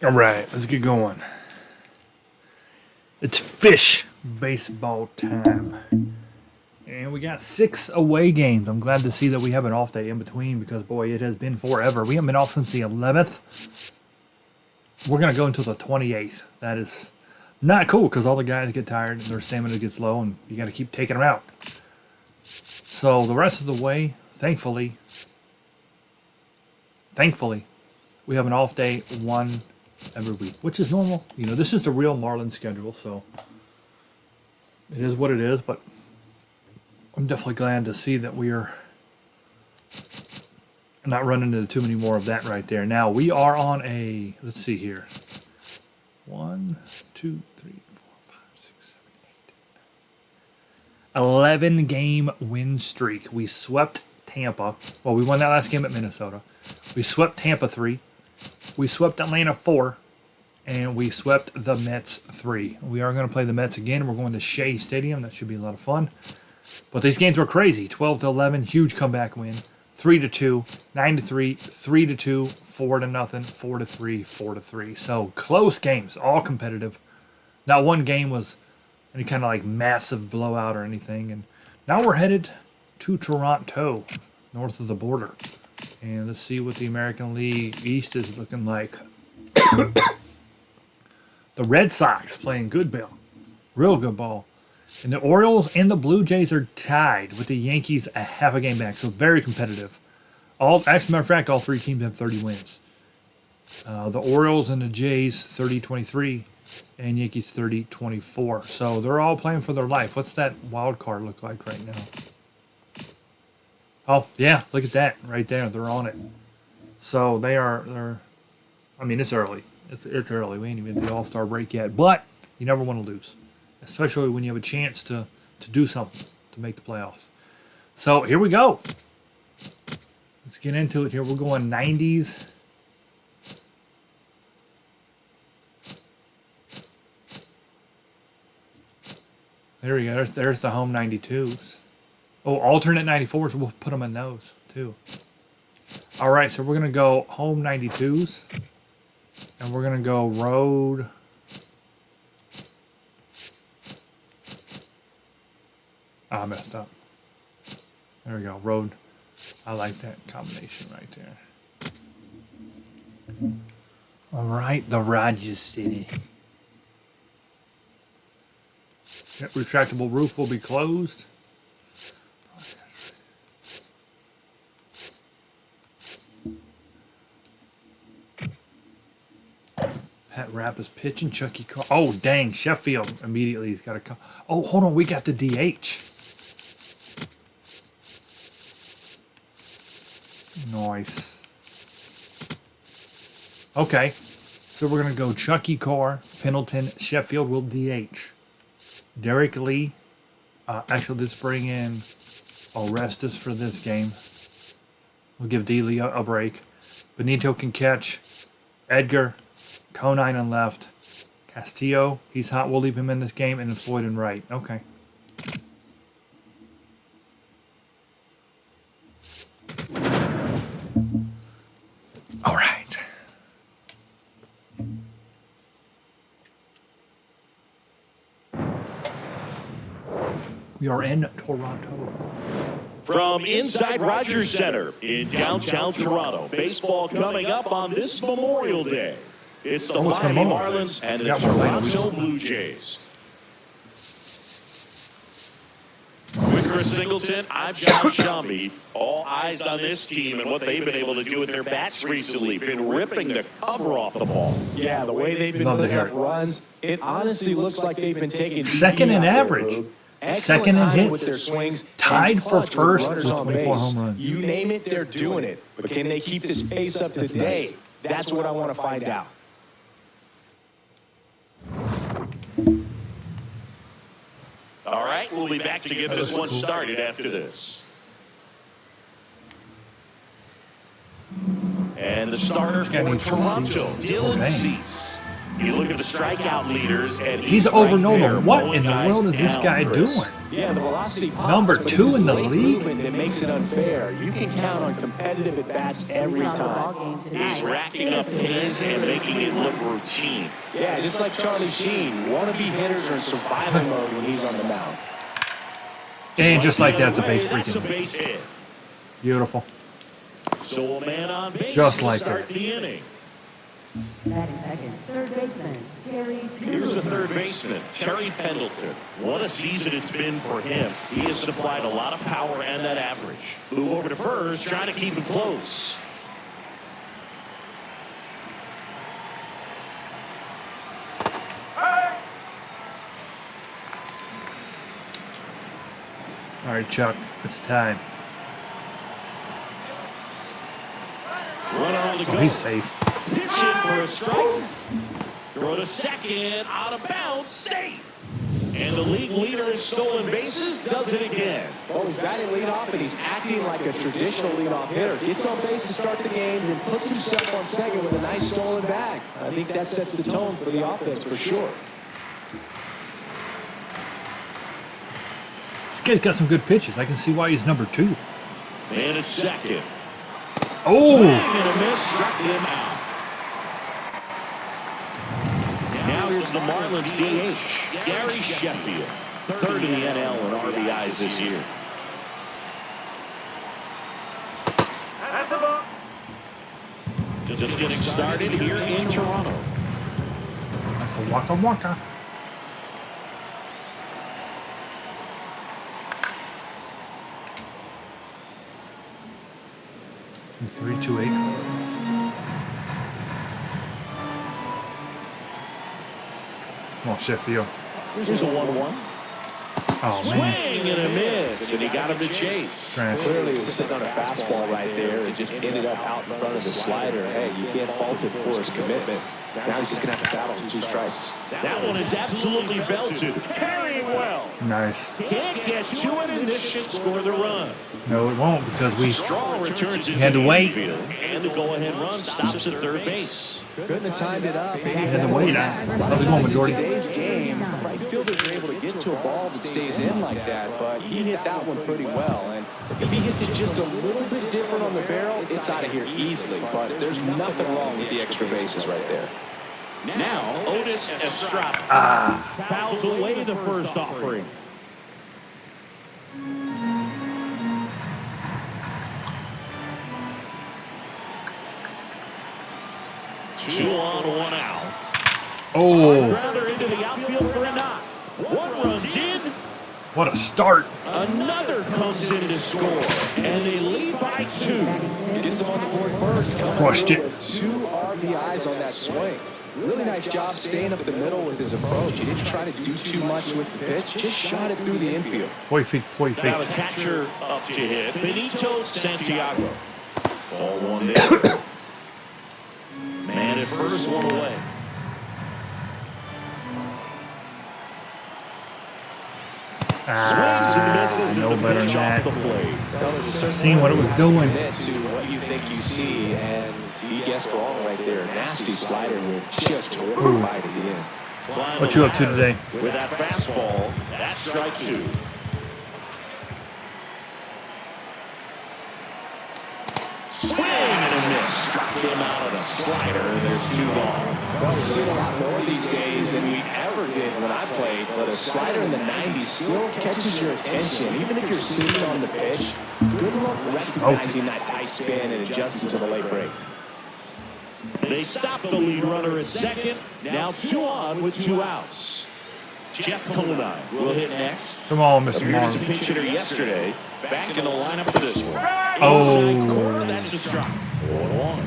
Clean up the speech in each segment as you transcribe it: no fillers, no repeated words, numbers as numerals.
All right, let's get going. It's fish baseball time. And we got 6 away games. I'm glad to see that we have an off day in between because, boy, it has been forever. We haven't been off since the 11th. We're going to go until the 28th. That is not cool because all the guys get tired and their stamina gets low and you got to keep taking them out. So the rest of the way, thankfully, we have an off day one every week, which is normal. You know, this is the real Marlins schedule, so it is what it is, but I'm definitely glad to see that we are not running into too many more of that right there. Now, we are on a, let's see here, 1, 2, 3, 4, 5, 6, 7, 8, 9, 11-game win streak. We swept Tampa. Well, we won that last game at Minnesota. We swept Tampa 3. We swept Atlanta 4. And we swept the Mets 3. We are going to play the Mets again. We're going to Shea Stadium. That should be a lot of fun. But these games were crazy. 12-11, huge comeback win. 3-2, 9-3, 3-2, 4-0, 4-3, 4-3. So close games, all competitive. Not one game was any kind of like massive blowout or anything. And now we're headed to Toronto, north of the border. And let's see what the American League East is looking like. The Red Sox playing good ball. Real good ball. And the Orioles and the Blue Jays are tied with the Yankees a half a game back. So very competitive. As a matter of fact, all 3 teams have 30 wins. The Orioles and the Jays 30-23 and Yankees 30-24. So they're all playing for their life. What's that wild card look like right now? Oh, yeah, look at that right there. They're on it. So they're I mean, it's early. It's early. We ain't even at the All-Star break yet. But you never want to lose, especially when you have a chance to do something to make the playoffs. So here we go. Let's get into it here. We're going 90s. There we go. There's the home 92s. Oh, alternate 94s. We'll put them in those, too. All right, so we're going to go home 92s. And we're going to go road. I messed up. There we go. Road. I like that combination right there. All right, the Rogers City. That retractable roof will be closed. Pat Rapp is pitching. Chucky Carr. Oh, dang. Sheffield immediately. He's got to come. Oh, hold on. We got the DH. Nice. Okay. So we're going to go Chucky Carr, Pendleton, Sheffield will DH. Derek Lee. Actually, let's bring in Orestes for this game. We'll give D. Lee a break. Benito can catch. Edgar. Conine on left. Castillo, he's hot. We'll leave him in this game. And then Floyd in right. Okay. All right. We are in Toronto. From inside Rogers Center in downtown Toronto, baseball coming up on this Memorial Day. It's the Miami Marlins and the Toronto Blue Jays. With Chris Singleton, I'm John Shambi. All eyes on this team and what they've been able to do with their bats recently. Been ripping the cover off the ball. Yeah, the way they've been putting up runs, it honestly looks like they've been taking second in average. Second in hits. With their swings, tied for first with 24 home runs. You name it, they're doing it. But can they keep this pace up today? That's what I want to find out. All right, we'll be back to get this one started after this. And the starter for Toronto, Dylan Cease. You look at the strikeout leaders, and He's right over there, normal. What mowing in the guys world is this down, guy Chris. doing? Yeah, the velocity pops, Number but it's 2 his in the late league? movement that makes it unfair. You can count on competitive at-bats every time. He's racking up Ks and making it look routine. Yeah, just like Charlie Sheen. Wannabe hitters are in survival mode when he's on the mound. And just like that's a base That's a freaking base hit. beautiful. So a man on base Just to like start that. the inning. Batting second, third baseman, Terry Here's the Pendleton. third baseman, Terry Pendleton. What a season it's been for him. He has supplied a lot of power and that average. Move over to first, trying to keep him close. All right, Chuck, it's time. Runner on the Oh, go. he's safe. Pitch in for a strike. Throw to second, out of bounds, safe. And the league leader in stolen bases does it again. Well, he's batting leadoff, and he's acting like a traditional leadoff hitter. Gets on base to start the game, and then puts himself on second with a nice stolen bag. I think that sets the tone for the offense for sure. This guy's got some good pitches. I can see why he's number 2. And a second. Oh! Swing and a miss, struck him out. Now here's the Marlins DH, Gary Sheffield. Third in the NL in RBIs this year. Just getting started here in Toronto. Waka waka. The 3-2-8 club. Come on, Sheffield. Here's a 1-1. Oh, Swing man. and a miss, and he got him to chase. Trash. Clearly, he was sitting on a fastball right there. It just ended up out in front of the slider. Hey, you can't fault him for his commitment. Now he's just going to have to battle to 2 strikes. That one is absolutely belted. Carrying well. Nice. Can't get to it, and this should score the run. No, it won't because we Straw returns into had to the wait. infield, and the go-ahead run stops at third base. Couldn't have timed it up. had to wait. How's it going, majority? Today's game, right fielders are able to get to a ball that stays in like that, but he hit that one pretty well. And if he hits it just a little bit different on the barrel, it's out of here easily. But there's nothing wrong with the extra bases right there. Now, Otis Estrada fouls away the first offering. Two on, one out. Oh, Grounder into the outfield for a knock. One runs in, what a start. another comes in to score, and they lead by 2. Gets him on the board first. Crushed it. With 2 RBIs on that swing. Really nice job staying up the middle with his approach. He didn't try to do too much with the pitch. Just shot it through the infield. Boy feet, boy feet. Now the catcher up to hit, Benito Santiago. Ball one there. Man at first, one away. Swings and misses no at the better pitch than off that. the plate. Seen what it was doing. Commit to what you think you see, and he guessed wrong right there. Nasty slider with just terrific bite at the end. What you up to today? With that fastball, that's strike 2. Swing and a miss. Struck him out of the slider, and there's 2 gone. Well, we're seeing a lot more these days than we ever did when I played, but a slider in the 90s still catches your attention, even if you're sitting on the pitch. Good luck recognizing that tight spin and adjusting to the late break. They stop the lead runner at second. Now 2 on with 2 outs. Jeff Conine will hit next. Come on, Mr. Appeared as a Marlin. pinch hitter yesterday. Back in the lineup for this one. Oh. Inside corner, that's a strike. 1-1.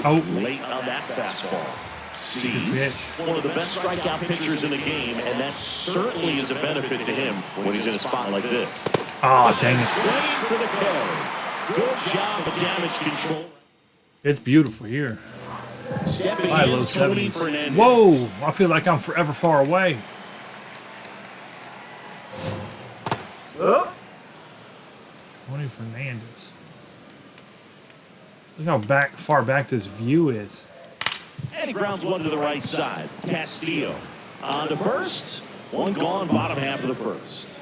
Oh, Late on that fastball. Sees pitch. one of the best strikeout pitchers in the game, and that certainly is a benefit to him when he's in a spot like this. oh, dang it. Swing for the K. Good job of damage control. It's beautiful here. Stepping High, in, low Tony 70s. Fernandez. Whoa, I feel like I'm forever far away. Tony Fernandez. Look how far back this view is. And he grounds one to the right side. Castillo on to first. One gone, bottom half of the first.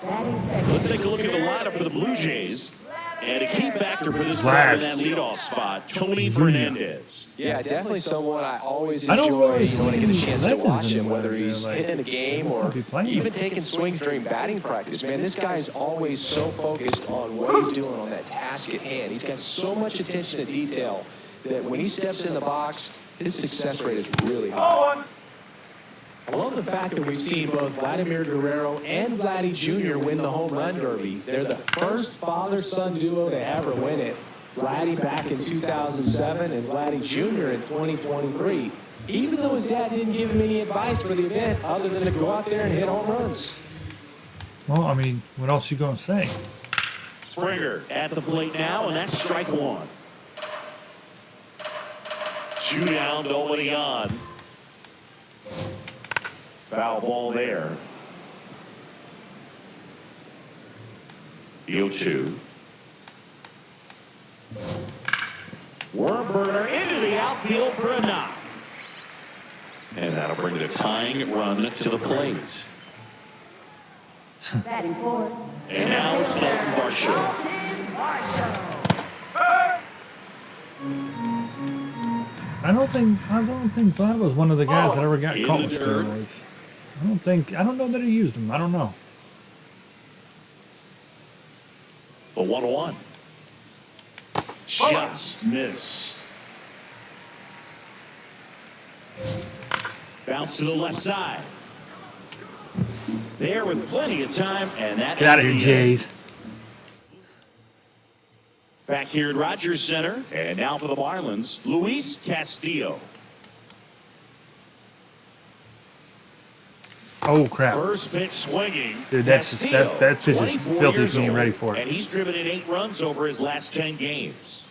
Batting second. Let's take a look at the lineup for the Blue Jays. And a key factor for this drive in that leadoff spot, Tony Fernandez. Yeah, definitely someone I always I don't enjoy really when I get a see chance to legends watch him, anymore, whether he's like, hitting a game must or not be playing even much. taking swings during batting practice. Man, this guy's always so focused on what he's doing on that task at hand. He's got so much attention to detail that when he steps in the box, his success rate is really high. I love the fact that we've seen both Vladimir Guerrero and Vladdy Jr. win the home run derby. They're the first father-son duo to ever win it. Vladdy back in 2007 and Vladdy Jr. in 2023. Even though his dad didn't give him any advice for the event other than to go out there and hit home runs. Well, I mean, what else you gonna say? Springer at the plate now, and that's strike one. Shootout, nobody on. Foul ball there. The 0-2. Worm burner into the outfield for a knock. And that'll bring the tying run to the plate. Batting fourth. And now it's Dalton Varsho. I don't think Vlad was one of the guys that ever got In caught the with dirt. steroids. I don't know that he used them. I don't know. The 1-1. Just missed. Bounce to the left side. There with plenty of time, and that Get out of is here, the Jays. Back here at Rogers Center, and now for the Marlins, Luis Castillo. Oh crap! First pitch swinging. Dude, that pitch is 24 filthy years for me. old, Ready for it. And he's driven in 8 runs over his last 10 games.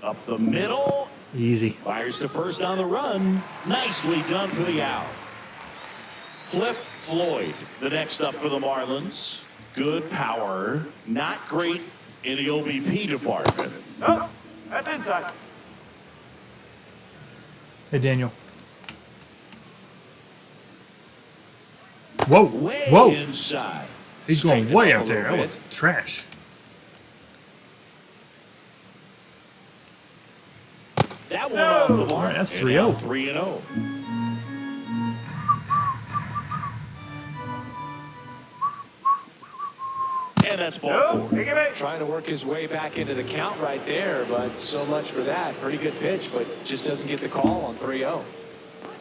Up the middle. Easy. Fires to first on the run. Nicely done for the out. Cliff Floyd, the next up for the Marlins. Good power. Not great in the OBP department. Oh, that's inside. Hey, Daniel. Whoa! Way Whoa! inside. He's going Straighten way up a up there. little That bit. was trash. That one off the mark. All right, that's And now 3-0. 3-0. And that's ball 4. Take it back. Trying to work his way back into the count right there, but so much for that. Pretty good pitch, but just doesn't get the call on 3-0.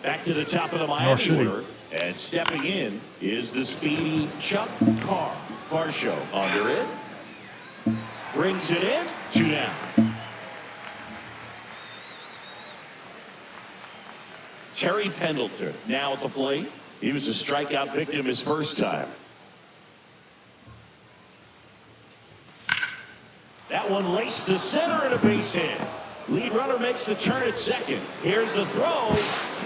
Back to the top of the Nor Miami should he. order. And stepping in is the speedy Chuck Carr. Varsho under it. Brings it in. 2 down. Terry Pendleton now at the plate. He was a strikeout victim his first time. That one laced to center and a base hit. Lead runner makes the turn at second. Here's the throw.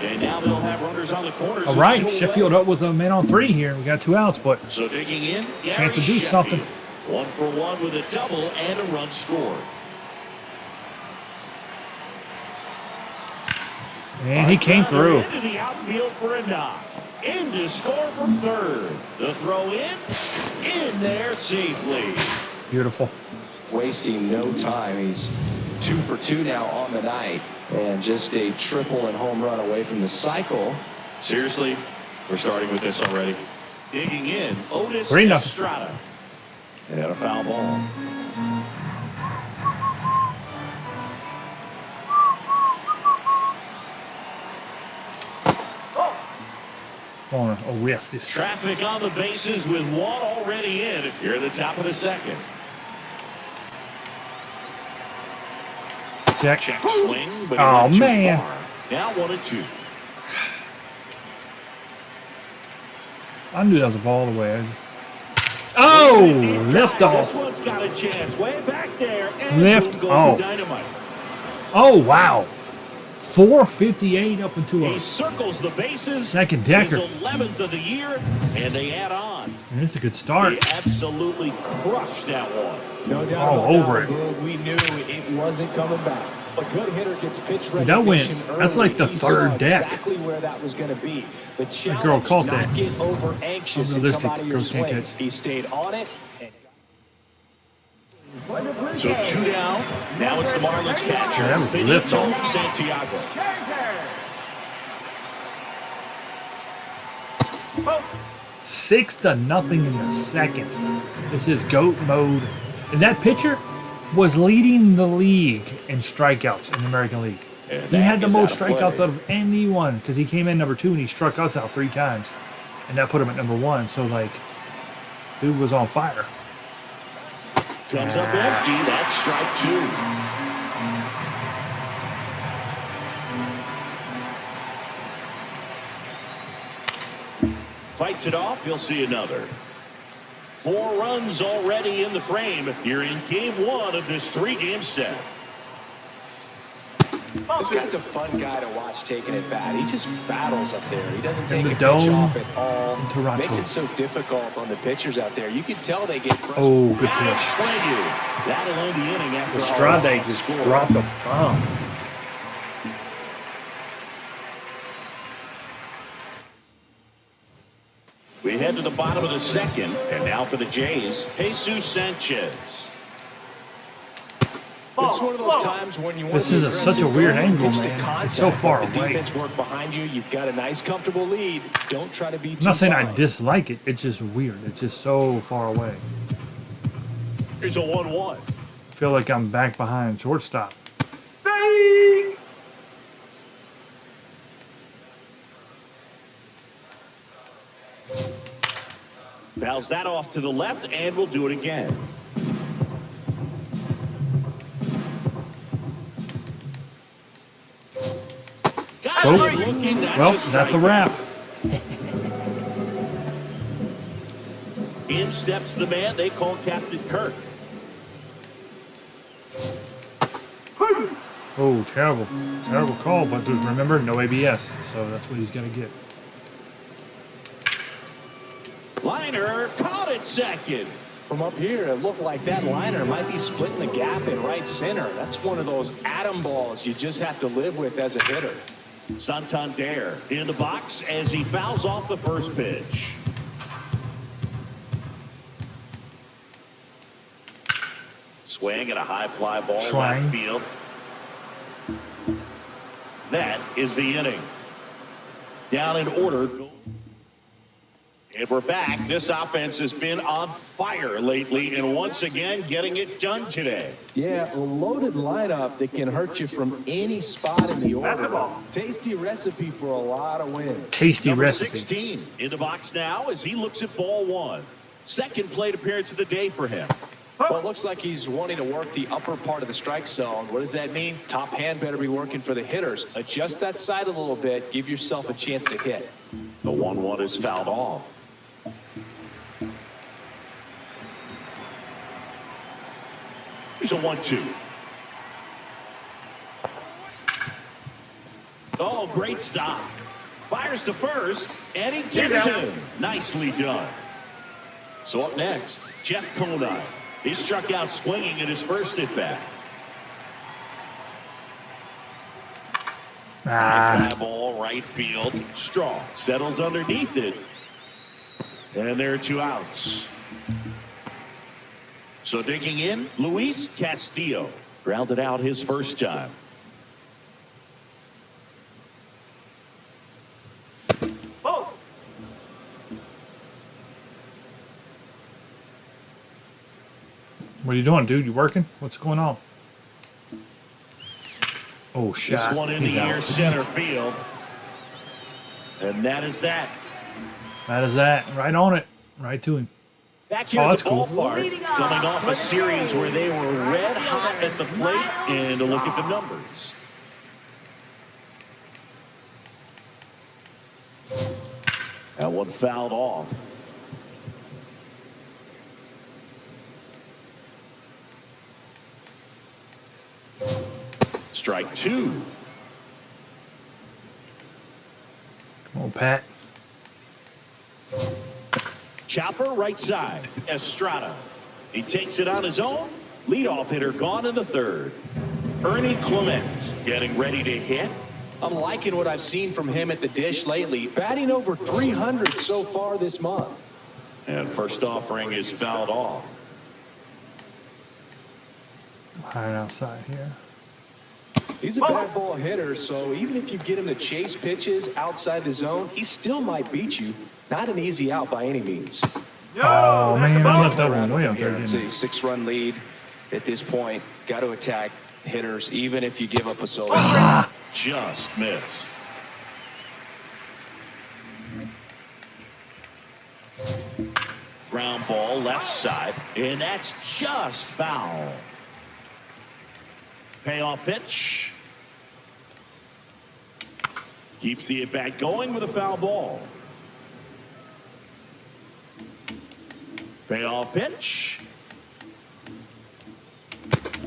And now they'll have runners on the corners. All right, Sheffield up with a man on 3 here. We got 2 outs, but So digging in, Chance to Gary do something. Sheffield. 1 for 1 with a double and a run scored. and he came through. Into the outfield for a knock. In to score from third. The throw in there safely. Beautiful. Wasting no time. He's 2 for 2 now on the night, and just a triple and home run away from the cycle. Seriously, we're starting with this already. Digging in, Otis 3-0. Estrada. And a foul ball. Want to arrest this. Traffic on the bases with 1 already in. Here at the top of the second. Check. Check swing, but Oh, he went too man. far. Now 1-2. I knew that was a ball away. Oh, lift This off. one's got a chance. Way back there. And Lift boom goes off. the dynamite. Oh, wow. 458 up into He a circles the bases. second decker. His 11th of the year, and they add on. And it's a good He start. absolutely crushed that one. No doubt All about over that, it. Will. We knew it wasn't coming back. A good hitter gets pitch That went- recognition that's early. like the He third saw deck. exactly where that was going to be. The challenge, girl caught not that. get over anxious and Unrealistic. come out of your Girls can't swing. catch. He stayed on it. So 2 down. Now it's the Marlins catcher. Yeah, that was Benito liftoff. Santiago. Oh, 6-0 in the second. This is GOAT mode. And that pitcher was leading the league in strikeouts in the American League. And He that had the is most out of strikeouts play. out of anyone because he came in number 2 and he struck us out 3 times. And that put him at number 1. So, like, dude was on fire. Comes up empty. That's strike 2. Fights it off. He'll see another. 4 runs already in the frame. You're in game 1 of this 3-game set. This guy's a fun guy to watch taking it bat. He just battles up there. He doesn't take the a pitch dome off at all. in Toronto. Makes it so difficult on the pitchers out there. You can tell they get frustrated. Oh, good That'll pitch. swing you. That'll end the inning after Estrade just dropped a bomb. We head to the bottom of the second, and now for the Jays, Jesus Sanchez. This is one of those times when you want This to is be such a aggressive, weird go angle, pitch to man. contact, It's so far let the away. defense work behind you. You've got a nice, comfortable lead. Don't try to be too I'm not saying I fine. dislike it. It's just weird. It's just so far away. Here's a 1-1. I feel like I'm back behind shortstop. fake. Fouls that off to the left, and we'll do it again. Got Oh. it looking. Well, that's a strike. wrap. In steps the man they call Captain Kirk. Oh, terrible. Terrible call, but just remember, no ABS. So that's what he's going to get. Liner caught it second. From up here, it looked like that liner might be splitting the gap in right center. That's one of those atom balls you just have to live with as a hitter. Santander in the box as he fouls off the first pitch. Swing and a high fly ball Swing. left field. That is the inning. Down in order. And we're back. This offense has been on fire lately and once again getting it done today. Yeah, a loaded lineup that can hurt you from any spot in the That's a order. ball. Tasty recipe for a lot of wins. Tasty Number recipe. 16 in the box now as he looks at ball 1. Second plate appearance of the day for him. Well, it looks like he's wanting to work the upper part of the strike zone. What does that mean? Top hand better be working for the hitters. Adjust that side a little bit. Give yourself a chance to hit. The 1-1 is fouled off. Here's a 1-2. Oh, great stop. Fires to first, and he gets him. Nicely done. So up next, Jeff Conine. He struck out swinging in his first at bat. Fly ball right field. Strong settles underneath it. And there are 2 outs. So digging in, Luis Castillo grounded out his first time. Oh, What are you doing, dude? You working? What's going on? Oh, shot. This one in He's the out. near center field. And that is that. That is that. Right on it. Right to him. Back here Oh, at that's the cool. ballpark, coming off a series where they were red hot at the plate, and a look at the numbers. That one fouled off. Strike 2. Oh, Pat. Chopper right side. Estrada. He takes it on his own. Leadoff hitter gone in the third. Ernie Clement getting ready to hit. I'm liking what I've seen from him at the dish lately. Batting over 300 so far this month. And first offering is fouled off. High outside here. He's a bad ball hitter, so even if you get him to chase pitches outside the zone, he still might beat you. Not an easy out by any means. Oh, man, I left that Around one way up up there, here. It's didn't a I? 6-run lead at this point. Got to attack hitters, even if you give up a solo. Just missed. Ground ball left side, and that's just foul. Payoff pitch. Keeps the at-bat going with a foul ball. Payoff pitch.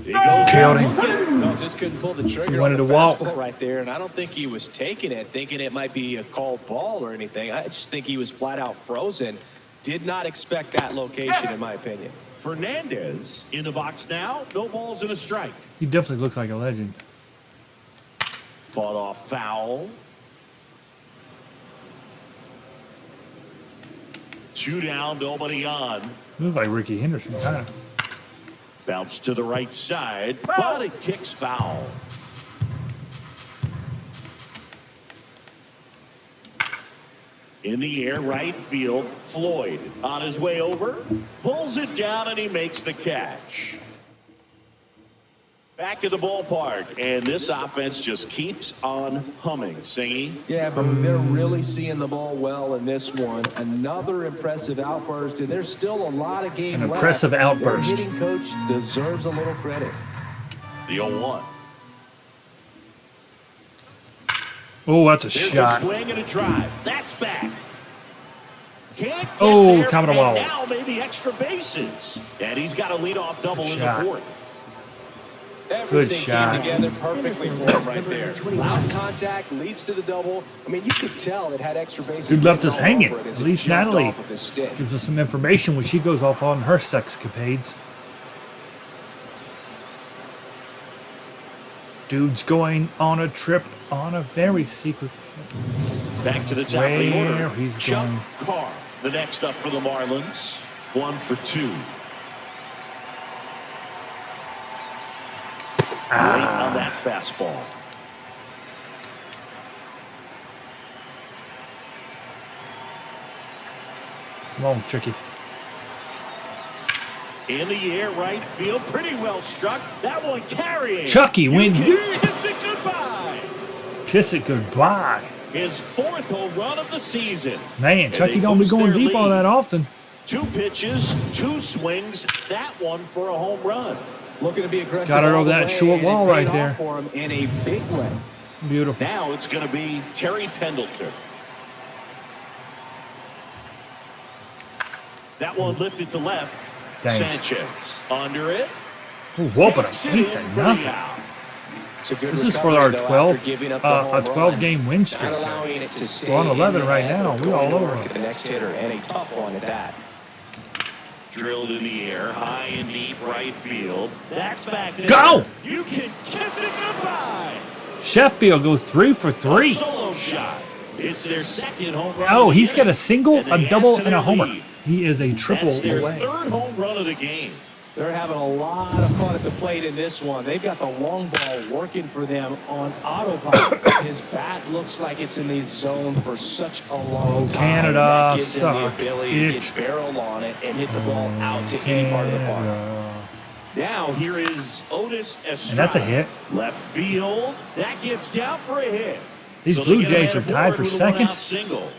He goes Killed down. him. No, just couldn't pull the He trigger wanted on the to walk. fastball right there, and I don't think he was taking it, thinking it might be a called ball or anything. I just think he was flat out frozen. Did not expect that location, in my opinion. Fernandez in the box now. No balls and a strike. He definitely looks like a legend. Fought off foul. 2 down, nobody on. He looks like Ricky Henderson, kind of. Bounce to the right side, but it kicks foul. In the air, right field, Floyd on his way over, pulls it down, and he makes the catch. Back at the ballpark, and this offense just keeps on humming. Singy. Yeah, but they're really seeing the ball well in this one. Another impressive outburst, and there's still a lot of game An left. impressive outburst. Their hitting coach deserves a little credit. The 0-1. Oh, that's a There's shot. a swing and a drive. That's back. Can't get Oh, there, top of the and wall. now maybe extra bases. And he's got a leadoff double in the Shot. fourth. Everything shot. came together perfectly for him right there. Loud contact leads to the double. I mean, you could tell it had extra bases. Dude left us all hanging. over it as At it least jumped Natalie off of his stick. gives us some information when she goes off on her sexcapades. Dude's going on a trip on a very secret. Back to the top of the Where order. he's Chuck going. Carr, the next up for the Marlins. 1 for 2. Late on that fastball. Come on, Tricky. In the air, right field, pretty well struck. That one carrying. Chucky You went can deep. kiss it goodbye. Kiss it goodbye. His 4th home run of the season. Man, And Chucky they don't be boost going their deep all lead. that often. 2 pitches, 2 swings. That one for a home run. Looking to be aggressive. Got her all over the that way, short and it wall paid right off there. For him in a big way. Beautiful. Now it's going to be Terry Pendleton. That one lifted to left. Dang. Sanchez under it. Ooh, whooping him. Takes it 8 in to for the nothing. out. It's a good This is for recovery, our though, after 12, giving up the home a run. 12-game win Not streak. allowing it to stay We're on 11 in right the now. head, We all going to over work them. at the next hitter, and a tough one at that. Drilled in the air, high and deep right field. That's back there. Go! You can kiss it goodbye. Sheffield goes 3 for 3. Solo shot. It's their 2nd home run. Oh, of the he's got game. a single, And a they double, add to and a their homer. lead. He is a triple That's their away. 3rd home run of the game. They're having a lot of fun at the plate in this one. They've got the long ball working for them on autopilot. His bat looks like it's in the zone for such a long time. Canada That gives him suck the ability to it. get barrel on it and hit the ball out to any part of the park. Now here is Otis Estrada. And that's a hit. Left field. That gets down for a hit. These So Blue they get a Jays man are tied aboard for with a second. one-out Single.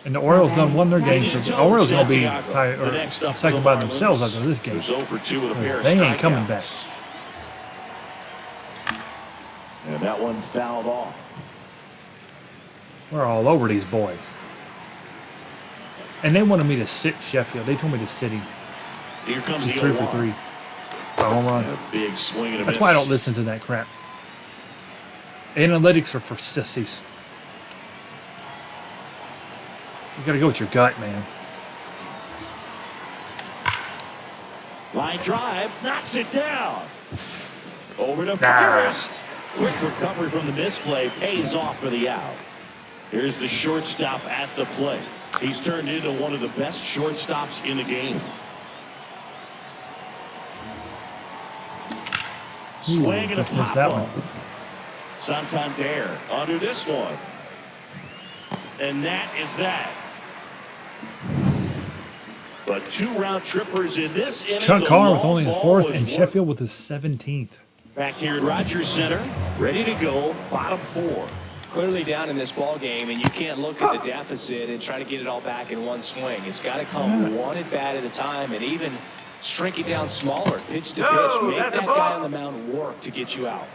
And the Orioles done won their game, so the Orioles going to be Santiago, tied, the or next up for second the by Marlins, themselves after this game. who's 0 for 2 with a pair of They ain't coming back. strikeouts. And that one fouled off. We're all over these boys. And they wanted me to sit Sheffield. They told me to sit him. Here comes He's the 3 for 0-1. 3. A home run. A big swing and a That's miss. why I don't listen to that crap. Analytics are for sissies. You got to go with your gut, man. Line drive, knocks it down. Over to Nah. first. Quick recovery from the misplay, pays off for the out. Here's the shortstop at the plate. He's turned into one of the best shortstops in the game. Swing and a just missed pop that up. one. Santander under this one. And that is that. But 2 round trippers in this inning. Chuck The Carr with long only his ball 4th was and one. Sheffield with his 17th. Back here at Rogers Center, ready to go, bottom 4. Clearly down in this ball game, and you can't look at the deficit and try to get it all back in one swing. It's got to come one at bat at a time, and even shrink it down smaller, pitch to pitch. Make that's a that ball. guy on the mound work to get you out.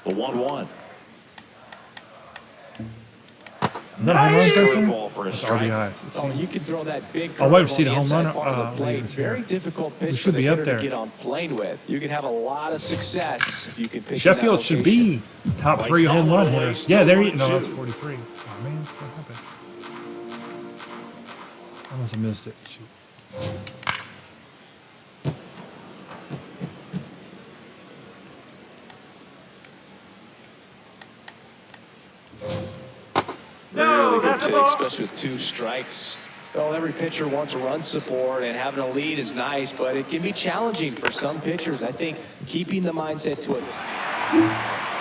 The 1-1. Is that a home run, Kirk? Curveball for a It's strike. RBIs. Let's Oh, see. you can throw that big I'll wait to curve see on the home inside run, part of the plate. later this year. Very difficult pitch should for be the up hitter there. to get on plane with. You can have a lot of success if you can pitch in that Sheffield should location. be top 3 home run hitters. Yeah, there you no, that's 43. Oh, man, what happened? I must have missed it. Shoot. No, Really good that's a take, ball. especially with 2 strikes. Well, every pitcher wants a run support, and having a lead is nice, but it can be challenging for some pitchers. I think keeping the mindset to it.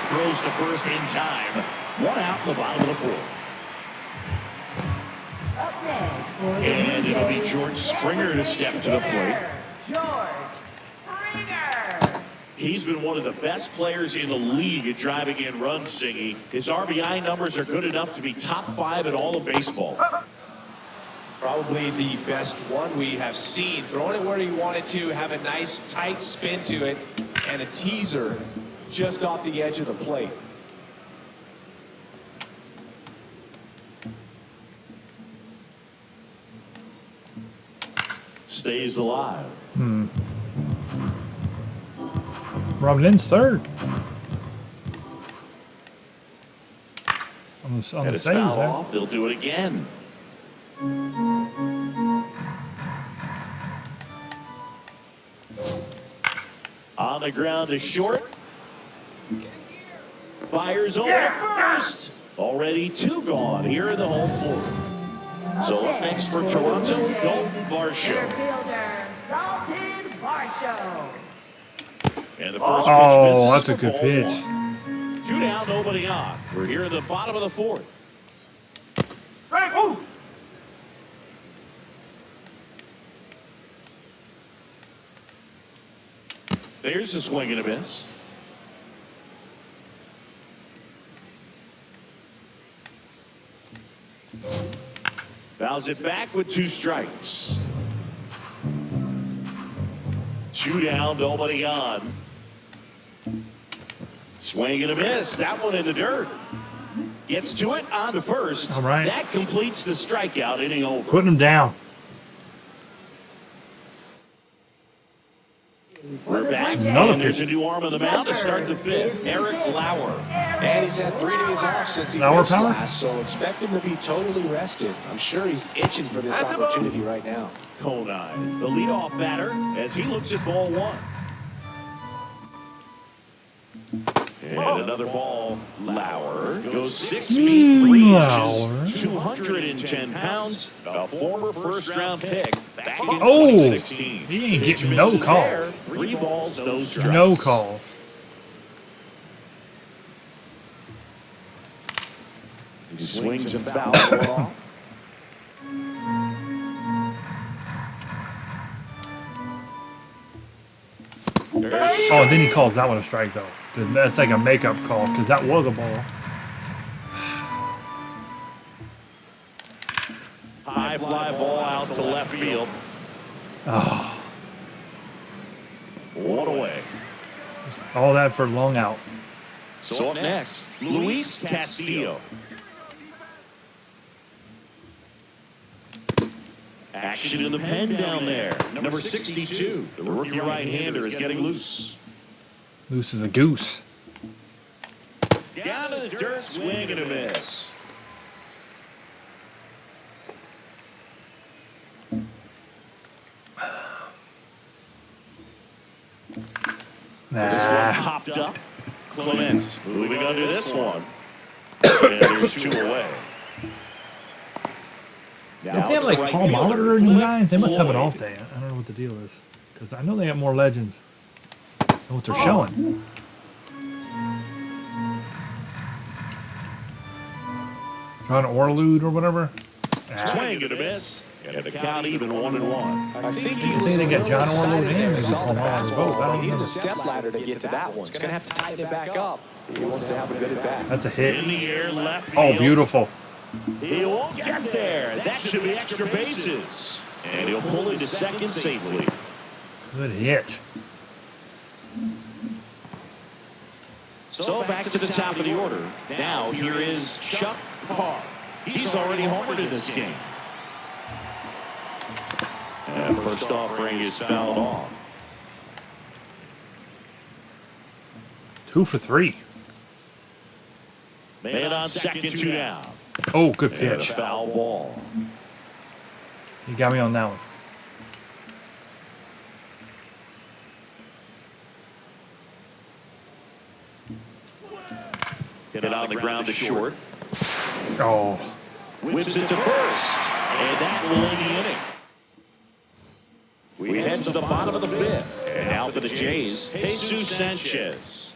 Throws to first in time. 1 out in the bottom of the 4th. Up next for the And Blue it'll be Jays, George Springer to step to the plate. George Springer. He's been one of the best players in the league at driving in runs, Singy. His RBI numbers are good enough to be top 5 in all of baseball. Probably the best one we have seen. Throwing it where you want it to, have a nice tight spin to it, and a teaser just off the edge of the plate. Stays alive. Robin's 3rd. On the And save it's fouled there. off. They'll do it again. On the ground to short. Fires over to first. Already 2 gone here in the home 4th. So up next for Toronto, Dalton Varsho. Center fielder, Dalton Varsho. And the first pitch Oh, misses that's a for good ball pitch. 1. 2 down, nobody on. We're here at the bottom of the 4th. Strike. Ooh. There's a swing and a miss. Fouls it back with 2 strikes. 2 down, nobody on. Swing and a miss. That one in the dirt. Gets to it on to first. All right. That completes the strikeout, inning over. Putting him down. We're back. Another And there's a pitch. new arm on the mound to start the 5th. Eric Lauer. And he's had 3 days off since he Power pitched power? last, so expect him to be totally rested. I'm sure he's itching for this That's a ball. opportunity right now. Conine, the leadoff batter, as he looks at ball 1. And another ball. Lauer goes 6 feet 3 Lauer. inches, 210 pounds, a former first-round pick back in Oh, 2016. he ain't Pitch getting no misses calls. there. 3 balls, no strikes. No calls. He swings and fouls one off. Oh, and then he calls that one a strike, though. That's like a makeup call, because that was a ball. High fly ball out to left field. Oh, One away. all that for long out. So up next, Luis Castillo. Action in the pen down there. Number 62, the rookie right-hander is getting loose. Loose as a goose. Down to the dirt, swing and a miss. Popped up. Clemens moving under this one. And there's 2 away. Don't they have like Paul Molitor and you guys? They must have an off day. I don't know what the deal is. Because I know they have more legends than what they're showing. Trying to Orlude or whatever. Swing and a miss. And the count even 1-1. I think I think they got John Orlow and maybe Paul Molitor both. I don't He needs remember. a step ladder to get to that one. He's going to have to tighten it back up. He wants to have a good at bat. That's a hit. In the air, left Oh, field. beautiful. He won't get there. That should be extra bases. And he'll pull into second safely. Good hit. So back to the top of the order. Now here is Chuck Parr. He's already homered in this game. And first offering is fouled off. 2 for 3. Man on second, 2 down. Oh, good And a pitch. foul ball. You got me on that one. Hit it on the ground to short. Oh, Whips it to first. And that will end the inning. We head to the bottom of the 5th. And now for the Jays, Jesus Sanchez.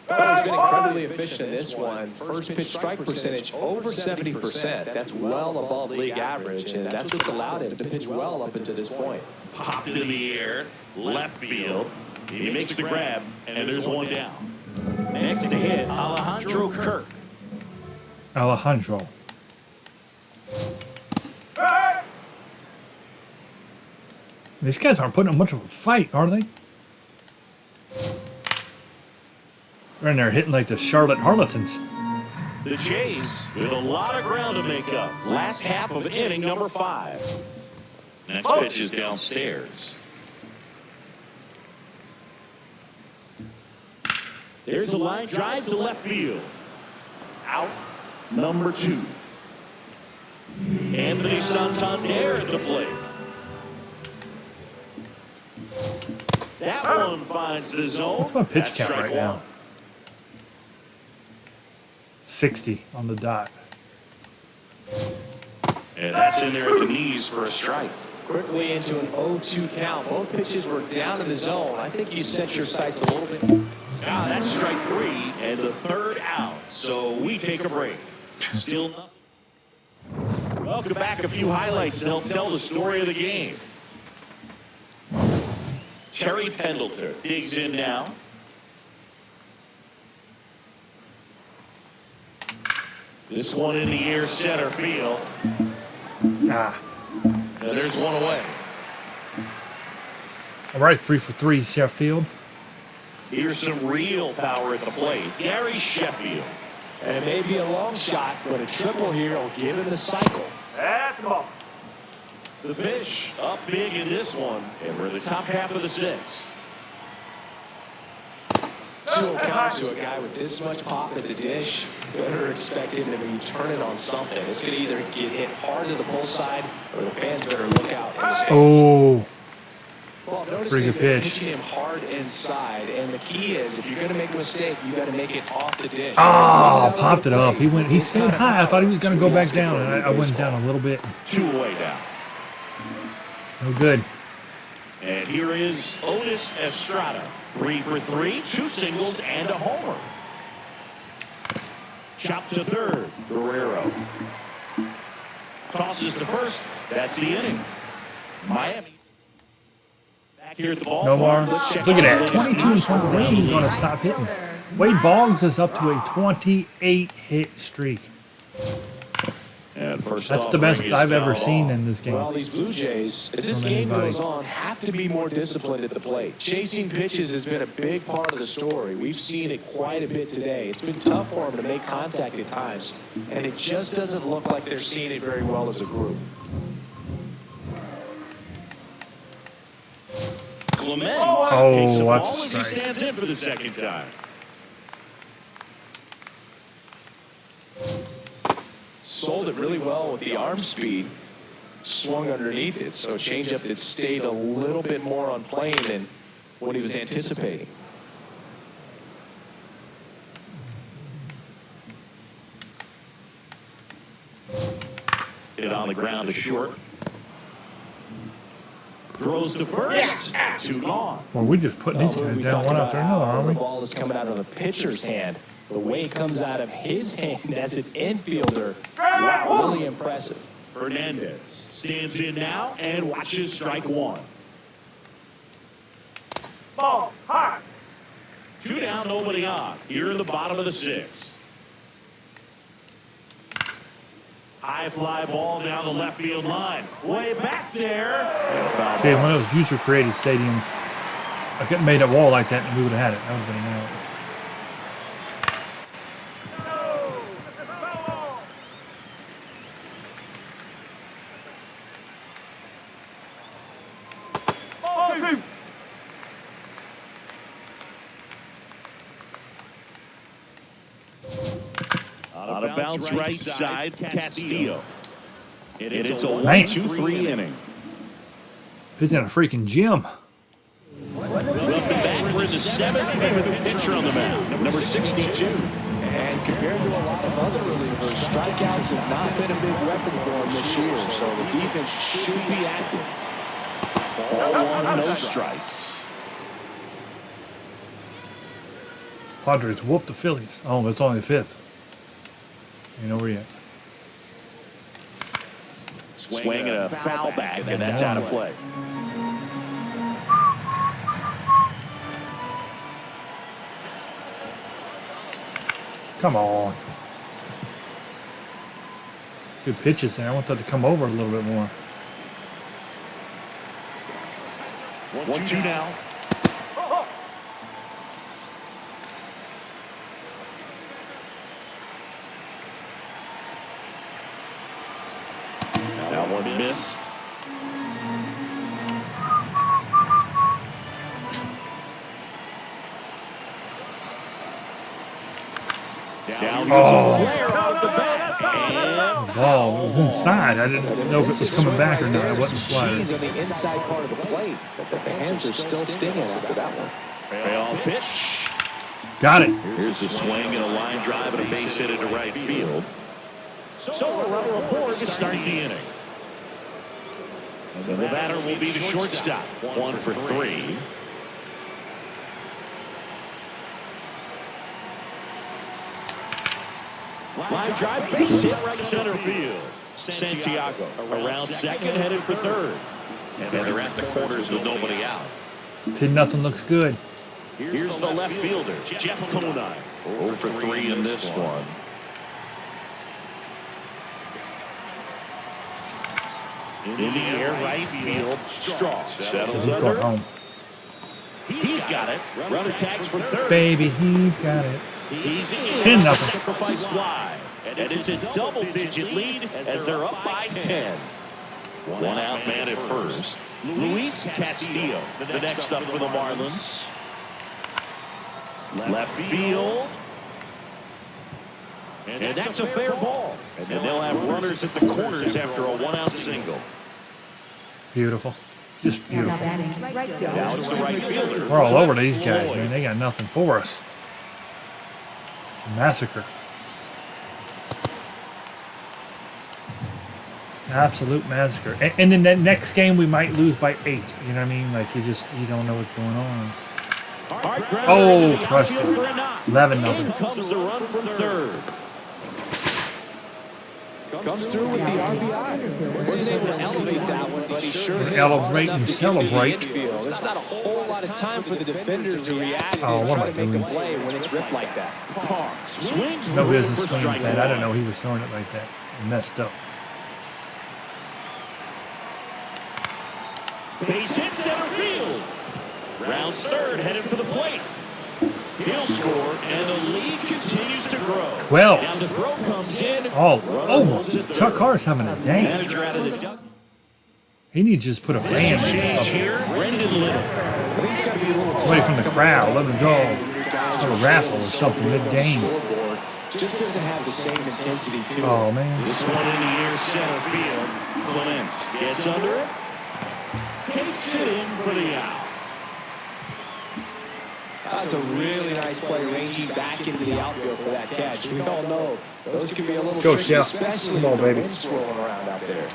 Well, he's been incredibly efficient in this one. First pitch strike percentage over 70%. That's well above league average, and that's what's allowed him to pitch well up until this point. Popped in the air, left field. He makes the grab, and there's 1 down. Next to hit, Alejandro Kirk. Alejandro. These guys aren't putting up much of a fight, are they? They're in there hitting like the Charlotte Harlequins. The Jays with a lot of ground to make up. Last half of inning number 5. Next pitch is downstairs. There's a line drive to left field. Out number 2. Anthony Santander at the plate. That one finds the zone. What's my pitch That's count strike right now? 1. 60 on the dot. And that's in there at the knees for a strike. Quickly into an 0-2 count. Both pitches were down in the zone. I think you set your sights a little bit. Now that's strike 3 and the 3rd out. So we take a break. Still nothing. Welcome back. A few highlights to help tell the story of the game. Terry Pendleton digs in now. This one in the air, center field. Ah. And there's 1 away. All right, 3 for 3, Sheffield. Here's some real power at the plate. Gary Sheffield. And it may be a long shot, but a triple here will give him the cycle. That's the ball. The fish up big in this one, and we're in the top half of the 6th. 2-0 count to a guy with this much pop at the dish. Better expect him to be turning on something. It's going to either get hit hard to the pull side, or the fans better look out in the stands. Oh, Well, notice pretty they've good been pitch. pitching him hard inside, and the key is if you're going to make a mistake, you got to make it off the dish. Oh, popped it up. He stayed high. I thought he was going to go back down, and I went down a little bit. 2 away now. No good. And here is Otis Estrada. 3 for 3, 2 singles and a homer. Chop to third, Guerrero. Tosses to first. That's the inning. Miami. Back here at the ball. No more. Look at that. 22 in front of Wade. He's going to stop hitting. Wade Boggs is up to a 28 hit streak. And first That's the offering best is I've ever fouled seen off. in this Well, game. these Blue Jays, as this From game anybody. goes on, have to be more disciplined at the plate. Chasing pitches has been a big part of the story. We've seen it quite a bit today. It's been tough for them to make contact at times, and it just doesn't look like they're seeing it very well as a group. Clemens Oh, takes the ball that's a as he strike. stands in for the second time. Sold it really well with the arm speed. Swung underneath it, so a changeup that stayed a little bit more on plane than what he was anticipating. Hit on the ground to short. Throws to first. Too long. Well, we're just putting these guys down one after another, aren't The we? ball is coming out of the pitcher's hand. The way it comes out of his hand as an infielder, wow, really impressive. Fernandez stands in now and watches strike one. Ball. High. 2 down, nobody on. Here in the bottom of the 6th. High fly ball down the left field line. Way back there. See, one of those user-created stadiums, I could have made a wall like that and we would have had it. That would have been out. On a bounce right side, Castillo. And it's a Man. 1-2-3 inning. Pitching in a freaking gym. Welcome back. We're in the 7th inning with the pitcher on the mound, number 62. And compared to a lot of other relievers, strikeouts have not been a big weapon for him this year, so the defense should be active. Ball 1, no strikes. Padres whooped the Phillies. Oh, it's only the 5th. Ain't over yet. Swing and a foul back, and that's out of play. Come on. Good pitches there. I want that to come over a little bit more. 1-2 now. That one missed. Down goes a flare off the bat. And The ball was inside. I didn't know if it was coming back or not. It wasn't sliding. He's on the inside part of the plate, but the hands are still stinging after that one. payoff pitch. Got it. Here's the swing and a line drive and a base hit into right field. So a runner aboard to start the inning. And the batter will be the shortstop. 1 for 3. Line drive, base hit right center field. Santiago around second, headed for third. And they're at the corners with nobody out. 10-0 looks good. Here's the left fielder, Jeff Conine. 0 for 3 in this one. In the air, right field, Strong settles He's going under. home. He's got it. Runner tags for third. Baby, he's got it. He's in. 10-0. Sacrifice fly. And it's a double-digit lead as they're up by 10. One out man at first. Luis Castillo, the next up for the Marlins. Left field. And that's a fair ball. And they'll have runners at the corners after a one-out single. Beautiful. Just beautiful. Now it's the right fielder. We're all over these guys, man. They got nothing for us. It's a massacre. Absolute massacre. And in that next game, we might lose by 8. You know what I mean? Like, you don't know what's going on. Oh, crushed it. 11-0. Comes the run from third. Comes through with the RBI. Wasn't able to elevate that one, but he sure did. Elevate and celebrate. There's not a whole lot of time for the defender to react Oh, and what try am to I make a doing? play when it's ripped like that. Swings No through business for swinging strike that. I one. didn't know he was throwing it like that. He messed up. Base hit center field. Rounds third, headed for the plate. He'll score, and the lead continues to grow. 12. Now the throw comes in. All over. Chuck Carr's having a day. Manager out of the dugout. He needs to just put a fan in or Change something. here. Brendan Little. He's got to be a little Somebody from the crowd. Let him go. Have a raffle or something mid-game. scoreboard. Just doesn't have the same intensity to it. Oh, man. This one in the air, center field. Clements gets under it. Takes it in for the out. That's a really nice play, ranging back into the outfield for that catch. We all know those can be a little go, tricky, Chef. especially Come on, with the baby. wind swirling around out there.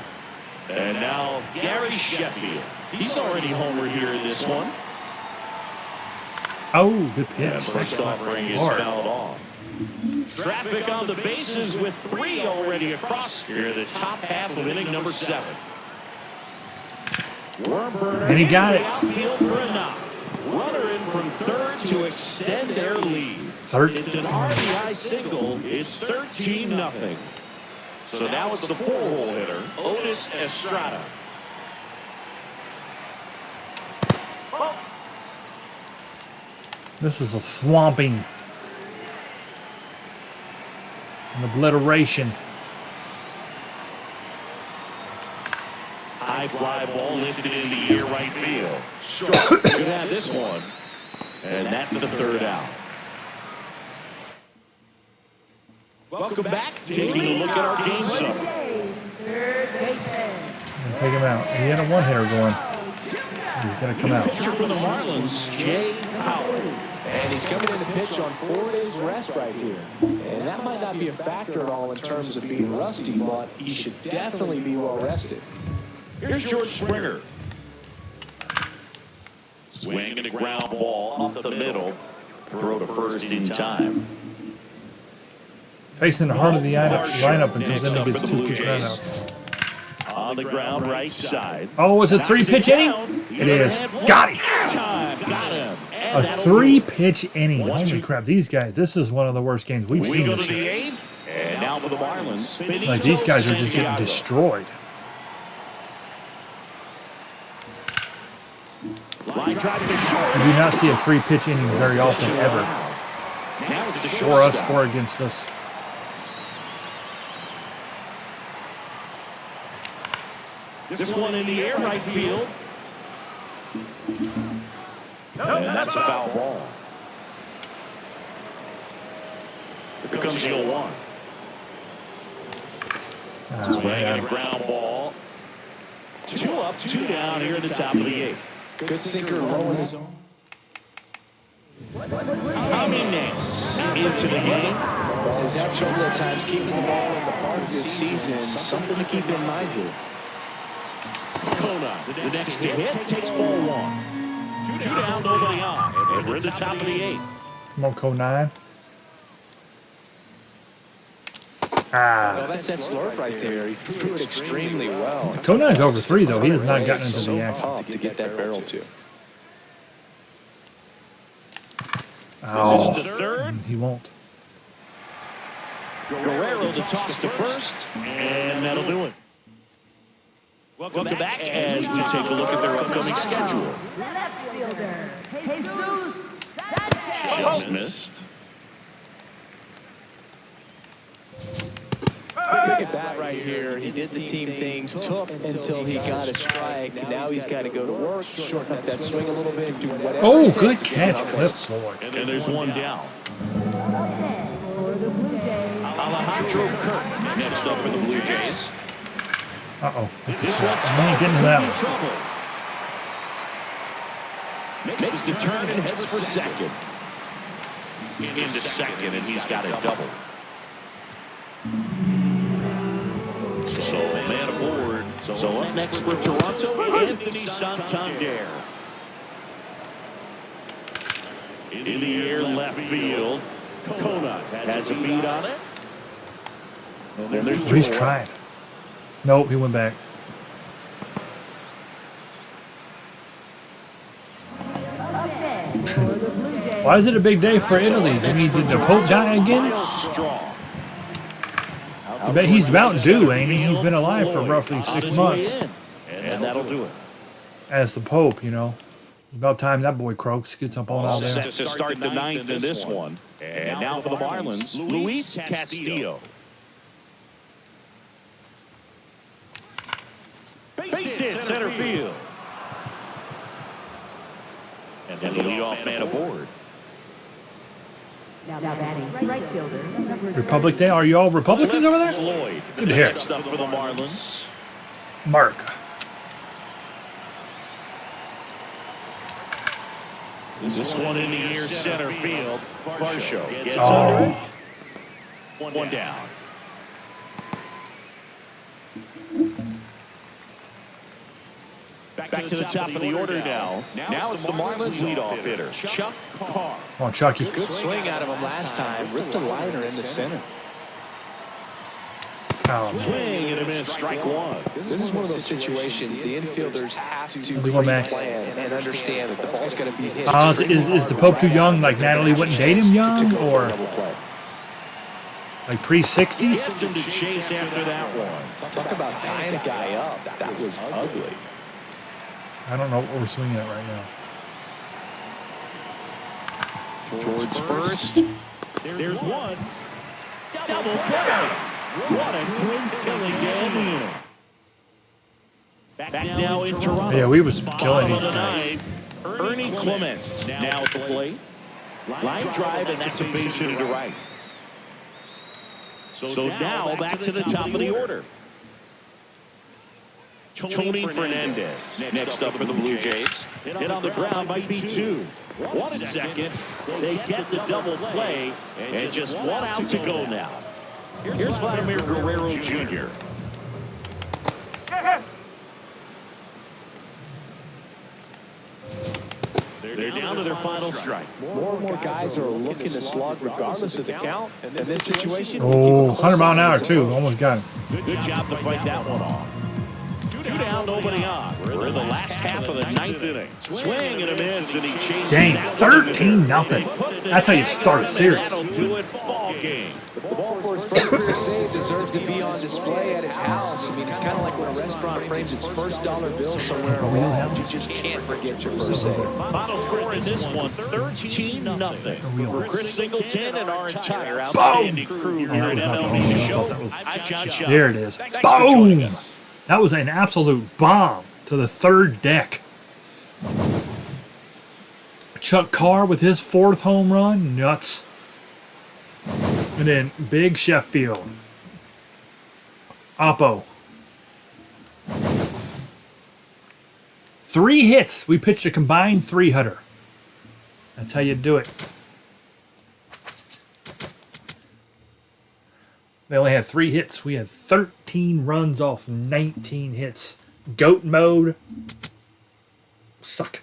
And now Gary Sheffield. He's already homered here in this one. Oh, good And pitch. first offering is Hard. fouled off. Traffic on the bases with 3 already across here in the top half of inning number 7. And he got it. Outfield for a knock. Runner in from third to extend their lead. It's an RBI single. It's 13-0. So now it's the 4-hole hitter, Otis Estrada. This is a swamping. An obliteration. High fly ball lifted in the air right field. Strong. Could have this one. And that's the 3rd out. Welcome back. Taking a look at our game summary. Third baseman. Take him out. He had a one-hitter going. He's going to come out. Pitcher for the Marlins, Jay Howard. And he's coming in to pitch on 4 days rest right here. And that might not be a factor at all in terms of being rusty, but he should definitely be well rested. Here's George Springer. Swing and a ground ball up the middle. Throw to first in time. Facing the heart of the lineup until then he gets 2 kick runouts. On the ground right side. Oh, is it 3-pitch inning? It is. Got him. Got him. A 3-pitch inning. Holy crap, these guys, this is one of the worst games we've We seen go this to the year. 8th. And now for the Marlins. Like, these guys are just getting destroyed. Line drive to short. I do not see a 3-pitch inning very often, ever. Now it's the Or us, shortstop. or against us. This one in the air right field. And that's a foul ball. Here comes the 0-1. Swing and a ground ball. 2 up, 2 down here in the top of the 8th. Good sinker low in his own. Jimenez into the game. Has had trouble at times keeping the ball in the park this season. Something to keep in mind here. Kona, the next to hit, takes ball 1. 2 down, nobody on. And we're at the top of the 8th. Come on, Code 9. Well, that's that slurp right there. He threw it extremely well. Code 9's over 3, though. He has not gotten into So the action. pumped to get that barrel to. Oh, This is the 3rd. he won't. Guerrero to toss to first, and that'll do it. Welcome back as we take a look at their upcoming schedule. Left fielder, Jesus Sanchez. Just missed. Quick at bat right here. He did the team thing, took until he got a strike, and now he's got to go to work, shorten up that swing a little bit, do whatever. Oh, it good takes to catch, get out Cliff this. Floyd. And there's 1 down. For the Blue Jays. Alejandro Kirk next up for the Blue Jays. Uh-oh. It's a shot. Man, getting to that one. Makes the turn and heads for second. Into second, and he's got a double. So man aboard. So up next for Toronto, Anthony Santander. In the air left field. Kona has a beat on it. And there's He's Joel. trying. Nope, he went back. For the Blue Jays. Why is it a big day for Italy? Did the Pope die again? Strong. I bet he's about due, ain't he? He's been alive for roughly 6 months. And that'll do it. As the Pope, you know. It's about time that boy croaks, gets up on out Set there. to start the 9th in this one. And now for the Marlins, Luis Castillo. Base hit, center field. And then the leadoff man aboard. Now batting right fielder. Number Republic Day? Are you all Republicans over there? Floyd, Good to hear. next up for the Marlins. Mark. This one in the near center field. Varsho gets Oh. under it. One down. Back to the top of the order now. Now it's the Marlins leadoff hitter, Chuck Parr. Come on, Chucky. Good swing out of him last time. Ripped a liner in the center. Oh, man. Swing and a miss, strike one. This is one of those situations the infielders have to How's it going, Max? plan and understand that the ball's going to be hit. Is the Pope too young? Like Natalie wouldn't date him young, or like pre-60s? Gets him to chase after that one. Talk about tying a guy up. That was ugly. I don't know what we're swinging at right now. Towards first. There's one. Double play. What a quick killing down. Back now in Toronto. Yeah, we was killing Bottom of these the guys. ninth. Ernie Clements now at the plate. Line drive, and that's a base hit to right. So now back to the top of the order. Tony Fernandez next up for the Blue Jays. Hit on the ground might be two. One at second. They get the double play, and just one out to go now. Here's Vladimir Guerrero Jr. They're down to their final strike. More and more guys are looking to slug regardless of the count. In this situation, Oh, 100 mile an hour too. Almost got him. Good job to fight that one off. Two down, nobody on. We're in the last half of the ninth inning. Swing and a miss, and he chases Dang, that one. 13-0. That's how you start a series. That'll do it. Ball game. the ball for his first career save deserves to be on display at his house. I mean, it's kind of like when a restaurant frames its first dollar bill somewhere in a wall. You just can't forget your first save. Final score in this one, 13-0. For Chris Singleton and our entire outstanding crew here at MLB Show, I'm John Shaw. There it is. Thanks for joining Boom! us. That was an absolute bomb to the third deck. Chuck Carr with his 4th home run. Nuts. And then Big Sheffield. Oppo. 3 hits. We pitched a combined 3-hitter. That's how you do it. They only had 3 hits. We had 13 runs off 19 hits. Goat mode. Suck it.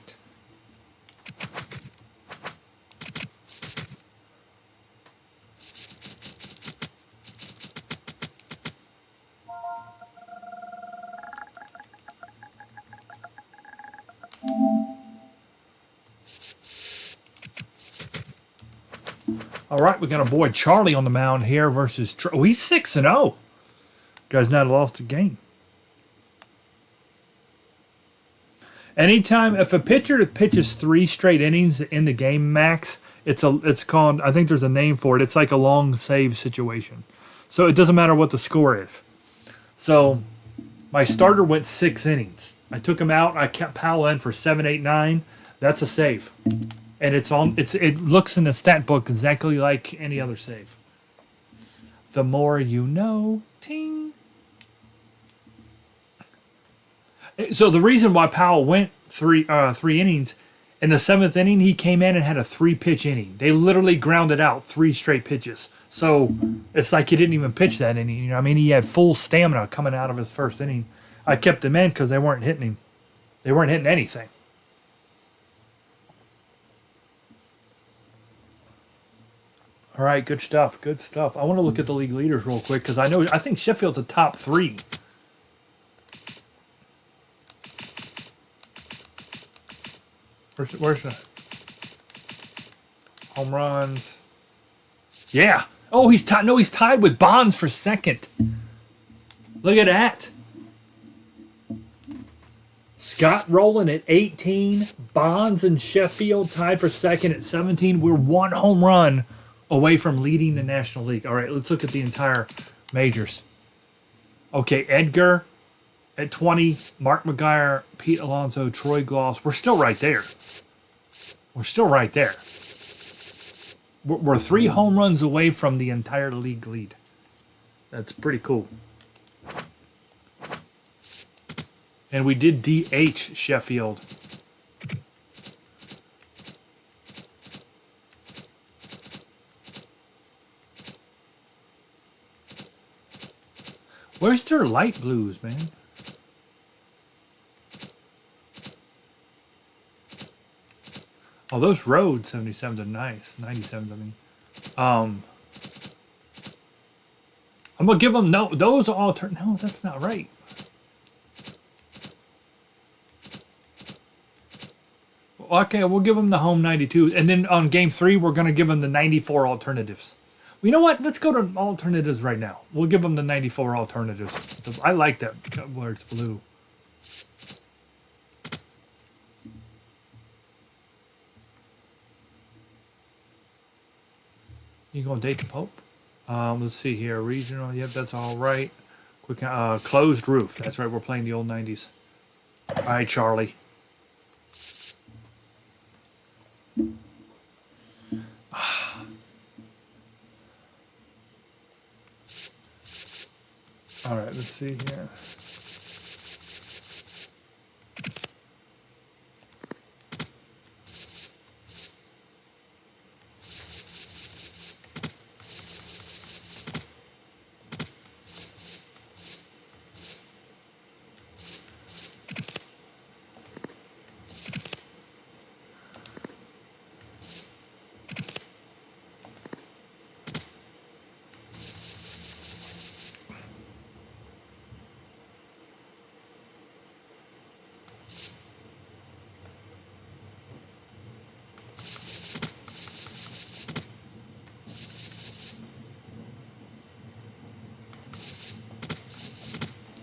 All right, we got our boy Charlie on the mound here versus. Oh, he's 6-0. Guy's not lost a game. Anytime if a pitcher pitches 3 straight innings in the game, Max, it's called. I think there's a name for it. It's like a long save situation. So it doesn't matter what the score is. So my starter went 6 innings. I took him out. I kept Powell in for 7, 8, 9. That's a save. And it looks in the stat book exactly like any other save. The more you know, ting. So the reason why Powell went 3 innings, in the 7th inning he came in and had a 3-pitch inning. They literally grounded out 3 straight pitches. So it's like he didn't even pitch that inning. You know, I mean, he had full stamina coming out of his 1st inning. I kept him in because they weren't hitting him. They weren't hitting anything. All right, good stuff. Good stuff. I want to look at the league leaders real quick because I think Sheffield's a top 3. Where's the home runs? Yeah. Oh, he's tied. No, he's tied with Bonds for 2nd. Look at that. Scott Rowland at 18. Bonds and Sheffield tied for 2nd at 17. We're 1 home run away from leading the National League. All right, let's look at the entire majors. Okay, Edgar at 20, Mark McGuire, Pete Alonso, Troy Gloss. We're still right there. We're still right there. We're 3 home runs away from the entire league lead. That's pretty cool. And we did DH Sheffield. Where's their light blues, man? Oh, those road 77s are nice. 97s, I mean. I'm gonna give them no. Those are all no, that's not right. Okay, we'll give them the home 92, and then on game 3 we're gonna give them the 94 alternatives. Well, you know what? Let's go to alternatives right now. We'll give them the 94 alternatives. I like that where it's blue. You gonna date the Pope? Let's see here. Regional. Yep, that's all right. Quick. Closed roof. That's right. We're playing the old 90s. All right, Charlie. All right. Let's see here.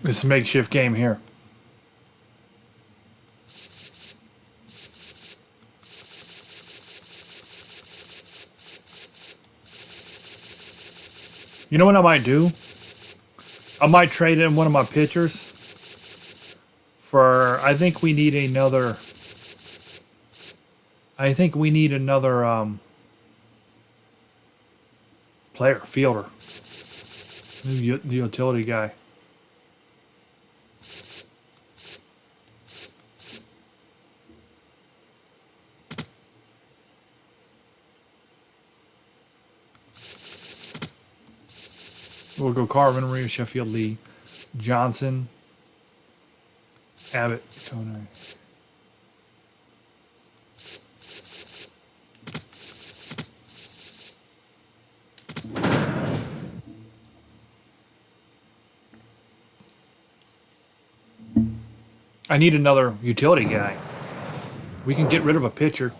This is a makeshift game here. You know what I might do? I might trade in one of my pitchers for. I think we need another player, fielder, the utility guy. We'll go Carvin, Maria, Sheffield, Lee, Johnson, Abbott, Coney. I need another utility guy. We can get rid of a pitcher.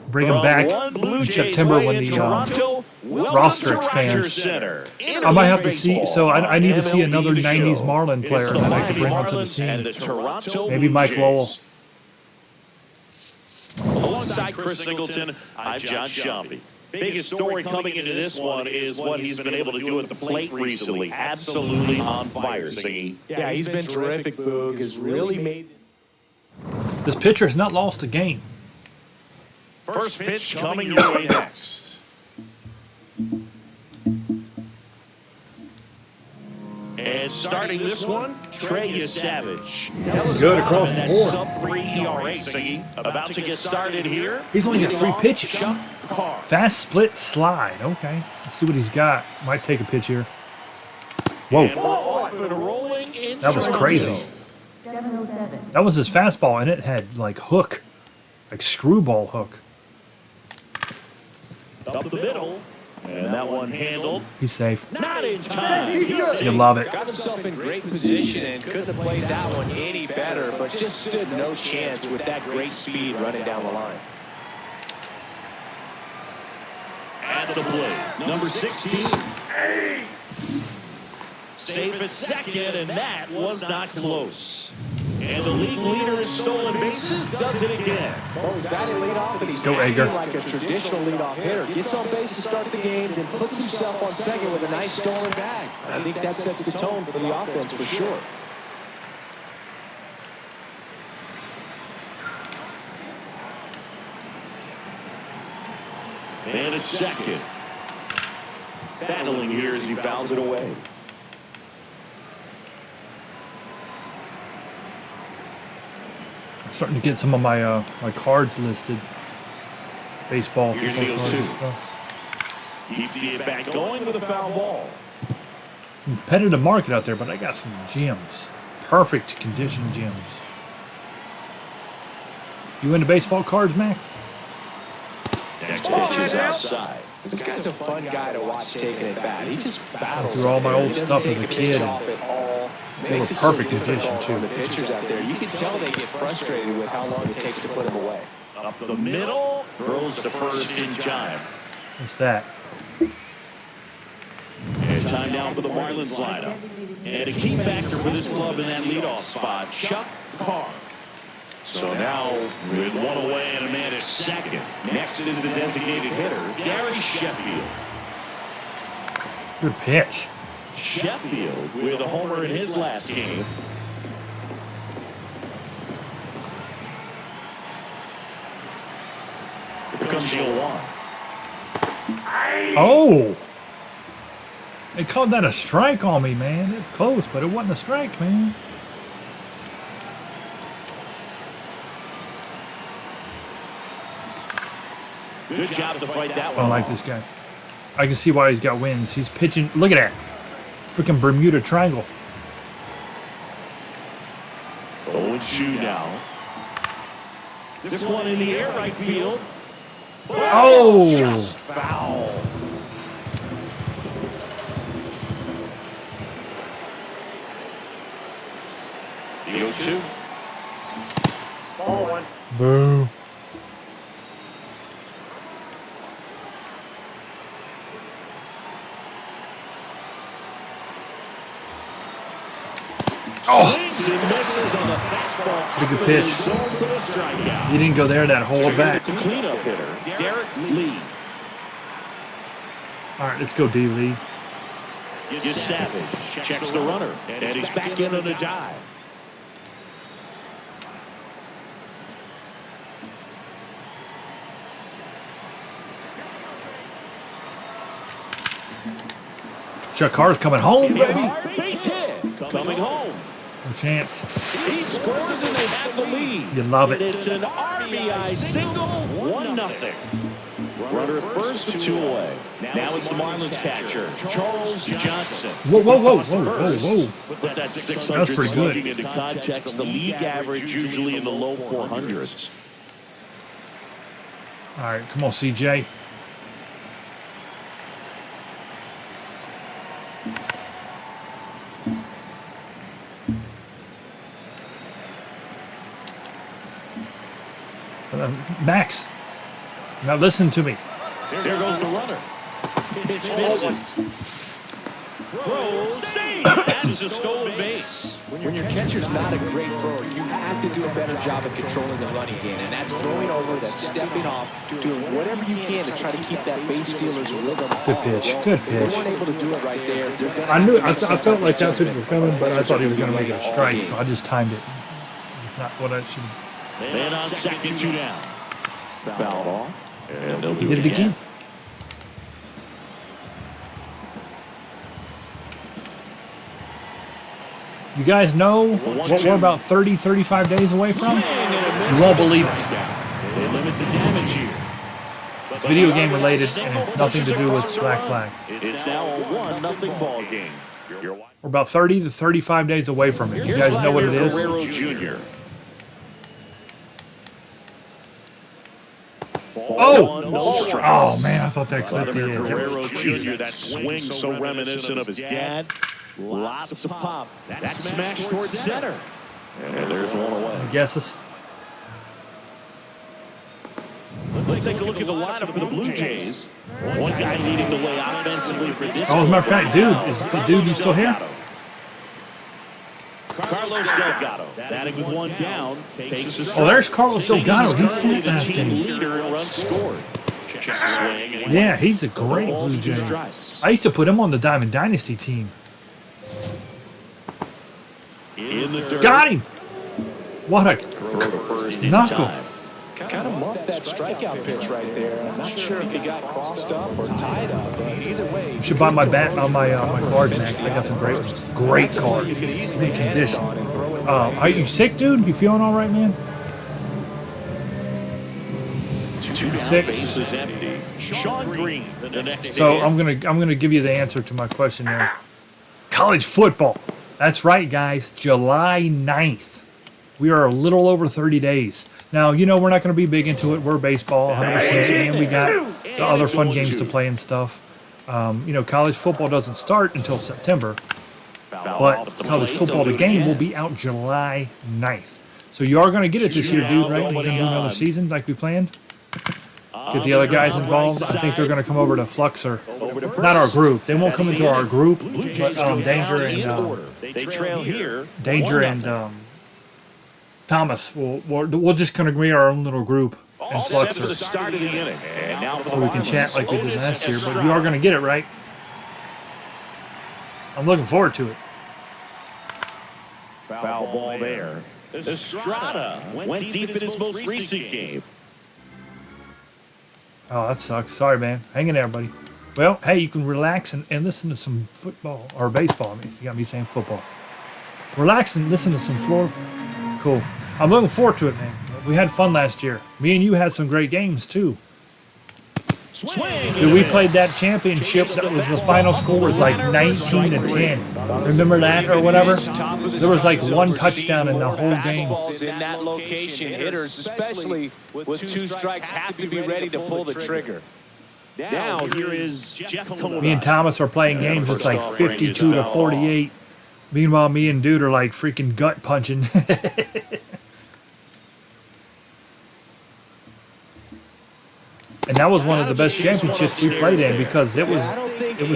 Bring him back in September when the roster expands. I might have to see. So I need to see another '90s Marlin player that I can bring onto the team. Maybe Mike Lowell. Alongside Chris Singleton, I'm John Shelby. Biggest story coming into this one is what he's been able to do at the plate recently. Absolutely on fire, Siggy. Yeah, he's been terrific, Boog. Has really made. This pitcher has not lost a game. First pitch coming your way next. And starting this one, Trey Savage. Good across the board. Sub-3 ERA, Siggy. About to get started here. He's only got 3 pitches. Fast split slide. Okay. Let's see what he's got. Might take a pitch here. Whoa. That was crazy. 707. That was his fastball, and it had like hook. Like screwball hook. Up the middle. And that one handled. He's safe. Not in time. You love it. Got himself in great position and couldn't have played that one any better, but just stood no chance with that great speed running down the line. At the plate, number 16. Safe at second, and that was not close. And the league leader in stolen bases does it again. Well, he's batting leadoff, and he's Go, Edgar. acting like a traditional leadoff hitter. Gets on base to start the game, then puts himself on second with a nice stolen bag. I think that sets the tone for the offense for sure. And a second. Battling here as he fouls it away. Starting to get some of my my cards listed. Baseball, Here's football the cards and 0-2. stuff. Keeps the at-bat going with a foul ball. It's a competitive market out there, but I got some gems. Perfect condition gems. You into baseball cards, Max? Next pitch is outside. This guy's a fun guy to watch taking it back. He just battles. Through all my old He doesn't stuff take as a pitch kid. off at all. They Makes were it so perfect difficult condition, too. on the pitchers out there. You can tell they get frustrated with how long it takes to put him away. Up the middle, throws to first in time. What's that? And time now for the Marlins lineup. And a key factor for this club in that leadoff spot, Chuck Carr. So now with one away and a man at second. Next is the designated hitter, Gary Sheffield. Good pitch. Sheffield with a homer in his last game. Here comes the 0-1. Oh! They called that a strike on me, man. It's close, but it wasn't a strike, man. Good job to fight that I one. don't like this guy. I can see why he's got wins. He's pitching. Look at that. Freaking Bermuda Triangle. 0-2 now. This one in the air, right field. Oh! Just foul. The 0-2. Ball one. Boo. Swings and misses on the fastball. Pretty good pitch. Zone for the strikeout. He didn't go there that whole back. The cleanup hitter, Derek Lee. All right, let's go, D. Lee. Gets Savage. Checks the runner. And he's back in on a dive. Chuck Carr's coming home, baby. Base hit. Coming home. No chance. He scores and they have the lead. You love it. It's an RBI single, 1-0. Runner at first, 2 away. Now it's the Marlins catcher, Charles Johnson. Whoa, whoa, whoa, whoa, whoa, whoa. Put that 600 That's pretty good. slugging into context. The league average usually in the low 400s. All right, come on, CJ. Max, now listen to me. There goes the runner. Pitch misses. Throws, save. That's a stolen base. When your catcher's not a great thrower, you have to do a better job of controlling the running game. And that's throwing over, that's stepping off, doing whatever you can to try to keep that base stealer's rhythm. Good pitch. Good If they pitch. weren't able to do it right there, they're going to I knew. I felt like that's what was coming, but I thought he was going to make it a strike, so I just timed it. Not what I should. Man on second, 2 down. Foul ball. And they'll do Did it again. You guys know what we're about 30, 35 days away from? You won't believe it. They limit the damage here. It's video game related, and it's nothing to do with Black Flag. It's now a 1-0 ball game. We're about 30 to 35 days away from it. You guys know what it is? Guerrero Jr. Oh man, I thought that clipped the Vladimir Guerrero edge. Jr., that swing so reminiscent of his dad. Lots of pop. That smash towards center. And there's one away. Guesses? Let's take a look at the lineup for the Blue Jays. One guy leading the way offensively for this. Oh, as a matter of fact, dude, you still here? Carlos Delgado, batting with one down, takes a Oh, there's Carlos Delgado. He snapped last team game. leader in runs scored. Checks the swing. And Yeah, he's a great Blue Jay. I used to put him on the Diamond Dynasty team. In the dirt. Got him! What a Throw to first in knuckle. time. kind of muffed that strikeout pitch right there. I'm not sure if he got crossed up or tied up, but either way. You should buy my bat on my cards next. I got some great ones. Great cards. You could easily Good hand it condition. on and throw it Are you sick, dude? You feeling all right, man? Two Sick. bases empty. Sean Green, the next So in. I'm gonna give you the answer to my question there. College football. That's right, guys. July 9th. We are a little over 30 days. Now, you know, we're not going to be big into it. We're baseball, 100%, and we got the other fun games to play and stuff. You know, college football doesn't start until September, but college football, the game, will be out July 9th. So you are going to get it this year, dude, right? We're going to do another season like we planned. Get the other guys involved. I think they're going to come over to Fluxer. Not our group. They won't come into our group, but Danger and Thomas. We'll just kind of create our own little group and Fluxer, so we can chat like we did last year. But you are going to get it, right? I'm looking forward to it. Foul ball there. Estrada went deep in his most recent game. Oh, that sucks. Sorry, man. Hang in there, buddy. Well, hey, you can relax and listen to some football or baseball. I mean, you got me saying football. Relax and listen to some floor. Cool. I'm looking forward to it, man. We had fun last year. Me and you had some great games, too. Dude, we played that championship. That was the final score was like 19-10. Remember that or whatever? There was like one touchdown in the whole game. In that location, hitters, especially with two strikes, have to be ready to pull the trigger. Now here is Jeff Kona. Me and Thomas are playing games. It's like 52-48. Meanwhile, me and Dude are like freaking gut punching. And that was one of the best championships we played in because it was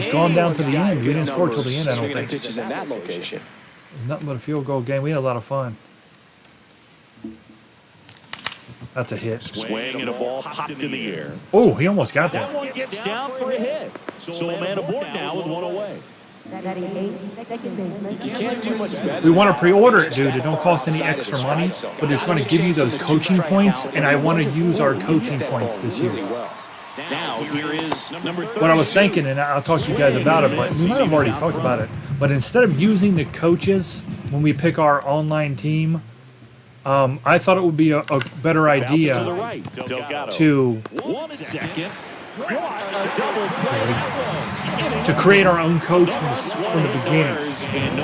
gone down to the end. We didn't score till the end, I don't think. It was nothing but a field goal game. We had a lot of fun. That's a hit. Swing and a ball popped in the air. Oh, he almost got that. That one gets down for a hit. So a man aboard now with one away. Second baseman. You can't do much better. We want to pre-order it, dude. It don't cost any extra money, but it's going to give you those coaching points, and I want to use our coaching points this year. Now here is number 30. What I was thinking, and I'll talk to you guys about it, but we might have already talked about it, but instead of using the coaches when we pick our online team, I thought it would be a better idea to create our own coach from the beginning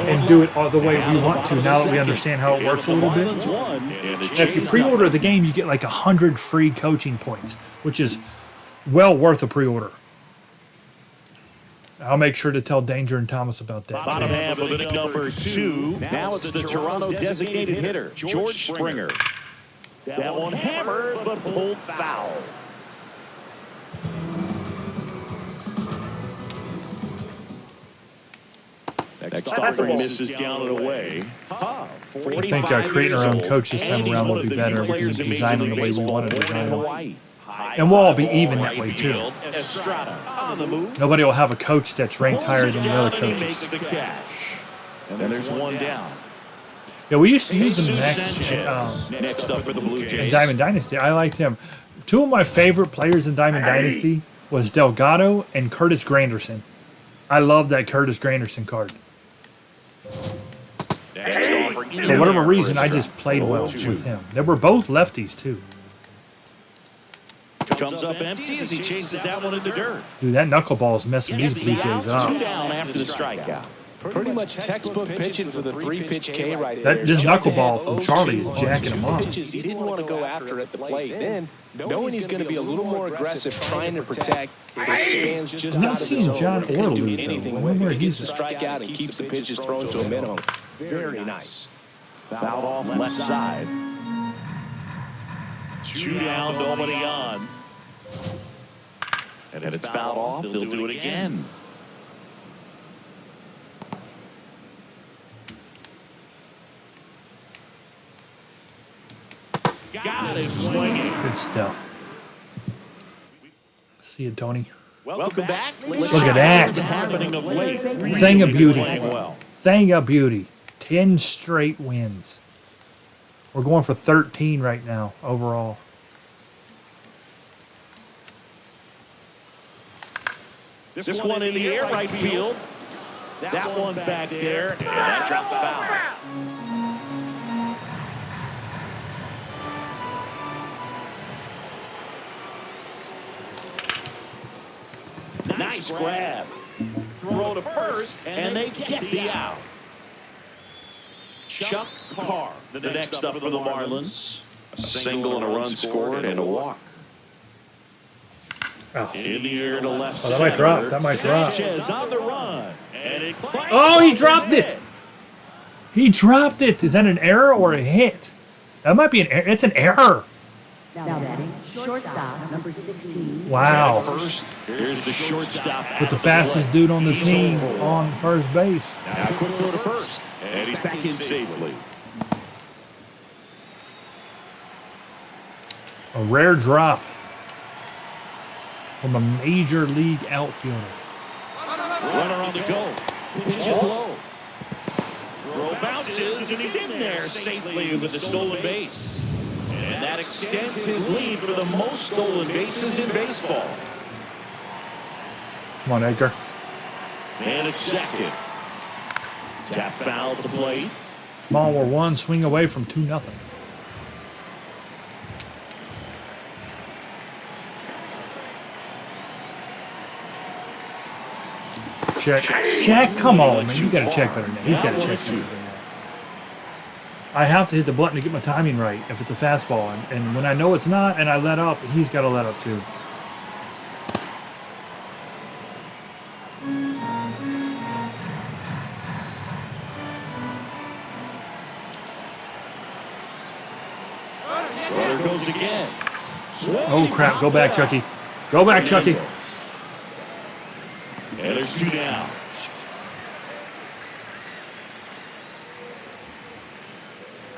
and do it all the way we want to now that we understand how it works a little bit. And if you pre-order the game, you get like 100 free coaching points, which is well worth a pre-order. I'll make sure to tell Danger and Thomas about that. Bottom half of inning number 2. Now it's the Toronto designated hitter, George Springer. That one hammered, but pulled foul. Next offering misses down and away. I think creating our own coach this time around will be better. We can design them the way we want to design them. And we'll all be even that way, too. Nobody will have a coach that's ranked higher than the other coaches. And there's one down. Yeah, we used to use him Next up for the Blue in Jays. Diamond Dynasty. I liked him. Two of my favorite players in Diamond Dynasty was Delgado and Curtis Granderson. I love that Curtis Granderson card. For whatever reason, I just played well with him. They were both lefties, too. Comes up empty as he chases that one into dirt. Dude, that knuckleball is messing these Blue Jays 2 up. down after the strikeout. Pretty much textbook pitching for the 3-pitch K right there. This knuckleball from Charlie is jacking him up. He didn't want to go after at the plate. Then, knowing he's going to be a little more aggressive, trying to protect, it expands just I'm out not of the seeing zone. John It could do Orley, though. anything I with wonder it. where He he's gets the strikeout and keeps the pitches thrown to a minimum. Very nice. Fouled off left side. 2 down, nobody on. And if it's fouled off, they'll do it again. Got it swinging. Good stuff. See you, Tony. Welcome back. Look at that. Happening of late. Thing of beauty. Playing well. Thing of beauty. 10 straight wins. We're going for 13 right now overall. This one in the air, right field. That one back there. And that drops foul. Nice grab. Throw throw to first, and they get the out. Chuck Carr, the next up for the Marlins. A single and a run scored and a walk. Oh. In the air to left. Oh, that might drop. That might drop. Sanchez on the run. And it Oh, he dropped it. He dropped it. Is that an error or a hit? That might be an error. It's an error. Now batting, shortstop, number 16. Wow. First, here's the shortstop. With the fastest dude on the team on first base. Now quick throw to first. And he's back in safely. A rare drop from a major league outfielder. Runner on the go. Pitch is low. Throw bounces, and he's in there safely with the stolen base. And that extends his lead for the most stolen bases in baseball. Come on, Edgar. And a second. Tap foul at the plate. Come on, we're one swing away from 2-0. Check. Check. Come on, man. You got to check better than that. He's got to check better than that. I have to hit the button to get my timing right if it's a fastball. And when I know it's not and I let up, he's got to let up too. Runner goes again. Oh, crap. Go back, Chucky. Go back, Chucky. And there's 2 down.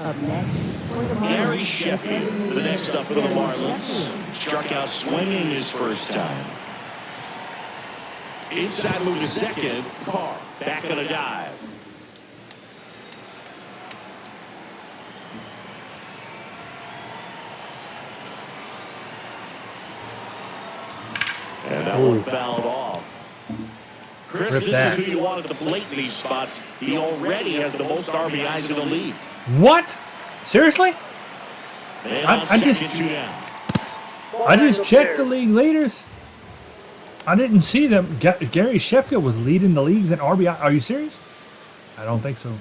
Up next, for the Gary Marlins, Sheffield, the next up for the Marlins. Struck out swinging his first time. Inside move to second. Carr back on a dive. And that one fouled off. Chris, Rip this that. is who you want at the plate in these spots. He already has the most RBIs in the league. What? Seriously? And I on just- second, 2 down. I just checked the league leaders. I didn't see them. Gary Sheffield was leading the leagues in RBI. Are you serious? I don't think so.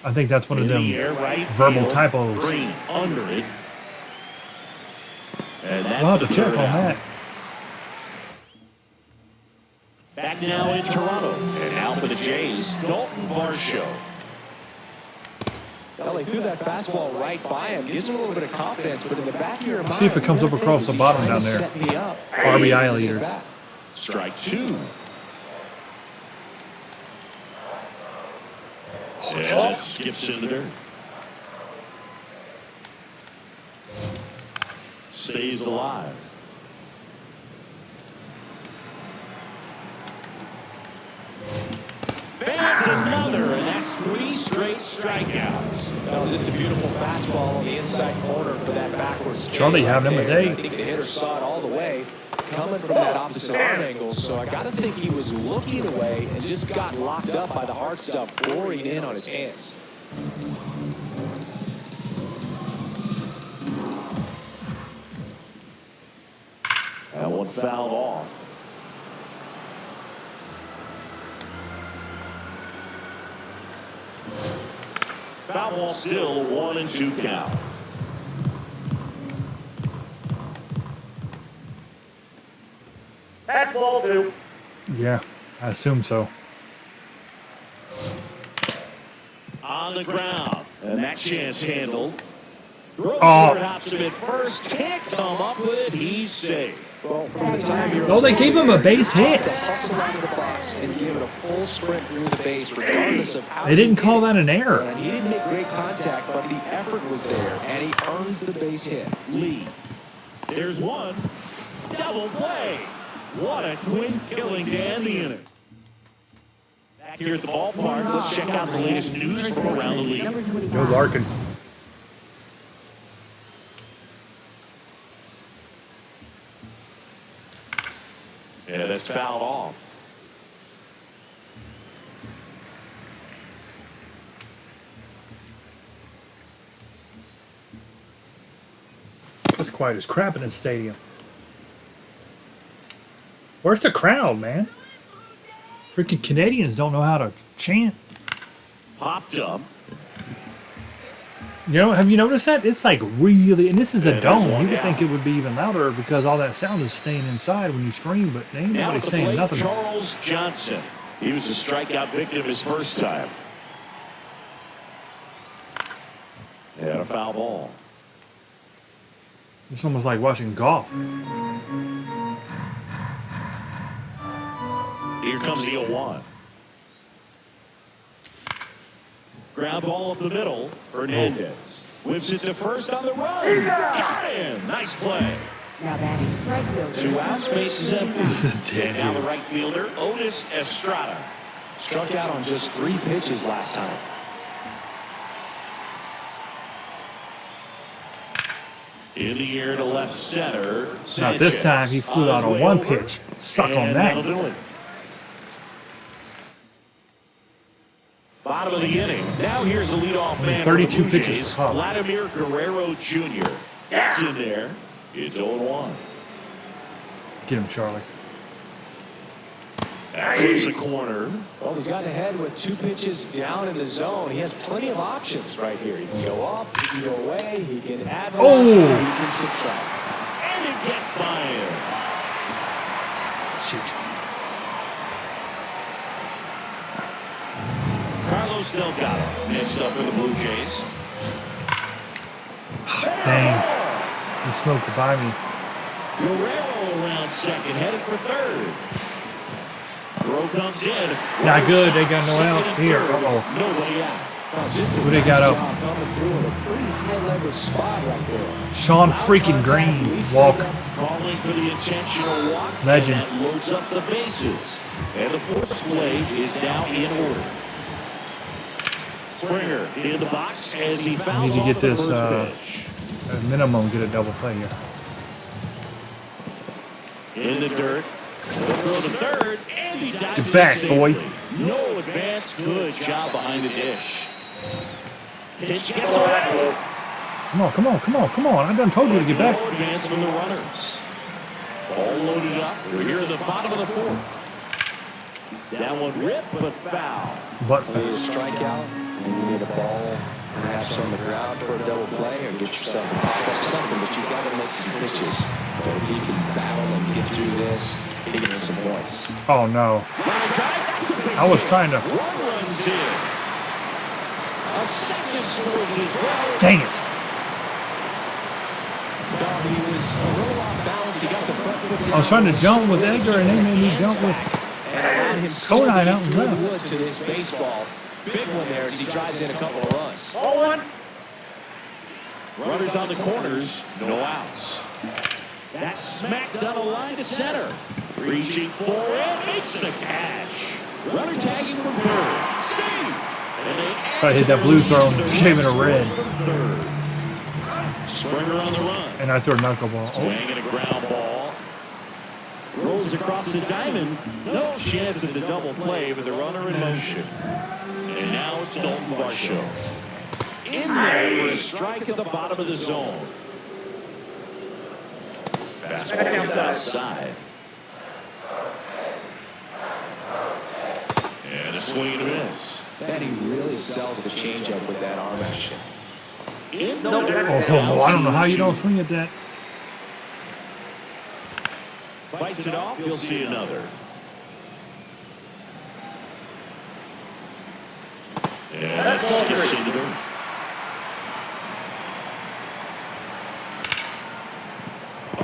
I think that's one of In them the air, right verbal field. typos. Green under it. And that's We'll have the to check third on out. that. Back now in Toronto. And now for the Jays, Dalton Varsho. Well, he threw that fastball right by him, gives him a little bit of confidence, but in the back of your mind, See if it comes you're up across the thinking, bottom he's down trying to there. set me up. RBI leaders. Strike 2. And that skips in the dirt. Stays alive. There's another, and that's 3 straight strikeouts. That was just a beautiful fastball on the inside corner for that backwards spin. Charlie having him a day. I think the hitter saw it all the way coming from that opposite arm angle, so I got to think he was looking away and just got locked up by the hard stuff pouring in on his hands. That one fouled off. Foul ball still 1-2 count. That's ball 2. Yeah, I assume so. On the ground. And that chance handled. Throws Oh. short, hops him at first. Can't come up with it. He's safe. Well, from the time you're Oh, they gave him a base hit. to hustle out of the box and give it a full sprint through the base, regardless of how They didn't he call hit that an it. error. And he didn't make great contact, but the effort was there, and he earns the base hit. Lee. There's one. Double play. What a twin killing to end the inning. Back here at the ballpark, let's check out the latest news from around the league. number Joe 25. Larkin. Yeah, that's fouled off. It's quiet as crap in this stadium. Where's the crowd, man? Freaking Canadians don't know how to chant. Popped up. You know, have you noticed that? It's like really, and this is a And there's dome. one You would down. think it would be even louder because all that sound is staying inside when you scream, but they ain't Now nobody at the saying plate, nothing. Charles Johnson. He was a strikeout victim his first time. And a foul ball. It's almost like watching golf. Here comes the 0-1. Ground ball up the middle. Hernandez whips it to first on the run. Got him. Nice play. Now batting right fielder. 2 outs, base is empty. Dead And now the huge. right fielder, Otis Estrada. Struck out on just 3 pitches last time. In the air to left center. Not this time. He flew out his on way one over. pitch. Suck on And that'll that. do it. Bottom of the inning. Now here's the leadoff man. 32 for the Blue pitches Jays, to Pop. Vladimir Guerrero Jr. That's in there. It's 0-1. Get him, Charlie. That clips the corner. Well, he's gotten ahead with 2 pitches down in the zone. He has plenty of options right here. He can go up, he can go away, he can add Oh. runs, or he can subtract. And it gets by him. Shoot. Carlos Delgado next up for the Blue Jays. Dang. He smoked it by me. Guerrero around second, headed for third. Throw comes in. Not good. They got no outs here. Uh-oh. Nobody out. Just Who they got up? coming through in a pretty high leverage spot right there. Sean freaking Green. Walk. Calling for the intentional walk. Legend. And that loads up the bases. And the force play is now in order. Springer in the box as he fouls Need to off get the this, first pitch. At minimum, get a double play here. In the dirt. He'll throw to third, and he dives Get in back, safely. boy. No advance. Good job behind the dish. Pitch gets away. Come on, come on, come on, come on. I done told you to get back. No advance from the runners. All loaded up. We're here at the bottom of the 4th. That one ripped, but foul. Butt You need a fast. strikeout, and you need a ball perhaps on the ground for a double play, or get yourself a pop or something, but you've got to make some pitches. But if he can battle and get through this, he can earn some points. Oh, no. I was trying to. One runs in. A second scores as well. Dang it. He was a little off balance. He got the front foot down. I was trying to jump with Edgar, and they made me jump with. And allowed him still to Conine get out and good left. wood to this baseball. Big one there as he drives in a couple of runs. Runners on the corners, no outs. That's smacked on a line to center. Reaching for it, makes the catch. Runner tagging from third. Save. And they If I hit that blue throw and gave it a red. from third. Springer on the run. And I threw a knuckleball. Oh, Swing and a ground ball. Rolls across the diamond. No chance of the double play, but the runner in motion. And now it's Dalton Varsho. In there for a strike at the bottom of the zone. Fastball is outside. And a swing and a miss. And he really sells the changeup with that arm action. In oh, I don't know how you don't swing at that. Fights it off, you'll see another. And that skips into the.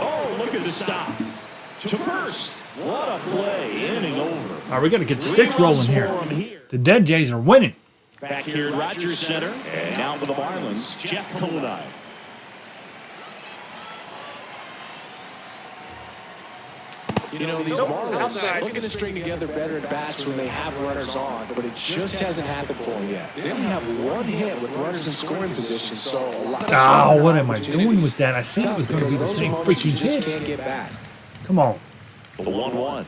Oh, look at the stop. To first. What a play. Inning over. All right, we got to get sticks rolling here. The Dead Jays are winning. Back here at Rogers Center. And now for the Marlins, Jeff Conine. You know, these Marlins looking to string together better at bats when they have runners on, but it just hasn't happened for them yet. They only have 1 hit with runners in scoring position, so a lot of Oh, what am I doing with that? I said it was going to be the same freaking Can't pitch. get back. Come on. The 1-1.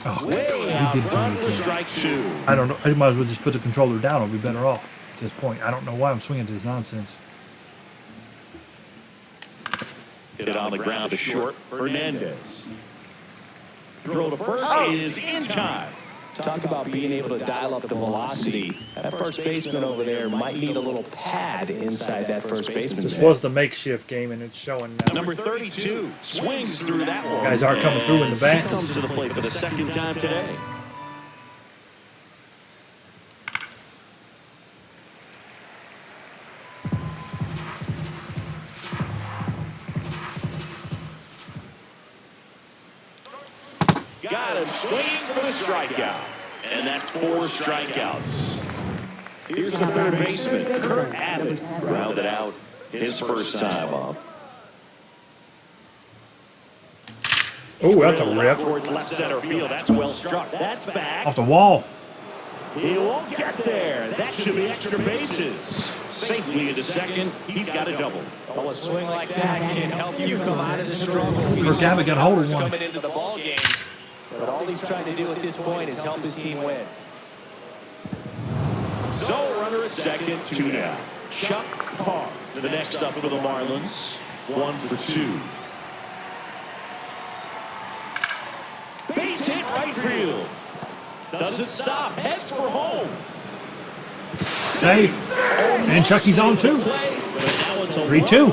Oh, God, Way he out did it to front me for again. strike 2. I don't know. I might as well just put the controller down. I'll be better off at this point. I don't know why I'm swinging to this nonsense. Hit it on the ground to short. Hernandez. Throw to first is in time. Talk about being able to dial up the velocity. That first baseman over there might need a little pad inside that first baseman. This was the makeshift game, and it's showing now. Number 32 swings through that one. Guys are coming through in the bats. Comes to the plate for the second time today. Got him swinging for the strikeout. And that's 4 strikeouts. Here's the third baseman, Kurt Abbott, grounded out his first time up. Oh, that's a rip. Towards left center field. That's well struck. That's back. Off the wall. He won't get there. That should be extra bases. Safely into second. He's got a double. Well, a swing like that can help you come out of the struggle. Kurt Abbott got hold of one. Coming into the ball game. But all he's trying to do at this point is help his team win. So runner at second, 2 down. Chuck Parr, the next up for the Marlins. 1 for 2. Base hit right field. Doesn't stop. Heads for home. Safe. And Chucky's on too. 3-2.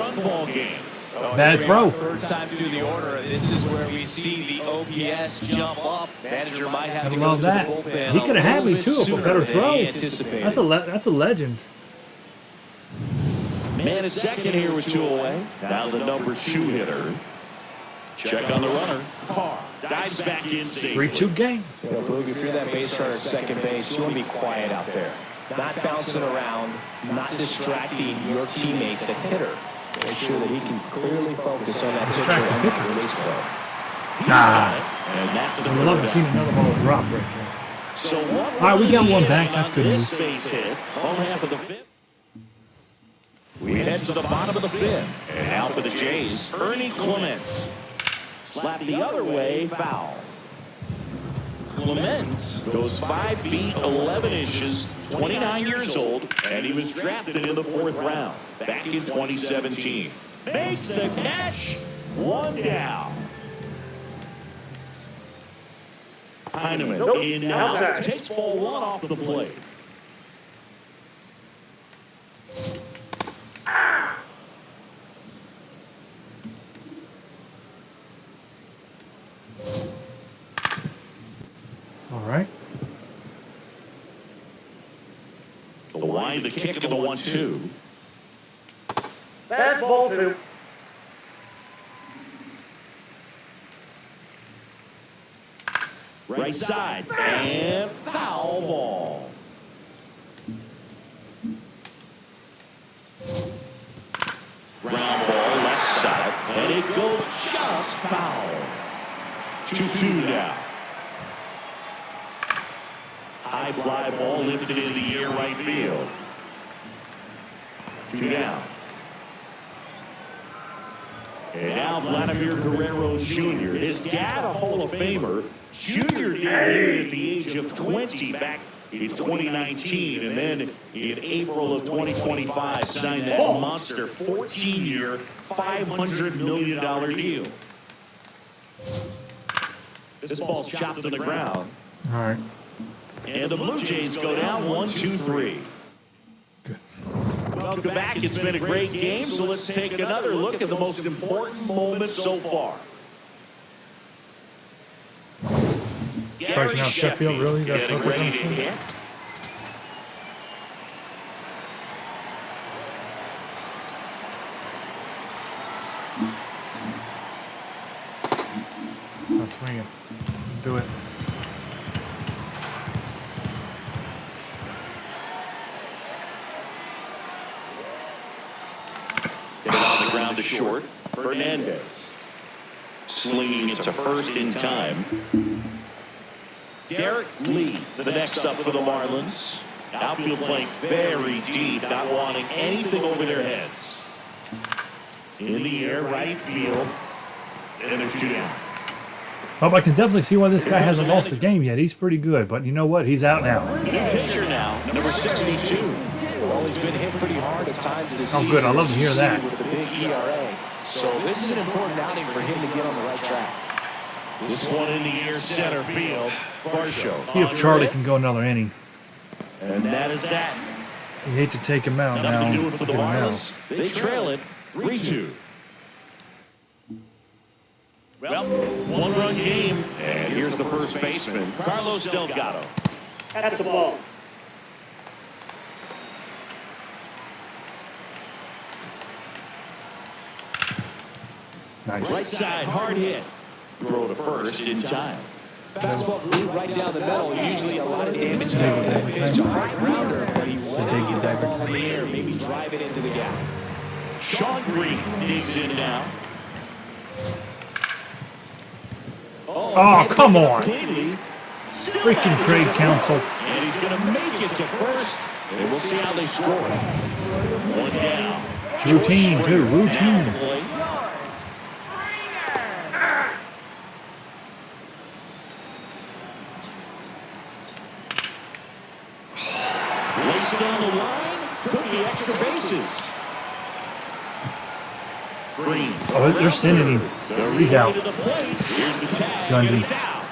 Bad throw. Third time through the order. This is where we see the OPS jump up. Manager might have to go to the that. bullpen. He could have had me too if a better throw. Anticipated. That's a legend. Man at second here with 2 away. Now the number 2 hitter. Check on the runner. Parr dives back in safely. 3-2 game. You know, Boog, if you're that base runner at second base, you want to be quiet out there. Not bouncing around, not distracting your teammate, the hitter. Make sure that he can clearly focus on that Distract the pitcher pitcher. and release play. And that's the I'd love to see another ball drop right there. So All right, we got one back. That's good this news. base hit on half of the 5th. We head to the bottom of the 5th. And now for the Jays, Ernie Clements. Slap the other way, foul. Clements goes 5 feet 11 inches, 29 years old, and he was drafted in the 4th round back in 2017. Makes the catch, 1 down. Heineman in now, takes ball 1 off the plate. All right. The wide, the kick, and the 1-2. That's ball 2. Right side, and foul ball. Ground ball, left side, and it goes just foul. 2-2 now. High fly ball lifted into the air, right field. 2 down. And now Vladimir Guerrero Jr., his dad a Hall of Famer. Jr. debuted at the age of 20 back in 2019, and then in April of 2025 signed that monster 14-year, $500 million deal. This ball's chopped to the ground. All right. And the Blue Jays go down 1-2-3. Good. Welcome back. It's been a great game, so let's take another look at the most important moment so far. Striking out Sheffield, really? That's Getting what they're ready going to to hit. Not swinging. Do it. Hit it on the ground to short. Fernandez. Slinging it to first in time. Derek Lee, the next up for the Marlins. Outfield playing very deep, not wanting anything over their heads. In the air, right field. And there's 2 down. Well, I can definitely see why this guy hasn't lost a game yet. He's pretty good, but you know what? He's out now. New pitcher now, number 62. Well, he's been hit pretty hard at times this season. Oh, good. I love to hear that. With the big ERA. So this is an important outing for him to get on the right track. This one in the air center field. Varsho. See if Charlie can go another inning. And that is that. You hate to take him out now. Nothing to do it for the Look at him now. Marlins. They trail it 3-2. Well, one-run game. And here's the first baseman, Carlos Delgado. That's the ball. Nice. Right side, hard hit. Throw to first in time. Fastball blew right down the middle. Usually a lot of damage done with that pitch. A high grounder, but he wanted to get that ball in the air, maybe drive it into the gap. Sean Green digs in now. Oh, come on. Cleanly. Freaking Craig Counsell. And he's going to make it to first. And we'll see how they score. One down. Routine, too. Routine. Lace down the line. Could be extra bases. Green. Oh, they're sending him. He's out. To the plate. Here's the tag. Gundy. And he's out.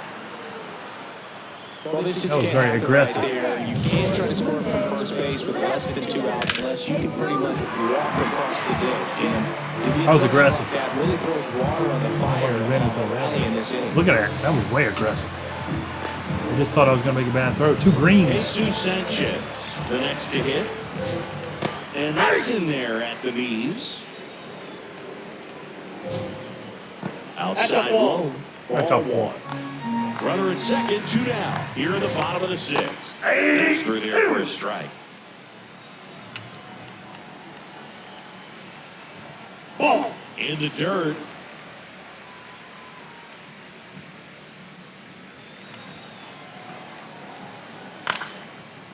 Well, this just That was can't very happen aggressive. Right there. You can't try to score from first base with less than 2 outs unless you can pretty much walk across the dick. And to be That was aggressive. That really throws water on the fire of rally in this inning. Look at that. That was way aggressive. I just thought I was going to make a bad throw. 2 greens. Jesus Sanchez, the next to hit. And that's in there at the knees. Outside low. That's a ball. Runner at second, 2 down. Here in the bottom of the 6th. That's through there for a strike. Ball. In the dirt.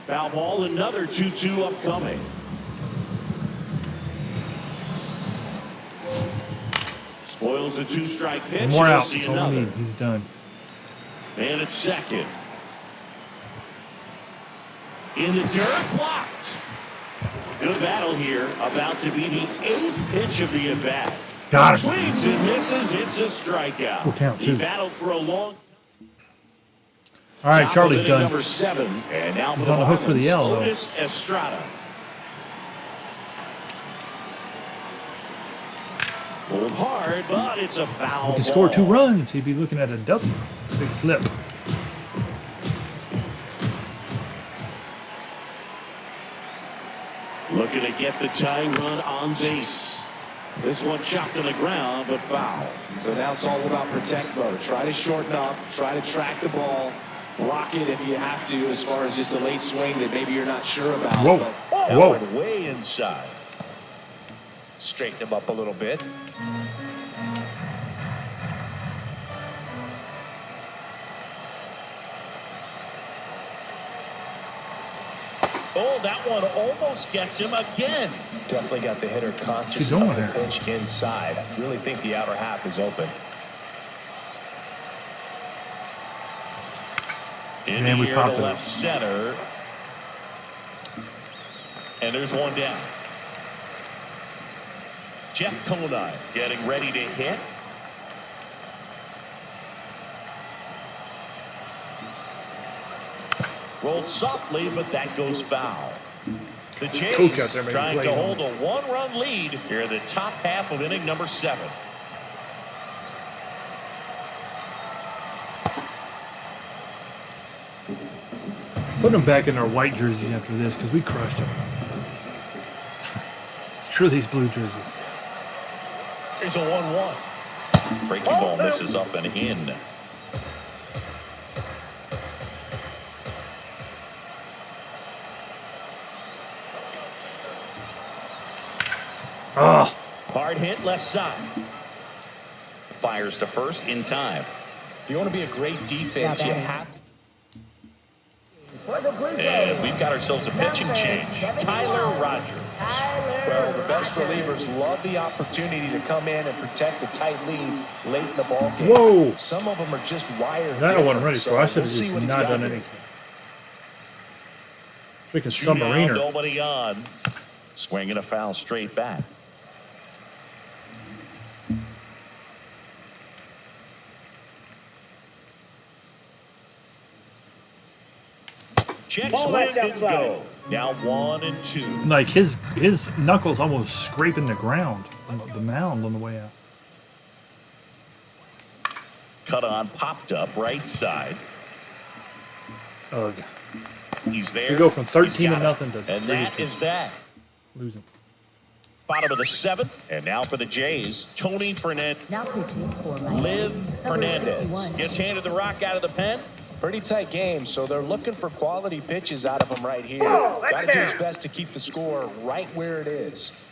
Foul ball, another 2-2 upcoming. Spoils the 2-strike pitch. One more and out. we'll see That's all we another. need. He's done. And it's second. In the dirt, blocked. Good battle here. About to be the 8th pitch of the at-bat. Got him. Swings and misses. It's a strikeout. Full count, He too. battled for a long All right, Top of Charlie's inning done. Number 7. And now He's for on the hook for the Marlins, L, though. Otis Estrada. Pulled hard, but it's a foul. He can score 2 ball. runs. He'd be looking at a double. Big slip. Looking to get the tying run on base. This one chopped on the ground, but foul. So now it's all about protect mode. Try to shorten up, try to track the ball, block it if you have to, as far as just a late swing that maybe you're not sure about. Whoa. But That Whoa. went way inside. straighten him up a little bit. Oh, that one almost gets him again. Definitely got the hitter What's conscious he doing of the there? pitch inside. I really think the outer half is open. In Man, the we air popped to it. left center. And there's one down. Jeff Conine getting ready to hit. Rolled softly, but that goes foul. The Coach out there Jays making trying to plays. hold a one-run lead here in the top half of inning number 7. Put them back in our white jerseys after this because we crushed them. Screw these blue jerseys. Here's a 1-1. Breaking ball misses up and in. Oh, Hard hit left side. Fires to first in time. If you want to be a great defense, you have to. And we've got ourselves a pitching change. Tyler Rogers. Well, the best relievers love the opportunity to come in and protect a tight lead late in the ball game. Whoa. Some of them are just wired. that I wasn't different, ready so for. I should we'll have see just what he's not got done here. anything. Freaking Two down, submariner. nobody on. Swinging a foul straight back. Checks Ball one, that's didn't outside. go. Now 1-2. Like his knuckles almost scraping the ground, the mound on the way out. Cut on, popped up, right side. Ugh. He's there. We go from 13 He's to got it. nothing to And 3 to that 2. is that. Losing. Bottom of the 7th. And now for the Jays, Tony Fernandez. Now pitching for Miami. Liv Number Hernandez 61. gets handed the rock out of the pen. Pretty tight game, so they're looking for quality pitches out of him right here. Ball, that's Got to do his down. best to keep the score right where it is.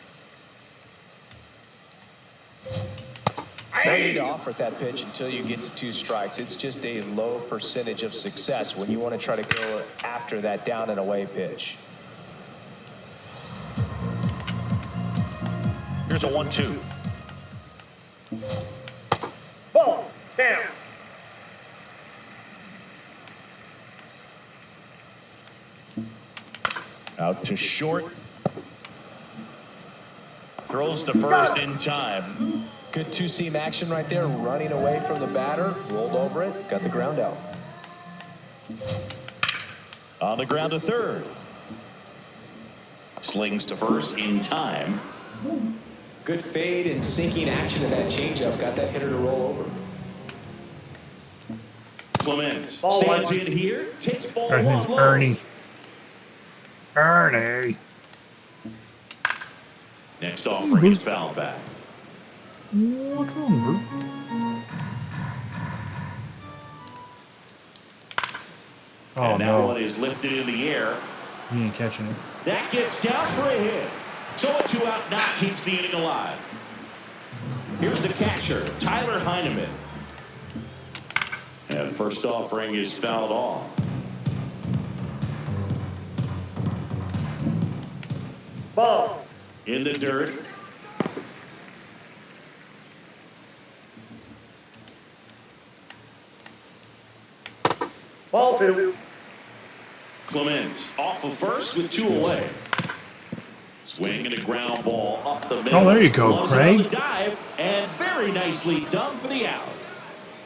No need to offer at that pitch until you get to 2 strikes. It's just a low percentage of success when you want to try to go after that down and away pitch. Here's a 1-2. Ball. Down. Out to short. Throws to first in time. Good 2-seam action right there, running away from the batter, rolled over it, got the ground out. On the ground to third. Slings to first in time. Good fade and sinking action of that changeup. Got that hitter to roll over. Clemens Ball stands one. in here. Takes ball Guy's name's one low. Ernie. Ernie. Next offering is foul back. What's wrong, bro? Oh And that no, one is lifted in the air. he ain't catching it. That gets down for a hit. So a 2-out knock keeps the inning alive. Here's the catcher, Tyler Heineman. And first offering is fouled off. Ball. In the dirt. Ball 2. Clemens off of first with 2 away. Swing and a ground ball up the middle. Oh, there you go, Loves it Craig. on the dive, and very nicely done for the out.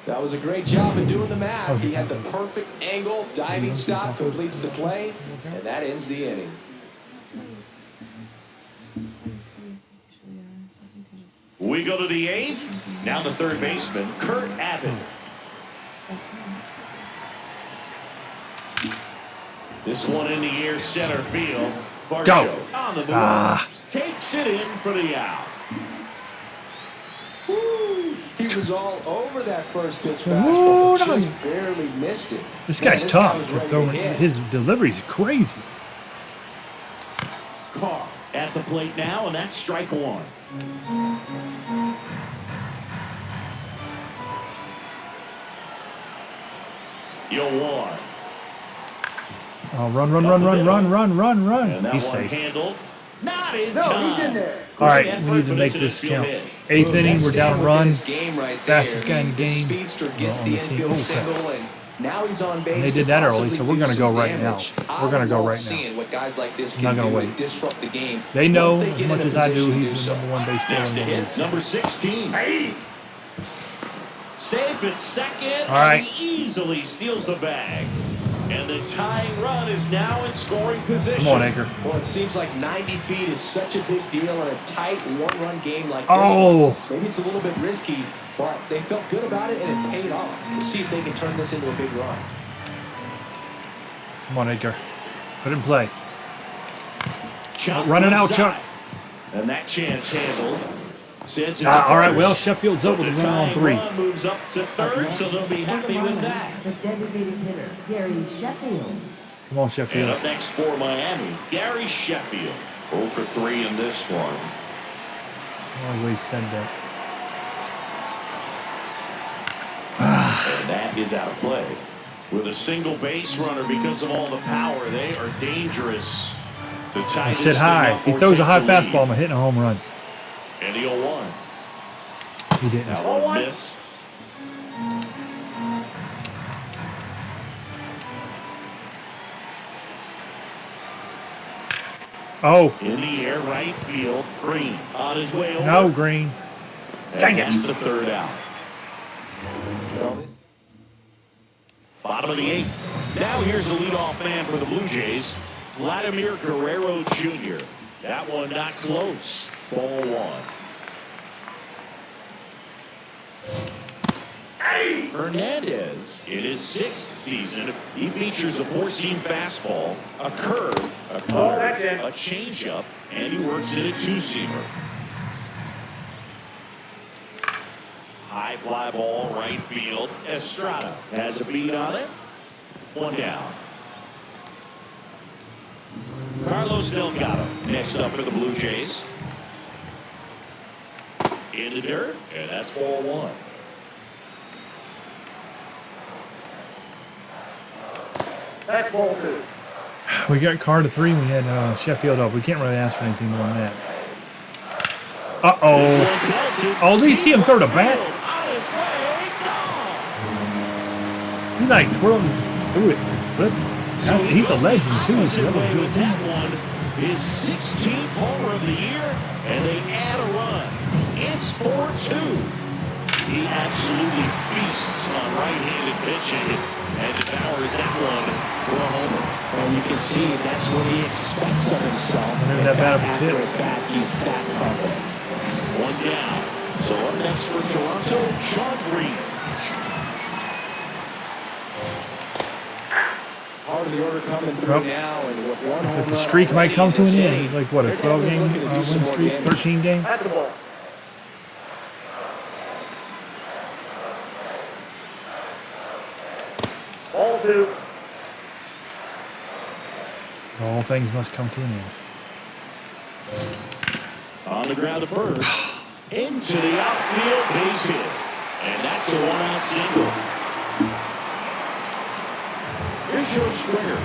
That was a great job of doing the math. He had the perfect angle, diving stop, completes the play, and that ends the inning. We go to the 8th. Now the third baseman, Kurt Abbott. This one in the air, center field. Varsho on the move. Takes it in for the out. He was all over that first pitch Whoa, fastball, just barely missed it. This Man, guy's guy tough. was ready to Throwing, hit. his delivery's crazy. Carr at the plate now, and that's strike 1. One. Oh, run. And that He's one safe. handled. Not in No, time. he's in there. All right, Good we effort, need to but make it's an this infield count. hit. 8th inning, That's we're down a staying run. within his game right Fastest there. guy in the This game. speedster gets on the the team. infield Oh, crap. single, and now he's on base. And they did to that early, possibly so we're do gonna go some right now. damage. We're gonna go I love right now. seeing what guys like this I'm can not gonna do wait. and disrupt the game. They know Once they as get much in a as I do position to he's do the so. number 1 base stealer Next in to the hit, league. number 16. Hey. Safe at second. All right. And he easily steals the bag. And the tying run is now in scoring position. Come on, Anchor. Well, it seems like 90 feet is such a big deal in a tight one-run game like this. Oh. one. Maybe it's a little bit risky, but they felt good about it, and it paid off. Let's see if they can turn this into a big run. Come on, Edgar. Put it in play. Chop Run it out, inside. Chuck. And that chance handled. Sends it All right, first. well, Sheffield's up with a The run on tying 3. run moves up to third, so they'll be happy with that. The designated hitter, Gary Sheffield. Come on, And Sheffield. up next for Miami, Gary Sheffield. 0 for 3 in this one. I always said that. And that is out of play. With a single base runner because of all the power, they are dangerous to tie I this said thing high. up If he or throws a take high the lead. fastball, I'm hitting a home run. And the 0-1. He didn't. That one missed. Oh, In the air, right field. Green on his way over. no, Green. And Dang it. that's the third out. Bottom of the 8th. Now here's the leadoff man for the Blue Jays, Vladimir Guerrero Jr. That one not close. Ball one. Hernandez, in his 6th season, he features a 4-seam fastball, a curve, a cutter, a changeup, and he works in a 2-seamer. High fly ball, right field. Estrada has a beat on it. One down. Carlos Delgado next up for the Blue Jays. In the dirt, and that's ball one. That's ball 2. We got Carr to 3. We had Sheffield up. We can't really ask for anything more than that. Uh-oh. Oh, did you see him throw the bat? He like twirled and just threw it and slipped. He's a legend too. So that was good. That one, his 16th homer of the year, and they add a run. It's 4-2. He absolutely feasts on right-handed pitching and devours that one for a homer. And you can see that's what he expects of himself. There's that bat up After tips. at bat, he's that confident. One down. So up next for Toronto, Sean Green. Part of the order coming through now, and with one home The run streak might come to an already in end. the He's like, what, a inning, 12-game they're definitely looking to do some win more streak, damage. 13 game? That's the ball. Ball 2. All things must come to an end. On the ground to first. Into the outfield, base hit. And that's a one-out single. Here's your Springer.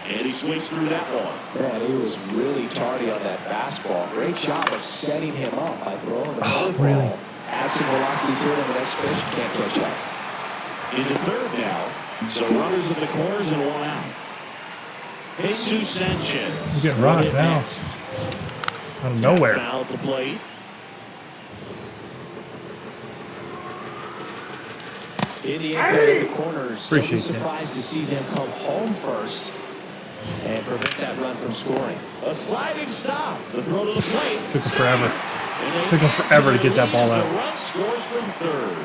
And he swings through that one. Man, he was really tardy on that fastball. Great job of setting him up by throwing the curveball. really? Add some velocity to it on the next pitch. Can't catch up. Into third now. So runners at the corners and one out. Jesus Sanchez. He's getting rocked hit now. next. Out of nowhere. Foul at the plate. In the infield at the corners, don't be Appreciate that. surprised to see them come home first and prevent that run from scoring. A sliding stop. The throw to the plate. Took him forever. And they Took him forever to get that ball the out. run scores from third.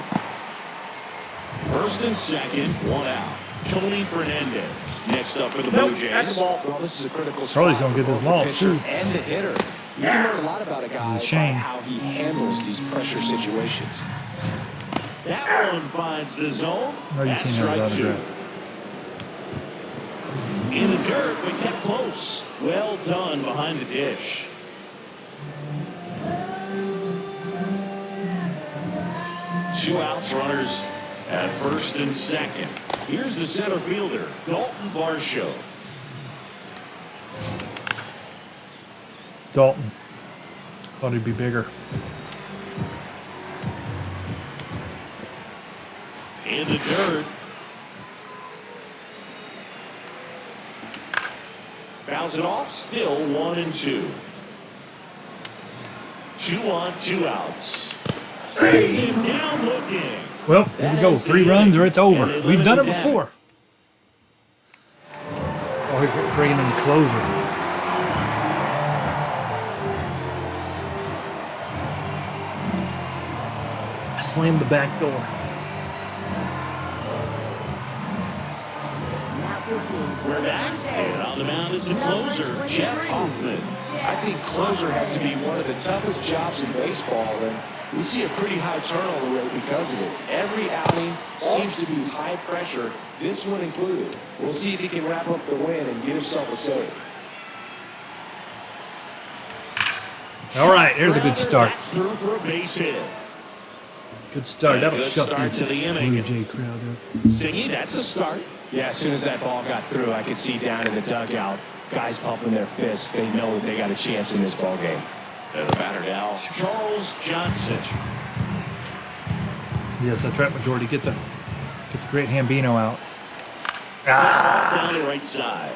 First and second, one out. Tony Fernandez next up for the Blue Nope, that's Jays. the ball. Well, this is a critical Charlie's spot gonna get for this both the lost, pitcher too. and the hitter. You can learn a lot about a guy This is a by shame. how he handles these pressure situations. That one finds the zone. No, you That's can't have strike that two. autograph. In the dirt, but kept close. Well done behind the dish. Two outs, runners at first and second. Here's the center fielder, Dalton Varsho. Dalton. Thought he'd be bigger. In the dirt. Fouls it off, still 1-2. 2 on, 2 outs. Sends him down looking. Well, here we go. 3 runs or it's over. We've done it before. Oh, we're bringing in the closer. I slammed the back door. Now pitching. We're back, and on the mound is the closer, Jeff Hoffman. I think closer has to be one of the toughest jobs in baseball, and we see a pretty high turnover rate because of it. Every outing seems to be high pressure, this one included. We'll see if he can wrap up the win and get himself a save. All right, there's a good start. That's through for a base hit. Good start. That'll Good shut start these to the inning. Blue Jay crowd up. Singy, that's a start. Yeah, as soon as that ball got through, I could see down in the dugout, guys pumping their fists. They know that they got a chance in this ball game. And the batter now, Charles Johnson. Yes, that's right, Majority. Get the great Hambino out. Down the right side.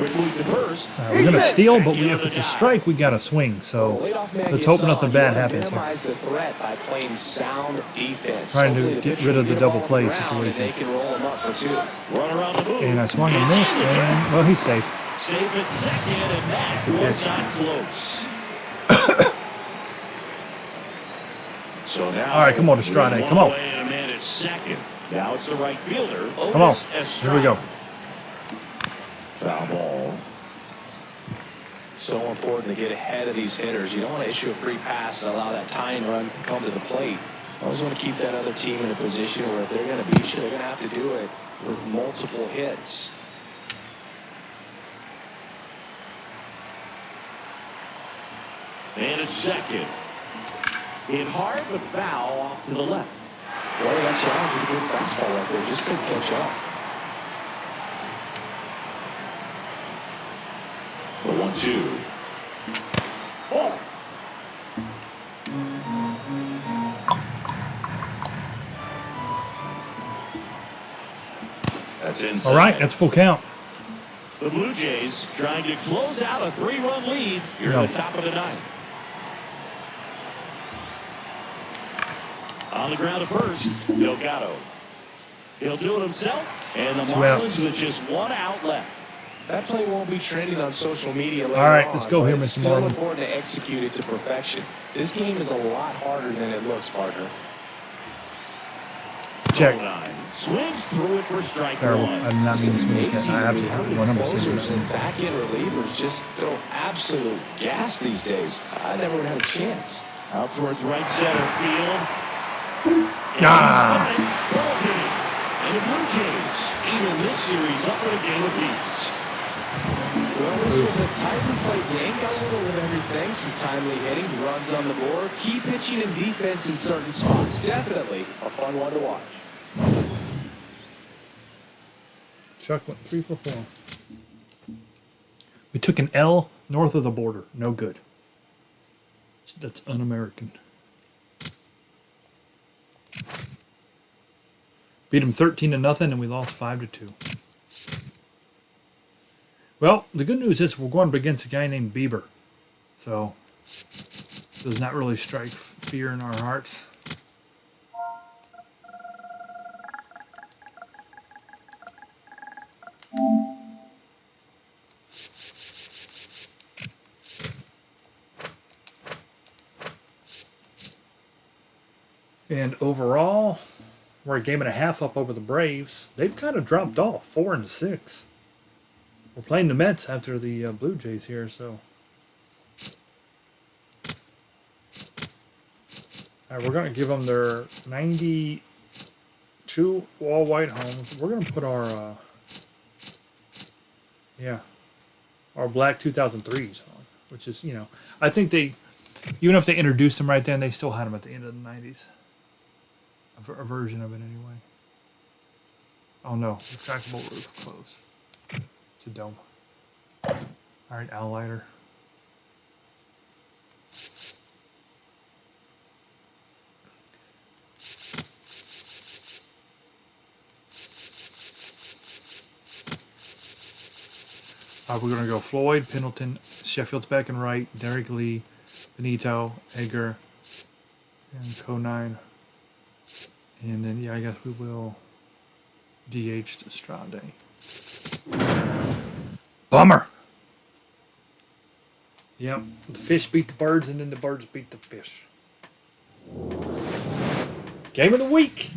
Quick move to first. We're going to steal, but if it's a strike, we got to swing. So Leadoff man let's gets hope on. nothing You bad wanna happens here. minimize the threat by playing sound defense. Trying to Hopefully the get pitcher rid of can the get a double ball play on the ground and situation. they can roll him up for 2. Run around the move. And I swung and missed, and, well, he's safe. Safe at second, and that was pitch. not close. So now, All right, come on, Estrada, come on. away and a man at second. Now it's the right fielder. Come on. Otis Here we go. Foul ball. So important to get ahead of these hitters. You don't want to issue a free pass and allow that tying run to come to the plate. You always want to keep that other team in a position where if they're going to beat you, they're going to have to do it with multiple hits. And at second. Hit hard, but foul off to the left. Well, that challenge with a good fastball right there. Just couldn't catch up. The 1-2. Oh. That's inside. All right, that's full count. The Blue Jays trying to close out a 3-run lead here No. at the top of the ninth. On the ground at first, Delgado. He'll do it himself, and the It's 2 Marlins outs. with just 1 out left. That play won't be trending on social media later All right, on, let's go but here, it's Mr. still Marlin. important to execute it to perfection. This game is a lot harder than it looks, partner. Check. 0-9. Swings through it for strike Terrible. one. I did not mean to swing at that. Amazing I how absolutely many 100% closers and did. back-end relievers just throw absolute gas these days. I never would have a chance. Out towards right center field. Ah. And the Blue Jays, even this series, up in a game apiece. Well, this was a tightly played game. Got a little of everything. Some timely hitting, runs on the board, key pitching and defense in certain spots. Definitely a fun one to watch. Chuck went 3 for 4. We took an L north of the border. No good. That's un-American. Beat them 13-0, and we lost 5-2. Well, the good news is we're going up against a guy named Bieber, so does not really strike fear in our hearts. And overall, we're a game and a half up over the Braves. They've kind of dropped off, 4-6. We're playing the Mets after the Blue Jays here, so. All right, we're going to give them their 92 all-white homes. We're going to put our, our black 2003s on, which is, I think they, even if they introduced them right then, they still had them at the end of the 90s. A version of it anyway. Oh no, retractable roof closed. It's a dome. Alright, owl lighter. We're going to go Floyd, Pendleton, Sheffield's back and right, Derek Lee, Benito, Edgar, and Co9. And then, I guess we will DH Estrada. Bummer. Yep, the fish beat the birds, and then the birds beat the fish. Game of the week.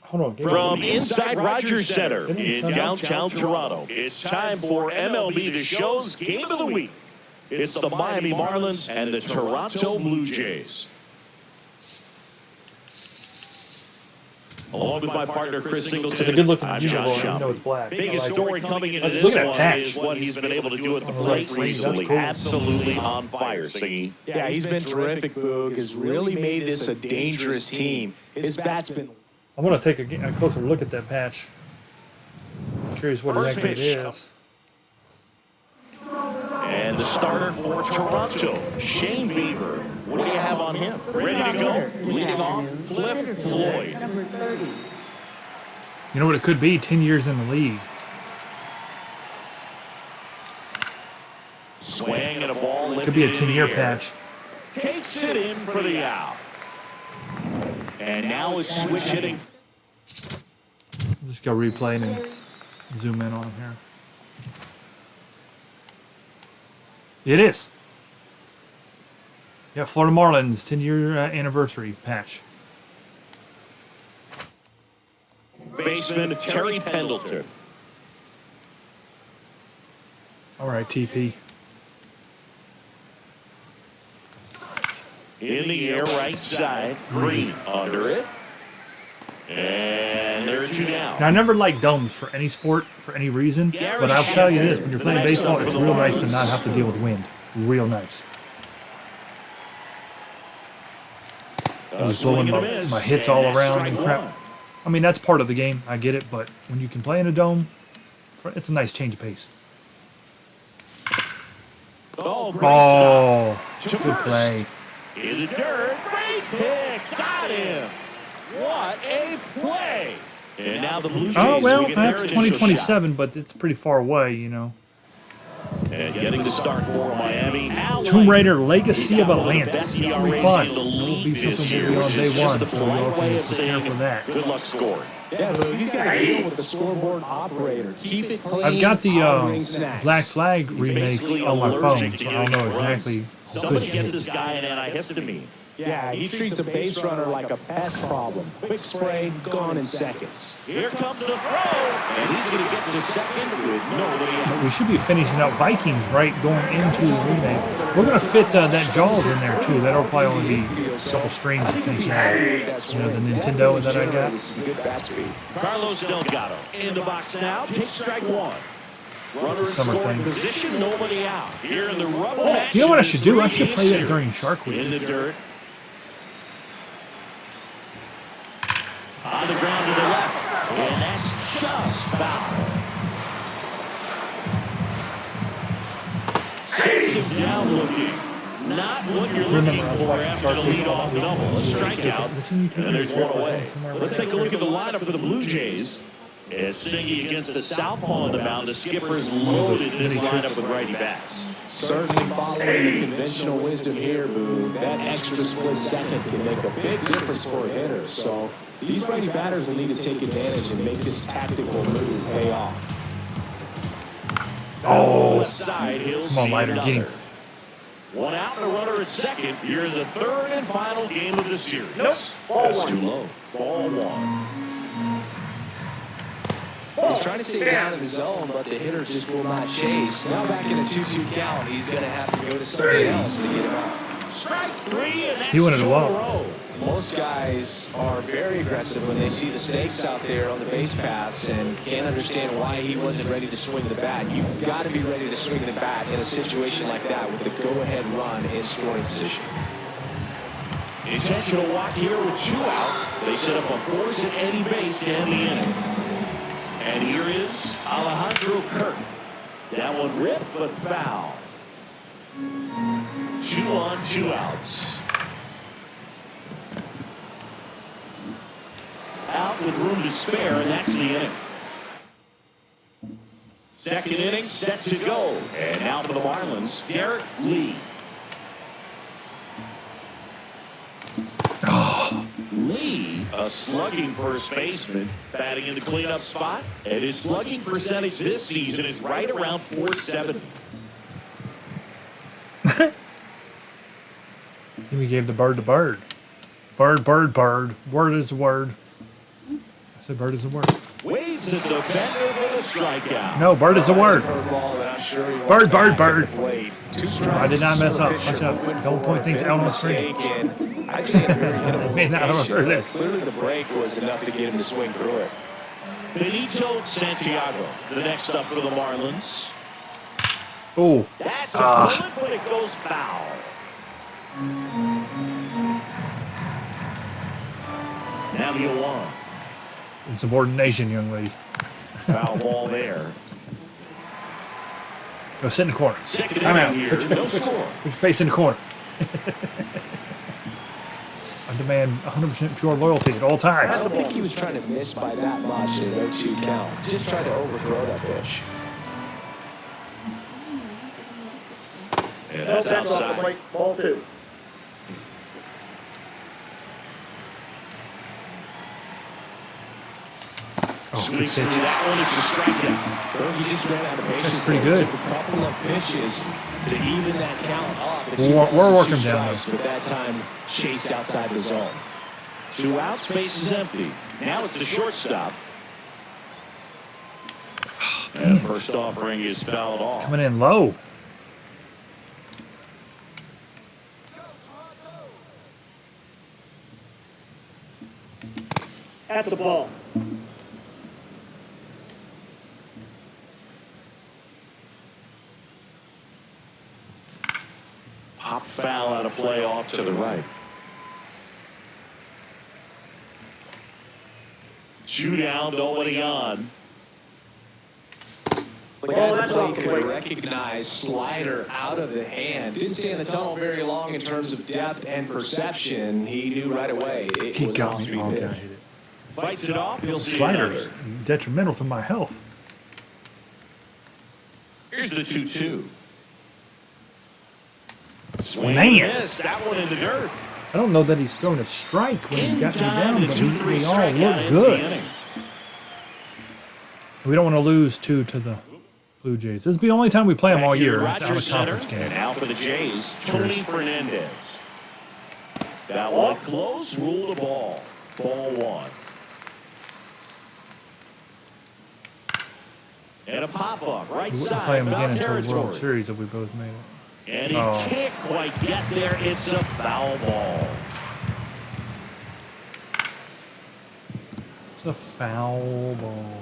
Hold on. From inside Rogers Center in downtown Toronto, it's time for MLB The Show's Game of the Week. It's the Miami Marlins and the Toronto Blue Jays. Along with my partner, Chris Singleton, It's a good-looking I'm uniform, Josh even though Schaub. it's black. Biggest story coming into Look this at that one patch. is what he's been able to do at the On the plate right sleeve, that's recently. cool. Absolutely on fire, Singy. Yeah, he's been terrific, Boog. Has really made this a dangerous team. His bat's been... I'm going to take a closer look at that patch. I'm curious what First exactly it pitch. is. And the starter for Toronto, Shane Bieber. What do you have on him? Ready to go? Leading off, Cliff Floyd. Number 30. You know what it could be? 10 years in the league. Swing and a ball lifted Could be a in the 10-year air. patch. Takes it in for the out. And now it's switch hitting. Just go replay and zoom in on him here. It is. Yeah, Florida Marlins 10-year anniversary patch. Baseman Terry Pendleton. All right, TP. In the air, right side. Green under it. And there's 2 down. Now, I never liked domes for any sport, for any reason, but I'll tell you this, when you're playing baseball, it's real nice to not have to deal with wind. Real nice. I was blowing my hits all around and crap. I mean, that's part of the game. I get it, but when you can play in a dome, it's a nice change of pace. Oh, great stop. Oh, good play. In the dirt. Great pick. Got him. What a play. And now the Blue Jays. Oh, well, will get their that's initial 2027, but it's pretty far away, you know. shot. And getting the start for Miami. Tomb Raider Legacy of Atlantis. Best This will be ERAs fun. in It the will league be this something year, we'll be on which day is one, just a so we all polite way can of prepare saying for that. good luck scoring. Yeah, but he's got to deal with the scoreboard operator. Keep it clean. I've got the honoring snacks. Black Flag remake Basically on my allergic phone, to so I don't getting know runs. exactly. Somebody Good get hits. this guy an antihistamine. Yeah, he treats a base runner like a pest problem. Quick spray, gone in seconds. Here comes the throw, and he's going to get to second with nobody out. We should be finishing up Vikings, right, going into the remake. We're going to fit that Jaws in there, too. That'll probably only be a couple streams to finish out. That's You know, when the he Nintendo that I generates got. some good bat speed. Carlos Delgado in the box now. Takes strike one. Runner in summer scoring thing. position, nobody out. Here in the rubber match. You know what I should do? I should play that during Shark Week. In the dirt. On the ground to the left. And that's just foul. Sits him down looking. Not what you're looking Remember, I was for watching after Shark the Week leadoff all week. double. A strikeout. And there's one away. Somewhere Let's take a look at the lineup for the Blue Jays. As Singy against the southpaw on the mound, the skipper's loaded this lineup with righty bats. Certainly following the conventional wisdom here, Boo. That extra split second can make a big difference for a hitter. So these righty batters will need to take advantage and make this tactical move pay off. Oh, Side, he'll come on, see Leiter, get him. another. One out and a runner at second. You're in the third and final game of the series. Nope. That's too low. Ball one. He's trying to stay down in the zone, but the hitter just will not chase. Now back in a 2-2 count, he's going to have to go to something else to get him out. Strike three, and that's He wanted a two in walk. row. Most guys are very aggressive when they see the stakes out there on the base paths and can't understand why he wasn't ready to swing the bat. You've got to be ready to swing the bat in a situation like that with the go-ahead run in scoring position. Intentional walk here with 2 out. They set up a force at any base to end the inning. And here is Alejandro Kirk. That one ripped but foul. 2 on, 2 outs. Out with room to spare, and that's the inning. Second inning set to go. And now for the Marlins, Derek Lee. Lee, a slugging first baseman, batting in the cleanup spot, and his slugging percentage this season is right around .470. Jimmy gave the bird to bird. Bird, bird, bird. Word is the word. I said bird is the word. Waves at the bender for the strikeout. No, bird is the word. Bird, bird, bird. I did not mess up. Watch out. Don't point things out on the screen. I see it very hittable. May not have heard it. Clearly the break was enough to get him to swing through it. Benito Santiago, the next up for the Marlins. Oh, That's a bullet, but it goes foul. Now the 0-1. insubordination, young lady. Foul ball there. Go sit in the corner. Second I'm out. inning Put here, no score. your face in the corner. I demand 100% pure loyalty at all I times. don't think he was trying to miss by that much in an 0-2 count. Just tried to overthrow that pitch. And No that's pass off the outside. plate, ball 2. Swings through that one. It's a strikeout. Well, he just ran out of patience. That's pretty there. good. Took a couple of pitches to even that count up. But We're working down strikes, but that time chased outside the zone. 2 outs, base is empty. Now it's the shortstop. And the first offering is fouled off. Coming in low. At the ball. Pop foul out of play off to the right. 2 down, nobody on. The guy at the plate could recognize slider out of the hand. Didn't stay in the tunnel very long in terms of depth and perception. He knew right away it He was got off me. speed Oh, pitch. God, I hit it. Fights it off. He'll see Sliders another. detrimental to my health. Here's the 2-2. Swing Man. and miss. That one in the dirt. I don't know that he's thrown a strike when he's In got me time, down, the but 2-3 we all strikeout look ends the good. inning. We don't want to lose 2 to the Blue Jays. This is the only time we play them all Back here, year. It's out Rogers of conference center, and game. out for the Jays, Tony Fernandez. That one close, ruled a ball. Ball 1. And a pop-up, right We wouldn't side, play them foul again until the World territory. Series if we both made it. And he Oh. can't quite get there. It's a foul ball. It's a foul ball.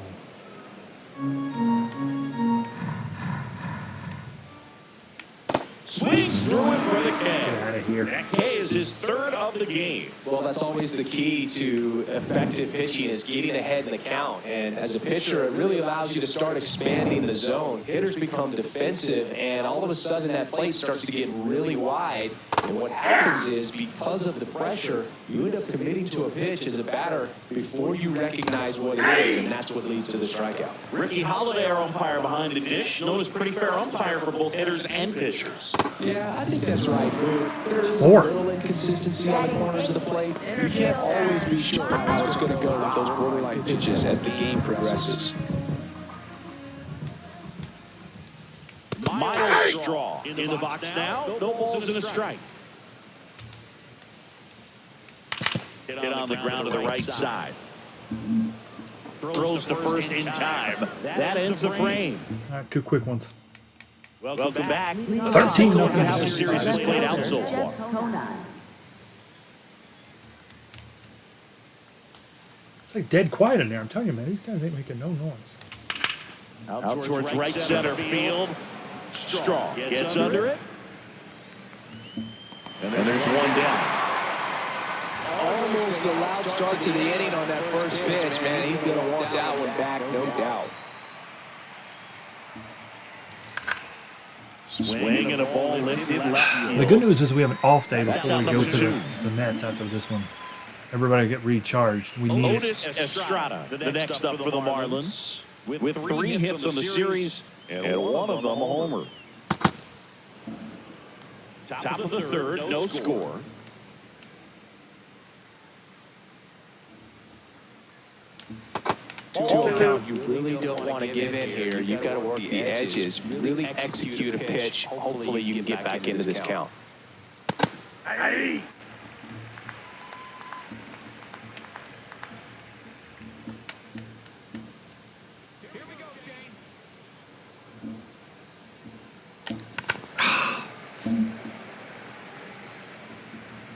Swings through it for the K. Out of here. That K is his 3rd of the game. Well, that's always the key to effective pitching is getting ahead in the count. And as a pitcher, it really allows you to start expanding the zone. Hitters become defensive, and all of a sudden that plate starts to get really wide. And what happens is because of the pressure, you end up committing to a pitch as a batter before you recognize what it is, and that's what leads to the strikeout. Ricky Holiday, our umpire behind the dish, known as pretty fair umpire for both hitters and pitchers. Yeah, I think that's right, Boo. There's a 4. little inconsistency on the corners of the plate. You can't always be sure how it's going to go with those borderline pitches as the game progresses. Miles Straw in the box now. No balls and a strike. Hit on the ground to the right side. Throws the first in time. That ends the frame. All right, 2 quick ones. Welcome back. 13. Look at how the series has played out so far. Jeff Conine. It's like dead quiet in there. I'm telling you, man, these guys ain't making no noise. Out towards right center field. Straw gets under it. And then there's one down. Almost a loud start to the inning on that first pitch, man. He's going to want that one back, no doubt. Swing and a ball lifted left. The good news is we have an off day before we go to the Mets after this one. Everybody get recharged. We need Otis it. Estrada, the next up for the Marlins, with 3 hits on the series and one of them a homer. Top of the 3rd, no score. To a count, you really don't want to give in here. You've got to work the edges, really execute a pitch. Hopefully you can get back into this count.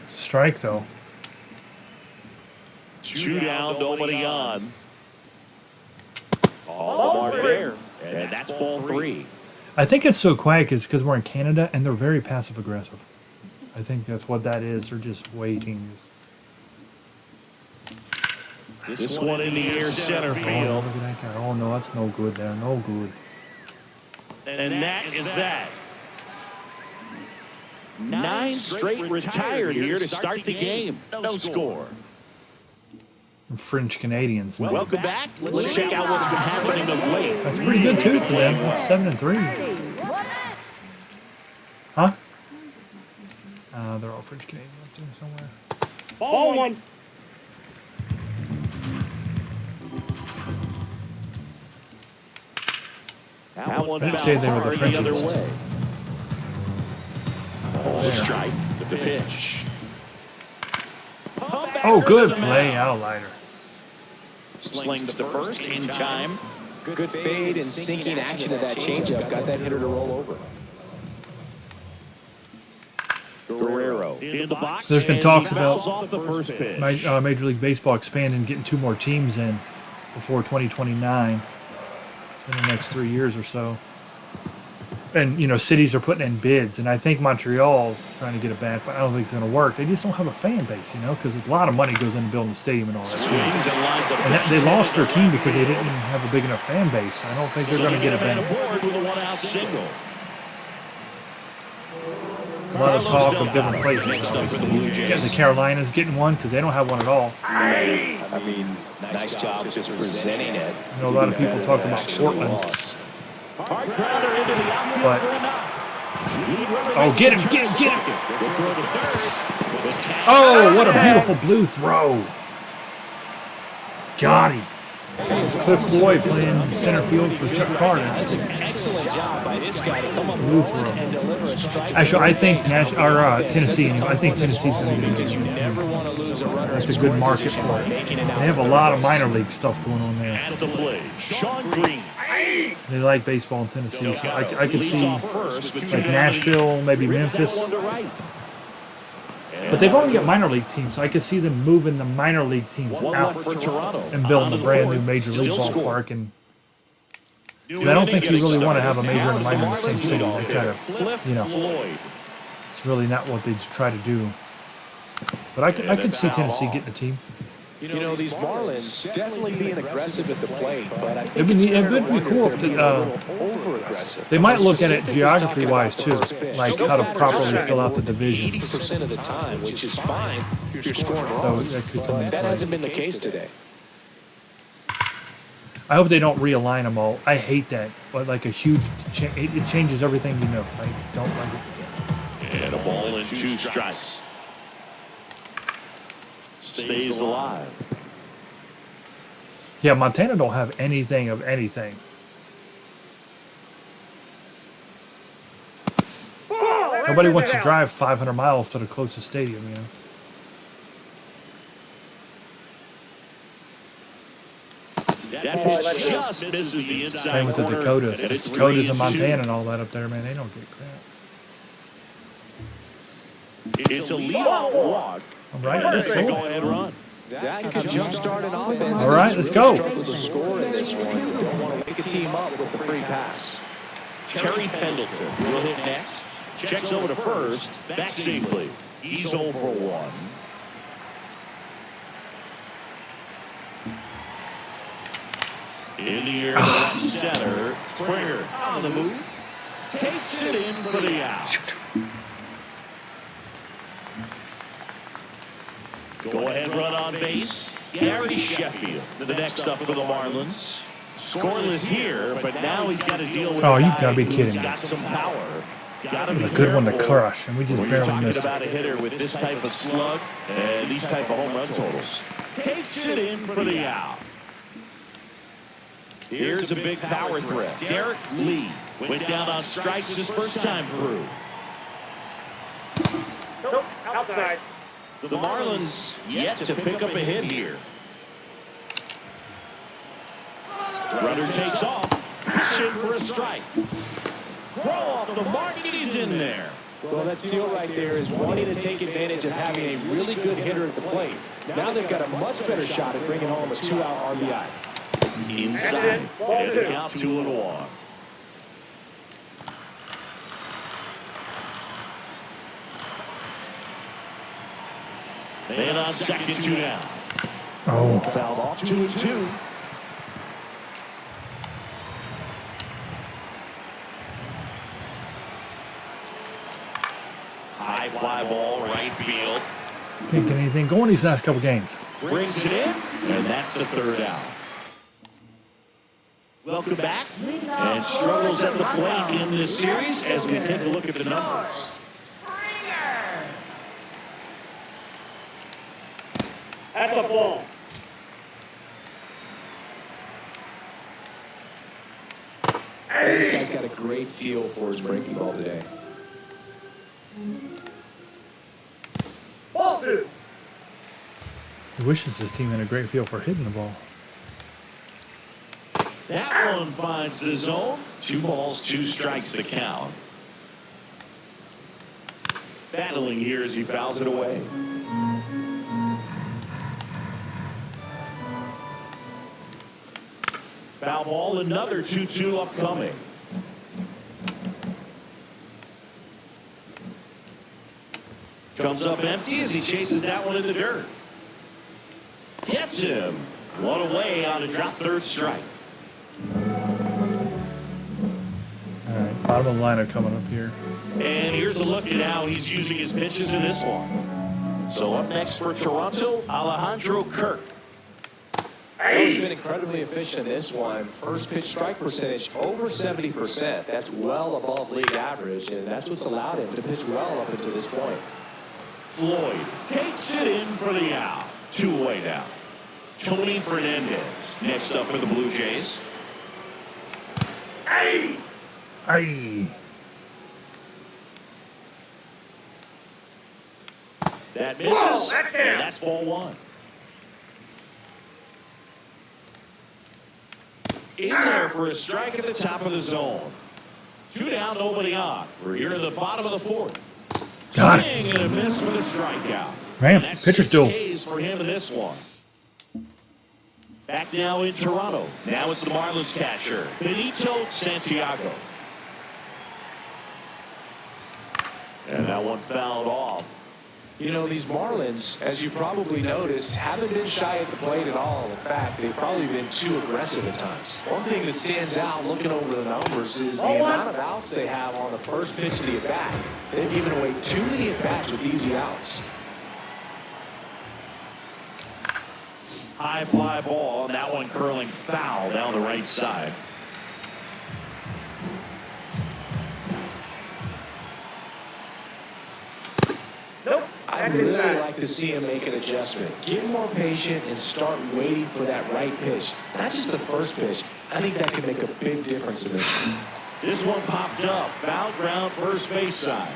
It's a strike, though. 2 down, nobody on. All the mark there. And that's ball 3. I think it's so quiet because we're in Canada and they're very passive aggressive. I think that's what that is. They're just waiting. This one in the air, center Oh, field. look at that guy. Oh, no, that's no good there. No good. And that is that. 9 straight retired here to start the game. No score. French Canadians. Man. Welcome back. Let's check out what's been happening of late. That's pretty good, too, for them. That's 7-3. Huh? They're all French Canadian up there somewhere. Ball one. That one I'd say fouled they were the hard Frenchiest. other way. Oh, strike. The pitch. Oh, good play, outlier. Slings the first in time. Good fade and sinking action of that changeup. Got that hitter to roll over. Guerrero in the box. There's been and talks he about fouls off the first pitch. Major League Baseball expanding, getting 2 more teams in before 2029. So in the next 3 years or so. And, you know, cities are putting in bids, and I think Montreal's trying to get it back, but I don't think it's going to work. They just don't have a fan base, you know, because a lot of money goes into building the stadium and all that, too. Swings and lines up And they lost their team because they didn't have a big enough fan base. I don't think they're going to get it back. Aboard with a one-out single. A lot of talk of different places. The Carolinas getting one because they don't have one at all. I mean, nice job just presenting it. You know, a lot of people talk about Portland. Hard grounder into the outfield But- for a knock. Oh, get him, get him, get him! Oh, what a beautiful blue throw. Got him. It's Cliff Floyd playing center field for Chuck Carter. That's an excellent job by this guy to come up Blue and throw. deliver a strike. Actually, I think Tennessee. I think Tennessee's going to get Because you it. never want to lose a runner. That's a good market for it. They have a lot of minor league stuff going on there. At the plate, Sean Green. They like baseball in Tennessee, so I could Leads see off first with two like down. Nashville, maybe Brings that Memphis. one to right. But they've only got minor league teams, so I could see them moving the minor league teams One out left for Toronto. and building On a to the brand new fourth. major league Still score. ballpark. And New I don't inning think you really getting want to have a started. major and a Now it's minor in the the same Marlins city. leadoff They kind hitter, of, Cliff you know, Floyd. it's really not what they try to do. But I could see Tennessee getting a team. You know, these Marlins definitely being aggressive at the plate, but I think It'd be cool if over-aggressive. they might look at it geography-wise too, like how to properly fill out the divisions. 80% of the time, which is fine if you're scoring So runs. that could come But into that play. hasn't been the case today. I hope they don't realign them all. I hate that. But like a huge, it changes everything you know. I don't like it. And a ball and 2 strikes. Stays alive. Yeah, Montana don't have anything of anything. Nobody wants to drive 500 miles to the closest stadium, you know. That pitch just misses the inside Same with the corner, Dakotas. and The it's Dakotas and 3-2. Montana and all that up there, man, they don't get crap. It's a leadoff walk. All right, And let's it's a go. go-ahead run. That could jumpstart an offense. All right, let's go. Struggled to score in this one. You don't want to wake a team up with the free pass. Terry Pendleton will hit next. Checks over to first. Back safely. He's 0 for 1. In the air to left center. Springer on the move. Takes it in for the out. Go ahead run on base. Gary Sheffield, the next up for the Marlins. Scoreless here, but now he's got to deal with Oh, a you guy gotta be who's kidding me. got some power. Gotta be A good one to careful crush, and we just when you're barely talking missed about it. a hitter with this type of slug and these type of home run totals. Takes it in for the out. Here's a big power threat. Derek Lee went down on strikes his first time through. Nope, outside. The Marlins yet to pick up a hit here. Runner takes off. Pitch in for a strike. Throw off the mark, and he's in there. Well, that deal right there is wanting to take advantage of having a really good hitter at the plate. Now they've got a much better shot at bringing home a 2-out RBI. Inside. And the count 2-1. Man on second, 2 down. Oh, Fouled off 2-2. High fly ball, right field. can't get anything going these last couple games. Brings it in, and that's the 3rd out. Welcome back. And struggles at the plate in this series as we take a look at the numbers. That's a ball. This guy's got a great feel for his breaking ball today. Ball 2. He wishes his team had a great feel for hitting the ball. That one finds the zone. 2 balls, 2 strikes to count. Battling here as he fouls it away. Foul ball, another 2-2 upcoming. Comes up empty as he chases that one in the dirt. Gets him. One away on a drop third strike. All right, bottom of the lineup coming up here. And here's a look at how he's using his pitches in this one. So up next for Toronto, Alejandro Kirk. He's been incredibly efficient in this one. First pitch strike percentage over 70%. That's well above league average, and that's what's allowed him to pitch well up until this point. Floyd takes it in for the out. 2 away now. Tony Fernandez next up for the Blue Jays. Aye. That misses, and that's ball 1. In there for a strike at the top of the zone. 2 down, nobody on. We're here in the bottom of the 4th. Got it. Swing and a miss for the strikeout. Man, And that's pitcher's 6 duel. Ks for him in this one. Back now in Toronto. Now it's the Marlins catcher, Benito Santiago. And that one fouled off. You know, these Marlins, as you probably noticed, haven't been shy at the plate at all. In fact, they've probably been too aggressive at times. One thing that stands out looking over the numbers is the amount of outs they have on the first pitch of the at-bat. They've given away too many at-bats with easy outs. High fly ball, and that one curling foul down the right side. Nope. I'd really like to see him make an adjustment. Get more patient and start waiting for that right pitch. Not just the first pitch. I think that could make a big difference in this one. This one popped up. Foul ground first base side.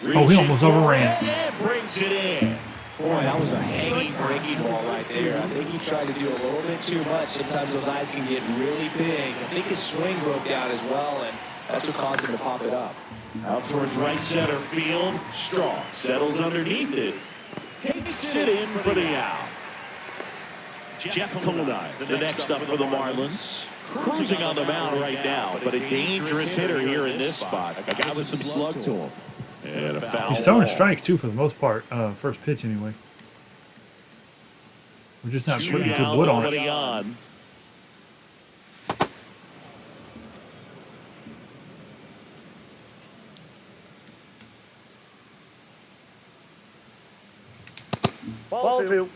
Oh, he almost overran. And brings it in. Boy, that was a hanging breaking ball right there. I think he tried to do a little bit too much. Sometimes those eyes can get really big. I think his swing broke down as well, and that's what caused him to pop it up. Out towards right center field. Strong settles underneath it. Takes it in for the out. Jeff Conine, the next up for the Marlins. Cruising on the mound right now, but a dangerous hitter here in this spot. A guy with some slug to him. And a foul He's throwing ball. strikes too for the most part. First pitch anyway. We're just not putting good Shootout, wood on nobody it. on. Ball 2.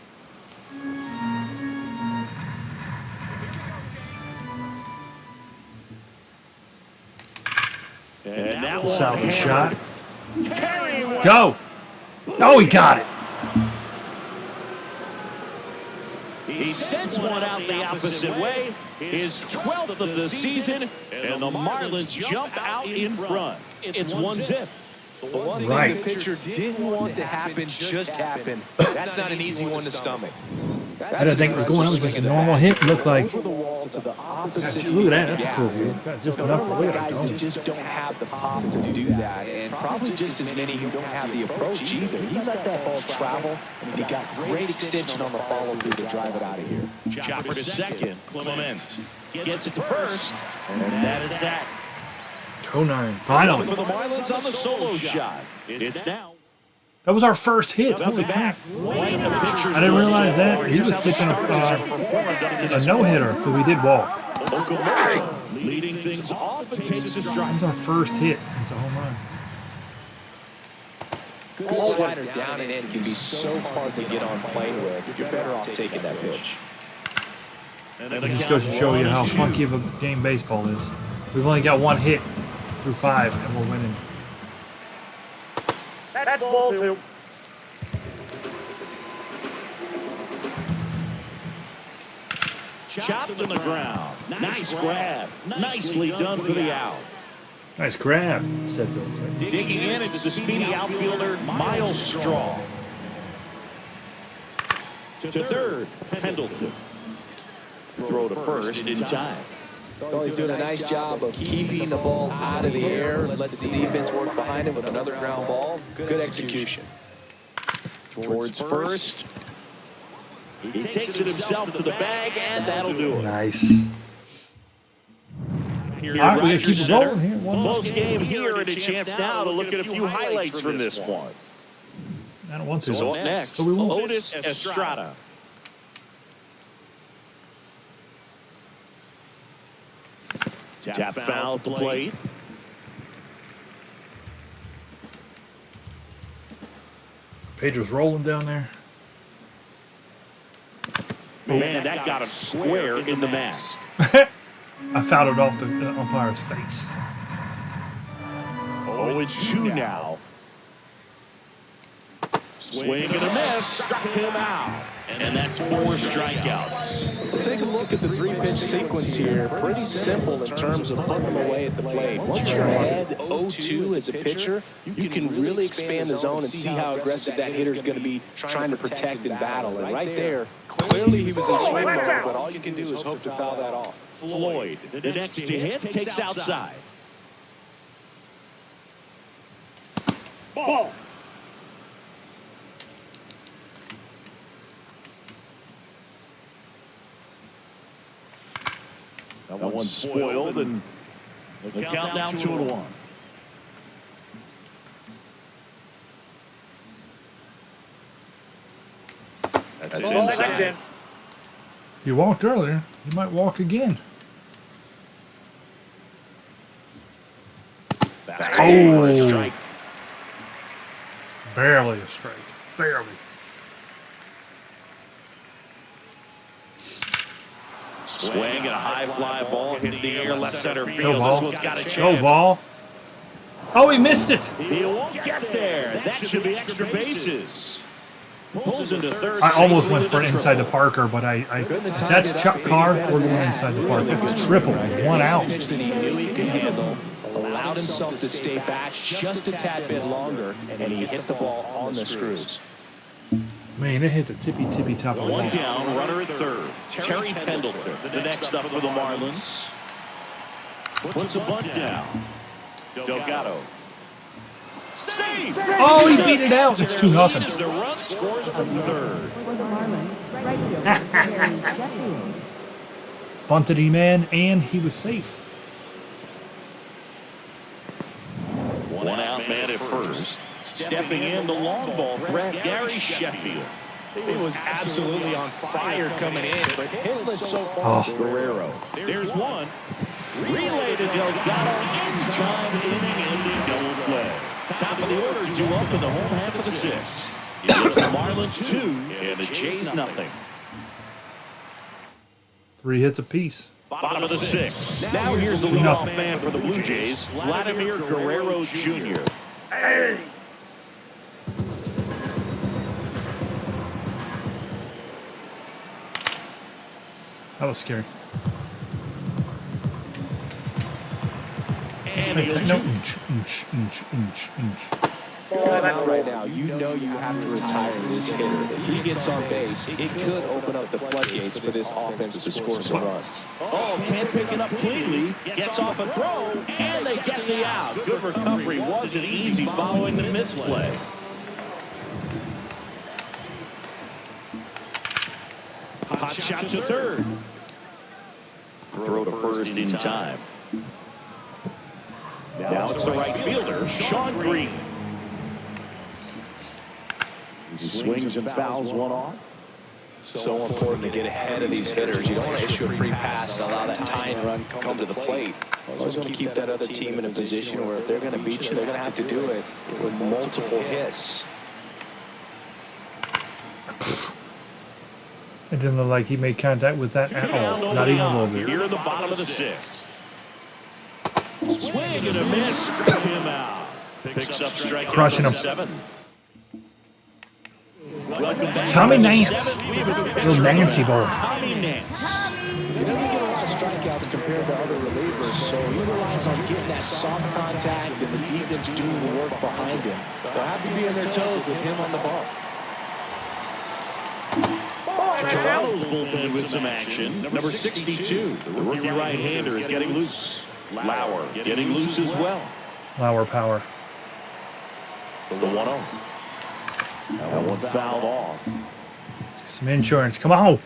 And that It's a one salvage shot. carrying away. Go! Oh, he got it. He sends one out the opposite way. His 12th of the season, and the Marlins jump out in front. It's 1-zip. The one thing Right. the pitcher didn't want to happen just happened. That's not an easy one to stomach. I didn't think it was going on. It was just a normal hit. Looked like. Over the wall to the opposite. Look at that. That's a cool view. Got just enough There are a for lot of weight guys on that it. just don't have the pop to do that, and probably just as many who don't have the approach either. He let that ball travel, and he got great extension on the follow-through to drive it out of here. Chopper to second. Clement gets it to first, and that is that. Conine. For Finally. the Marlins on the solo shot. It's now. That was our first hit. Holy crap. I didn't realize that. He was pitching a no-hitter because we did walk. Okamoto leading things off and takes a That strike. was our first hit. It's a home run. Good slider down and in can be so hard to get on plane with. You're better off taking that pitch. It just goes to show you how funky of a game baseball is. We've only got one hit through 5, and we're winning. That's ball 2. Chopped on the ground. Nice grab. Nicely done for the out. Nice grab, said Bill Clinton. Digging in, it's the speedy outfielder, Miles Straw. To third, Pendleton. Throw to first in time. Well, he's doing a nice job of keeping the ball out of the air, lets the defense work behind him with another ground ball. Good execution. Towards first. He takes it himself to the bag, and that'll do it. Nice. All right, we gotta keep it rolling here. Close game here, and a chance now to look at a few highlights from this one. I don't want to. So up next, So we won't. Otis Estrada. Tap foul at the plate. Pedro's rolling down there. Man, that got him square in the mask. I fouled it off the umpire's face. Oh, it's 2 now. Swing and a miss, struck him out. And that's 4 strikeouts. So take a look at the 3-pitch sequence here. Pretty simple in terms of putting them away at the plate. Once you're ahead 0-2 as a pitcher, you can really expand the zone and see how aggressive that hitter is going to be trying to protect and battle. And right there, clearly he was in swing mode, but all you can do is hope to foul that off. Floyd, the next to hit, takes outside. Ball. That one's spoiled, and the countdown 2-1. That's inside. You walked earlier. You might walk again. Oh, strike. Barely a strike. Barely. Swing and a high fly ball hit the air left center Go field. This ball. one's got a Go chance. ball. Oh, he missed it. He won't get there. That should be extra bases. Pulls into third. I almost went for inside the Parker, but that's Chuck Carr. We're going inside the Parker. It's a triple. 1 out. Pitch that he knew he could handle, allowed himself to stay back just a tad bit longer, and he hit the ball on the screws. Man, it hit the tippy top of the One wall. down, runner at third. Terry Pendleton, the next up for the Marlins. Puts a bunt down. Delgado. Save! Oh, he beat it out. It's 2-0. As the run scores from third. For the Marlins, right fielder Gary Sheffield. Bunted him in, and he was safe. 1 out man at first. Stepping in the long ball threat, Gary Sheffield. He was absolutely on fire coming in, but hitless so far. Guerrero. There's one. Relay to Delgado in time, inning-ending double play. Top of the order, due up in the home half of the 6th. It's the Marlins 2 and the Jays nothing. 3 hits apiece. Bottom of the 6th. Now here's the leadoff man for the Blue Jays, Vladimir Guerrero Jr. Hey. That was scary. And he'll No. Right now, you know you have to retire this hitter. If he gets on base, it could open up the floodgates for this offense to score some runs. Oh, can't pick it up cleanly. Gets off a throw, and they get the out. Good recovery. Wasn't easy following the misplay. Hot shot to third. Throw to first in time. Now it's the right fielder, Sean Green. He swings and fouls one off. So important to get ahead of these hitters. You don't want to issue a free pass and allow that tying run come to the plate. You always want to keep that other team in a position where if they're going to beat you, they're going to have to do it with multiple hits. It didn't look like he made contact with that at all. Not even a little bit. Here in the bottom of the sixth. Swing and a miss. Struck him out. Picks up strike Crushing him. 7. Welcome back. Tommy Nance. Little Nancy boy. Tommy Nance. He doesn't get a lot of strikeouts compared to other relievers, so he relies on getting that soft contact and the defense doing the work behind him. They'll have to be on their toes with him on the ball. Toronto's bullpen with some action. Number 62, the rookie right-hander, is getting loose. Lauer getting loose as well. Lauer power. The 1-0. That one fouled off. Some insurance. Come on.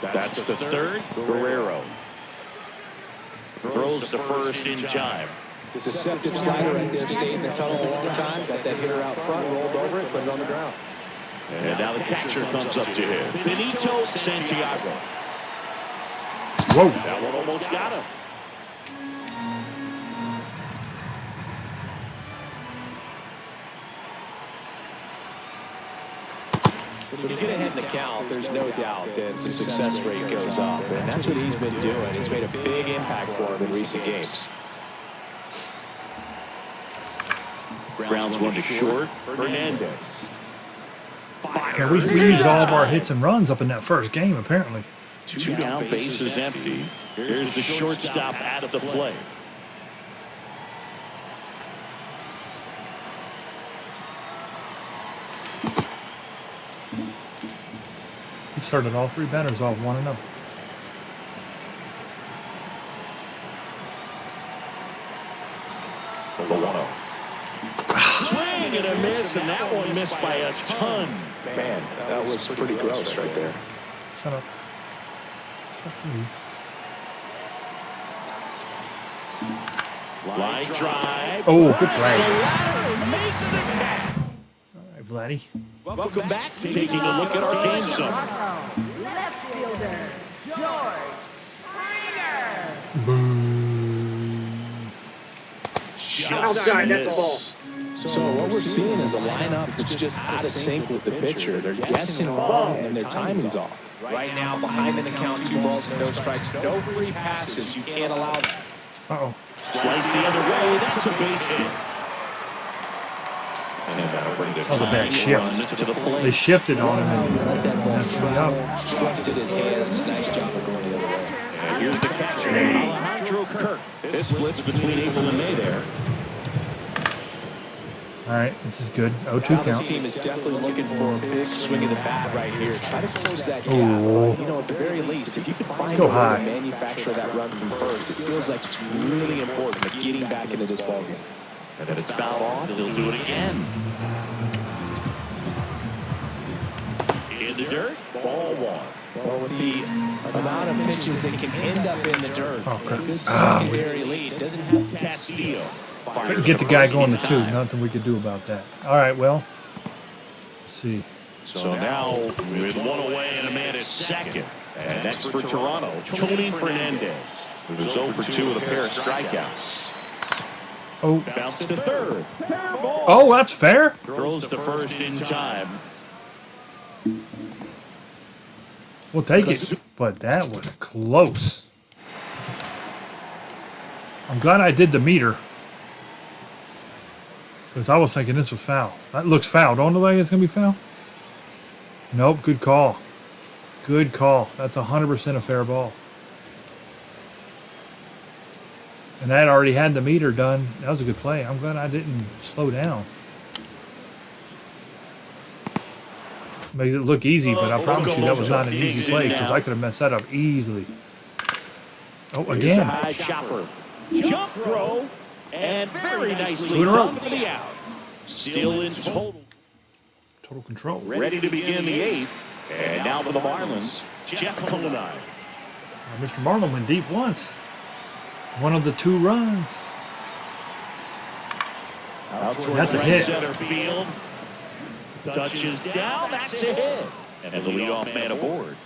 That's the third. Guerrero throws the first in time. Deceptive slider right there, stayed in the tunnel a long time, got that hitter out front, rolled over it, put it on the ground. And now the catcher comes up to him. Benito Santiago. Whoa. That one almost got him. When you get ahead in the count, there's no doubt that the success rate goes up, and that's what he's been doing. It's made a big impact for him in recent games. Grounds one to short. Hernandez. Yeah, we used all of our hits and runs up in that first game, apparently. 2 down, bases empty. Here's the shortstop out of the play. He started all 3 batters off 1-0. The 1-0. Swing and a miss, and that one missed by a ton. Man, that was pretty gross right there. Shut up. Line drive. Oh, good play. Makes the catch. All right, Vladdy. Welcome back to taking a look at our game summary. Left fielder, George Springer. Outside, that's a ball. So what we're seeing is a lineup that's just out of sync with the pitcher. They're guessing wrong and their timing's off. Right now, behind in the count, 2 balls and no strikes, no free passes. You can't allow that. Uh-oh. Slice the other way. That's a base hit. And that'll bring the That was a bad shift. run to the plate. They shifted on him and Let that ball messed me up. trusted his hands. Nice job of going the other way. And here's the catcher, Alejandro Kirk. This splits between April and May there. All right, this is good. 0-2 Now this count. team is definitely looking for a big swing of the bat right here. Try to close that gap. Ooh. You know, at the very least, if you can find go a way high. to manufacture that run from first, it feels like it's really important to getting back into this ballgame. And if it's fouled off, they'll do it again. In the dirt, ball 1. Well, with the amount of pitches that can end up in the dirt, Oh, crap. a good secondary lead doesn't have Castillo. Get the guy going to 2. Nothing we could do about that. All right, well, let's see. So now, with 1 away and a man at second. And next for Toronto, Tony Fernandez, who's 0 for 2 with a pair of strikeouts. Oh, Bounce to third. Fair ball. oh, that's fair. Throws to first in time. We'll take it. But that was close. I'm glad I did the meter. Because I was thinking this was foul. That looks foul. Don't look like it's going to be foul? Nope, good call. Good call. That's 100% a fair ball. And that already had the meter done. That was a good play. I'm glad I didn't slow down. Makes it look easy, but I promise you that was not an easy play because I could have messed that up easily. Oh, Here's a again. high chopper. Jump throw. And very nicely 2 in a row. done for the out. Still in total. Total control. Ready to begin the 8th. And now for the Marlins, Jeff Bonilla. Mr. Marlin went deep once. One of the 2 runs. That's a hit. Center field. Touches down. That's a hit. And the leadoff man aboard.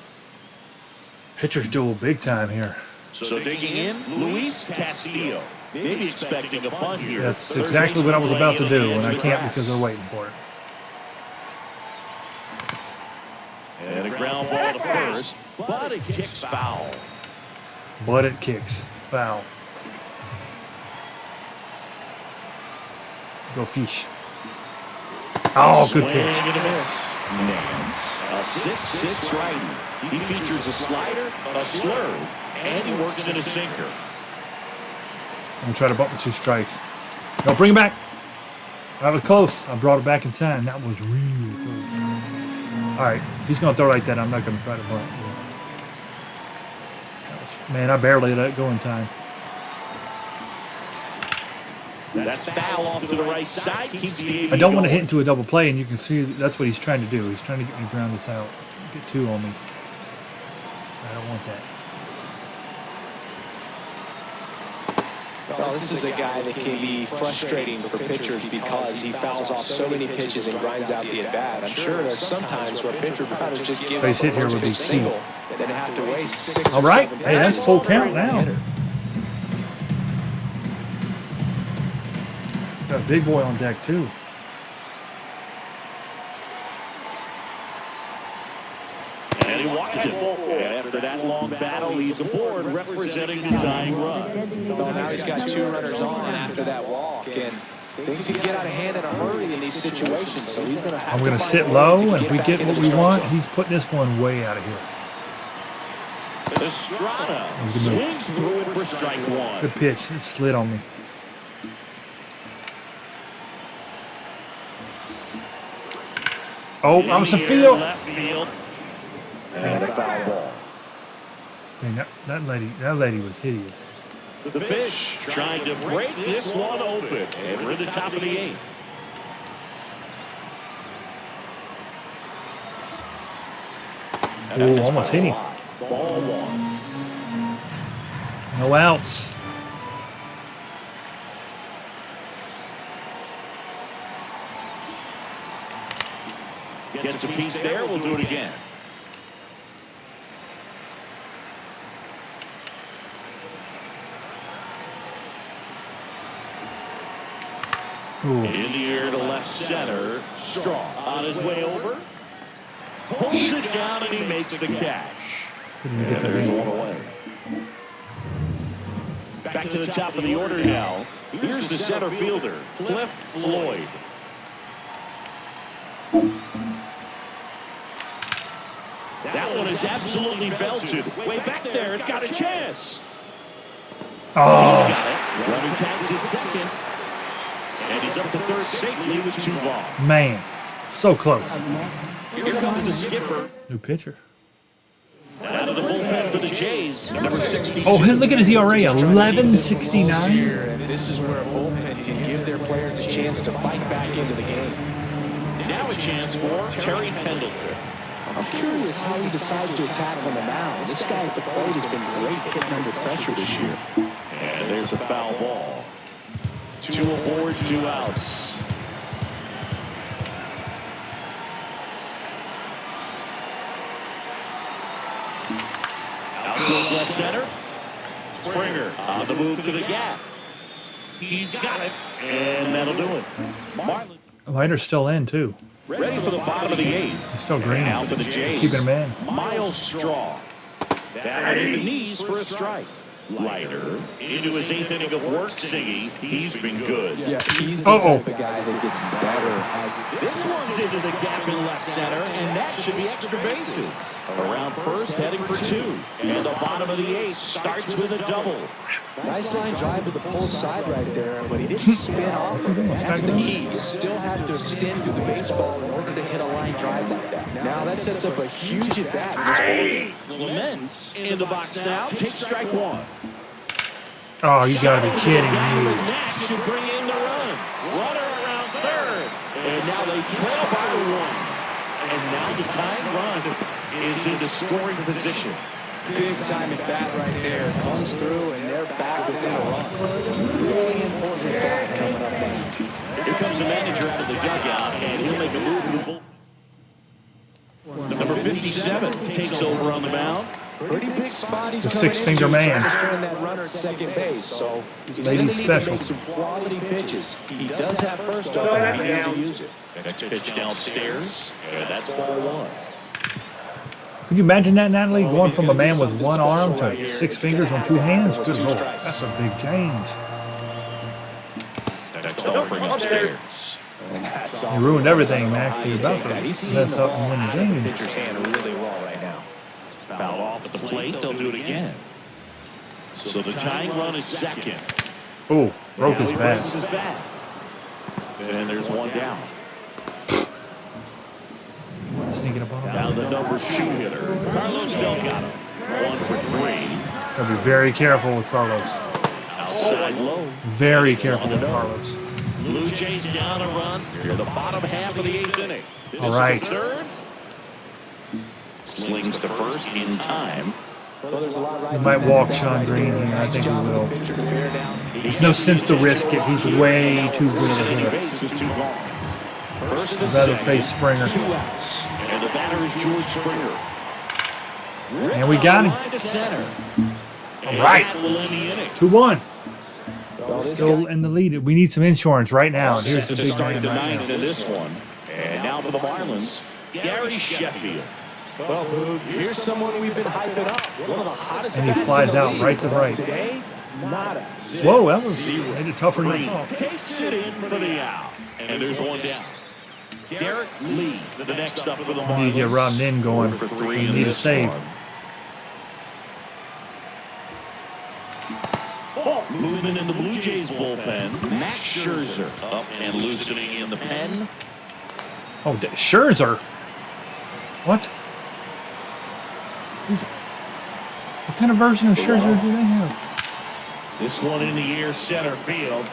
Pitcher's duel big time here. So digging in, Luis Castillo. Maybe expecting a punt here. That's exactly what I was about to do, and I can't because they're waiting for it. And a ground ball to first, but it kicks foul. But it kicks. Foul. Go fish. Oh, good pitch. Swing and a miss. Nance, a 6'6" righty. He features a slider, a slurve, and he works in a sinker. I'm going to try to bump with 2 strikes. No, bring it back. That was close. I brought it back inside. That was really close. All right. If he's going to throw like that, I'm not going to try to bunt. Man, I barely let it go in time. That's foul off to the right side. Keeps the AV I don't want to going. hit into a double play, and you can see that's what he's trying to do. He's trying to get me to ground this out. Get 2 on me. I don't want that. Well, this is a guy that can be frustrating for pitchers because he fouls off so many pitches and grinds out the at-bat. I'm sure there's some times where a pitcher would rather just give Base up a hit here would be first key. pitch single than have to waste 6 All or right. 7 Hey, that's pitches. full count now. Got a big boy on deck, too. And he walks it. And after that long battle, he's aboard representing the tying run. Well, now he's got 2 runners on after that walk, and things can get out of hand in a hurry in these situations, so he's going to have I'm going to sit low, and if we get what we want, he's putting this one way out of here. Estrada swings through it for strike 1. Good pitch. It slid on me. Oh, I was a field. Left field. and a foul ball. Dang, that lady was hideous. The Fish trying to break this one open. And we're at the top of the 8th. Oh, almost hit him. Ball 1. No outs. Gets a piece there. We'll do it again. Ooh. In the air to left center. Straw on his way over. Pulls it down and he makes the catch. Couldn't even And get the there's lead. one away. Back to the top of the order now. Here's the center fielder, Cliff Floyd. That one is absolutely belted. Way back there, it's got a chance. Oh, Got it. Running tags his second. And he's up to third safely with 2 balls. man. So close. Here comes the skipper. New pitcher. Out of the bullpen for the Jays, number 62. Oh, hey, look at his ERA, 11.69. And this is where a bullpen can give their players a chance to fight back into the game. Now a chance for Terry Pendleton. I'm curious how he decides to attack on the mound. This guy at the plate has been great hitting under pressure this year. And there's a foul ball. 2 aboard, 2 outs. Outfield left center. Springer on the move to the gap. He's got it, and that'll do it. Marlins Liner's still in, too. ready for the bottom of the 8th. He's still green. Now for the Jays. Keeping him in. Miles Straw. That in the knees for a strike. Leiter into his 8th inning of work, Siggy. He's been good. Yeah, he's the type of guy that gets better as This one's into the gap in left center, and that should be extra bases. Around first, heading for 2. And the bottom of the 8th starts with a double. nice line drive to the pull side right there, but he didn't spin off of it. That's the key. You still have to extend through the baseball in order to hit a line drive like that. Now that sets up a huge at bat. Clements in the box now. Takes strike 1. Oh, you gotta be kidding me. Nash should bring in the run. Runner around third. And now they trail by 1. And now the tying run is into scoring position. Big time at bat right there. Comes through and they're back within a run. Really important at bat coming up now. Here comes the manager out of the dugout, and he'll make a move to the bull. Number 57 takes over on the mound. Pretty big spot he's The coming six-finger into, man. trying to strand that runner at second base. So he's going to Lady need to special. make some quality pitches. He does have first up if he needs to use it. Next pitch downstairs. And that's ball one. Could you imagine that, Natalie? Going from a man with one arm to 6 fingers on 2 hands? Good Lord, that's a big change. Next offering upstairs. You ruined everything, Max. You're about to mess up and win the game. Pitcher's hand really well right now. Foul off at the plate. They'll do it again. So the tying run is second. Oh, broke his Now he back. presses his bat. And there's one down. Sneaking up on him. Now the number 2 hitter. Carlos Delgado. 1 for 3. Gotta be very careful with Carlos. Outside low. Very careful with Carlos. Blue Jays down a run. Here the bottom half of the 8th inning. This All right. is the third. Slings to first in time. We might walk Sean Green here. I think we will. There's no sense to risk it. He's way too good of a hitter. Base is 2 gone. First I'd rather face Springer. 2 outs. And the batter is George Springer. And we got him. Line to center. All right. And that will end the inning. 2-1. Still in the lead. We need some insurance right now. And here's the Set to big start man the right ninth now. in this one. And now for the Marlins, Gary Sheffield. Well, Boog, here's someone we've been hyping up. One of the hottest And he bats flies in the out league. right to right. Today, nada. Whoa, that was made it tougher than I Green thought. takes it in for the out. And there's one down. Derek Lee, the next up for the Marlins. We need to get Rob Nin going. For 3 We in need a this save. one. Moving in the Blue Jays bullpen, Max Scherzer up and loosening in the pen. Oh, Scherzer. What? What kind of version of Scherzer do they have? This one in the air, center field.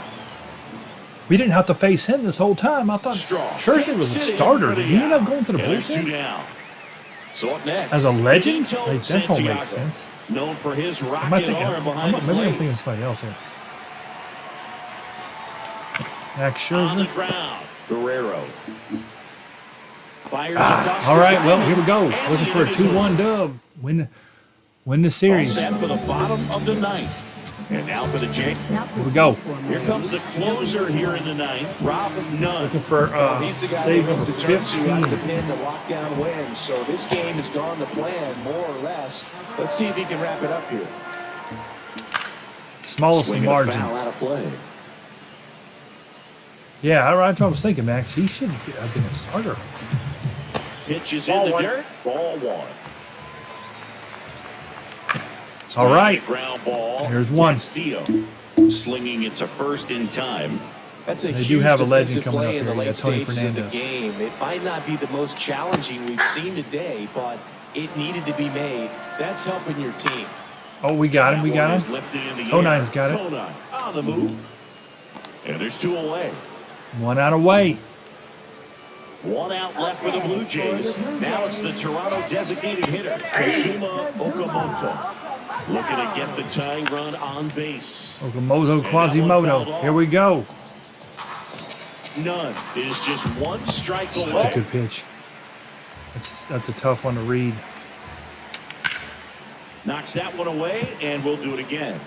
We didn't have to face him this whole time. I thought Strong. Scherzer was a Takes it in starter. for the Did he end up out. going to the And there's 2 bullpen? down. So up next, As a legend? Benito Like, that don't make Santiago, sense. known for his Am I rocket thinking, arm behind the maybe I'm plate. thinking somebody else here. Max On the Scherzer. ground, Guerrero. Fires across All the right, well, diamond. here we go. And Looking the for a inning is over. 2-1 dub. Win the series. Set for the bottom of the ninth. And now for the Jays. Here we go. Here comes the closer here in the ninth, Rob Nunn. Looking for He's the guy save that number determines you out of the 15. pin to lock down wins. So this game has gone to plan, more or less. Let's see if he can wrap it up here. Smallest of Swinging a foul margins. out of play. Yeah, that's what I was thinking, Max. He should have been a starter. Pitch is in the dirt. Ball 1. All right. Ground ball. Here's one. Castillo slinging it to first in time. That's a They huge do have a legend defensive coming play up in the here. You late got Tony stages of the Fernandez. game. It might not be the most challenging we've seen today, but it needed to be made. That's helping your team. Oh, we got him. We That one got is him. lifted in the Conine's air. got it. Conine on the move. And there's 2 away. 1 out away. 1 out left for the Blue Jays. Now it's the Toronto designated hitter, Kazuma Okamoto. Looking to get the tying run on base. Okamoto Quasimodo. Here we go. None is just 1 strike away. That's a good pitch. That's a tough one to read. Knocks that one away, and we'll do it again.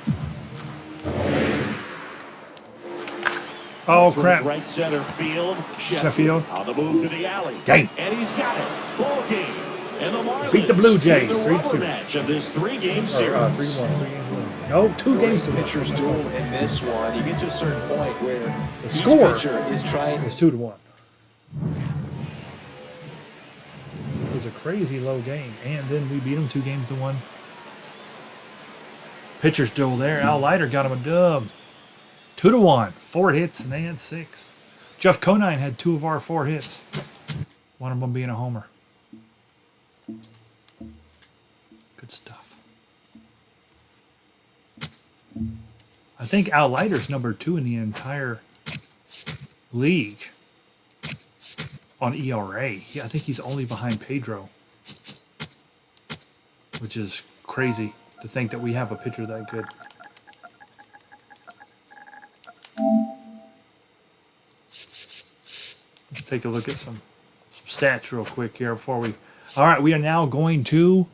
Oh, Towards crap. right center field. Sheffield. On the move to the alley. Game. And he's got it. Ball game. And the Marlins Beat the Blue Jays, in the 3-2. rubber match of this 3-game series. 3-1. No, 2 games to pitch. Pitcher's duel in this one. You get to a certain point where each score. pitcher is trying It's 2-1. It was a crazy low game, and then we beat them 2-1. Pitcher's duel there. Al Leiter got him a dub. 2-1. 4 hits, and they had 6. Jeff Conine had 2 of our 4 hits. One of them being a homer. Good stuff. I think Al Leiter's number 2 in the entire league on ERA. I think he's only behind Pedro, which is crazy to think that we have a pitcher that good. Let's take a look at some stats real quick here before we. All right, we are now going to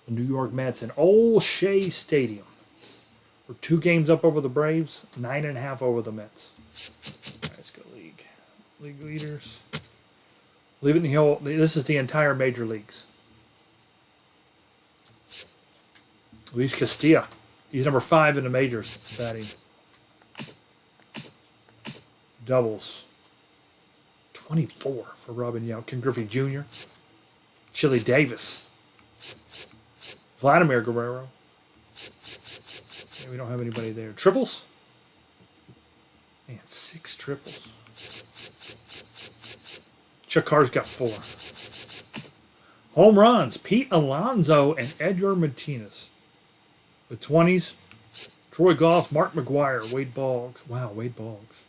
The New York Mets in Old Shea Stadium. We're 2 games up over the Braves, 9.5 over the Mets. All right, let's go league. League leaders. Leave it in the whole. This is the entire major leagues. Luis Castilla. He's number 5 in the majors batting. Doubles. 24 for Robin Yount. Ken Griffey Jr. Chili Davis. Vladimir Guerrero. Yeah, we don't have anybody there. Triples? Man, 6 triples. Chuck Carr's got 4. Home runs. Pete Alonso and Edgar Martinez. With 20s. Troy Glaus, Mark McGuire, Wade Boggs. Wow, Wade Boggs.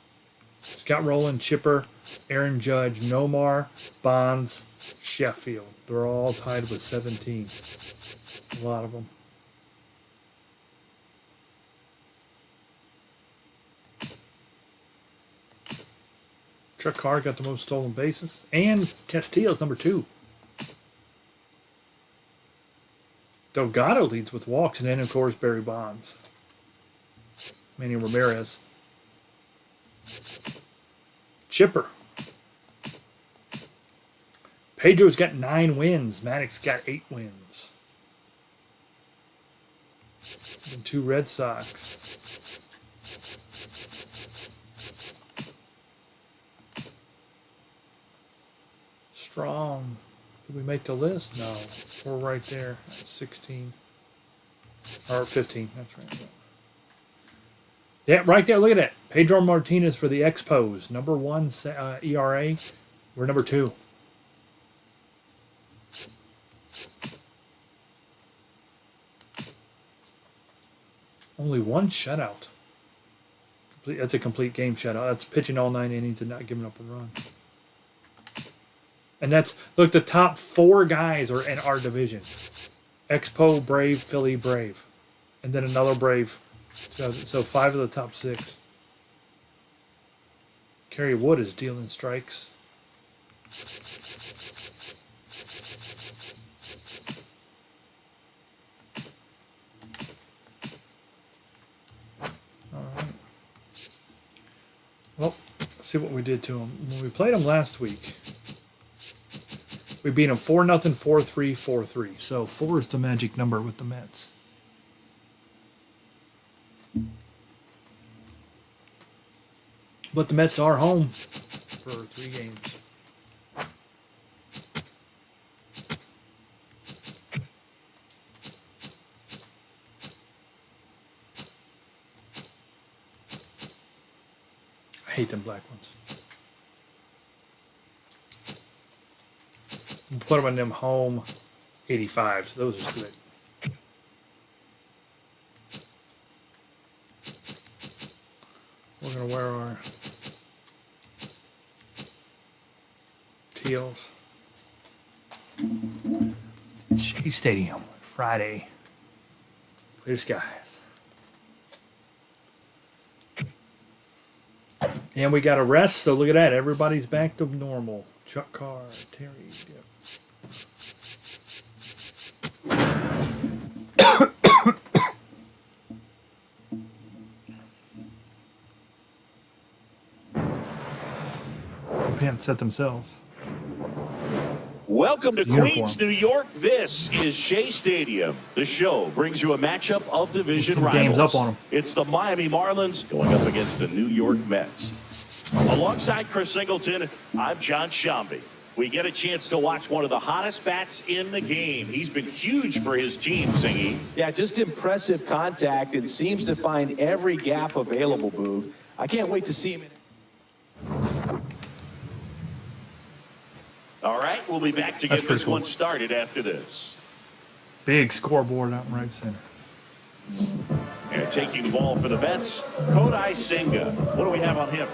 Scott Rowland, Chipper, Aaron Judge, Nomar, Bonds, Sheffield. They're all tied with 17. A lot of them. Chuck Carr got the most stolen bases. And Castillo's number 2. Delgado leads with walks. And then, of course, Barry Bonds. Manny Ramirez. Chipper. Pedro's got 9 wins. Maddox got 8 wins. And 2 Red Sox. Strong. Did we make the list? No. We're right there at 16. Or 15. That's right. Yeah, right there. Look at that. Pedro Martinez for the Expos. Number 1 ERA. We're number 2. Only 1 shutout. That's a complete game shutout. That's pitching all 9 innings and not giving up a run. And that's, look, the top 4 guys are in our division. Expo, Brave, Philly, Brave. And then another Brave. So 5 of the top 6. Kerry Wood is dealing strikes. All right. Well, let's see what we did to him. When we played him last week, we beat him 4-0, 4-3, 4-3. So 4 is the magic number with the Mets. But the Mets are home for 3 games. I hate them black ones. We'll put them on them home 85s. Those are good. We're going to wear our teals. Shea Stadium, Friday. Clear skies. And we got a rest, so look at that. Everybody's back to normal. Chuck Carr, Terry. Yep. Pants set themselves. Welcome to Uniform. Queens, New York. This is Shea Stadium. The show brings you a matchup of division rivals. Games up on them. It's the Miami Marlins going up against the New York Mets. Alongside Chris Singleton, I'm John Shambi. We get a chance to watch one of the hottest bats in the game. He's been huge for his team, Singy. Yeah, just impressive contact and seems to find every gap available, Boog. I can't wait to see him. All right, we'll be back to That's get pretty this cool. one started after this. Big scoreboard out in right center. And taking the ball for the Mets, Kodai Senga. What do we have on him?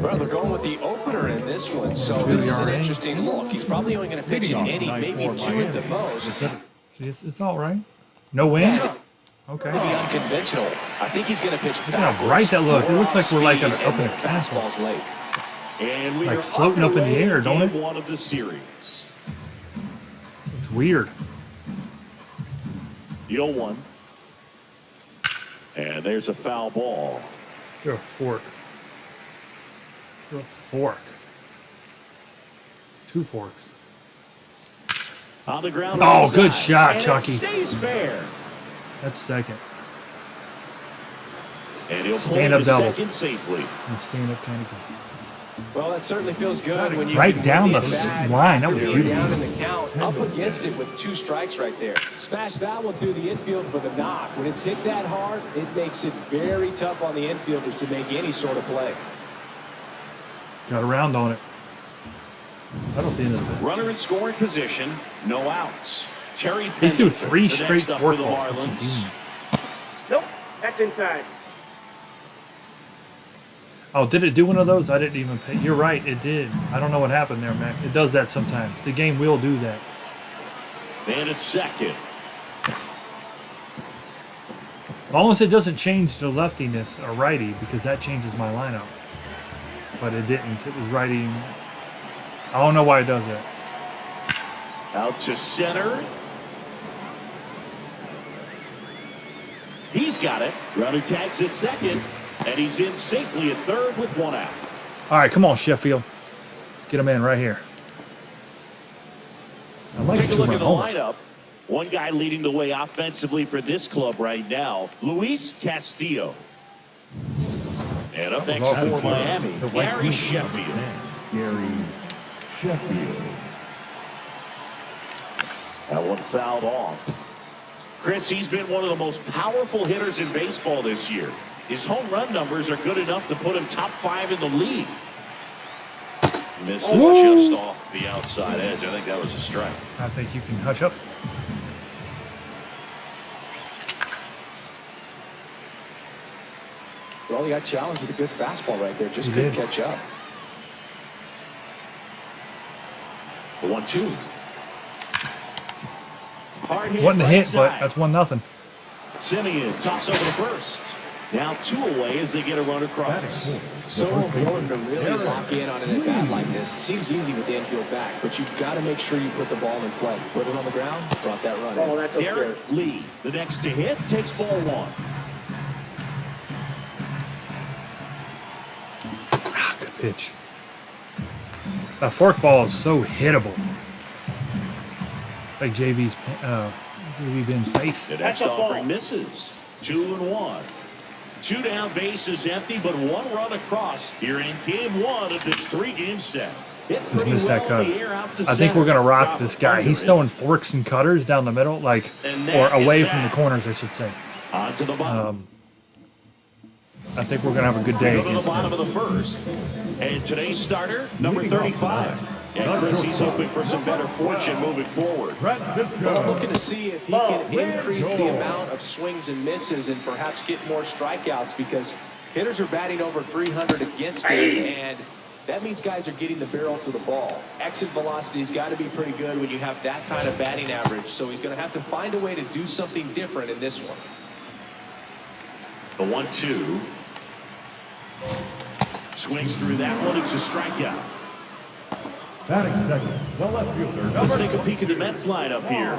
Well, they're going with the opener in this one, so this is an interesting look. He's probably only going to pitch an inning, maybe 2 at the most. See, it's all right. No wind. Okay. Maybe unconventional. I think he's going to pitch Look how bright that looked. It looks like we're like up in a fastball's fastball. late. And we Like are floating up in the underway air, don't game it? 1 of the series. It's weird. The 0-1. And there's a foul ball. You're a fork. You're a fork. 2 forks. On the ground. Oh, inside, good shot, and Chucky. It stays fair. That's second. And he'll Stand pull up to double. second safely. And stand up kind of good. Well, that certainly feels good when you Right can down win the at-bat. line. That was You're beautiful. down in the count, up against it with 2 strikes right there. Smash that one through the infield for the knock. When it's hit that hard, it makes it very tough on the infielders to make any sort of play. Got around on it. Right off the end of the bat. Runner in scoring position, no outs. Terry He threw Pendleton, 3 the straight next up fork for the balls. What's he Marlins. doing? Nope, that's inside. Oh, did it do one of those? I didn't even pay. You're right, it did. I don't know what happened there, Mac. It does that sometimes. The game will do that. And it's second. As long as it doesn't change the leftiness or righty, because that changes my lineup. But it didn't. It was righty. I don't know why it does that. Out to center. He's got it. Runner tags at second. And he's in safely at third with 1 out. All right, come on, Sheffield. Let's get him in right here. I like Take a look at the homer. lineup. One guy leading the way offensively for this club right now, Luis Castillo. And up next awful for close. Miami, The white Gary meat. Sheffield. That one fouled off. Chris, he's been one of the most powerful hitters in baseball this year. His home run numbers are good enough to put him top 5 in the league. Misses just off the outside edge. I think that was a strike. I think you can hush up. Well, he got challenged with a good fastball right there. Just He couldn't did. catch up. The 1-2. Hard hit Wasn't a right hit, but side. that's 1-0. Simeon toss over to first. Now 2 away as they get a run across. So important to really lock in on an at-bat like this. It seems easy with the infield back, but you've got to make sure you put the ball in play. Put it on the ground, brought that run Oh, in. that's Derek okay. Lee, the next to hit, takes ball 1. Ah, good pitch. That fork ball is so hittable. It's like JV Ben's face. The next That's a ball. offering misses. 2-1. 2 down, base is empty, but 1 run across here in game 1 of this 3-game set. Hit Just pretty missed that well in cut. the air out to I think we're center. gonna rock Drop this it guy. under He's it. throwing forks and cutters down the middle, like, And or that is away from the that. corners, I should say. On to the bottom. I think we're gonna have a good We day go to the against bottom him. of the first. And today's starter, number 35. And Chris, he's hoping for some better fortune moving forward. Well, looking to see if he can increase the amount of swings and misses and perhaps get more strikeouts, because hitters are batting over 300 against him, and that means guys are getting the barrel to the ball. Exit velocity's got to be pretty good when you have that kind of batting average, so he's going to have to find a way to do something different in this one. The 1-2. Swings through that one. It's a strikeout. Let's take a peek at the Mets lineup here.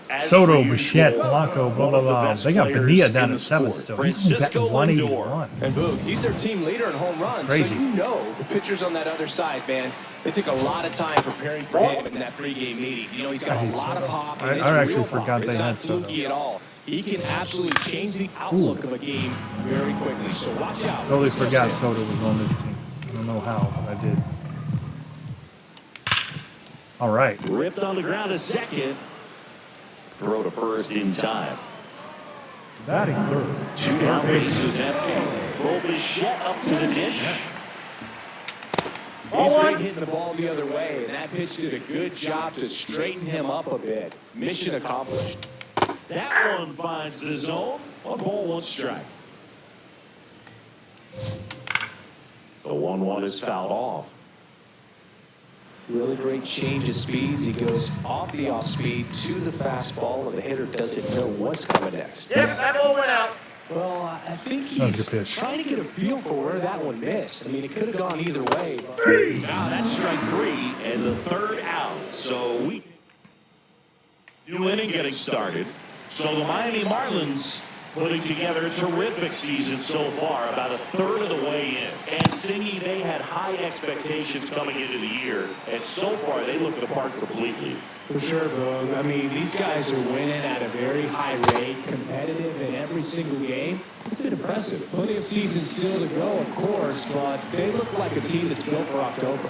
As Soto, per Bichette, usual, Blanco, blah, one blah, of the blah. best They got players Bonilla in down the at 7th sport. still. He's only batting Francisco 181. And Boog, he's their team leader in home runs. Crazy. So you know the pitchers on that other side, man, they took a lot of time preparing for him in that pregame meeting. You know, he's got I a hate lot of Soto. pop. I and it's actually real forgot pop. they It's had not Soto. fluky at all. He can absolutely change the outlook of a game very quickly. So watch out. Totally Steps forgot in. Soto was on this team. I don't know how, but I did. All right. Ripped on the ground to second. Throw to first in time. Batting third. 2 down, bases empty. Roll Bichette up to the dish. He's great hitting the ball the other way, and that pitch did a good job to straighten him up a bit. Mission accomplished. That one finds the zone. 1 ball, 1 strike. The 1-1 is fouled off. Really great change of speeds. He goes off the off speed to the fastball, and the hitter doesn't know what's coming next. Yep, that ball went out. Well, I think That was a he's good pitch. trying to get a feel for where that one missed. I mean, it could have gone either way. But Now that's strike 3 and the 3rd out. So we new inning getting started. So the Miami Marlins putting together a terrific season so far, about a third of the way in. And Singy, they had high expectations coming into the year, and so far they look the part completely. For sure, bro. I mean, these guys are winning at a very high rate, competitive in every single game. It's been impressive. Plenty of season still to go, of course, but they look like a team that's built for October.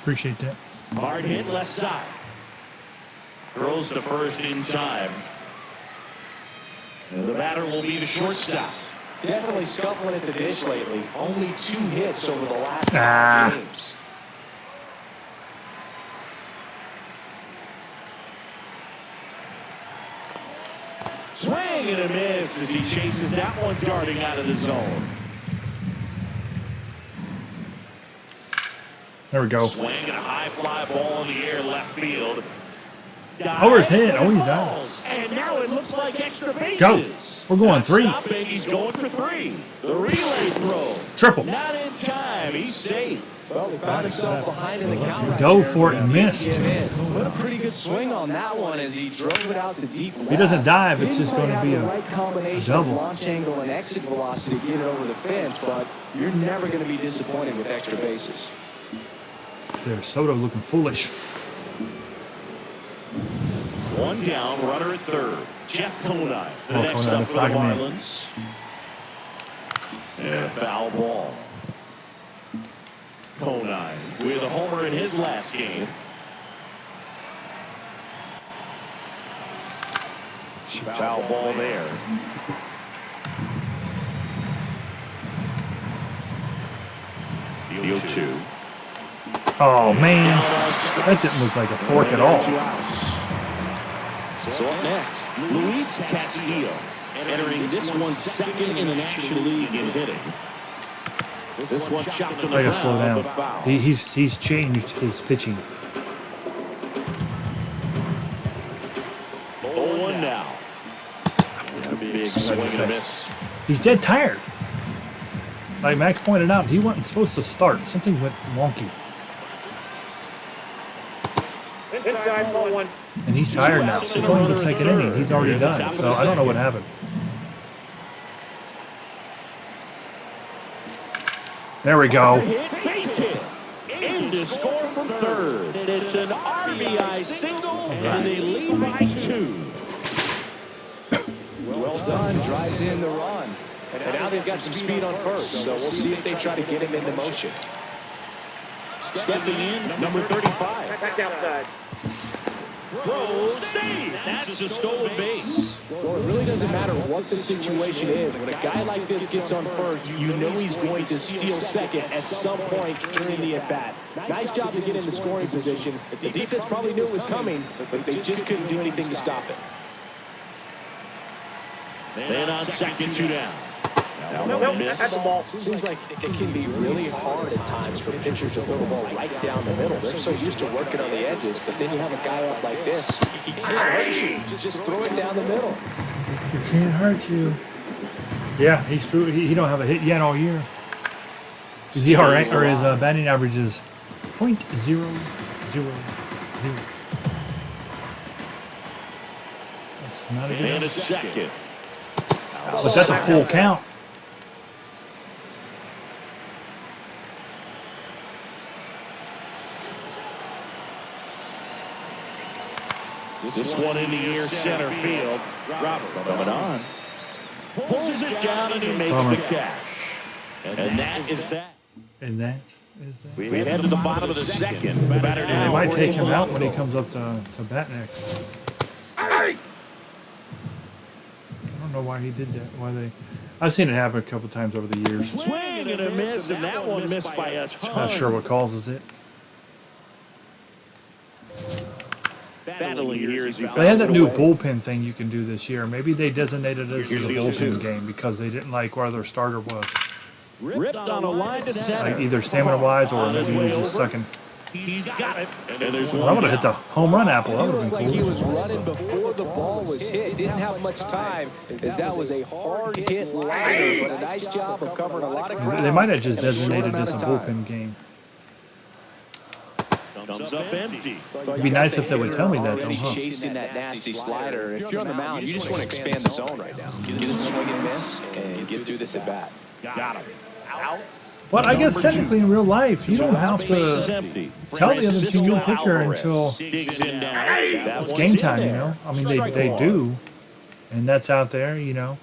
Appreciate that. Hard hit left side. Throws to first in time. And the batter will be the shortstop. Definitely scuffling at the dish lately. Only 2 hits over the last 5 games. Swing and a miss as he chases that one darting out of the zone. There we go. Swing and a high fly ball in the air left field. Over his head. Oh, he's down. And now it looks like extra bases. Go. We're going 3. Stopping. He's going for 3. The relay throw. Triple. Not in time. He's safe. Well, he found himself behind in the count right Dove there, for it but and didn't missed. give in. Put a pretty good swing on that one as he drove it out to deep left. He doesn't dive. It's Didn't just going to quite be have the a right combination double. of launch angle and exit velocity to get it over the fence, but you're never going to be disappointed with extra bases. There's Soto looking foolish. One down, runner at third. Jeff Conine, the Oh, next Conine, up let's for the knock him in. Marlins. And a foul ball. Conine with a homer in his last game. Foul ball there. Deal 2. Oh, man. That didn't look like a fork at all. So up next, Luis Castillo, entering this one second in the National League in hitting. This one chopped on the I gotta slow ground, down. but foul. He's changed his pitching. 0-1 now. A big swing and a miss. He's dead tired. Like Max pointed out, he wasn't supposed to start. Something went wonky. Inside, 1-1. And he's tired now. It's only the second inning. He's already done. So I don't know what happened. There we go. Base hit. In to score from third. It's an RBI single, and they lead by 2. Well done, drives in the run. And now they've got some speed on first, so we'll see if they try to get him into motion. Stepping in, number 35. Back outside. Throw, save. That's a stolen base. Well, it really doesn't matter what the situation is. When a guy like this gets on first, you know he's going to steal second at some point during the at-bat. Nice job to get in the scoring position. The defense probably knew it was coming, but they just couldn't do anything to stop it. Then on second, 2 down. Nope, that's the ball. It seems like it can be really hard at times for pitchers to throw the ball right down the middle. They're so used to working on the edges, but then you have a guy up like this. He can't hurt you. Just throw it down the middle. He can't hurt you. Yeah, he's true. He don't have a hit yet all year. His ERA or his batting average is .000. That's not a good. And a second. But that's a full count. This one in the air, center field. Robert coming on. Pulls it down and he makes the catch. And that is that. And that is that. We head to the bottom of the second. The batter They now. might take him out when he comes up to bat next. I don't know why he did that. Why they? I've seen it happen a couple times over the years. Swing and a miss, and that one missed by a ton. Not sure what causes it. Battling here as he They had that new bullpen thing you can do this year. Maybe they designated this as a Here's the bullpen 0-2. game because they didn't like where their starter was. ripped on a line to center. Like either stamina wise or maybe he was just sucking. He's got it. And there's Well, I would have hit the home run apple. That He would have looked been like he cool. was running before the ball was hit. Didn't have much time, as that was a hard hit liner, but a nice job of covering a lot of ground. They might have just in a short designated amount this a of time. bullpen game. Comes up empty. It'd be nice if they would tell me that, though, huh? Chasing that nasty slider. If you're on the mound, you just want to expand the zone right now. Get a swing and miss and get through this at bat. Got him. Out. But I guess technically in real life, you don't have Bases to empty. tell the other team your pitcher Alvarez until digs in now. That it's one's game in time, you there. know? I mean, Strike they one. do. And that's out there, you know?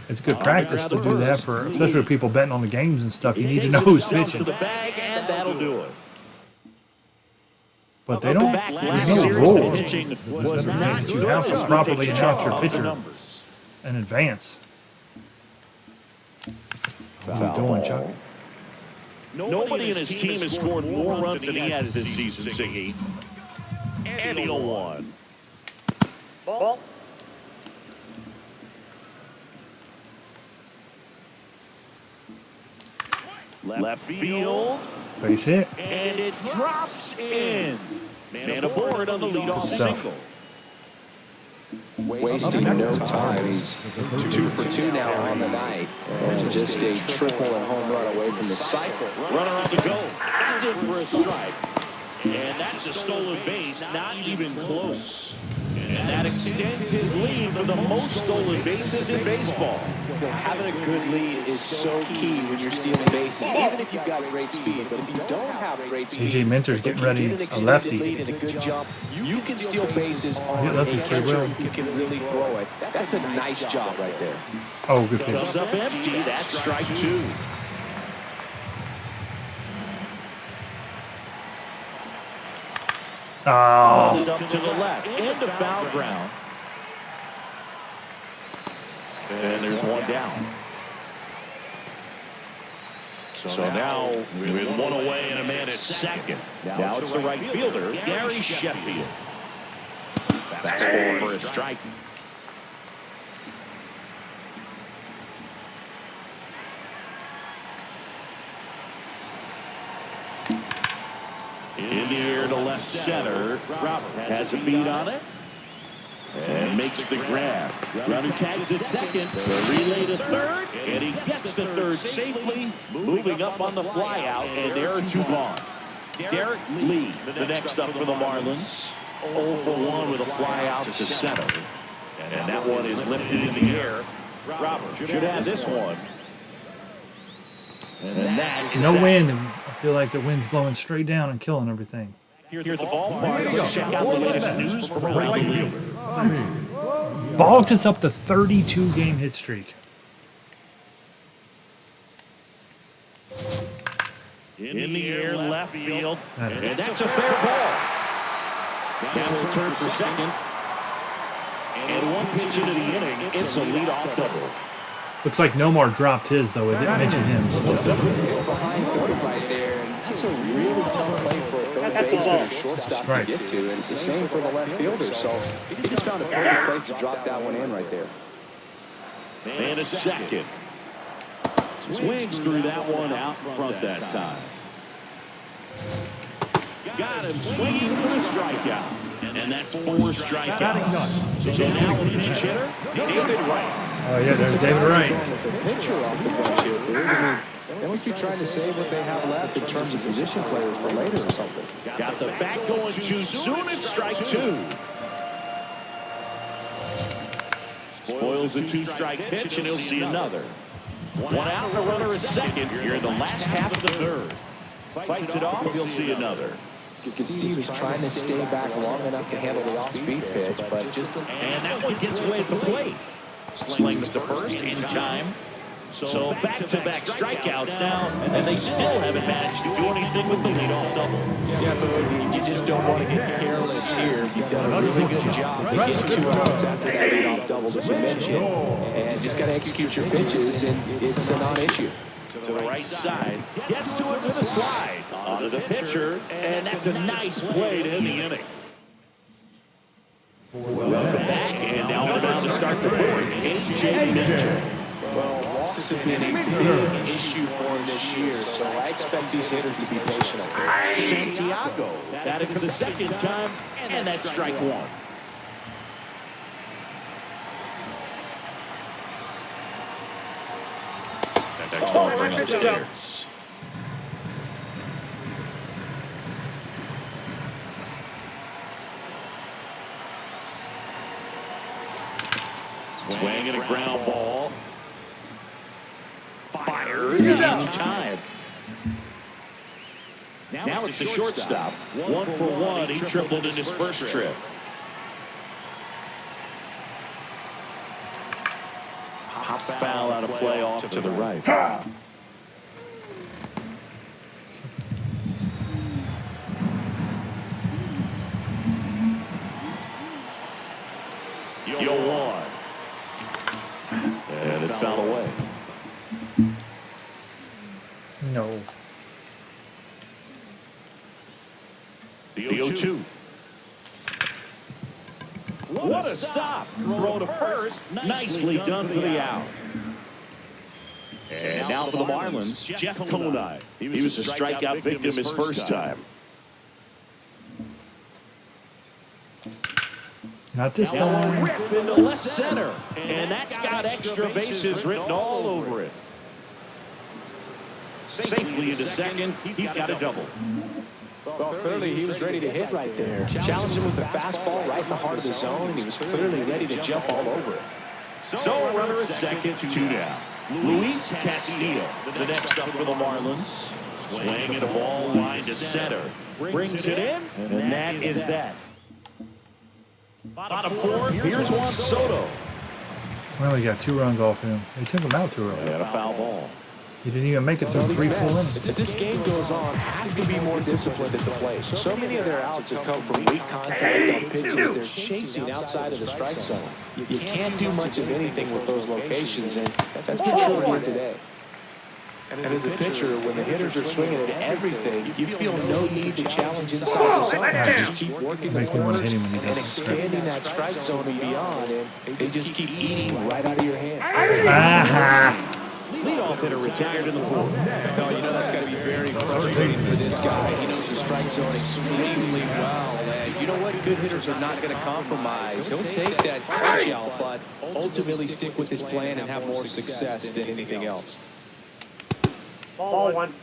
It's good practice to do that for, especially with people betting on the games and stuff. You need to know who's To pitching. the bag, and that'll do it. But they don't, Back there's last no series, rule the pitching was that say not that you good. have to Take properly charge announce your of the pitcher numbers. in advance. What are you doing, Chuck? Nobody in his team has scored more runs than he has this season, Siggy. And he'll one. Ball. Left field, Base hit. and it drops in. Man aboard on the leadoff stuff. single. Wasting no time. He's 2 for 2 now on the night. And just a triple and home run away from the cycle. Runner on the go. That's in for a strike. And that's a stolen base, not even close. And that extends his lead for the most stolen bases in baseball. Having a good lead is so key when you're stealing bases, even if you've got great speed. But if you don't have great speed, AJ Minter's getting but ready, you get an a extended lefty. lead and a good jump, you can steal bases on Yeah, a lefty kid catcher will. who can really throw it. That's a nice job right there. Oh, good pitch. Comes up empty. That's strike two. Oh, Up to the left. Into foul ground. And there's one down. So now with one away and a man at second. Now it's the right fielder, Gary Sheffield. Fastball for a strike. In the air to left center. Robert has a beat on it. And makes the grab. Runner tags at second. The relay to third. And he gets to third safely. Moving up on the fly out. And there are two gone. Derek Lee, the next up for the Marlins. 0 for 1 with a fly out to center. And that one is lifted in the air. Robert should have this one. And that is no that. wind. And I feel like the wind's blowing straight down and killing everything. Here at the ballpark, let's check out the latest news from around the league. Boggs is up to 32-game hit streak. In the air, left field, and that's a fair ball. Down will turn for second. And one pitch into the inning, it's a leadoff double. Looks like Nomar dropped his, though. It didn't mention him. So Behind third right there, and that's a really tough play for a third That's a baseman ball. or shortstop Right. to get to, and it's the same for the left fielder. So he just found a perfect place to drop that one in right there. Man at second. Swings through that one out front that time. Got him swinging for the strikeout. And that's 4 strikeouts. So now a pinch hitter, David Wright. oh, yeah, there's David Wright. With the pitcher off the bench here, Big. I mean, they must be trying to save what they have left in terms of position players for later or something. Got the bat going too soon. It's strike 2. Spoils the 2-strike pitch, and he'll see another. One out, and a runner at second. You're in the last half of the third. Fights it off, he'll see another. You can see he was trying to stay back long enough to handle the off-speed pitch, but just And that one gets away at the plate. Slings to first in time. So back-to-back strikeouts now, and they still haven't managed to do anything with the leadoff double. yeah, but you just don't want to get careless here. You've done a really good job to get 2 outs after that leadoff double, as you mentioned, and just got to execute your pitches, and it's a non-issue. To the right side, gets to it with a slide. Onto the pitcher, and that's a nice play to end the inning. Welcome back, and now we're down to start the fourth. AJ Minter. Well, walks have been a big issue for him this year, so I expect these hitters to be patient up there. Santiago batting for the second time, and that's strike 1. That's ball from upstairs. Swing and a ground ball. Fires in time. Now it's the shortstop. 1 for 1. He tripled in his first trip. Hop foul out of play off to the right. 0-1. And it's fouled away. No. The 0-2. What a stop. Throw to first. Nicely done for the out. And now for the Marlins, Jeff Bonilla. He was a strikeout victim his first time. Not this time. Rip into left center. And that's got extra bases written all over it. Safely into second. He's got a double. Well, clearly he was ready to hit right there. Challenged him with the fastball right in the heart of the zone, and he was clearly ready to jump all over it. So a runner at second, 2 down. Luis Castillo, the next up for the Marlins. Swing and a ball line to center. Brings it in, and that is that. Bottom 4, here's Juan Soto. Well, he got 2 runs off him. They took him out too early. And a foul ball. He didn't even make it through 3 full innings. As this game goes on, have to be more disciplined at the plate. So many of their outs have come from weak contact on pitches they're chasing outside of the strike zone. You can't do much of anything with those locations, and that's been true here today. And as a pitcher, when the hitters are swinging at everything, you feel no need to challenge inside the zone. You just keep working the Makes me want to corners hit him when he and does the strike. expanding that strike zone and beyond, and they just keep eating right out of your hand. Aha! Leadoff hitter retired in the 4th. No, you know that's got to be very frustrating for this guy. He knows the strike zone extremely well. And you know what? Good hitters are not going to compromise. He'll take that punch out, but ultimately stick with his plan and have more success than anything else. Ball 1.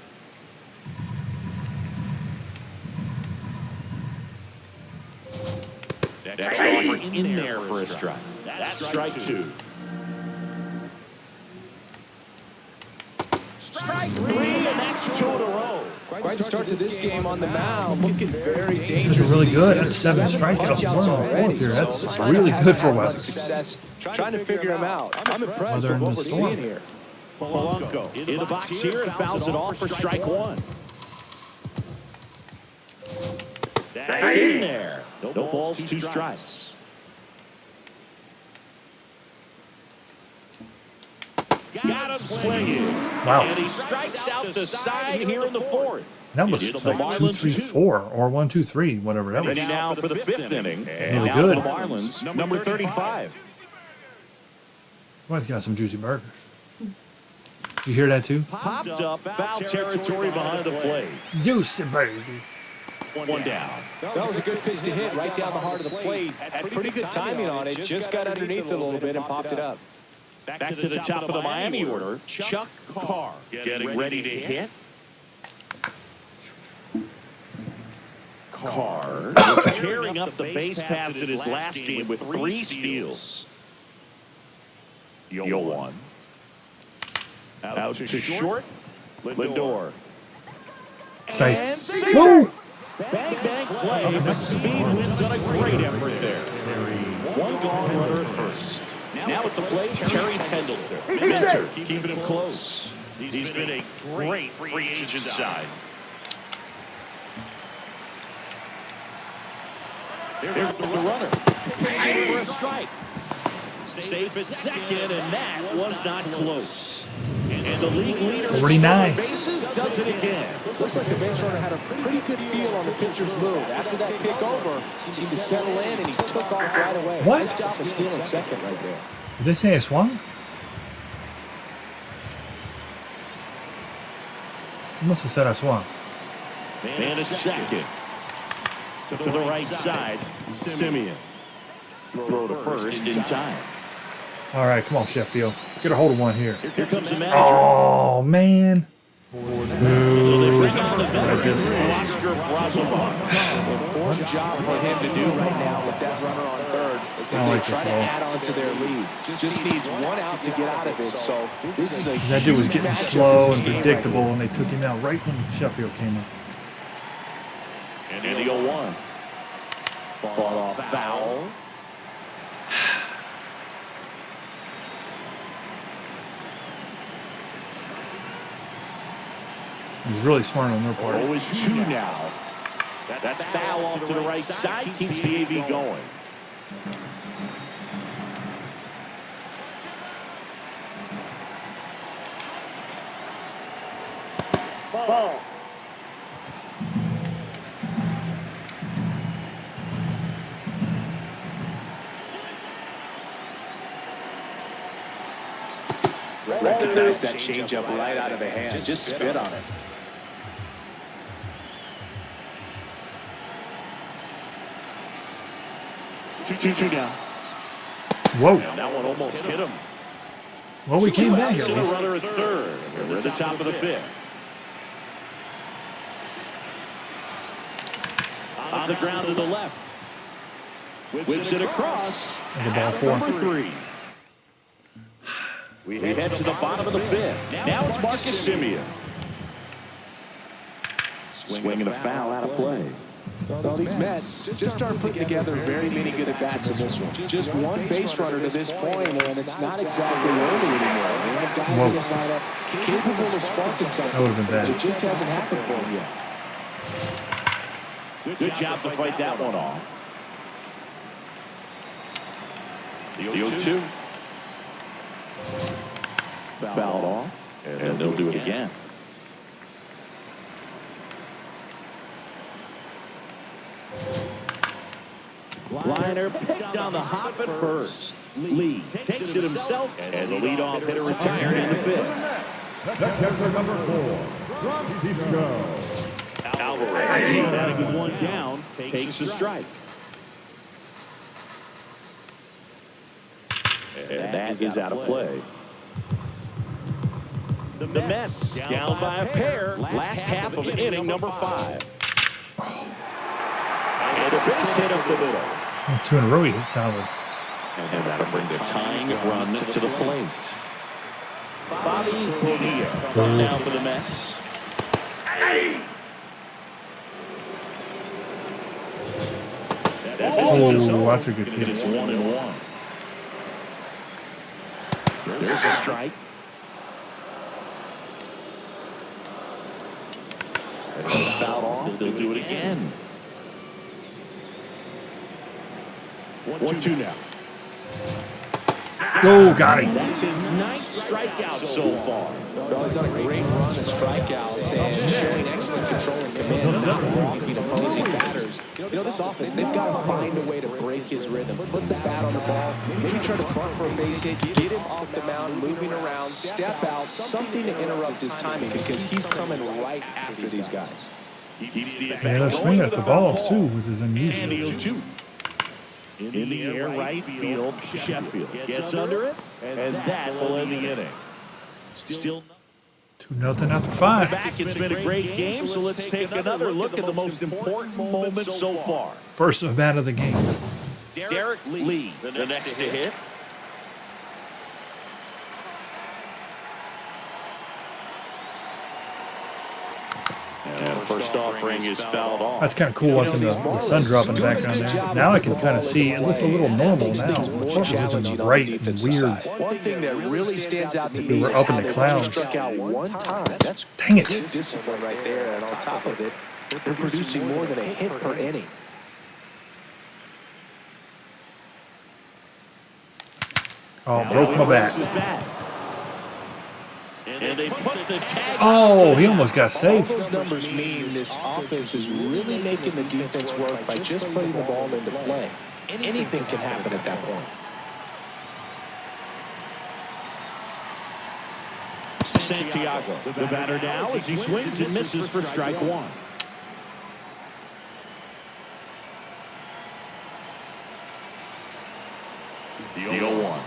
That's offer in there for a strike. That's strike 2. Strike 3, and that's 2 in a row. Quite a start to this game on the mound. Looking very dangerous. That's really good. That's 7 strikeouts. 1 on the 4th here. That's really good for West. Success. Trying to figure him out. I'm impressed Whether with in what the we're storm. seeing here. Polanco in the box here and fouls it off for strike 1. That's in there. No balls, 2 strikes. Got him swinging. Wow. And he strikes out the side here in the 4th. That was It's like the 2, Marlins 3, 4, or 1, 2, 3, whatever that was. Ready now for the 5th inning. And Really now good. for the Marlins, number 35. Somebody's got some juicy burgers. You hear that too? Popped up, foul territory behind the plate. Juicy burgers. 1 down. That was a good pitch to hit right down the heart of the plate. Had pretty good timing on it. Just got underneath it a little bit and popped it up. Back to the top of the Miami order, Chuck Carr getting ready to hit. Carr was tearing up the base paths in his last game with 3 steals. 0-1. Out to short, Lindor. And Safe. Woo! Bang, bang play, but Speed wins on a great effort there. 1 gone runner at first. Now at the plate, Terry Pendleton. Minter keeping him close. He's been a great free agent side. There's the runner. Pitching for a strike. Safe at second, and that was not close. And the league leader 49. bases does it again. Looks like the base runner had a pretty good feel on the pitcher's move. After that pick over, seemed to settle in, and he took off right away. What? Nice job of stealing second right there. Did they say I swung? You must have said I swung. Man at second. To the right side, Simeon. Throw to first in time. All right, come on, Sheffield. Get a hold of one here. Here comes the manager. Oh, man. So they bring on the just veteran, Oscar Brazovan. Important job for him to do right now with that runner on third. as I they don't like try this to at all. add on to their lead. Just needs one out to get out of it. So this is a That dude was huge getting matchup slow this and game right predictable, here. and they took him out right when Sheffield came up. And the 0-1. Fought off foul. It was really smart on their part. 0-2 now. That's foul off to the right side. Keeps the AV going. Ball. Recognize that changeup right out of the hand. Just spit on it. Two now. Whoa. And that one almost hit him. Well, we came back at Still a least. runner at third. We're at the top of the fifth. On the ground to the left. Whips it across. And the ball Out four. number 3. We head to the bottom of the fifth. Now it's Marcus Semien. Swinging a foul out of play. Well, these Mets just aren't putting together very many good at-bats in this one. Just one base runner to this point, and it's not exactly early anymore. They have guys in this lineup capable of sparking something. That would have been bad. It just hasn't happened for them yet. Good job to fight that one off. The 0-2. Fouled off, and they'll do it again. Liner picked on the hop at first. Lee takes it himself, and the leadoff hitter retired in the fifth. That's number 4. Francisco. Alvarez, batting one down, takes the strike. And that is out of play. The Mets down by a pair. Last half of inning number 5. And a base hit up the middle. Well, 2 in a row he hit solid. And that'll bring the tying run to the plate. Bobby Bonilla now for the Mets. Oh, that's a good It is pitch. 1-1. There's a strike. And it's fouled off. They'll do it again. 1-2 now. Oh, got him. That's his 9th strikeout so far. Well, he's on a great run of strikeouts and showing excellent control and command, not walking opposing batters. You know, this offense, they've got to find a way to break his rhythm, put the bat on the ball, maybe try to bunt for a base hit, get him off the mound, moving around, step out, something to interrupt his timing because he's coming right after these guys. Keeps the Yeah, they're swinging at the balls, too, which is And the unusual. 0-2. In the air, right field, Sheffield gets under it, and that will end the inning. Still 2-0 after 5. back. It's been a great game, so let's take another look at the most important moment so far. First at bat of the game. Derek Lee, the next to hit. And first offering is fouled off. That's kind of cool watching the sun drop in the background there. Now I can kind of see, it looks a little normal now. Before it was looking bright and weird. One thing that really stands out to We me were is up in how the they clouds. only struck out one time. That's Dang it. good discipline right there, and on top of it, they're producing more than a hit per inning. Oh, broke my This is back. bad. And they put the tag. Oh, he almost got safe. Those numbers mean this offense is really making the defense work by just putting the ball into play. Anything can happen at that point. Santiago, the batter now as he swings and misses for strike one. The 0-1.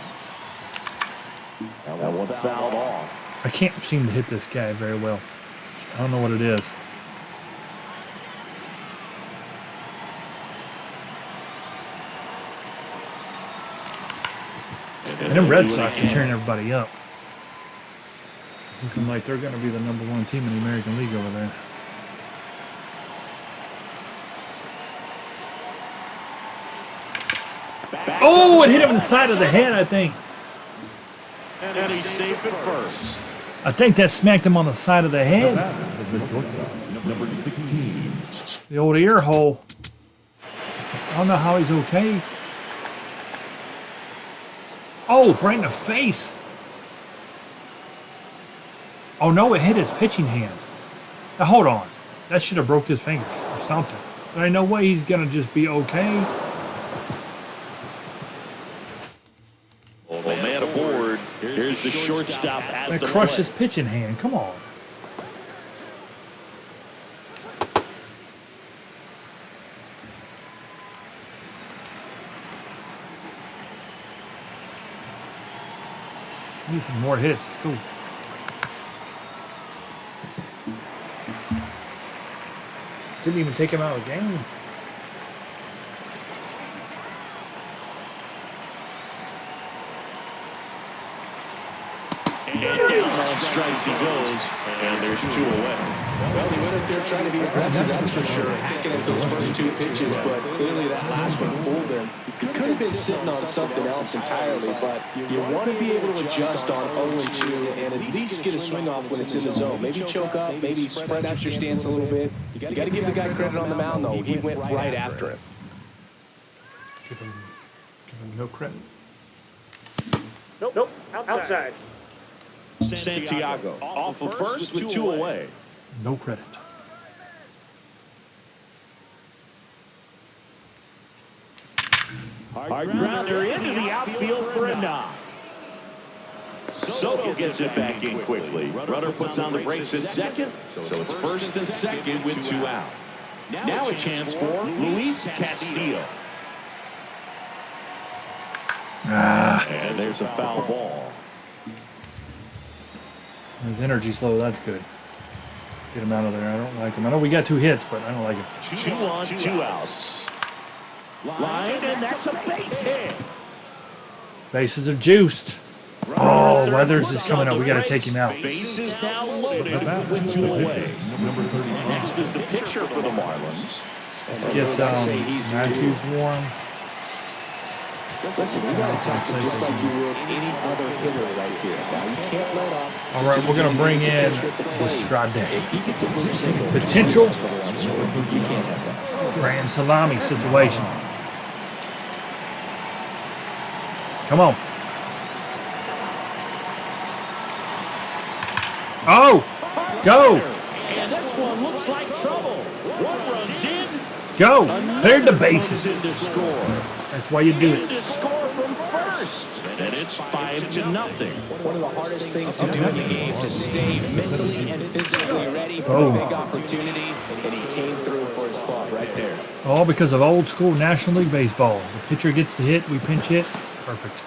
That one fouled off. I can't seem to hit this guy very well. I don't know what it is. And them Red Sox are tearing everybody up. It's looking like they're going to be the #1 team in the American League over there. Oh, it hit him in the side of the head, I think. And he's safe at first. I think that smacked him on the side of the head. Number 16. The old ear hole. I don't know how he's okay. Oh, right in the face. Oh no, it hit his pitching hand. Now hold on. That should have broke his fingers or something. There ain't no way he's gonna just be okay. Well, man aboard. Here's the shortstop at That the crushed plate. his pitching hand. Come on. Need some more hits. It's cool. Didn't even take him out of the game. And down on strikes he goes, and there's 2 away. Well, he went up there trying to be aggressive, that's for sure, hacking at those first 2 pitches, but clearly that last one fooled him. He could have been sitting on something else entirely, but you want to be able to adjust on 0-2 and at least get a swing off when it's in the zone. Maybe choke up, maybe spread out your stance a little bit. You got to give the guy credit on the mound, though. He went right after him. Give him no credit. Nope. Outside. Santiago off of first with 2 away. No credit. Hard grounder into the outfield for a knock. Soto gets it back in quickly. Runner puts on the brakes at second, so it's first and second with 2 out. Now a chance for Luis Castillo. And there's a foul ball. His energy's low. That's good. Get him out of there. I don't like him. I know we got 2 hits, but I don't like him. 2 on, 2 outs. Line, and that's a base hit. Bases are juiced. Oh, Weathers is coming up. We got to take him out. Base is now loaded with 2 away. Next is the pitcher for the Marlins. Let's get Matthews warm. Listen, you got to tackle just like you would any other hitter right here. Now, you can't let off. All right, we're going to bring in Estrada. Potential grand salami situation. Come on. Oh, go. And this one looks like trouble. 1 runs in. Go. Cleared the bases. To score. That's why you do To it. score from first. And it's 5-0. One of the hardest things to do in the game is to stay mentally and physically ready for Boom. a big opportunity, and he came through for his club right there. All because of old school National League baseball. The pitcher gets the hit, we pinch hit. Perfect.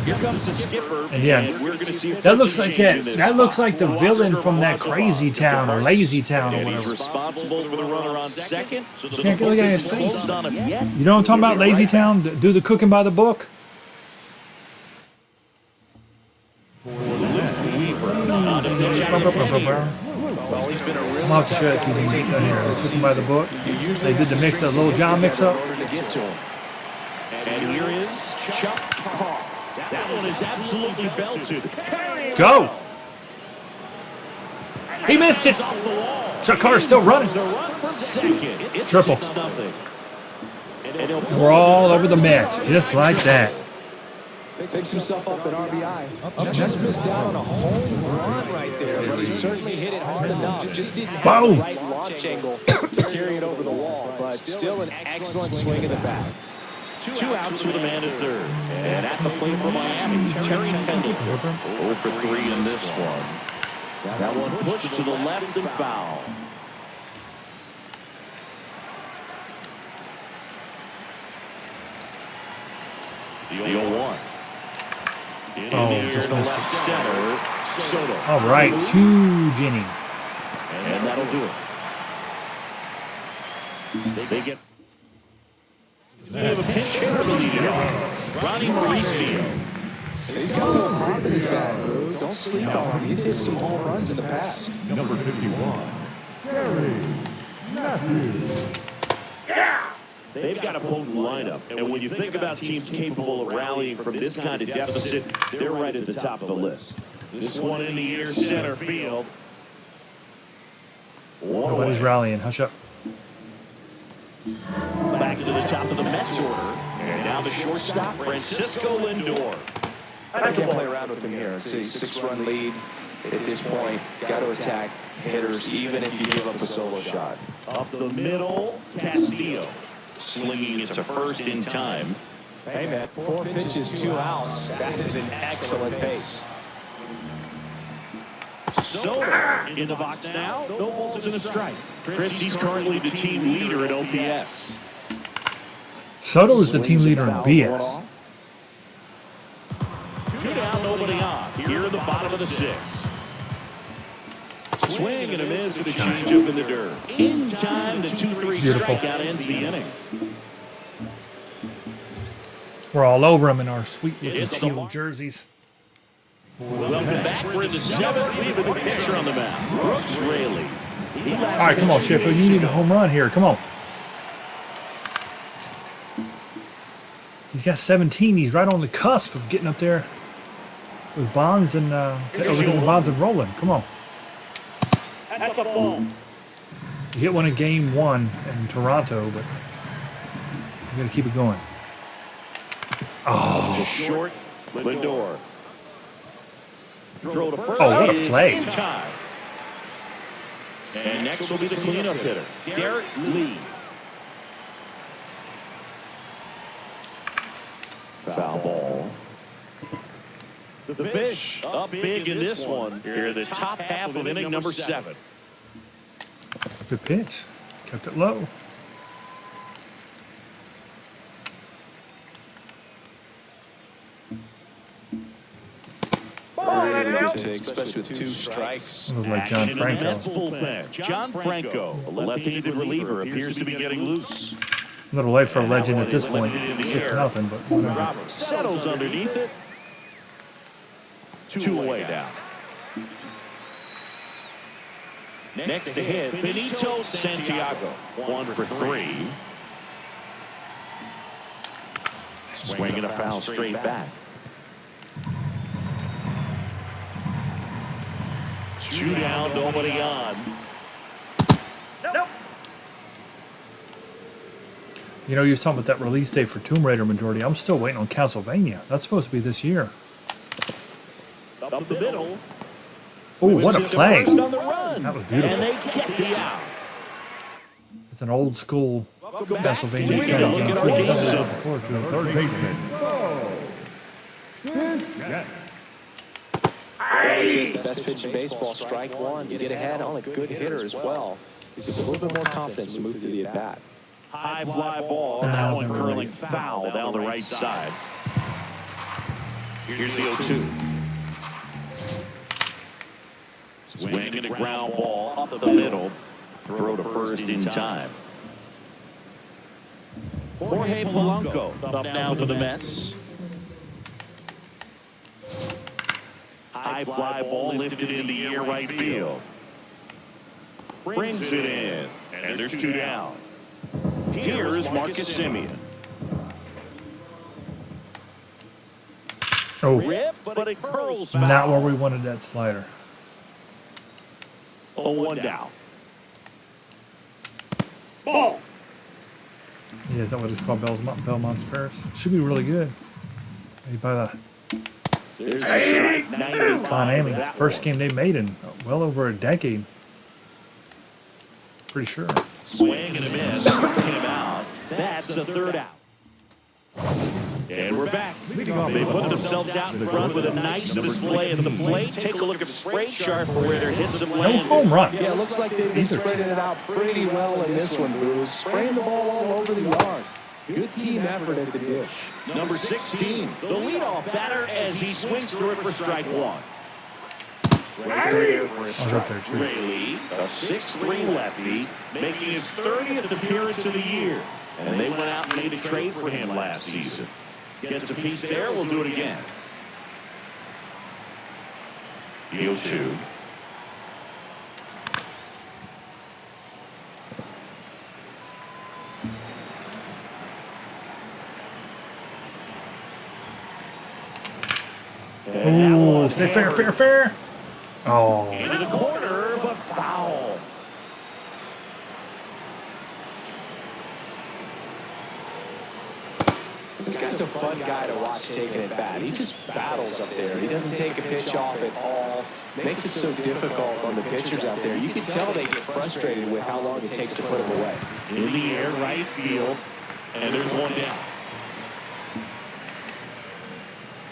Here comes the skipper. And yeah, we're going to see that looks like that. That looks like the villain from that Crazy Town or Lazy Town or And he's whatever. responsible for the runner on second. So You can't look at his face. closed on him yet. You know what I'm talking about? Lazy Town? Do the cooking by the book? Well, he's been a real I'm out to show that to you. Down here. The cooking by the book. They did the mix up, Little John mix up. in order to get to him. And here is Chuck Carr. That one is absolutely belted. Go! He missed it. Off the wall. Chuck Carr's still running. The run for second. It's Triple. 6-0. And he'll We're all over the mess, just like that. Picks himself up at RBI. Just missed out on a home run right there. But he certainly hit it hard enough. Just didn't have Boom. the right launch angle to carry it over the wall. But still an excellent swing in the bat. 2 outs with a man at third. And at the plate for Miami, Terry Pendleton. 0 for 3 in this one. That one pushed to the left and foul. The 0-1. Oh, just missed it. Center, Soto. All right, huge inning. And that'll do it. They get You have a pinch hitter leading off. Ronnie Mauricio. He's got a little pop in his bat, Lou. Don't sleep on him. He's hit some home runs in the past. Number 51, Gary Matthews. They've got a potent lineup, and when you think about teams capable of rallying from this kind of deficit, they're right at the top of the list. This one in the air, center field. Nobody's rallying. Hush up. Back to the top of the Mets order, and now the shortstop, Francisco Lindor. I can't play around with him here. It's a 6-run lead at this point. Got to attack hitters, even if you give up a solo shot. Up the middle, Castillo. Slinging it to first in time. Hey, man, 4 pitches, 2 outs. That is an excellent pace. Soto in the box now. No balls and a strike. Chris, he's currently the team leader at OPS. Soto is the team leader in BS. 2 down, nobody on. Here in the bottom of the 6th. Swing and a miss with a changeup in the dirt. In time, the 2-3 Beautiful. strikeout ends the inning. We're all over him in our sweet looking It's the teal mark. jerseys. Welcome back. We're in the 7th. We have a new pitcher on the mound. Brooks Raley. All right, come on, Sheffield. You need a home run here. Come on. He's got 17. He's right on the cusp of getting up there with Bonds and getting Bonds and rolling. Come on. That's a ball. You hit one in game 1 in Toronto, but you got to keep it going. Oh, Short. Lindor. Throw to first. Oh, what a is play. in time. And next will be the cleanup hitter, Derek Lee. Foul ball. The Fish up big in this one. Here in the top half of inning number 7. good pitch. Kept it low. Especially with 2 strikes. Looked like John Action in the Mets Franco. bullpen. John Franco, a left-handed reliever, appears to be getting loose. A little late for a legend at this point. 6-0, but whatever. Settles underneath it. 2 away down. Next to hit, Benito Santiago. 1 for 3. Swinging a foul straight back. 2 down, nobody on. You know, you was talking about that release date for Tomb Raider majority. I'm still waiting on Castlevania. That's supposed to be this year. Up the middle. Oh, what a play. First on the run. That was beautiful. And they get the out. It's an old school Castlevania Take a kind of look game. at our game That's set. what I'm looking forward to. Third baseman. Yes. This is the best pitch in baseball, strike 1. You get ahead on a good hitter as well. Gives a little bit more confidence to move to the at-bat. High fly ball. That one curling foul down the right side. Here's the 0-2. Swinging a ground ball up the middle. Throw to first in time. Jorge Polanco up now for the Mets. High fly ball lifted in the air right field. Brings it in. And there's 2 down. Here is Marcus Semien. Oh, Rip, but it curls foul. not where we wanted that slider. 0-1 down. Ball. Yeah, is that what it's called? Belmont's Paris? Should be really good. Maybe by the There's a strike. 95. Miami. That First one. game they made in well over a decade. Pretty sure. Swing and a miss. Came out. That's the 3rd out. And we're back. They put themselves out in front with a nice display at the plate. Take a look at the spray chart for where their hits have No landed. home runs. Yeah, it looks like they've been spreading it out pretty well in this one, Bruce. Spraying the ball all over the yard. Good team effort at the dish. Number 16, the leadoff batter as he swings through it for strike 1. I was up there too. Raley, a 6'3 lefty, making his 30th appearance of the year. And they went out and made a trade for him last season. Gets a piece there, we'll do it again. The 0-2. Ooh, say fair, fair, fair. Oh, Into the corner, but foul. This guy's a fun guy to watch taking at bat. He just battles up there. He doesn't take a pitch off at all. Makes it so difficult on the pitchers out there. You can tell they get frustrated with how long it takes to put him away. In the air, right field, and there's one down.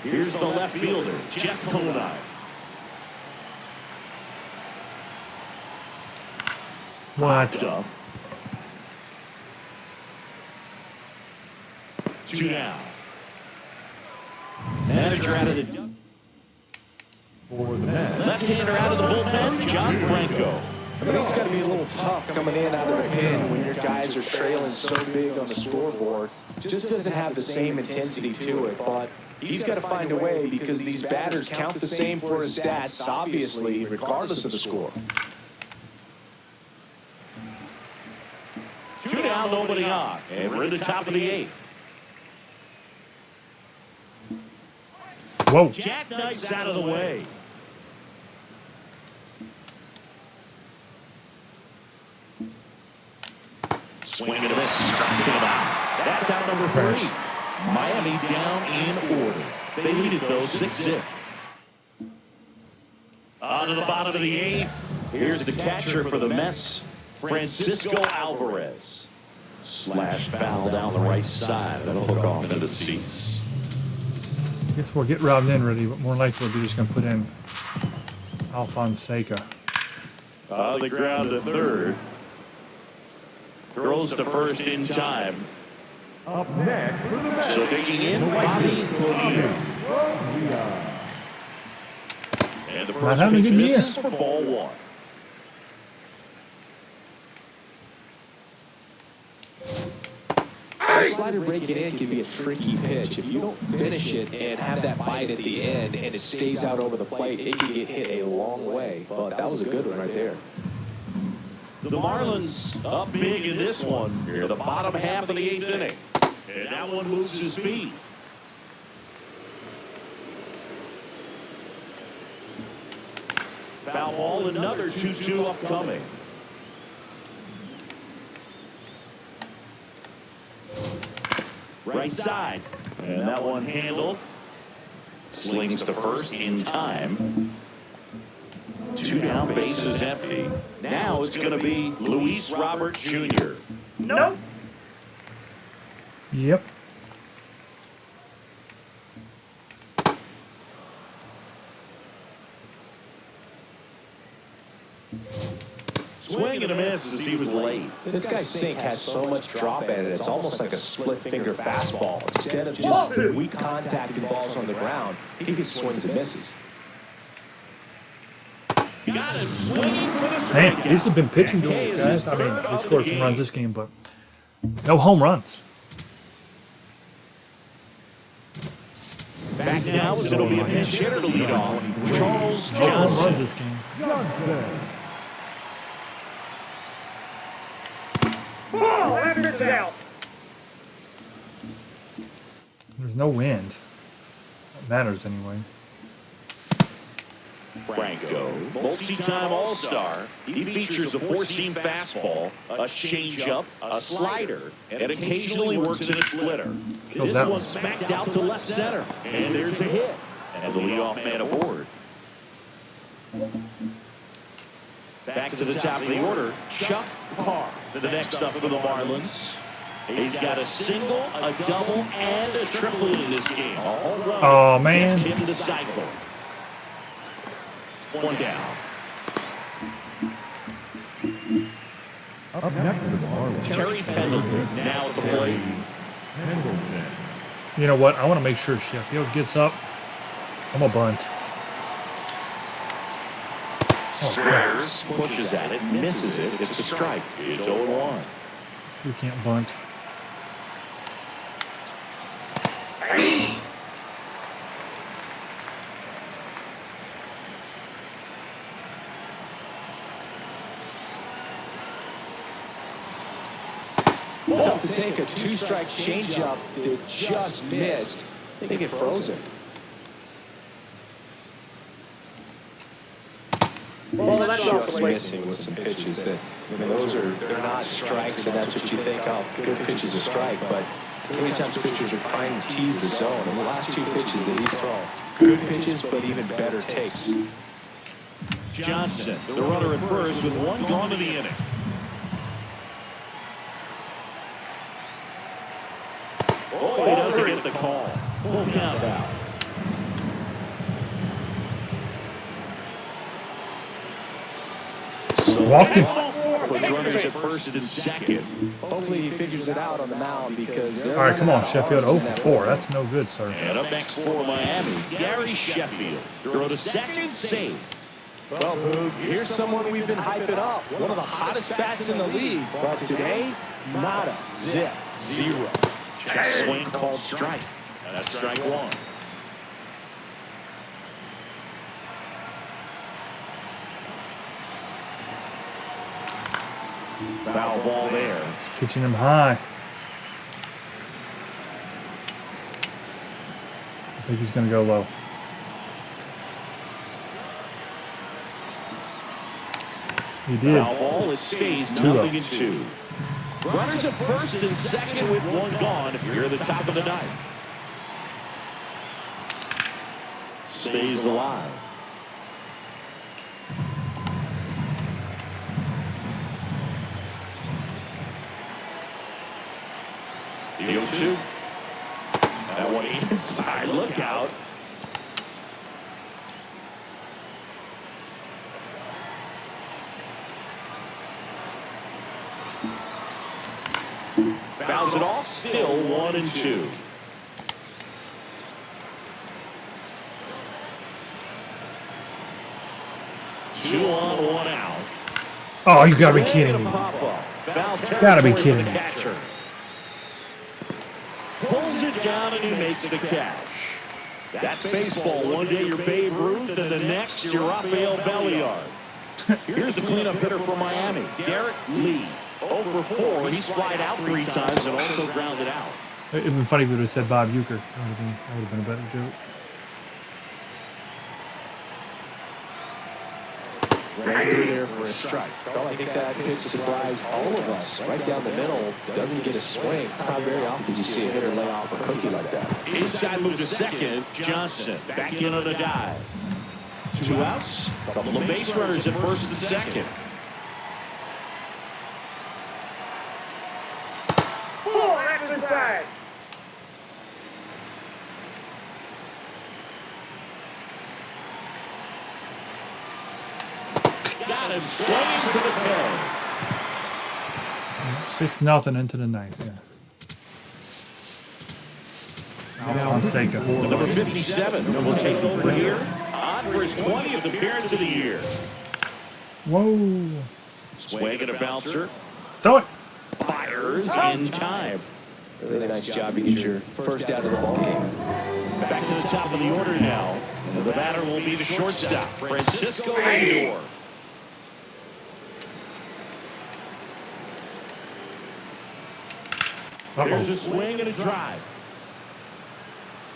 Here's the left fielder, Jeff Bonilla. what? Up. 2 down. Manager out of the For the Mets, left-hander out of the bullpen, John Franco. I mean, it's got to be a little tough coming in out of the pen when your guys are trailing so big on the scoreboard. Just doesn't have the same intensity to it, but he's got to find a way because these batters count the same for his stats, obviously, regardless of the score. 2 down, nobody on, and we're in the top of the 8th. Whoa. Jackknifes out of the way. Swing and a miss. Struck him out. That's out number 3. Miami down in order. They lead it though 6-0. On to the bottom of the 8th. Here's the catcher for the Mets, Francisco Alvarez. Slash foul down the right side. That'll hook off into the seats. Guess we'll get Rob in ready, but more likely we're just going to put in Alfonseca. On the ground to third. Throws to first in time. up next for the Mets, So digging in, Bobby Bonilla. And the first having a pitch good year. misses for ball 1. Slider breaking in can be a tricky pitch. If you don't finish it and have that bite at the end and it stays out over the plate, it can get hit a long way. But that was a good one right there. The Marlins up big in this one near the bottom half of the 8th inning. And that one moves his feet. Foul ball, another 2-2 upcoming. Right side. And that one handled. Slings to first in time. 2 down, bases empty. Now it's going to be Luis Robert Jr. Nope. Yep. Swing and a miss as he was late. This guy's sink has so much drop in it, it's almost like a split finger fastball. Instead of just weak contact and balls on the ground, he gets swings and misses. Got it swinging for the Man, strikeout. these have been pitching duels, guys. I mean, they scored some runs this game, but no home runs. Back now as it'll be a pinch hitter to lead off. Charles No home runs Johnson. this game. Johnson, Ball, that pitch is out. There's no wind. That matters anyway. Franco, multi-time All-Star. He features a 4-seam fastball, a changeup, a slider, and occasionally works in a splitter. This that one one. smacked out to left center, and there's a hit. And the leadoff man aboard. Back to the top of the order, Chuck Parr. The next up for the Marlins. He's got a single, a double, and a triple in this game. All run. Oh, man. Gets him to cycle. 1 down. up next for the Marlins, Terry Pendleton now at the plate. Pendleton, You know what? I want to make sure Sheffield gets up. I'm a bunt. Squares, pushes at it, misses it. It's a strike. It's 0-1. We can't bunt. Tough to take a two-strike changeup that just missed. I think it froze him. Well, that's Just missing with some pitches that, they're not strikes, and that's what you think, oh, good pitch is a strike, but many times pitchers are trying to tease the zone, and the last two pitches that he's thrown, good pitches, but even better takes. Johnson, the runner at first with one gone to the inning. Oh, he doesn't get the call. Full count out. Walked him. Puts runners at first and second. Hopefully he figures it out on the mound because they're... All right, come on, Sheffield. 0 for 4. That's no good, sir. And up next for Miami, Gary Sheffield. Throw to second, safe. Well, Boog, here's someone we've been hyping up. One of the hottest bats in the league. But today, nada. Zip. Zero. Check swing called strike. That's strike one. Foul ball there. He's pitching him high. I think he's going to go low. He did. Foul ball, it stays 0-2. Runners at first and second with one gone here at the top of the ninth. Stays alive. The 0-2. That one inside. Look out. Fouls it off. Still 1-2. Two on, one out. Oh, you got to be kidding me. Gotta be kidding me. Pulls it down and he makes the catch. That's baseball. One day you're Babe Ruth and the next you're Rafael Belliard. Here's the cleanup hitter for Miami, Derek Lee. 0 for 4. He's flied out 3 times and also grounded out. It would have been funny if it would have said Bob Uecker. That would have been a better joke. Right through there for a strike. Well, I think that pitch surprised all of us. Right down the middle, doesn't get a swing. Not very often you see a hitter lay off a cookie like that. Inside move to second. Johnson back in on a dive. 2 outs. Couple of base runners at first and second. Oh, that's inside. Got him swinging to the peg. 6-0 into the ninth. Yeah. Fonseca. Number 57 will take over here. On for his 20th appearance of the year. Whoa. Swing and a bouncer. Throw it. Fires in time. Really nice job to get your first out of the ball game. Back to the top of the order now. The batter will be the shortstop, Francisco Lindor. There's a swing and a drive.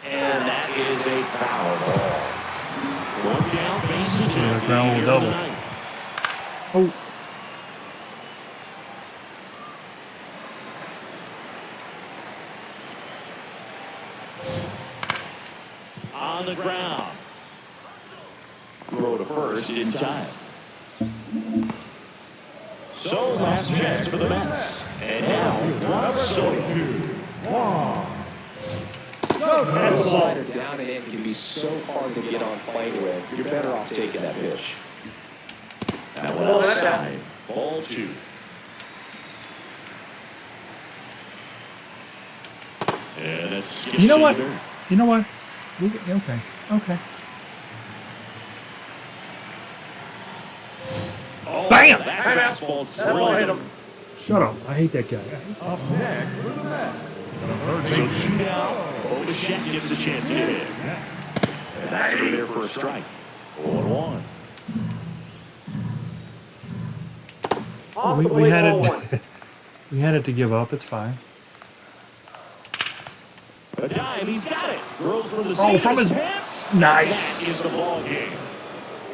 And that is a foul ball. One down, bases Yeah, empty. ground Here in double. the ninth. Oh. On the ground. Throw to first in time. So last chance for the Mets. And now, Juan Soto. The slider down and in can be so hard to get on plane with. You're better off taking that pitch. That one outside. Ball 2. And that's skips You know what? either. You know what? Okay. Okay. Oh, Bam! That fastball drilled him. Shut up. I hate that guy. Up next for the Mets. So shootout. O'Shea gets a chance to hit. And that's there for a strike. 0-1. We had it. We had it to give up. It's fine. A dive, he's got it. Throws from the From his nice. That is the ball game.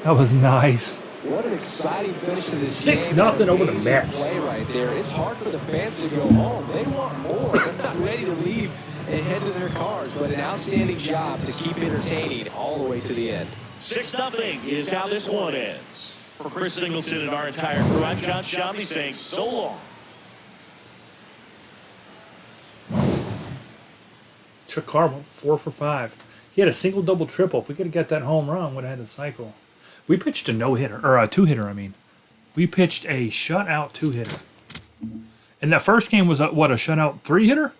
That was nice. What an exciting finish to this 6-0 game. over the Amazing Mets. Play right there. It's hard for the fans to go home. They want more. They're not ready to leave and head to their cars, but an outstanding job to keep entertaining all the way to the end. 6-0 is how this one ends. For Chris Singleton and our entire crew, I'm John Shambi saying so long. Chuck Carr went 4 for 5. He had a single, double, triple. If we could have got that home run, would have had a cycle. We pitched a no-hitter, or a two-hitter, I mean. We pitched a shutout two-hitter. And that first game was, a shutout three-hitter?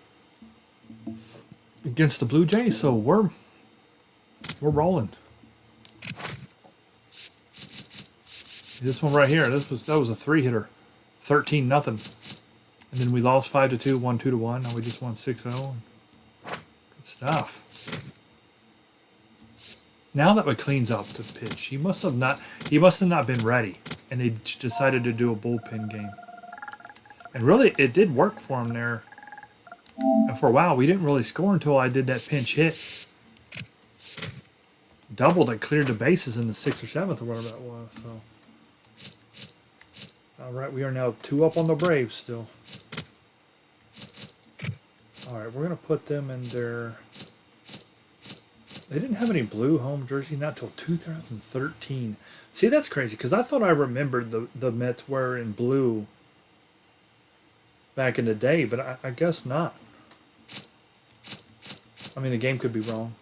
Against the Blue Jays, so we're rolling. This one right here, that was a three-hitter. 13-0. And then we lost 5-2, won 2-1. Now we just won 6-0. Good stuff. Now that it cleans up the pitch, he must have not been ready, and they decided to do a bullpen game. And really, it did work for him there. And for a while, we didn't really score until I did that pinch hit. Doubled and cleared the bases in the 6th or 7th or whatever that was. So, all right, we are now 2 up on the Braves still. All right, we're gonna put them in their. They didn't have any blue home jersey not till 2013. See, that's crazy because I thought I remembered the Mets were in blue back in the day, but I guess not. I mean, the game could be wrong.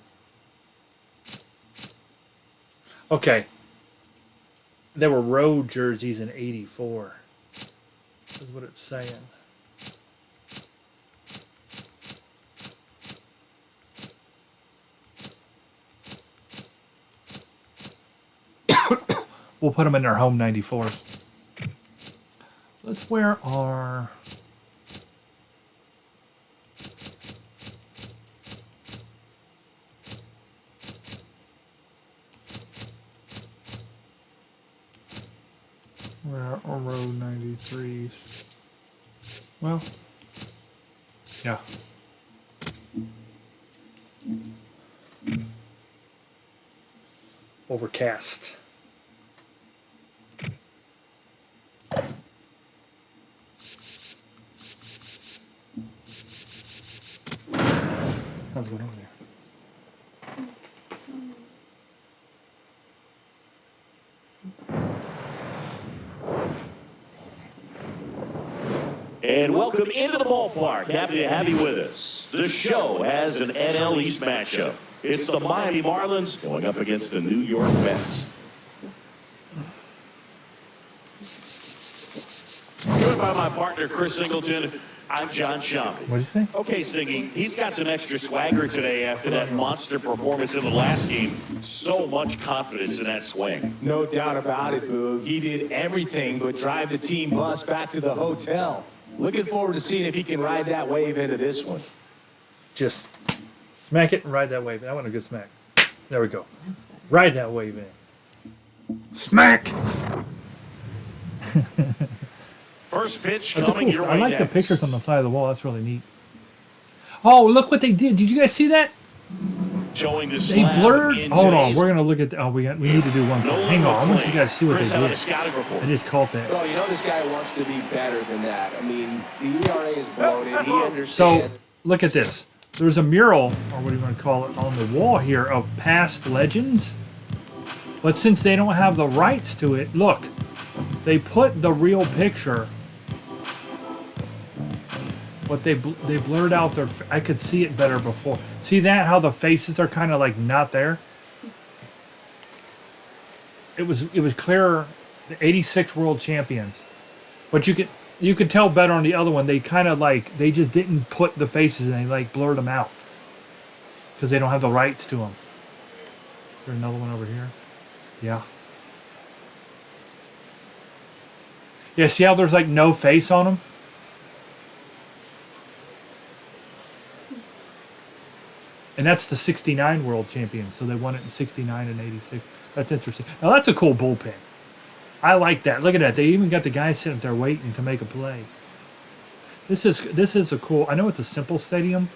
Okay. There were road jerseys in '84. Is what it's saying. We'll put them in their home 94s. Let's wear our. Wear our road 93s. Well, yeah. Overcast. How's it going over there? And welcome into the ballpark. Happy to have you with us. The show has an NL East matchup. It's the Miami Marlins going up against the New York Mets. Joined by my partner, Chris Singleton, I'm John Shambi. What did you say? Okay, Singy, he's got some extra swagger today after that monster performance in the last game. So much confidence in that swing. No doubt about it, Boog. He did everything but drive the team bus back to the hotel. Looking forward to seeing if he can ride that wave into this one. Just smack it and ride that wave. That wasn't a good smack. There we go. Ride that wave in. Smack! First pitch That's a coming cool. your I way like the next. pictures on the side of the wall. That's really neat. Oh, look what they did. Did you guys see that? Showing the They slab blurred. in Hold on. today's We're gonna look at. We need to do one. no Hang on. I want you play. guys to see what Chris they out did. of scouting report. I just caught that. Well, you know this guy wants to be better than that. I mean, the ERA is bloated. He understands. So look at this. There's a mural, or what do you want to call it, on the wall here of past legends. But since they don't have the rights to it, look, they put the real picture. But they blurred out their. I could see it better before. See that? How the faces are kind of like not there. It was clearer. The '86 world champions, but you could tell better on the other one. They kind of like they just didn't put the faces and they like blurred them out because they don't have the rights to them. Is there another one over here? Yeah. Yeah. See how there's like no face on them. And that's the '69 world champions. So they won it in '69 and '86. That's interesting. Now that's a cool bullpen. I like that. Look at that. They even got the guys sitting there waiting to make a play. This is a cool. I know it's a simple stadium,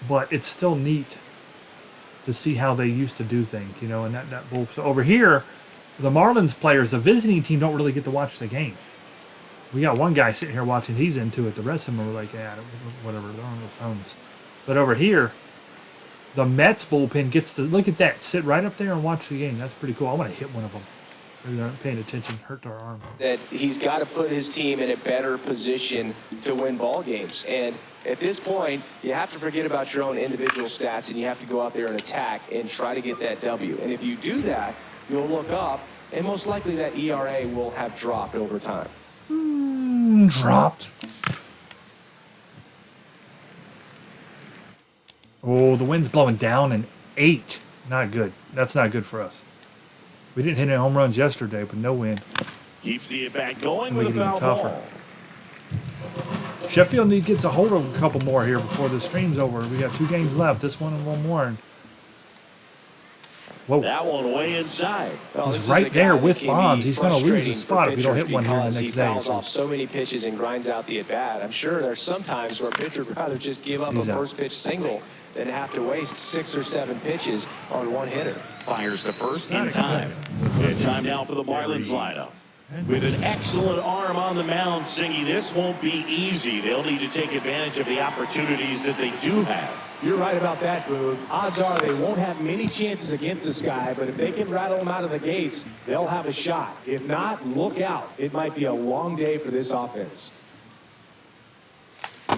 but it's still neat to see how they used to do things, you know. And that bull. So over here, the Marlins players, the visiting team, don't really get to watch the game. We got one guy sitting here watching. He's into it. The rest of them are like, yeah, whatever. They're on their phones. But over here, the Mets bullpen gets to look at that, sit right up there and watch the game. That's pretty cool. I want to hit one of them. Maybe they aren't paying attention. Hurt their arm. That he's got to put his team in a better position to win ball games. And at this point, you have to forget about your own individual stats and you have to go out there and attack and try to get that W. And if you do that, you'll look up and most likely that ERA will have dropped over time. Dropped. Oh, the wind's blowing down in 8. Not good. That's not good for us. We didn't hit any home runs yesterday, but no wind. Keeps the at-bat going Make with it a even foul tougher. ball. Sheffield gets a hold of a couple more here before the stream's over. We got 2 games left. This one and one more. And whoa. That one way inside. Well, He's this is right a guy there that with can be Bonds. He's gonna lose his frustrating spot for if you don't pitchers hit one here the because next he day. fouls So- off so many pitches and grinds out the at-bat. I'm sure there's some times where a pitcher would rather just give up He's a out. first pitch single than have to waste 6 or 7 pitches on one hitter. Fires to first in time. And time now for the Marlins lineup. With an excellent arm on the mound, Singy, this won't be easy. They'll need to take advantage of the opportunities that they do have. You're right about that, Boog. Odds are they won't have many chances against this guy, but if they can rattle him out of the gates, they'll have a shot. If not, look out. It might be a long day for this offense.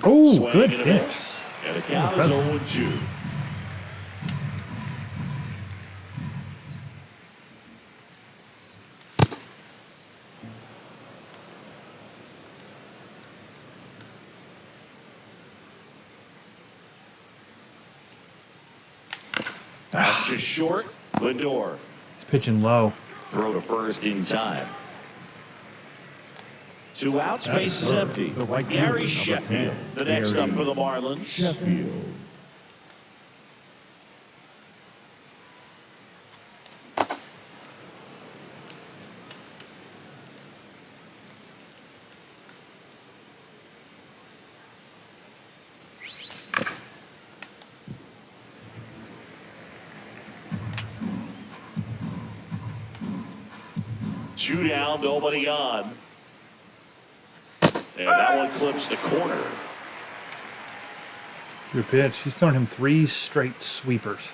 Oh, Swing good and a pitch. miss. And the count is 0-2. Out to short, Lindor. He's pitching low. Throw to first in time. 2 outs, base is empty. Gary Sheffield, the next up for the Marlins. Sheffield. Two down, nobody on. And that one clips the corner. Good pitch. He's thrown him 3 straight sweepers.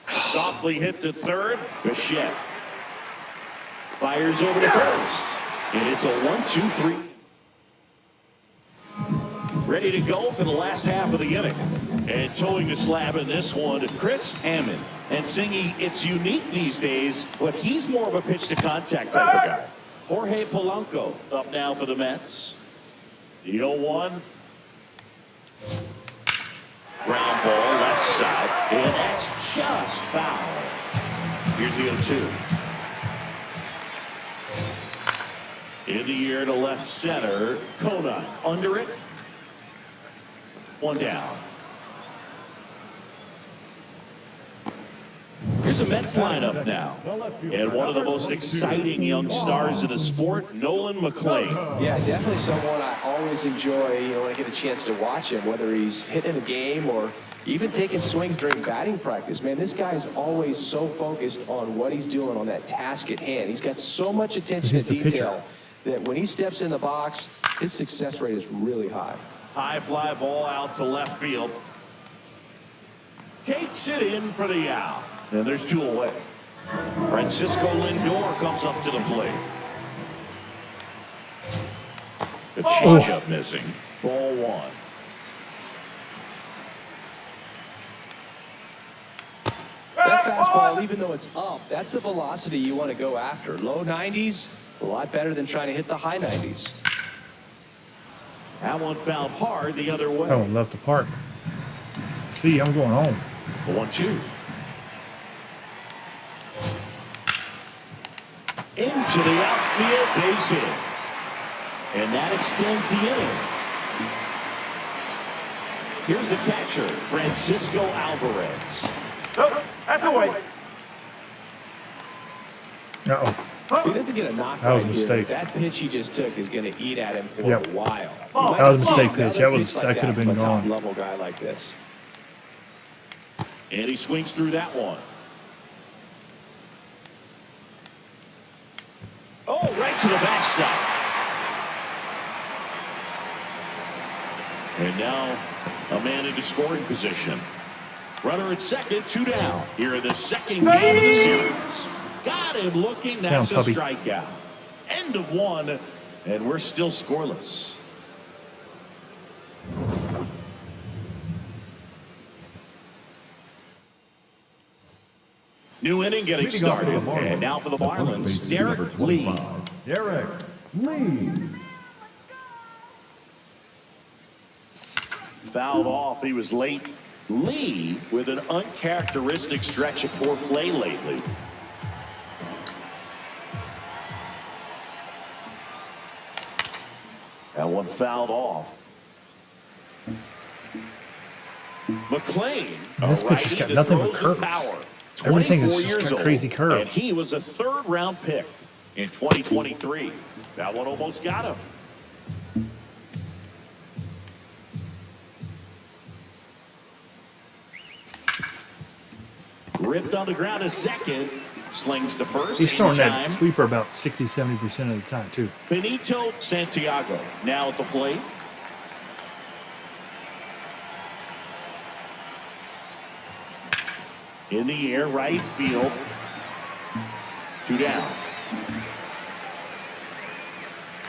Softly hit to third. Bichette fires over to first. And it's a 1-2-3. Ready to go for the last half of the inning. And towing the slab in this one, Chris Hammond. And Singy, it's unique these days, but he's more of a pitch to contact type of guy. Jorge Polanco up now for the Mets. The 0-1. Ground ball left side. And that's just foul. Here's the 0-2. In the air to left center. Kona under it. 1 down. Here's a Mets lineup now. And one of the most exciting young stars in the sport, Nolan McLean. Yeah, definitely someone I always enjoy, when I get a chance to watch him, whether he's hitting a game or even taking swings during batting practice. Man, this guy's always so focused on what he's doing on that task at hand. He's got so much attention He's to the pitcher. detail that when he steps in the box, his success rate is really high. High fly ball out to left field. Takes it in for the out. And there's 2 away. Francisco Lindor comes up to the plate. The changeup missing. Ball 1. That fastball, even though it's up, that's the velocity you want to go after. Low 90s, a lot better than trying to hit the high 90s. That one fouled hard the other way. That one left the park. See, I'm going home. 1-2. Into the outfield, base hit. And that extends the inning. Here's the catcher, Francisco Alvarez. Oh, that's away. Uh-oh. If he doesn't get a knock That was right a here, mistake. that pitch he just took is going to eat at him for Yep. a while. That was a mistake pitch. That could have been gone. Level guy like this. And he swings through that one. Oh, right to the backstop. And now a man into scoring position. Runner at second, 2 down. Here in the second game of the series. Got him looking. That's Down, a puppy. strikeout. End of 1, and we're still scoreless. New inning getting Leading off for started. the Marlins, And now for the the first Marlins, baseman, Derek number Lee. 25, Derek Lee. Fouled off. He was late. Lee with an uncharacteristic stretch of poor play lately. That one fouled off. McClain. This pitcher's got nothing but curves. Everything is just got crazy curve. And he was a 3rd-round pick in 2023. That one almost got him. Ripped on the ground at second. Slings to first. He's throwing that Anytime. sweeper about 60-70% of the time, too. Benito Santiago now at the plate. In the air, right field. 2 down.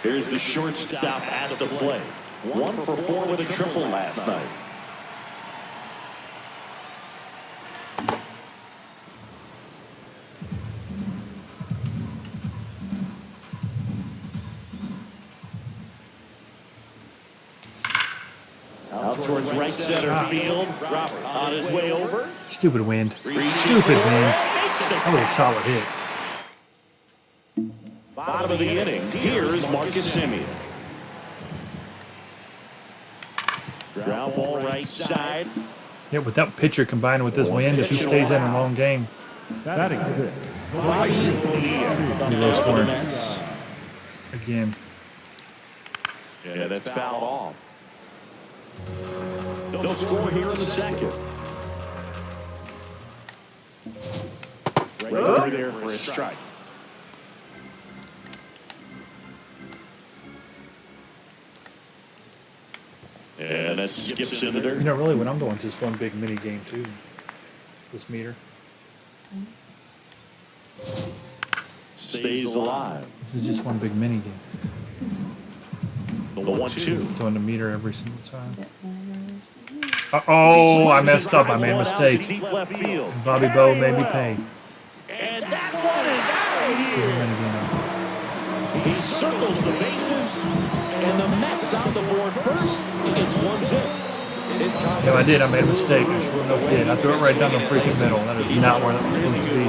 Here's the shortstop at the plate. 1 for 4 with a triple last night. Out towards right center field. Robert on his way over. Stupid wind. Stupid wind. That was a solid hit. Bottom of the inning. Here's Marcus Semien. Ground ball right side. Yeah, with that pitcher combined with this wind, if he stays in a long game, Batting fifth, be low scoring. Again. Yeah, that's fouled off. They'll score here in the second. Right through there for a strike. And that skips in the dirt. You know, really, what I'm doing is just one big mini game, too. This meter. Stays alive. This is just one big mini game. The 1-2. Throwing the meter every single time. Uh-oh, I messed up. I made a mistake. Deep left field. Bobby Bo made me pay. And that one is out of Give him here. mini game. He circles the bases, and the Mets on the board first. It's 1-0. No, I did. I made a mistake. I sure enough did. I threw it right down the freaking middle. That is not where that was supposed to be.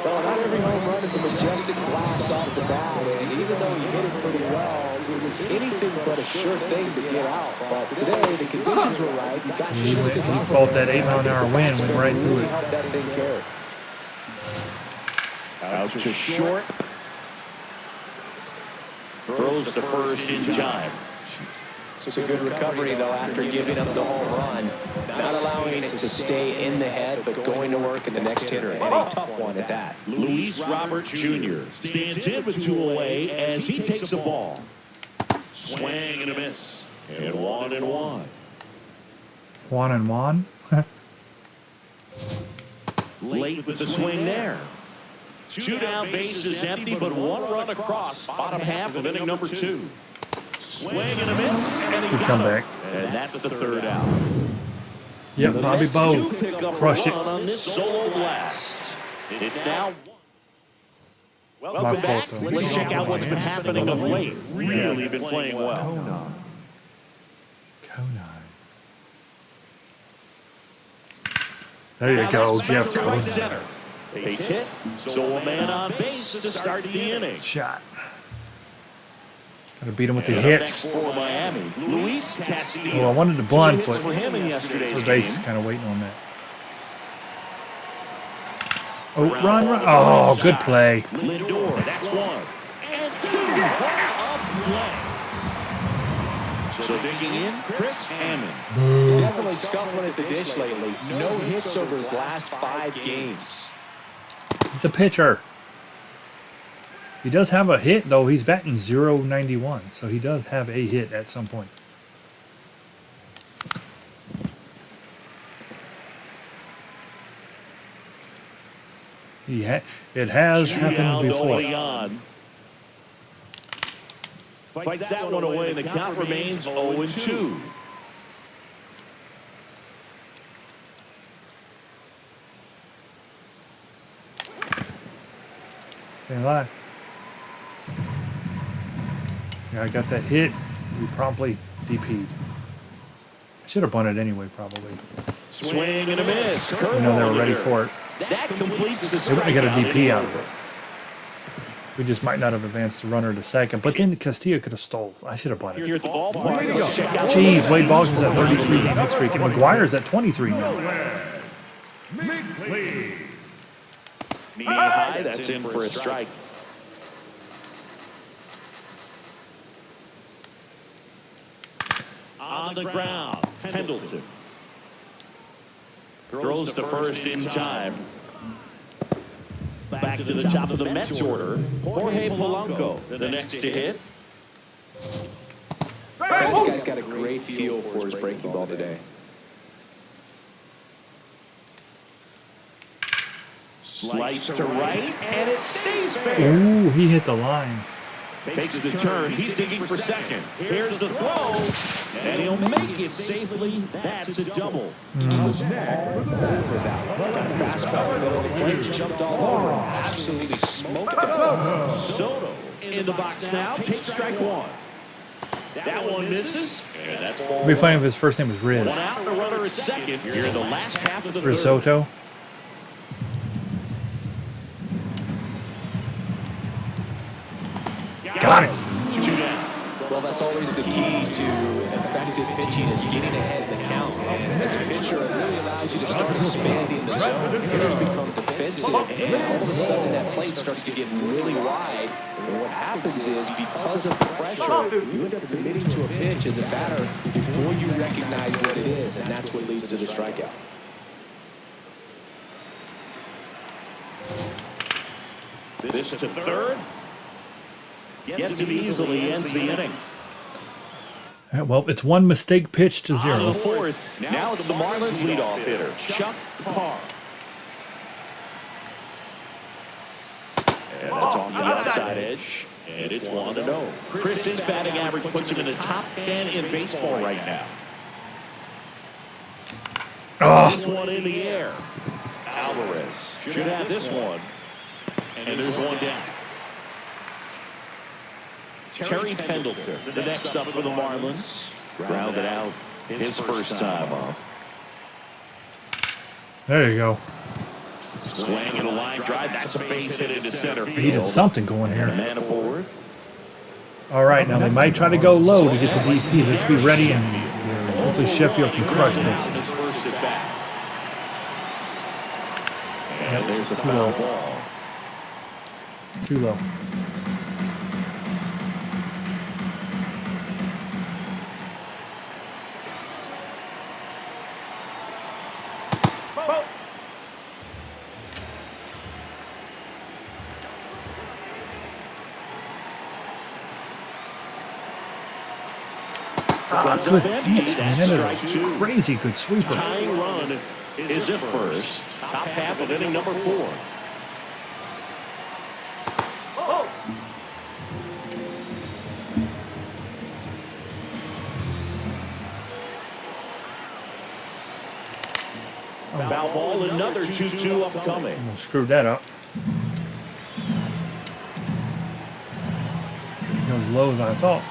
Well, not every home run is a majestic blast off the bat, and even though he hit it pretty well, it was anything but a sure thing to get out. But today, the conditions were right. You got He just enough. fought that 8-mile-an-hour wind, went right through it. Helped that thing carry. Out to short. Throws the first in time. It's a good recovery, though, after giving up the home run. Not allowing it to stay in the head, but going to work at the next hitter. And a tough one at that. Luis Robert Jr. stands in with 2 away as he takes the ball. Swing and a miss. And 1-1. Juan and Juan. Late with the swing there. 2 down, bases empty, but 1 run across. Bottom half of inning number 2. Swing and a miss, and he Good got comeback. him. And that's the 3rd out. Yep, Bobby Bo crushed it. On this solo blast. It's now. My Welcome fault, back. though. Let's check out what's been happening of late. Really been playing well. Conine. There you go, Jeff Spencer right Conine. center. Base hit. So a man on base to start the inning. Shot. Gotta beat him with the And up next hits. for Miami, Luis Castillo. Well, I wanted to bunt, Two hits but for him in yesterday's third base is game. kind of waiting on that. Oh, run, run. Oh, good play. Lindor, that's one. And two. What a play. So digging in, Chris Hammond. Definitely scuffling at the dish lately. No hits over his last 5 games. He's a pitcher. He does have a hit, though. He's batting .091, so he does have a hit at some point. It has happened before. Fights that one away, and the count remains 0-2. Stay alive. Yeah, I got that hit. We promptly DP'd. I should have bunted anyway, probably. Swing and a miss. I know they were ready for it. That completes the They wouldn't have got a DP out of it. We just might not have advanced the runner to second. But then Castillo could have stole. I should have bunted. Here at the ballpark. Jeez, Wade Boggs is at 33 game hit streak, and McGuire's at 23 now. Knee high, that's in for a strike. On the ground, Pendleton. Throws to first in time. Back to the top of the Mets order. Jorge Polanco, the next to hit. This guy's got a great feel for his breaking ball today. Slice to right, and it stays fair. Ooh, he hit the line. Takes the turn. He's digging for second. Here's the throw, and he'll make it safely. That's a double. Fastball in the middle of the plate, jumped all over him. Absolutely smoked that. Soto in the box now. Takes strike one. That one misses, and that's ball. It'd be funny if his first name was Riz. One out, and the runner at second. Here in the last half of the third. Risotto. Got it. 2 down. Well, that's always the key to effective pitching is getting ahead in the count. And as a pitcher, it really allows you to start expanding the zone. Hitters become defensive, and all of a sudden that plate starts to get really wide. And what happens is, because of the pressure, you end up committing to a pitch as a batter before you recognize what it is, and that's what leads to the strikeout. This to third. Gets it easily, ends the inning. Well, it's one mistake pitch to On the zero. fourth, now it's the Marlins leadoff hitter, Chuck Parr. And that's off the outside edge, and it's 1-0. Chris's batting average puts him in the top 10 in baseball right now. This one in the air. Alvarez should have this one, and there's one down. Terry Pendleton, the next up for the Marlins. Grounded out his first time up. There you go. Swing and a line drive. That's a base hit into center He did field. something going And a here. man aboard. All right, now they might try to go low to get the DP. Let's be ready, and hopefully Sheffield can crush this. His first at bat. And there's a foul ball. Too low. Good hits, man. That is a crazy good sweeper. Tying run is at first. Top half of inning number 4. Foul ball, another 2-2 upcoming. Screwed that up. Didn't go as low as I thought.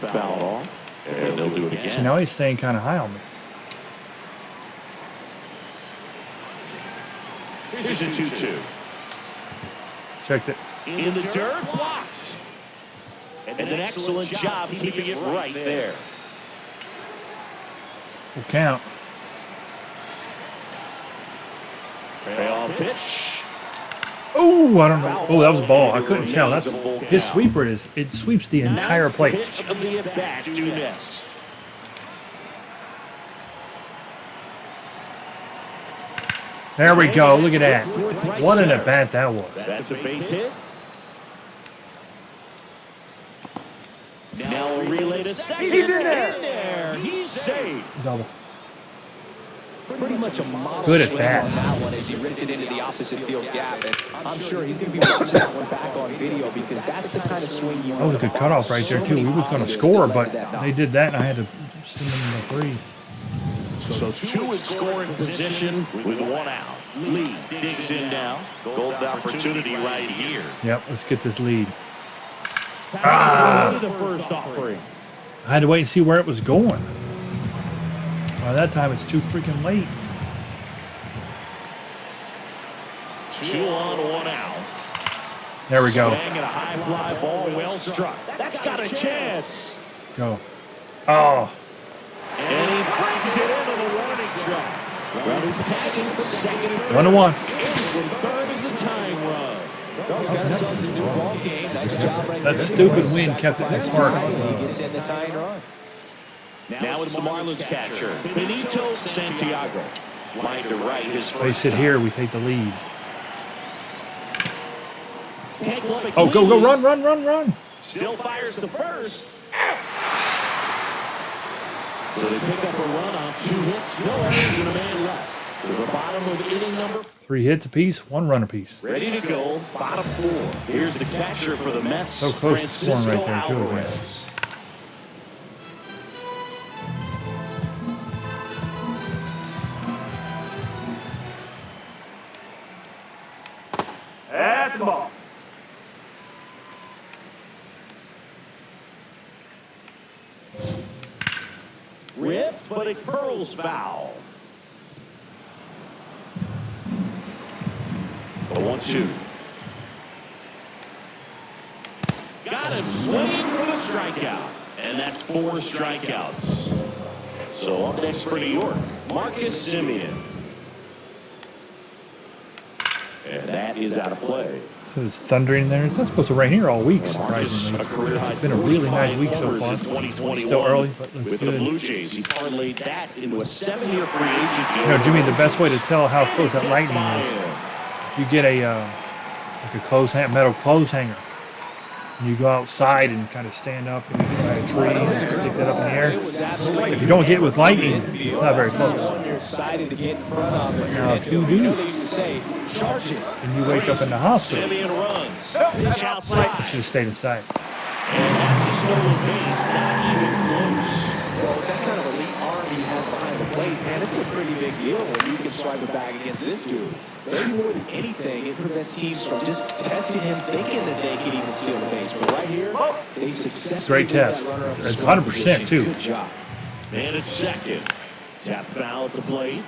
Foul off, and they'll do it again. See, now he's staying kind of high on me. Here's a 2-2. Checked it. In the dirt, blocked. And an excellent job keeping it right there. Full count. Payoff pitch. Oh, I don't know. Oh, that was a ball. I couldn't tell. That's his sweeper is. It sweeps the entire plate. Pitch of the at-bat due next. There we go. Look at that. What an at-bat that was. That's a base hit. Now a relay to second. He's in there. He's safe. Double. Pretty much a model Good at swing that. on that one as he ripped it into the opposite field gap. And I'm sure he's going to be watching that one back on video because that's the kind of swing you That was a good cutoff right there, too. We was going to score, but they did that, and I had to send them the 3. So two in scoring position with one out. Lee digs in now. Golden opportunity right here. Yep, let's get this lead. The first offering. I had to wait and see where it was going. By that time, it's too freaking late. 2 on, 1 out. There we go. Swing and a high fly ball, well struck. That's got a chance. Go. Oh, And he brings it into the warning track. Runners tagging for second and third. 1-1. And third is the tying run. got themselves into a ball game. Nice job right that there. stupid wind kept it in the park. He gets in the tying run. Now it's the Marlins catcher, Benito Santiago. Line to right, his first. They sit here, we take the lead. Can't glove it Oh, go, clean. run. Still fires to first. So they pick up a run on 2 hits, no errors, and a man left. To the bottom of inning number. 3 hits apiece, 1 run apiece. Ready to go, bottom 4. Here's the catcher for the Mets, So close to scoring right there, too, again. Alvarez. That's the ball. Rip, but it curls foul. A 1-2. Got him swinging for the strikeout. And that's 4 strikeouts. So up next for New York, Marcus Semien. And that is out of play. So it's thundering there. It's not supposed to rain here all week, surprisingly. It's been a really nice week so far. Still early, but looks With the good. Blue Jays, he parlayed that into a 7-year free agent deal. You know, Jimmy, the best way to tell how close that lightning is, if you get a like a metal clothes hanger, and you go outside and kind of stand up and by a tree and stick that up in the air. If you don't get it with lightning, it's not very close. You're excited to get in front of it. Now, if you do, You know they used to say, charge it. and you wake up in the hospital, Semien runs. Pitch outside. you should have stayed inside. And that's a stolen base. Not even close. Well, with that kind of elite arm he has behind the plate, man, it's a pretty big deal when you can swipe it back against this dude. Maybe more than anything, it prevents teams from just testing him, thinking that they could even steal the base. But right here, they successfully Great get that test. runner up in It's scoring 100% position. too. Good job. And it's second. Tap foul at the plate.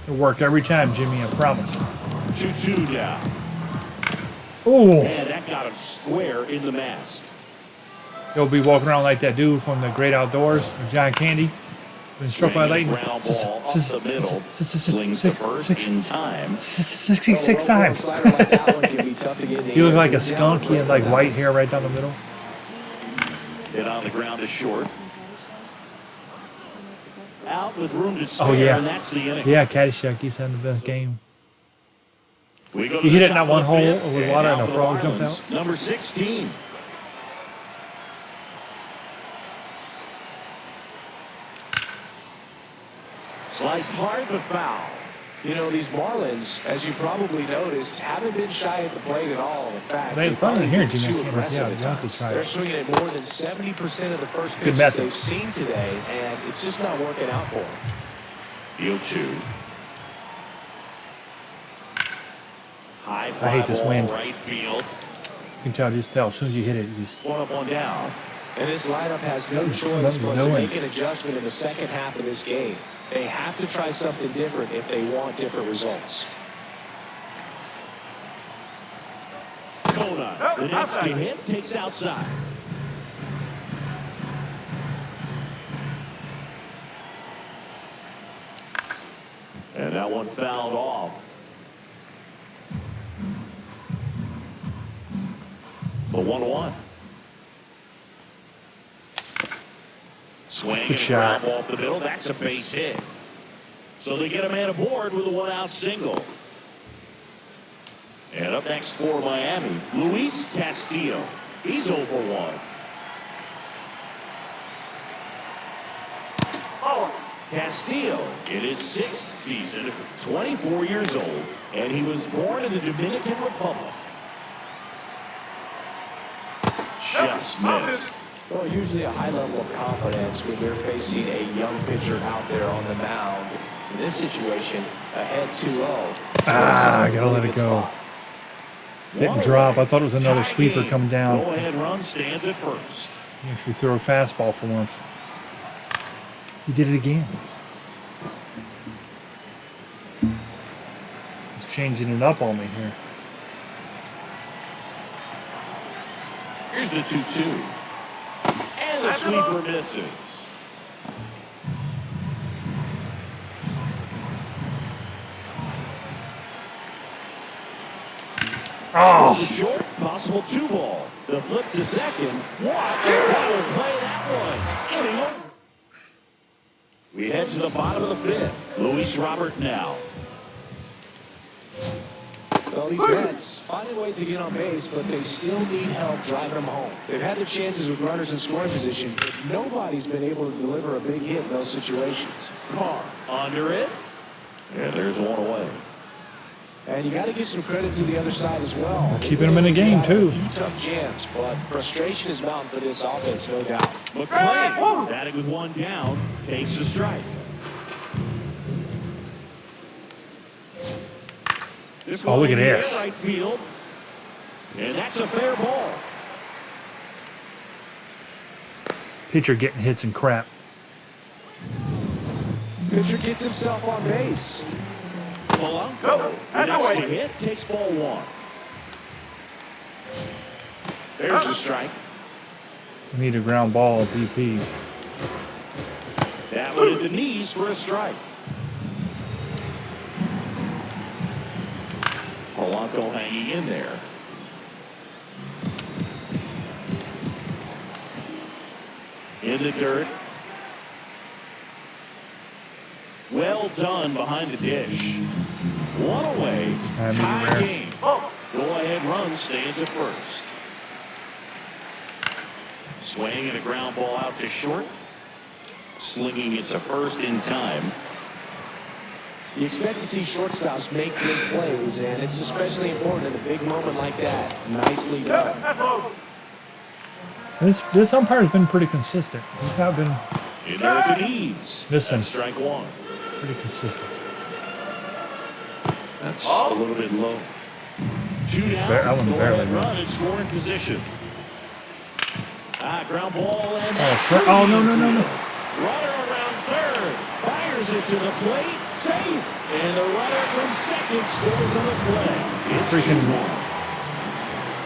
It worked every time, Jimmy, I promise. 2-2 now. Oh, And that got him square in the mask. he'll be walking around like that dude from the Great Outdoors, John Candy. Been struck by Swinging lightning ground ball up the middle. Slings to first in time. 66 times. Slider like that one can be tough to get in. He looked like a skunk. He had like white hair right down the middle. Hit on the ground is short. Out with room to spare, Oh, yeah. and that's the inning. Yeah, Caddyshack keeps having the best game. We go to He the hit it in top that one of the hole fifth, with water and now a for frog the jumped Marlins, out. Number 16. Sliced hard but foul. You know, these Marlins, as you probably noticed, haven't been shy at the plate at all. In fact, They they've fun in here, probably been Jimmy. too I can't- aggressive yeah, at you have to times. try it. They're swinging at more than 70% of the first Good pitches method. they've seen today, and it's just not working out for them. Field 2. High I fly hate this ball, wind. right field. You can just tell as soon as you hit it, you just One up, one down. And this lineup has no choice nothing but to doing. make an adjustment in the second half of this game. They have to try something different if they want different results. Kona, the next to hit, takes outside. And that one fouled off. The 1-1. Swing and shot. grab off the middle. That's a base hit. So they get a man aboard with a one-out single. And up next for Miami, Luis Castillo. He's 0 for 1. Castillo in his 6th season, 24 years old, and he was born in the Dominican Republic. Just missed. Well, usually a high level of confidence when they're facing a young pitcher out there on the mound. In this situation, ahead 2-0. I gotta let it go. Didn't drop. I thought it was another sweeper coming down. Go-ahead run stands at first. He actually threw a fastball for once. He did it again. He's changing it up on me here. Here's the 2-2. And the sweeper misses. Oh! Short, possible 2-ball. The flip to second. What a power play that was. Inning over. We head to the bottom of the 5th. Luis Robert now. Well, these Mets finding ways to get on base, but they still need help driving them home. They've had their chances with runners in scoring position, but nobody's been able to deliver a big hit in those situations. Carr under it. And there's one away. And you got to give some credit to the other side as well. Keeping them in the game, too. A few tough jams, but frustration is mounting for this offense, no doubt. McClain, batting with one down, takes a strike. This Oh, look at one hit this. Right field, and that's a fair ball. Pitcher getting hits and crap. Pitcher gets himself on base. Polanco, the next to hit, takes ball 1. There's a strike. We need a ground ball at BP. That one at the knees for a strike. Polanco hanging in there. In the dirt. Well done behind the dish. One away. Tie game. Go-ahead run stands at first. Swing and a ground ball out to short. Slinging it to first in time. You expect to see shortstops make big plays, and it's especially important in a big moment like that. Nicely done. This umpire's been pretty consistent. He's not been In there at the knees. Listen. That's strike 1. pretty consistent. That's a little bit low. 2 down. That one barely Go-ahead run missed. in scoring position. Ground ball and Oh, no. runner around third. Fires it to the plate. Safe. And the runner from second scores on the play. It's Freaking 2-1.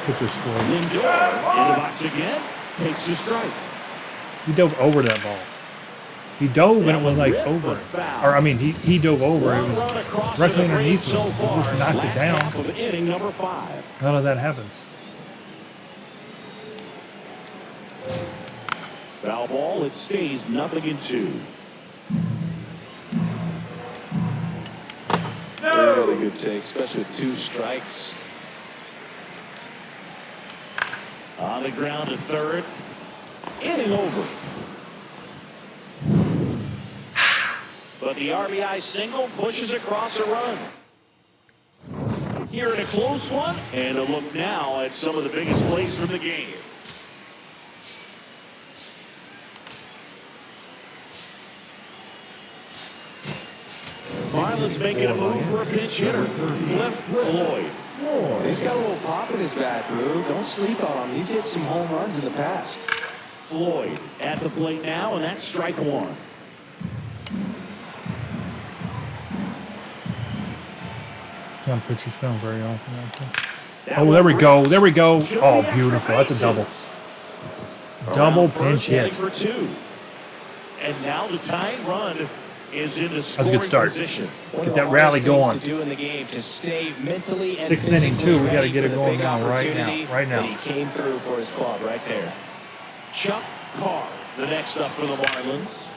pitcher scored. Lindor in the box again. Takes the strike. He dove over that ball. He dove and it was like over. Or, I mean, he dove over. It was directly underneath him. He just knocked it down. Half of inning number 5. None of that happens. Foul ball. It stays 0-2. Really good take, especially with 2 strikes. On the ground to third. Inning over. But the RBI single pushes across a run. Here in a close one. And a look now at some of the biggest plays from the game. Marlins making a move for a pinch hitter. Flip Floyd. He's got a little pop in his bat, Drew. Don't sleep on him. He's hit some home runs in the past. Floyd at the plate now, and that's strike 1. Young pitchers sound very often out there. Oh, there we go. There we go. Oh, beautiful. That's a double. Double pinch hit. For two. And now the tying run is in the That's a good start. position. Let's get that rally going. To do in the game to stay mentally and Sixth inning, physically too. We got to ready get for it the going big now. Right now. opportunity, Right now. and he came through for his club right there. Chuck Carr, the next up for the Marlins.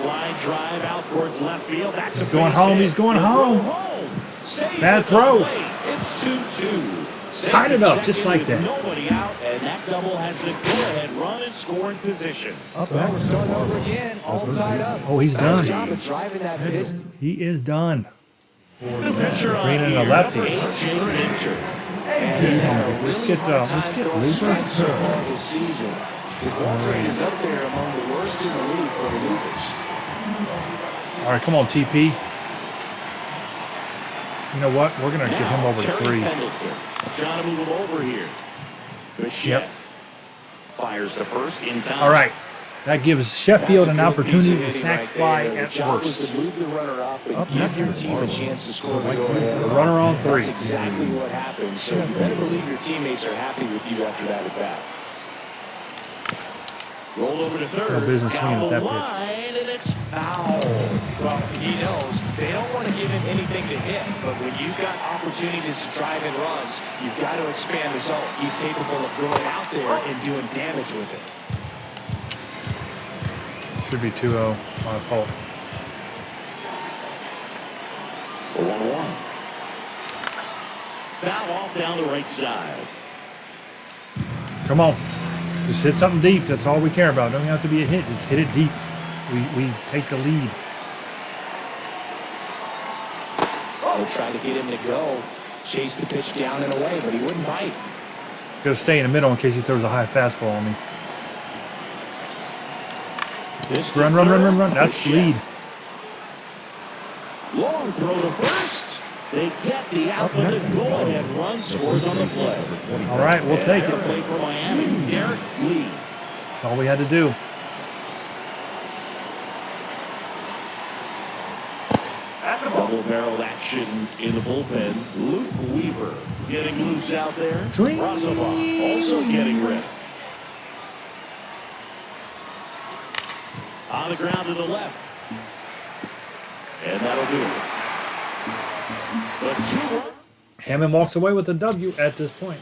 Line drive out towards left field. That's He's a going base home. hit. He's going home. Save Bad at the throw. plate. It's 2-2. Tied it up Second just like with that. Nobody out, and that double has the go-ahead run and scoring position. Up Well, we're next. starting over again, all tied up. Oh, he's Nice done. job of driving that pitch. He is done. The pitcher on Bringing in a here, lefty. A.J. Mincher. And he's had a Let's really get, hard let's time get throwing Looper. strikes so far this season. His walk rate is up there among the worst in the league for relievers. All right, come on, TP. You know what? We're going to get him over to Terry 3. Pendleton trying to move him over here. Bichette Yep. fires to first in time. All right. That gives Sheffield an That's a good piece opportunity of to hitting sack right fly there. at The job was first. to move the runner up and Up give next. your team a chance to score the go-ahead run. Runner on 3. That's exactly what happened. So you better believe your teammates are happy with you after that at bat. Roll over to third. No business swinging Down at that the pitch. line, and it's foul. Well, he knows they don't want to give him anything to hit, but when you've got opportunities to drive in runs, you've got to expand the zone. He's capable of going out there and doing damage with it. Should be 2-0. My fault. 1-1. Foul off down the right side. Come on. Just hit something deep. That's all we care about. Don't have to be a hit. Just hit it deep. We take the lead. They tried to get him to go, chase the pitch down and away, but he wouldn't bite. Got to stay in the middle in case he throws a high fastball on me. This Run, to run, run, third. run, run. That's the lead. Long throw to first. They get the out with a go-ahead run. Scores on the play. All right, we'll take And a it. play for Miami. Derek Lee. All we had to do. Double-barreled action in the bullpen. Luke Weaver getting loose out there. Dream. Rossova also getting ripped. On the ground to the left. And that'll do it. The 2-run. Hammond walks away with a W at this point.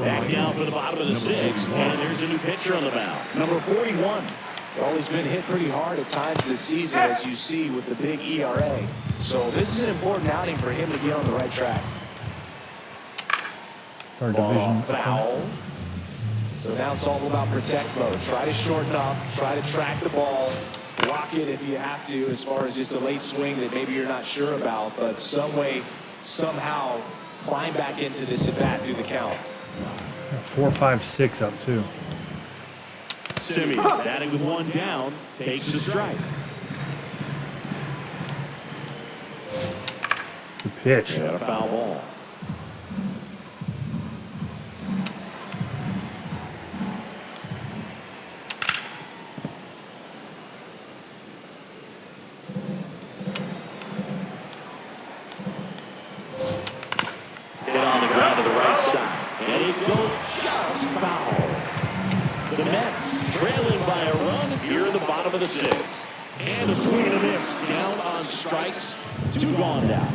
Back down for the bottom of the 6th. And there's a new pitcher on the mound. Number 41. Well, he's been hit pretty hard at times this season, as you see with the big ERA. So this is an important outing for him to get on the right track. Third division. Foul. So now it's all about protect mode. Try to shorten up, try to track the ball, block it if you have to, as far as just a late swing that maybe you're not sure about, but some way, somehow climb back into this at bat through the count. 4, 5, 6 up too. Simeon, batting with one down, takes the strike. Good pitch. Got a foul ball. Hit on the ground to the right side. And it goes just foul. The Mets trailing by a run here in the bottom of the 6th. And a swing and a miss down on strikes. 2 gone now.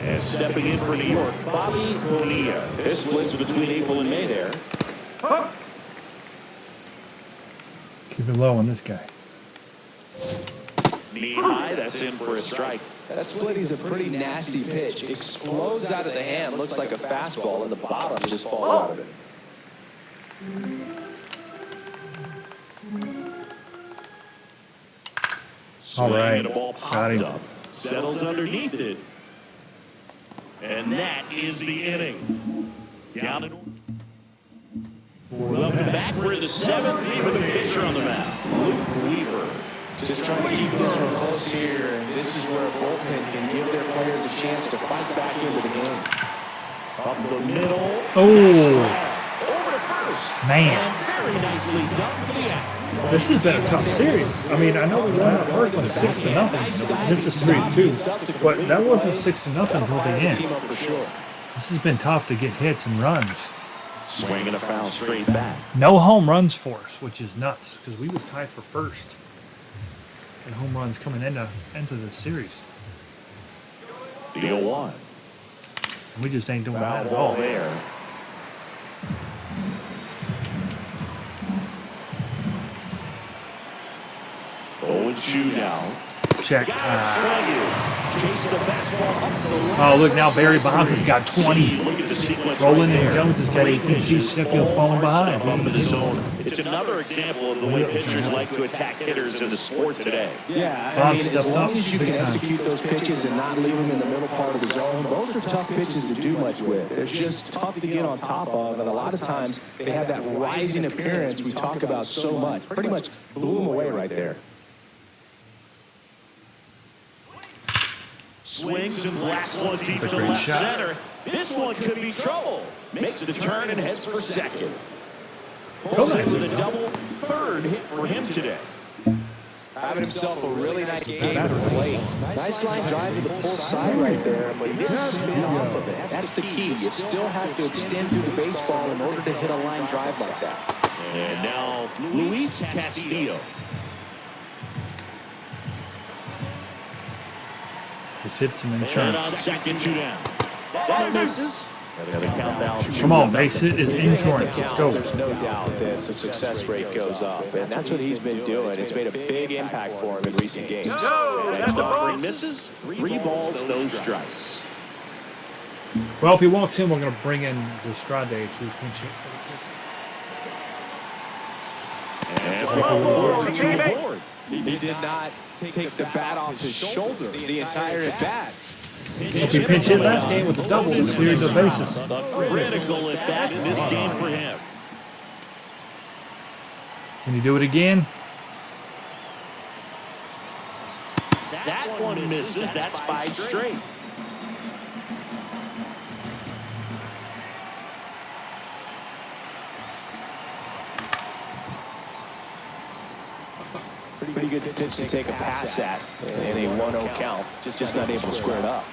And stepping in for New York, Bobby Bonilla. This splits between April and May there. Keep it low on this guy. Knee high, that's in for a strike. That split is a pretty nasty pitch. Explodes out of the hand, looks like a fastball, and the bottom just falls out of it. All right. And a ball Got popped him. up. Settles underneath it. And that is the inning. Down and welcome back. We're in the 7th with a pitcher on the mound. Luke Weaver. Just trying to keep this one close here, and this is where a bullpen can give their players a chance to fight back into the game. Up the middle. Oh, Over to first. Man, Very nicely done for the out. this has been a tough series. I mean, I know we won our first one 6-0. This is 3-2, but that wasn't 6-0 until the end. This has been tough to get hits and runs. Swinging a foul straight back. No home runs for us, which is nuts because we was tied for first in home runs coming into this series. The 0-1. And we just ain't doing Foul that at ball all. there. Oh, and 2 now. Check. Chase the fastball up the line. Oh, look, now Barry Bonds has got 20. Look at the sequence Roland right and there. Jones has got 18. See Sheffield's falling behind. Up in the zone. It's another example of the way pitchers like to attack hitters in the sport today. Yeah, I Bonds mean, as stepped long up as you big can time. execute those pitches and not leave them in the middle part of the zone, those are tough pitches to do much with. They're just tough to get on top of, and a lot of times they have that rising appearance we talk about so much. Pretty much blew them away right there. Swings and blasts one deep to great left shot. center. This one could be trouble. Makes the turn and heads for second. Pulls in with a double third hit for him today. Having himself a really nice game at the plate. Nice line drive to the pull side right there, but he didn't spin off of it. That's the key. You still have to extend through the baseball in order to hit a line drive like that. And now Luis Castillo. Just hit some And insurance. on second, 2 down. That misses. And the count down. Come on, base hit is insurance. Let's go. There's no doubt that the success rate goes up, and that's what he's been doing. It's made a big impact for him in recent games. Next offering misses. 3 balls, no strikes. Well, if he walks in, we're going to bring in Destrade to pinch hit for the pitcher. And foul to the board. He did not take the bat off his shoulder the entire at bat. If he pinch hit last game with the double, we cleared the bases. A critical at bat in this game for him. Can he do it again? That one misses. That's 5 straight. Pretty good pitch to take a pass at in a 1-0 count. Just not able to square it up.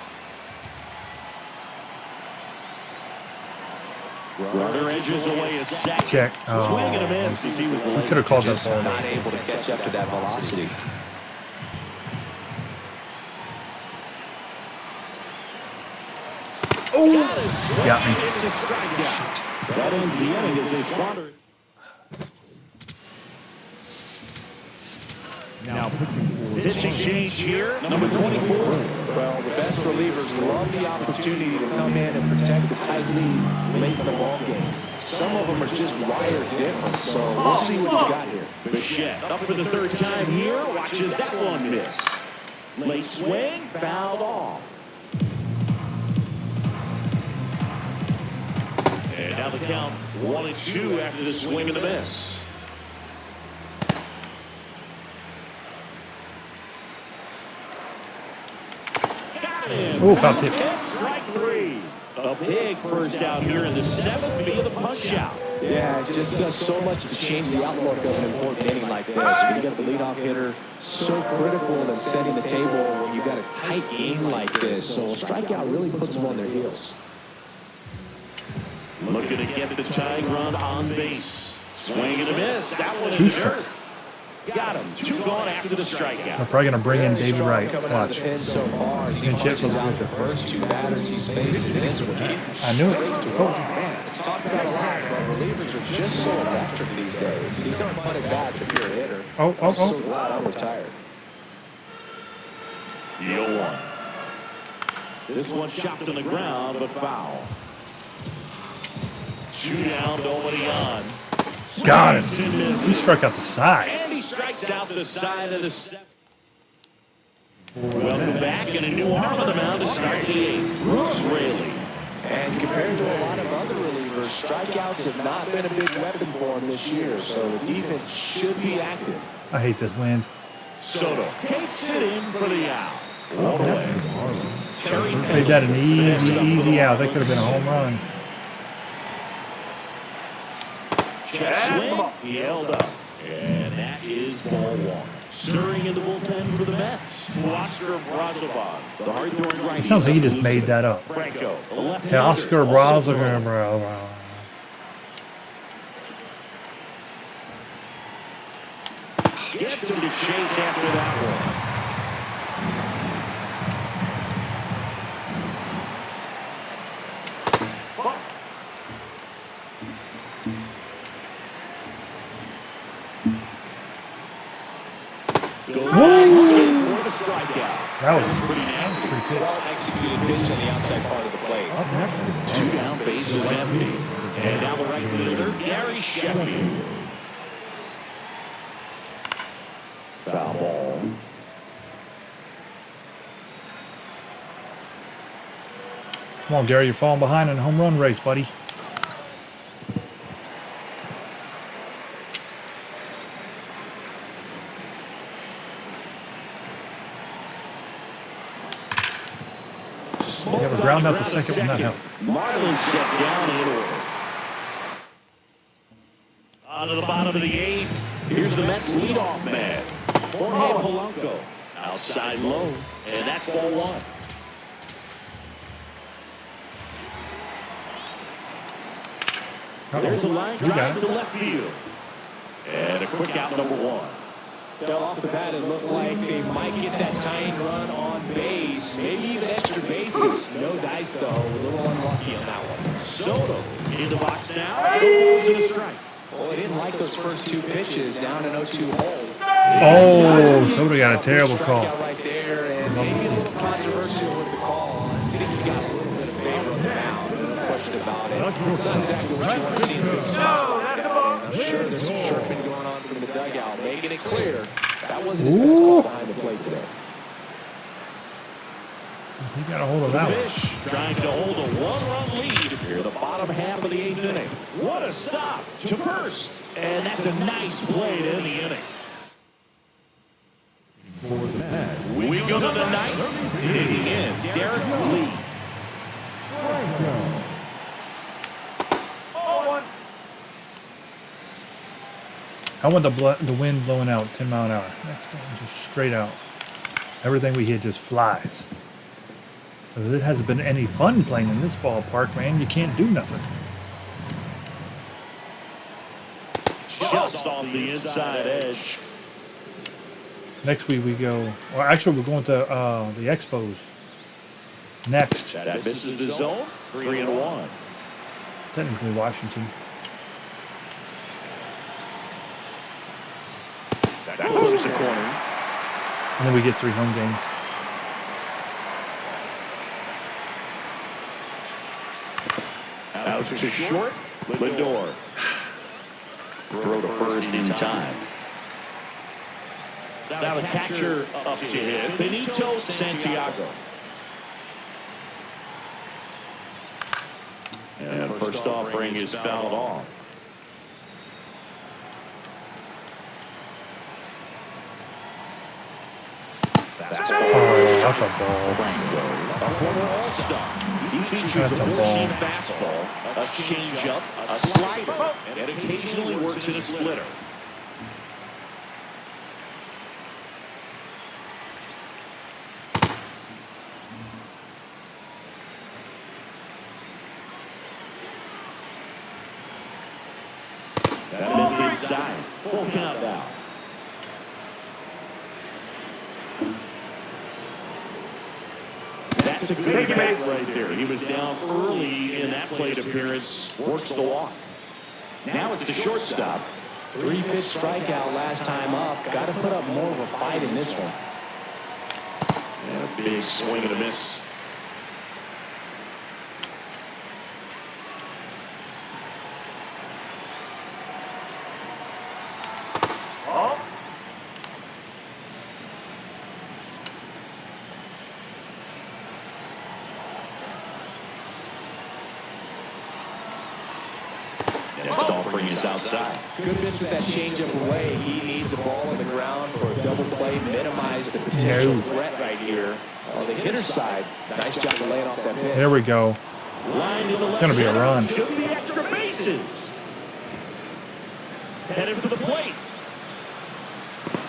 Runner edges away a second. Check. Swing and a Oh, miss as he was he late. could have called that Just ball. not able to catch up to that velocity. Got me. It's a strikeout. That ends the inning as they squander. Now pitching for Pitching change here. Number 24. Well, the best relievers love the opportunity to come in and protect the tight lead late in the ball game. Some of them are just wired different, so we'll see what you got here. Bichette up for the 3rd time here. Watches that one miss. Late swing, fouled off. And now the count 1-2 after the swing and the miss. Oh, foul tip. Strike 3. A big first out here in the 7th via the punch out. Yeah, it just does so much to change the outlook of an important inning like this. When you got the leadoff hitter, so critical in setting the table when you've got a tight game like this. So a strikeout really puts them on their heels. Looking to get the tying run on base. Swing and a miss. That one 2 in strikes. dirt. Got him. 2 gone after the They're strikeout. probably going to bring in Davey Wright. Coming out of Watch. the pen so far, as he Pinch hit for punches the out pitcher. the first 2 batters he's faced in this one. I knew it. Told you. Man, it's talked about a lot, but relievers are just so electric these days. He's going to punt at bats if you're a hitter. Oh, oh, So oh. glad I'm retired. The 0-1. This one chopped on the ground, but foul. 2 down, nobody on. Got him. Swings and misses. He struck out the side. And he strikes out the side of the 7th. Welcome back, and a new arm on the mound to start the 8th. Bruce Raley. And compared to a lot of other relievers, strikeouts have not been a big weapon for him this year, so the defense should be active. I hate this wind. Soto takes it in for the out. One away. Terry Made that an easy out. That could have been a home run. Check swing. He held up. And that is ball one. Stirring in the bullpen for the Mets. Oscar Brazovan. The hard-throwing righty. It sounds like he just made that up. Franco, the left-hander. Okay, Oscar Brazovan. Gets him to chase after that one. That was pretty nasty. pretty pitch. Well-executed pitch on the outside part of the plate. Up next, 2 down, bases empty. And down the right fielder, Gary Sheffield. Foul ball. Come on, Gary, you're falling behind in the home run race, buddy. You have a ground out to second when that helped. Marlins set down in order. On to the bottom of the 8th. Here's the Mets leadoff man, Jorge Polanco. Outside low, and that's ball 1. There's a line drive to left field. And a quick out, number 1. Fell off the bat, it looked like they might get that tying run on base, maybe even extra bases. No dice, though. A little unlucky on that one. Soto in the box now. Goes to the strike. Well, they didn't like those first 2 pitches down an 0-2 hold. Oh, Soto got a terrible call. Strikeout right there, and Love to maybe a see little controversial with the call. I think he got a little bit of favor on the mound, no question about it. It's not exactly what you want to see in a big spot like that, and I'm sure there's some chirping going on from the dugout, making it clear that wasn't his best call behind the plate today. He got a hold of that one. Fish trying to hold a 1-run lead here the bottom half of the 8th inning. What a stop to first. And that's a nice play to end the inning. We go to the 9th. Hitting in, Derek Lee. I want the wind blowing out 10 mile an hour. Next one, just straight out. Everything we hit just flies. It hasn't been any fun playing in this ballpark, man. You can't do nothing. Just off the inside edge. Next week we go. Well, actually, we're going to the Expos next. That misses the zone. 3-1. Technically, Washington. That clips the corner. And then we get 3 home games. Out to short. Lindor. Throw to first in time. Now the catcher up to hit. Benito Santiago. And first offering is fouled off. Oh, that's a ball. Franco, a former All-Star. He features a four-seam fastball, a changeup, a slider, and occasionally works in a splitter. That is his side. Full count now. That's a good bat right there. He was down early in that plate appearance. Works the walk. Now it's the shortstop. 3-pitch strikeout last time up. Got to put up more of a fight in this one. And a big swing and a miss. Next offering is outside. Good miss with that changeup away. He needs a ball on the ground for a double play. Minimize the potential threat right here. On the hitter side, nice job of laying off that pitch. There we go. Line to the It's going to be a run. Should be extra bases. headed for the plate.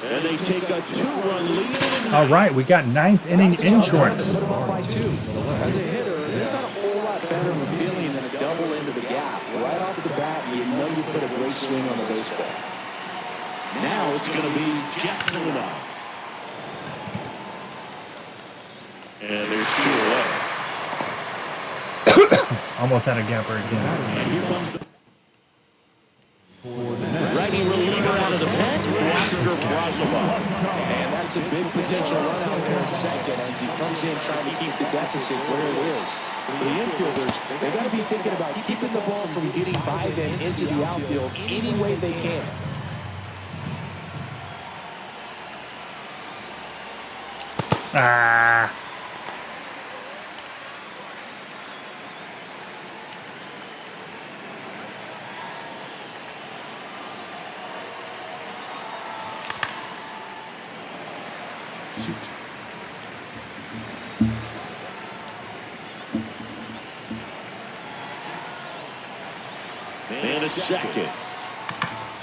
And they take a 2-run lead. All right, we got ninth inning insurance. Put him up by 2. As a hitter, it's not a whole lot better of a feeling than a double into the gap. Right off the bat, you know you put a great swing on the baseball. Now it's going to be Jeff Bonilla. And there's 2 away. Almost had a gapper again. And here comes the righty reliever out of the pen, Oscar Brazoba. And that's a big potential run out there in second as he comes in trying to keep the deficit where it is. The infielders, they got to be thinking about keeping the ball from getting by them into the outfield any way they can. Ah. Shoot. And a second.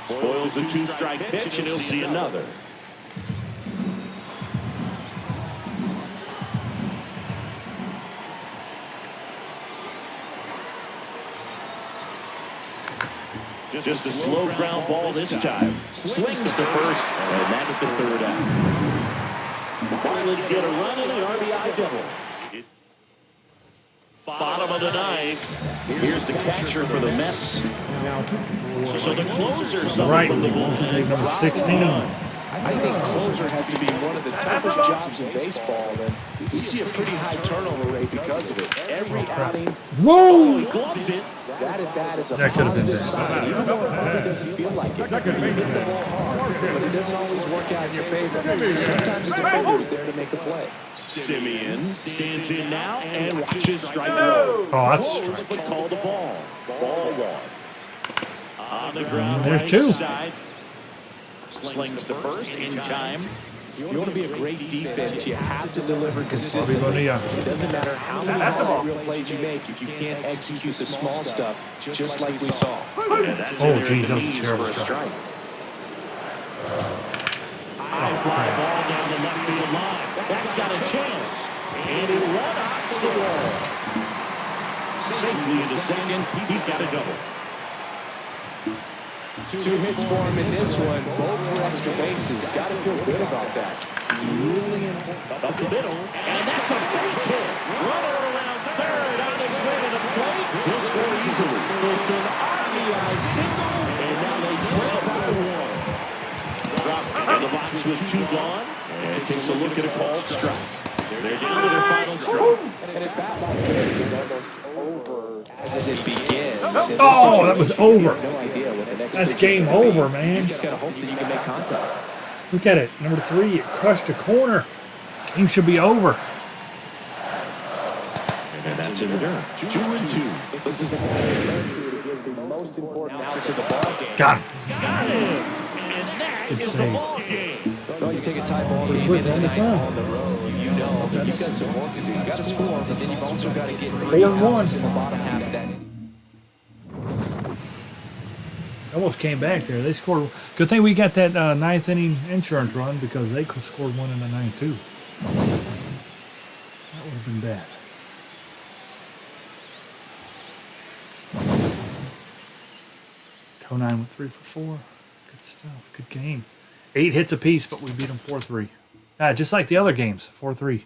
Spoils the 2-strike pitch, and he'll see another. Just a slow ground ball this time. Slings to first, and that's the 3rd out. Marlins get a run in the RBI double. It's bottom of the 9th. Here's the catcher for the Mets. So the closer's up Right, from the number bullpen. 16. I think closer has to be one of the toughest jobs in baseball, and we see a pretty high turnover rate because of it. Every outing, Whoa! He gloves it. that at bat is a That could have been positive bad. sign. Even though it probably doesn't feel like it. You hit the ball hard, but it doesn't always work out in your favor. Sometimes the defender is there to make a play. Simeon stands in now and watches strike row. Oh, that's a strike. But call the ball. Ball 1. On the ground, There's right 2. side. Slings to first in time. If you want to be a great defense, you have to deliver consistently. Bonilla. It doesn't matter how many hard real plays you make if you can't execute the small stuff, just like we saw. Oh, geez, that was a terrible for a shot. strike. High fly ball down the left field line. That's got a chance. And he run off the wall. Safely into second. He's got a double. 2 hits for him in this one, both for extra bases. Got to feel good about that. Really important. Up the middle, and that's a base hit. Runner around third on his way to the plate. He'll score easily. It's an RBI single, and now they trail by 1. Drop in the box with 2 gone, and takes a look at a called strike. They're down to their final strike. And at bat like this, it's almost over as it begins. Oh, that was over. No idea what the next That's pitch game is gonna be. over, man. You just got to hope that you can make contact. Look at it. Number 3, it crushed a corner. Game should be over. And that's in the dirt. 2-2. This is a to give the most important outs of the ball game. Got him. Got him. And that Good is the save. ball game. Well, you take a tie ball game quick, in the man, it's night done. on the road, you know that you've got some work to do. You've got to score, but then you've also got to get 4-1. outs in the bottom half of that inning. Almost came back there. They scored. Good thing we got that 9th inning insurance run because they could have scored one in the 9th too. That would have been bad. Conine went 3 for 4. Good stuff. Good game. 8 hits apiece, but we beat them 4-3. Just like the other games, 4-3.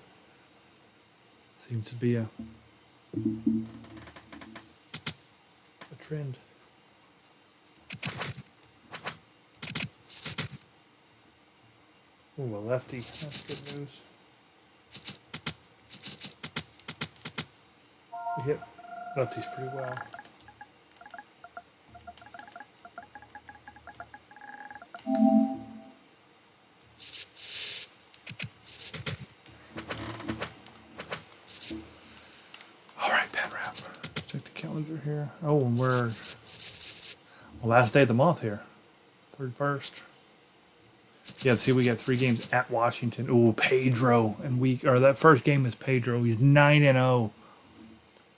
Seems to be a trend. Ooh, a lefty. That's good news. We hit lefties pretty well. All right, Pat Wrap. Let's check the calendar here. Oh, and we're last day of the month here. 31st. Yeah, see, we got 3 games at Washington. Ooh, Pedro and that first game is Pedro. He's 9-0,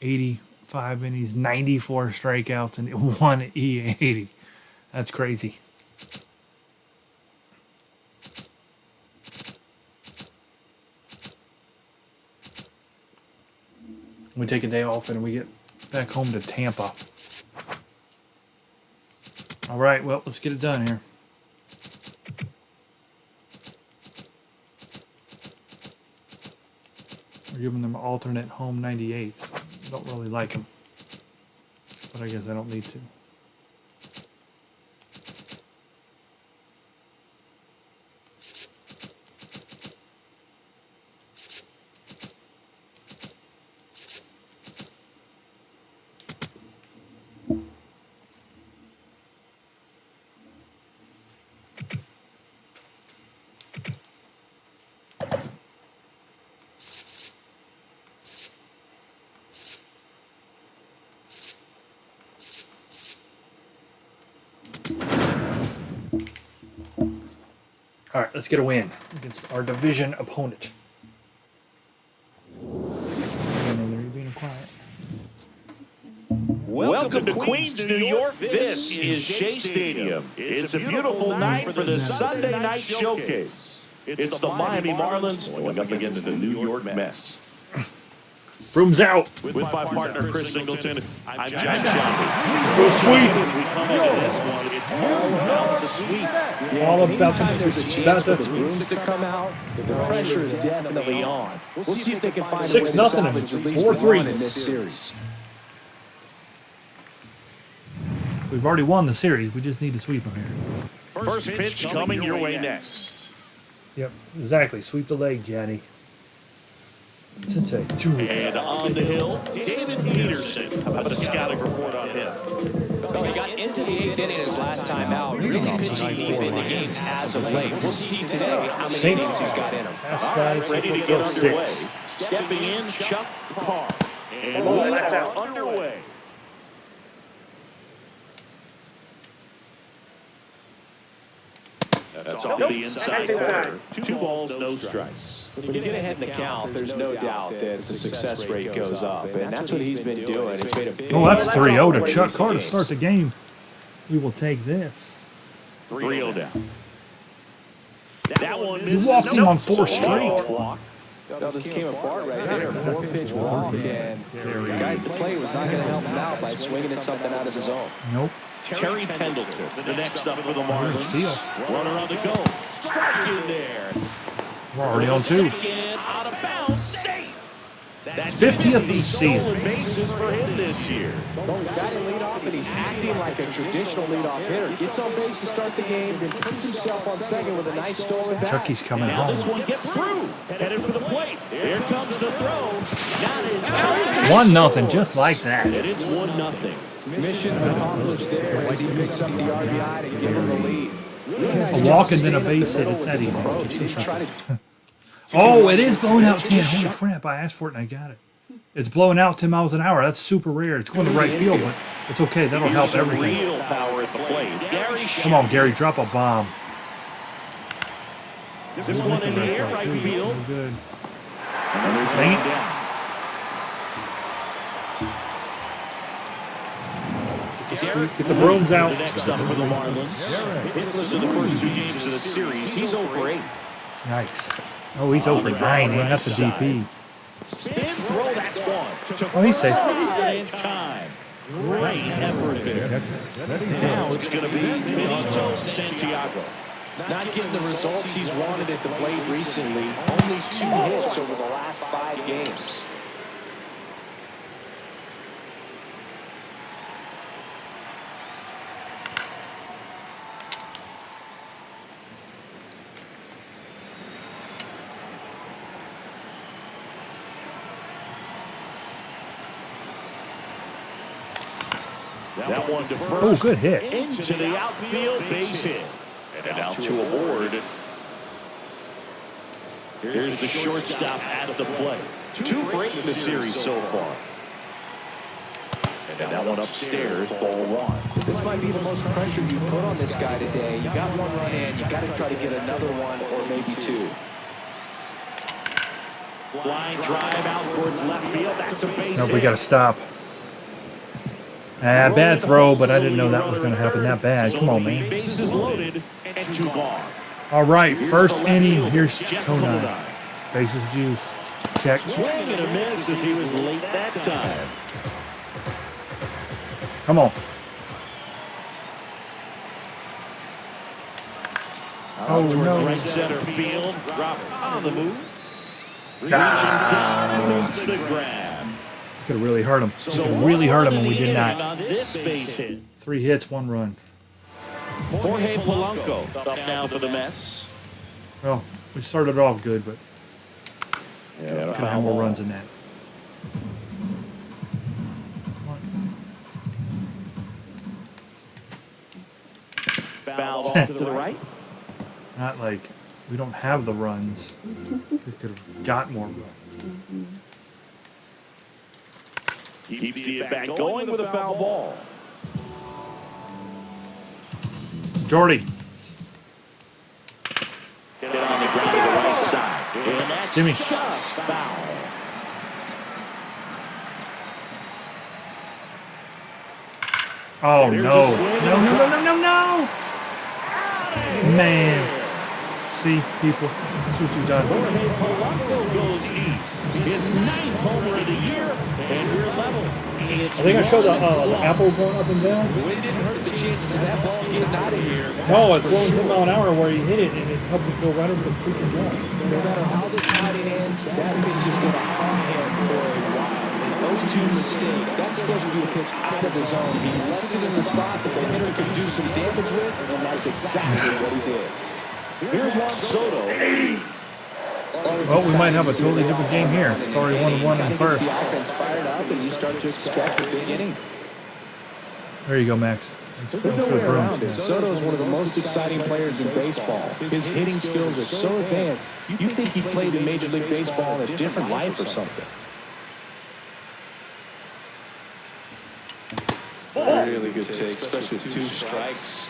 85 innings, 94 strikeouts, and 1 E80. That's crazy. We take a day off and we get back home to Tampa. All right, well, let's get it done here. We're giving them alternate home 98s. Don't really like them, but I guess I don't need to. All right, let's get a win against our division opponent. Welcome to Queens, New York. This is Shea Stadium. It's a beautiful night for the Sunday Night Showcase. It's the Miami Marlins going up against the New York Mets. Room's out. With my partner, Chris Singleton, I'm John Shelby. For a sweep. As we come into this one, it's all about the sweep. All about Anytime there's a the chance for the rooms to come out, the pressure is definitely on. We'll see if they can find a way to 6-0 salvage at least 4-3 one in this series. We've already won the series. We just need to sweep them here. First pitch coming your way next. Yep, exactly. Sweep the leg, Johnny. Sensei. And on the hill, David Peterson. How about a scouting report on him? Well, he got into the 8th inning his last time out, really pitching deep in the games as of late. We'll see today how many innings he's got in him. Ready to get underway. Stepping in, Chuck Parr. And we are underway. That's off the inside corner. 2 balls, no strikes. When you get ahead in the count, there's no doubt that the success rate goes up, and that's what he's been doing. It's made a big Oh, that's 3-0 to Chuck Carr to start the game. We will take this. 3-0 down. That one You walked him on 4 straight. That just came apart right there. 4-pitch walk, and the guy at the plate was not going to help him out by swinging at something out of his own. Nope. Terry Pendleton, the next up for the Marlins. Steal. Runner on the go. Strike in there. We're already on 2. Second, out of bounds. Safe. That's 50th this season. stolen bases for him this year. Well, he's batting leadoff, and he's acting like a traditional leadoff hitter. Gets on base to start the game, then puts himself on second with a nice stolen bat. Chucky's coming Now this home. one gets through. Headed for the plate. Here comes the throw. Got his 1-0, just like that. And it's 1-0. Mission accomplished there as he picks up the RBI to give him the lead. A walk and then a base hit. It's that easy. It's this simple. Oh, it is blowing out 10. Holy crap, I asked for it and I got it. It's blowing out 10 miles an hour. That's super rare. It's going to right field, but it's okay. That'll help everything. Real power at the plate. Gary Come on, Gary, drop a bomb. This one in the air, right field. We're good. Dang it. Get the brooms out. Next up for the Marlins. Hitless in the first 2 games of the series. He's 0 for 8. Nice. Oh, he's over 9, man. That's a DP. Spin throw, that's one. Oh, he's safe. In time. Great effort there. Now it's going to be Benito Santiago. Not getting the results he's wanted at the plate recently. Only 2 hits over the last 5 games. That one to first. Oh, good hit. Into the outfield, base hit. And out to aboard. Here's the shortstop at the plate. 2 for 8 in the series so far. And that one upstairs, ball 1. This might be the most pressure you put on this guy today. You got 1 run in, you got to try to get another one or maybe 2. Line drive out towards left field. That's a base Nope, hit. we got to stop. Bad throw, but I didn't know that was going to happen that bad. Come on, man. Bases loaded and 2 gone. All right, first inning. Here's Konai. Bases juice. Check. Swing and a miss as he was late that time. Come on. Oh, no. Right center field. Robert on the move. Reaching down, missed the grab. Could have really hurt him. Could have really hurt him, and we did not. On this base hit. 3 hits, 1 run. Jorge Polanco up now for the Mets. Well, we started off good, but Yeah, could have had more runs than that. Foul ball to the right. Not like we don't have the runs. We could have got more runs. Keeps the at bat going with a foul ball. Jordy. Get on the ground to the right side. And that's Jimmy. just foul. Oh, no. No. Man. See, people, this is what you've done. Jorge Polanco goes deep. His 9th homer of the year, and we're level. It's I think I showed the apple going up and down. It didn't hurt the chances of that ball getting out of here. No, it's blowing 10 mile an hour where he hit it, and it helped it go right over the freaking wall. No matter how this hiding ends, that pitch is going to haunt him for a while. And those two mistakes, that's supposed to be a pitch out of the zone. He left it in the spot that the hitter could do some damage with, and that's exactly what he did. Here's Juan Soto. Well, we might have a totally different game here. It's already 1-1 in the first. The offense fired up, and you start to expect a big inning. There you go, Max. Thanks There's for no the way around it. brooms. Soto is one of the most exciting players in baseball. His hitting skills are so advanced, you think he played in Major League Baseball in a different life or something. Really good take, especially with 2 strikes.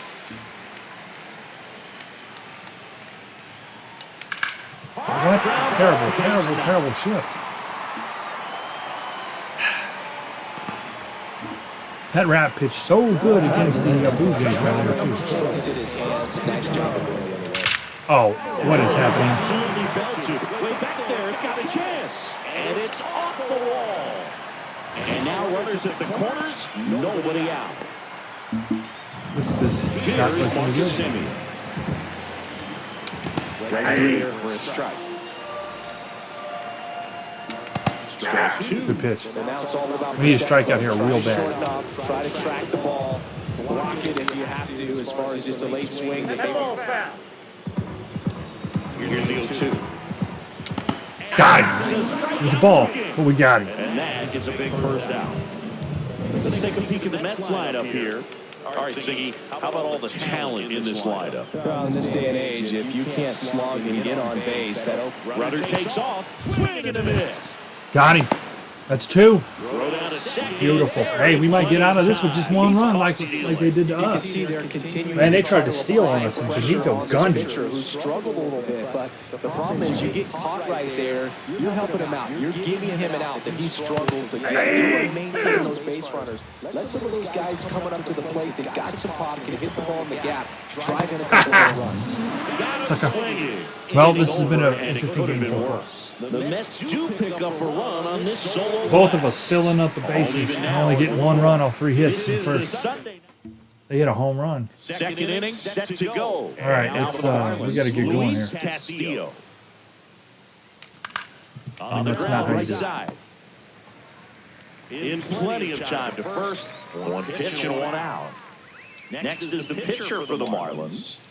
What? Terrible shift. That Rat pitched so good against the Blue Jays right there, too. He's in his hands. Nice job of going anyway. Oh, what is happening? Absolutely belted. Way back there, it's got a chance. And it's off the wall. And now runners at the corners, nobody out. This is not Here is looking Marcus good. Semien. Right here for a strike. Strike 2. Good pitch. So now it's all about We need a strikeout here real bad. shorten up, try to track the ball, block it if you have to, as far as just a late swing that they Here's the 0-2. Got him with the ball, but we got him. And that is a big first out. Let's take a peek at the Mets lineup here. All right, Siggy, how about all the talent in this lineup? Well, in this day and age, if you can't slug and get on base, that Runner takes off, swing and a miss. Got him. That's 2. Throw down to second. Beautiful. Hey, we might get out of this with just 1 run like they did to you can us. see they're continuing. Man, they tried to steal on us, and Benito gunned it. Who struggled a little bit, but the problem is you get caught right there. You're helping him out. You're giving him an out that he struggled to get. You want to maintain those base runners. Let some of those guys coming up to the plate that got some pop can hit the ball in the gap. Drive in a couple of runs. Sucker. Well, this has been an interesting game so far. The Mets do pick up a run on this solo. Both of us filling up the bases and only getting 1 run off 3 hits in the This is the first. Sunday. They hit a home run. Second inning set to go. All right, it's we got to get going Luis here. Castillo. On the that's not ground, how you right do it. side. In plenty of time to first. 1 pitch and 1 out. Next is the pitcher for the Marlins.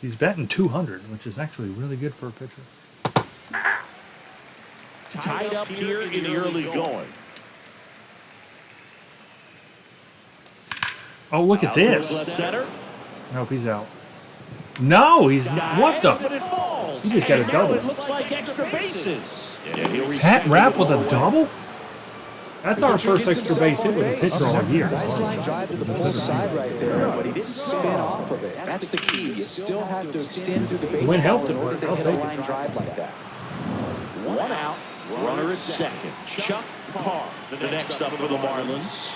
He's batting 200, which is actually really good for a pitcher. Tied up here in the early going. Oh, look at Out towards this. left center. Nope, he's out. No, he's what But the? it falls. He just got a And now double. It looks like extra bases. And he'll Pat receive Rapp the with a ball. double? That's our first extra base hit with a pitcher all year. Nice line drive to the pull side right there, but he didn't spin off of it. That's the key. You still have to extend through the baseball wind helped in him, order but to I'll hit a take it. line drive like that. 1 out. Runner at second. Chuck Parr, the next up for the Marlins.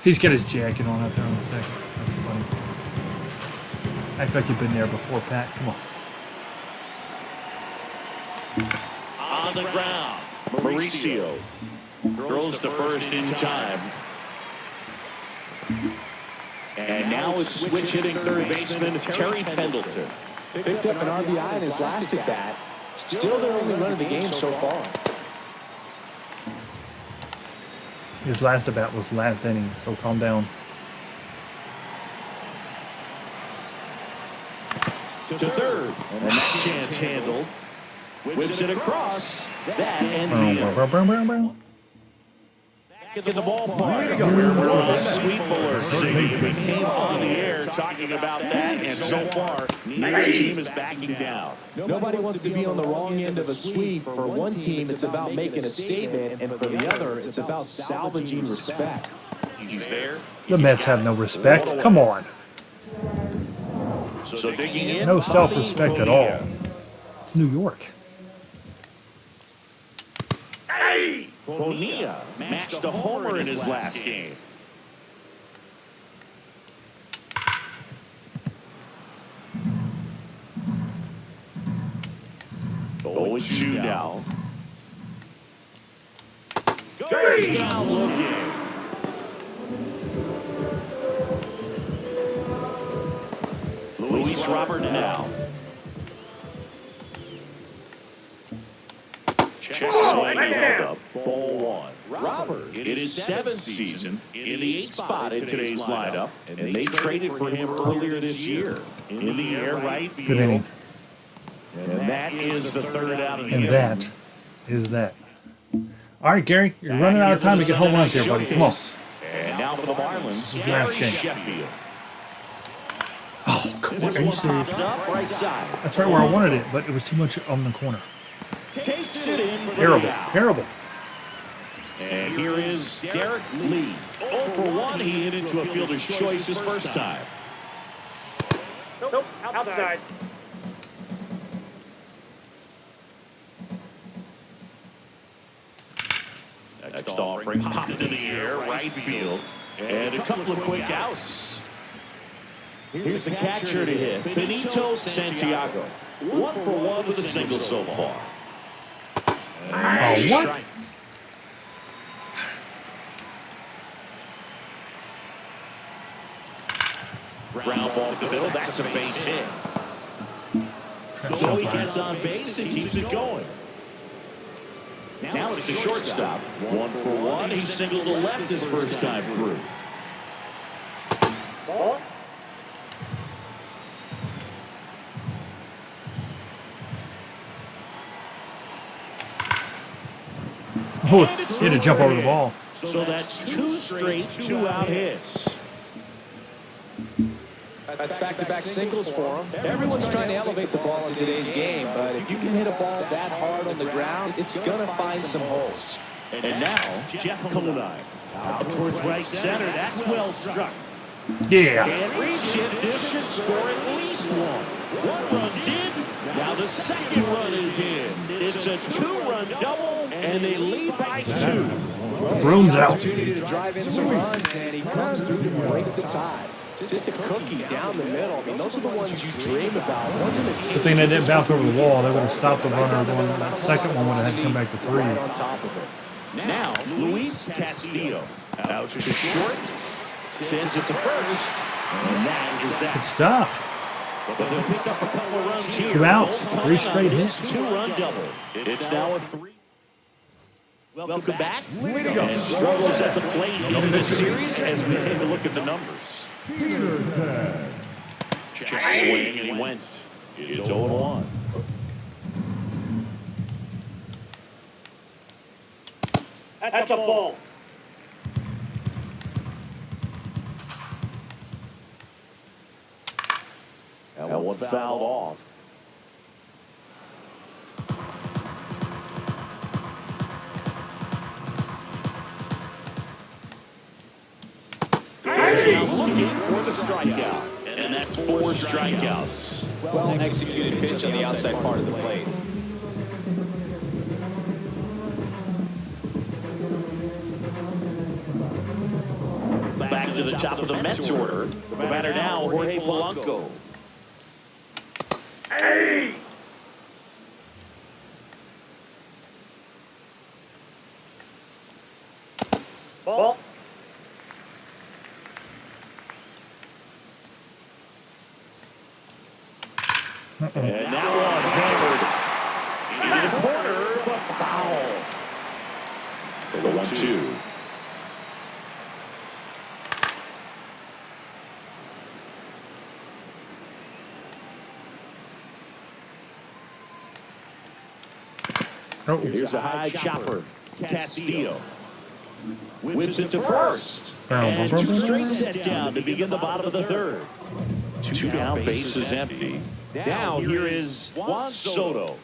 He's got his jacket on out there on the second. That's funny. Act like you've been there before, Pat. Come on. On the ground, Mauricio throws to first in time. And now it's switch hitting third baseman Terry Pendleton. Picked up an RBI in his last at bat. Still their only run of the game so far. His last at bat was last inning, so calm down. To third, and that chance handled. Whips it across. That ends the inning. Back in the ballpark. We're on sweep alert. Ziggy. We came on the air talking about that, and so far, neither team is backing down. Nobody wants to be on the wrong end of a sweep. For one team, it's about making a statement, and for the other, it's about salvaging respect. He's there. The Mets have no respect. Come on. So digging in. No self-respect at all. It's New York. Bonilla matched a homer in his last game. Oh, 2 now. Goes down looking. Luis Robert now. Check swing held up. Ball 1. Robert in his 7th season in the 8th spot in today's lineup, and they traded for him earlier this year. In the air right Good field. inning. And that is the third out of the And inning. that is that. All right, Gary, you're running out of time to get home runs here, buddy. Come on. And now for the Marlins, His last Gary game. Sheffield. Oh, come on. Are you serious? Popped up right side. That's right where I wanted it, but it was too much on the corner. Takes it in for the Terrible. out. Terrible. And here is Derek Lee. 0 for 1. He hit into a fielder's choice his first time. Nope, outside. Next offering popped in the air, right field. And a couple of quick outs. Here's the catcher to hit, Benito Santiago. 1 for 1 with a single so far. Oh, what? Ground ball to the middle. That's a base hit. So he gets on base and keeps it going. Now it's the shortstop. 1 for 1. He singled to left his first time through. Oh, he had to jump over the ball. So that's 2 straight 2-out hits. That's back-to-back singles for him. Everyone's trying to elevate the ball in today's game, but if you can hit a ball that hard on the ground, it's going to find some holes. And now, Jeff Conine. Out towards right center. That's well struck. Yeah. Can't reach it. This should score at least 1. 1 run's in. Now the second run is in. It's a 2-run double, and they lead by 2. The broom's out. Opportunity to drive in some runs, and he comes through to break the tie. Just a cookie down the middle. I mean, those are the ones you dream about. Ones in the Good thing they didn't bounce over the wall. They would have stopped the runner going. That second one would have had to come back to 3. on top of it. Now, Luis Castillo. Out to short. Sends it to first. And that is that. Good stuff. But they'll pick up a couple of runs here. 2 outs, 3 straight hits. 2-run double. It's now a 3. Welcome back. And struggles at the plate in this series as we take a look at the numbers. Check swing, and he went. It's 0-1. That's a ball. That one fouled off. Now looking for the strikeout. And that's 4 strikeouts. Well executed pitch on the outside part of the plate. Back to the top of the Mets order. The batter now, Jorge Polanco. Ball. And that one hammered into the corner, but foul. For the 1-2. Oh, Here's a high chopper. Castillo whips it to first. And two straight set down to begin the bottom of the third. Two down, bases empty. Now here is Juan Soto.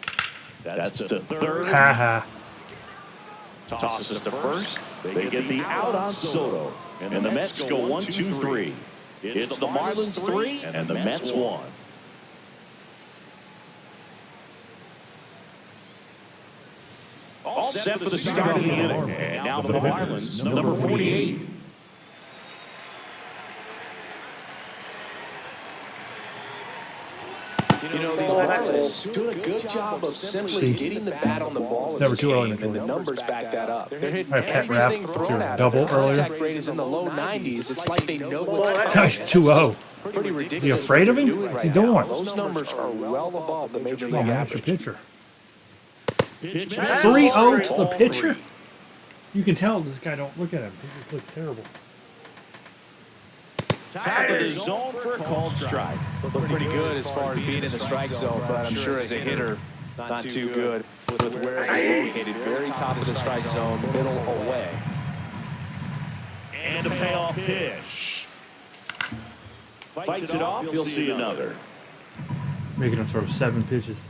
That's the third. haha. Tosses to first. They get the out on Soto. And the Mets go 1-2-3. It's the Marlins 3 and the Mets 1. All set for the start of the inning. And now for the Marlins, number 48. You know, these Marlins doing a good job of simply getting the bat on the ball in never this too early in game, the and the numbers back that up. They're hitting I had Pat Rapp everything to thrown a at double them. Their earlier. contact rate is in the low 90s. It's like they know what's coming. Nice 2-0. Pretty ridiculous. You afraid of him? what they're What's he right now. doing? Those numbers are well above the major Oh, league man, that's your average. pitcher. 3-0 to the pitcher? You can tell this guy don't look at him. He just looks terrible. Top of the zone for a called strike. Look pretty good as far as being in the strike zone, but I'm sure as a hitter, not too good with where he's located. Very top of the strike zone, middle away. And a payoff pitch. Fights it off, you'll see another. Making him throw 7 pitches.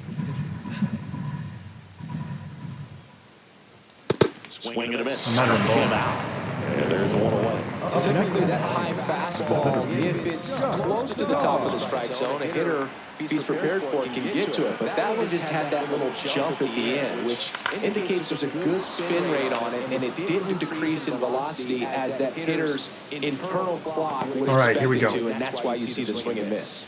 Swing and a miss. I'm not on ball. Him out. And there's a 1-away. Typically, that high fastball, if it's close to the top of the strike zone, a hitter, if he's prepared for it, can get to it. But that one just had that little jump at the end, which indicates there's a good spin rate on it, and it didn't decrease in velocity as that hitter's internal clock would All right, expect here we it go. to, and that's why you see the swing and miss.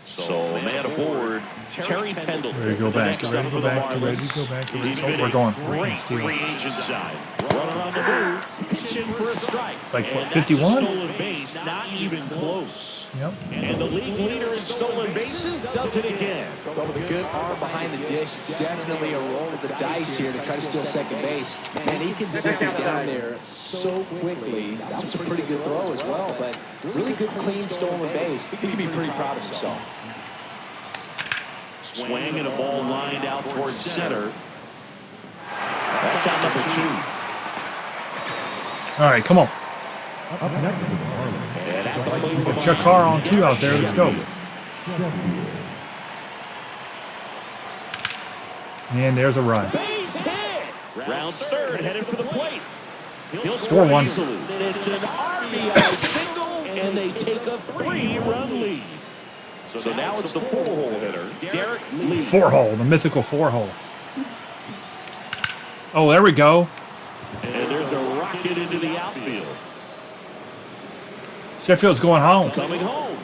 So, man aboard, Terry Pendleton. Ready to go back. Next Ready up to for go the back. Ready Marlins. to go back. He's Ready to been go. We're going. We're great going. Stealing. free agent side. Runner on the move, pitching for a strike. It's like, what, And that's a 51? stolen base, not even close. Yep. And the league leader in stolen bases does it again. But with a good arm behind the dish, it's definitely a roll of the dice here to try to steal second base. Man, he can sink it down there so quickly. That was a pretty good throw as well, but really good, clean stolen base. He can be pretty proud of himself. Swing and a ball lined out towards center. That's out number 2. All right, come on. Up next is the Marlins. And at the plate for Put your car on 2 out there. Let's go. And there's a run. base hit. Rounds third, headed for the plate. He'll 4-1. easily. It's an RBI single, and they take a 3-run lead. So now it's the 4-hole hitter, Derek Lee. 4-hole, the mythical 4-hole. Oh, there we go. And there's a rocket into the outfield. Sheffield's going home. Coming home.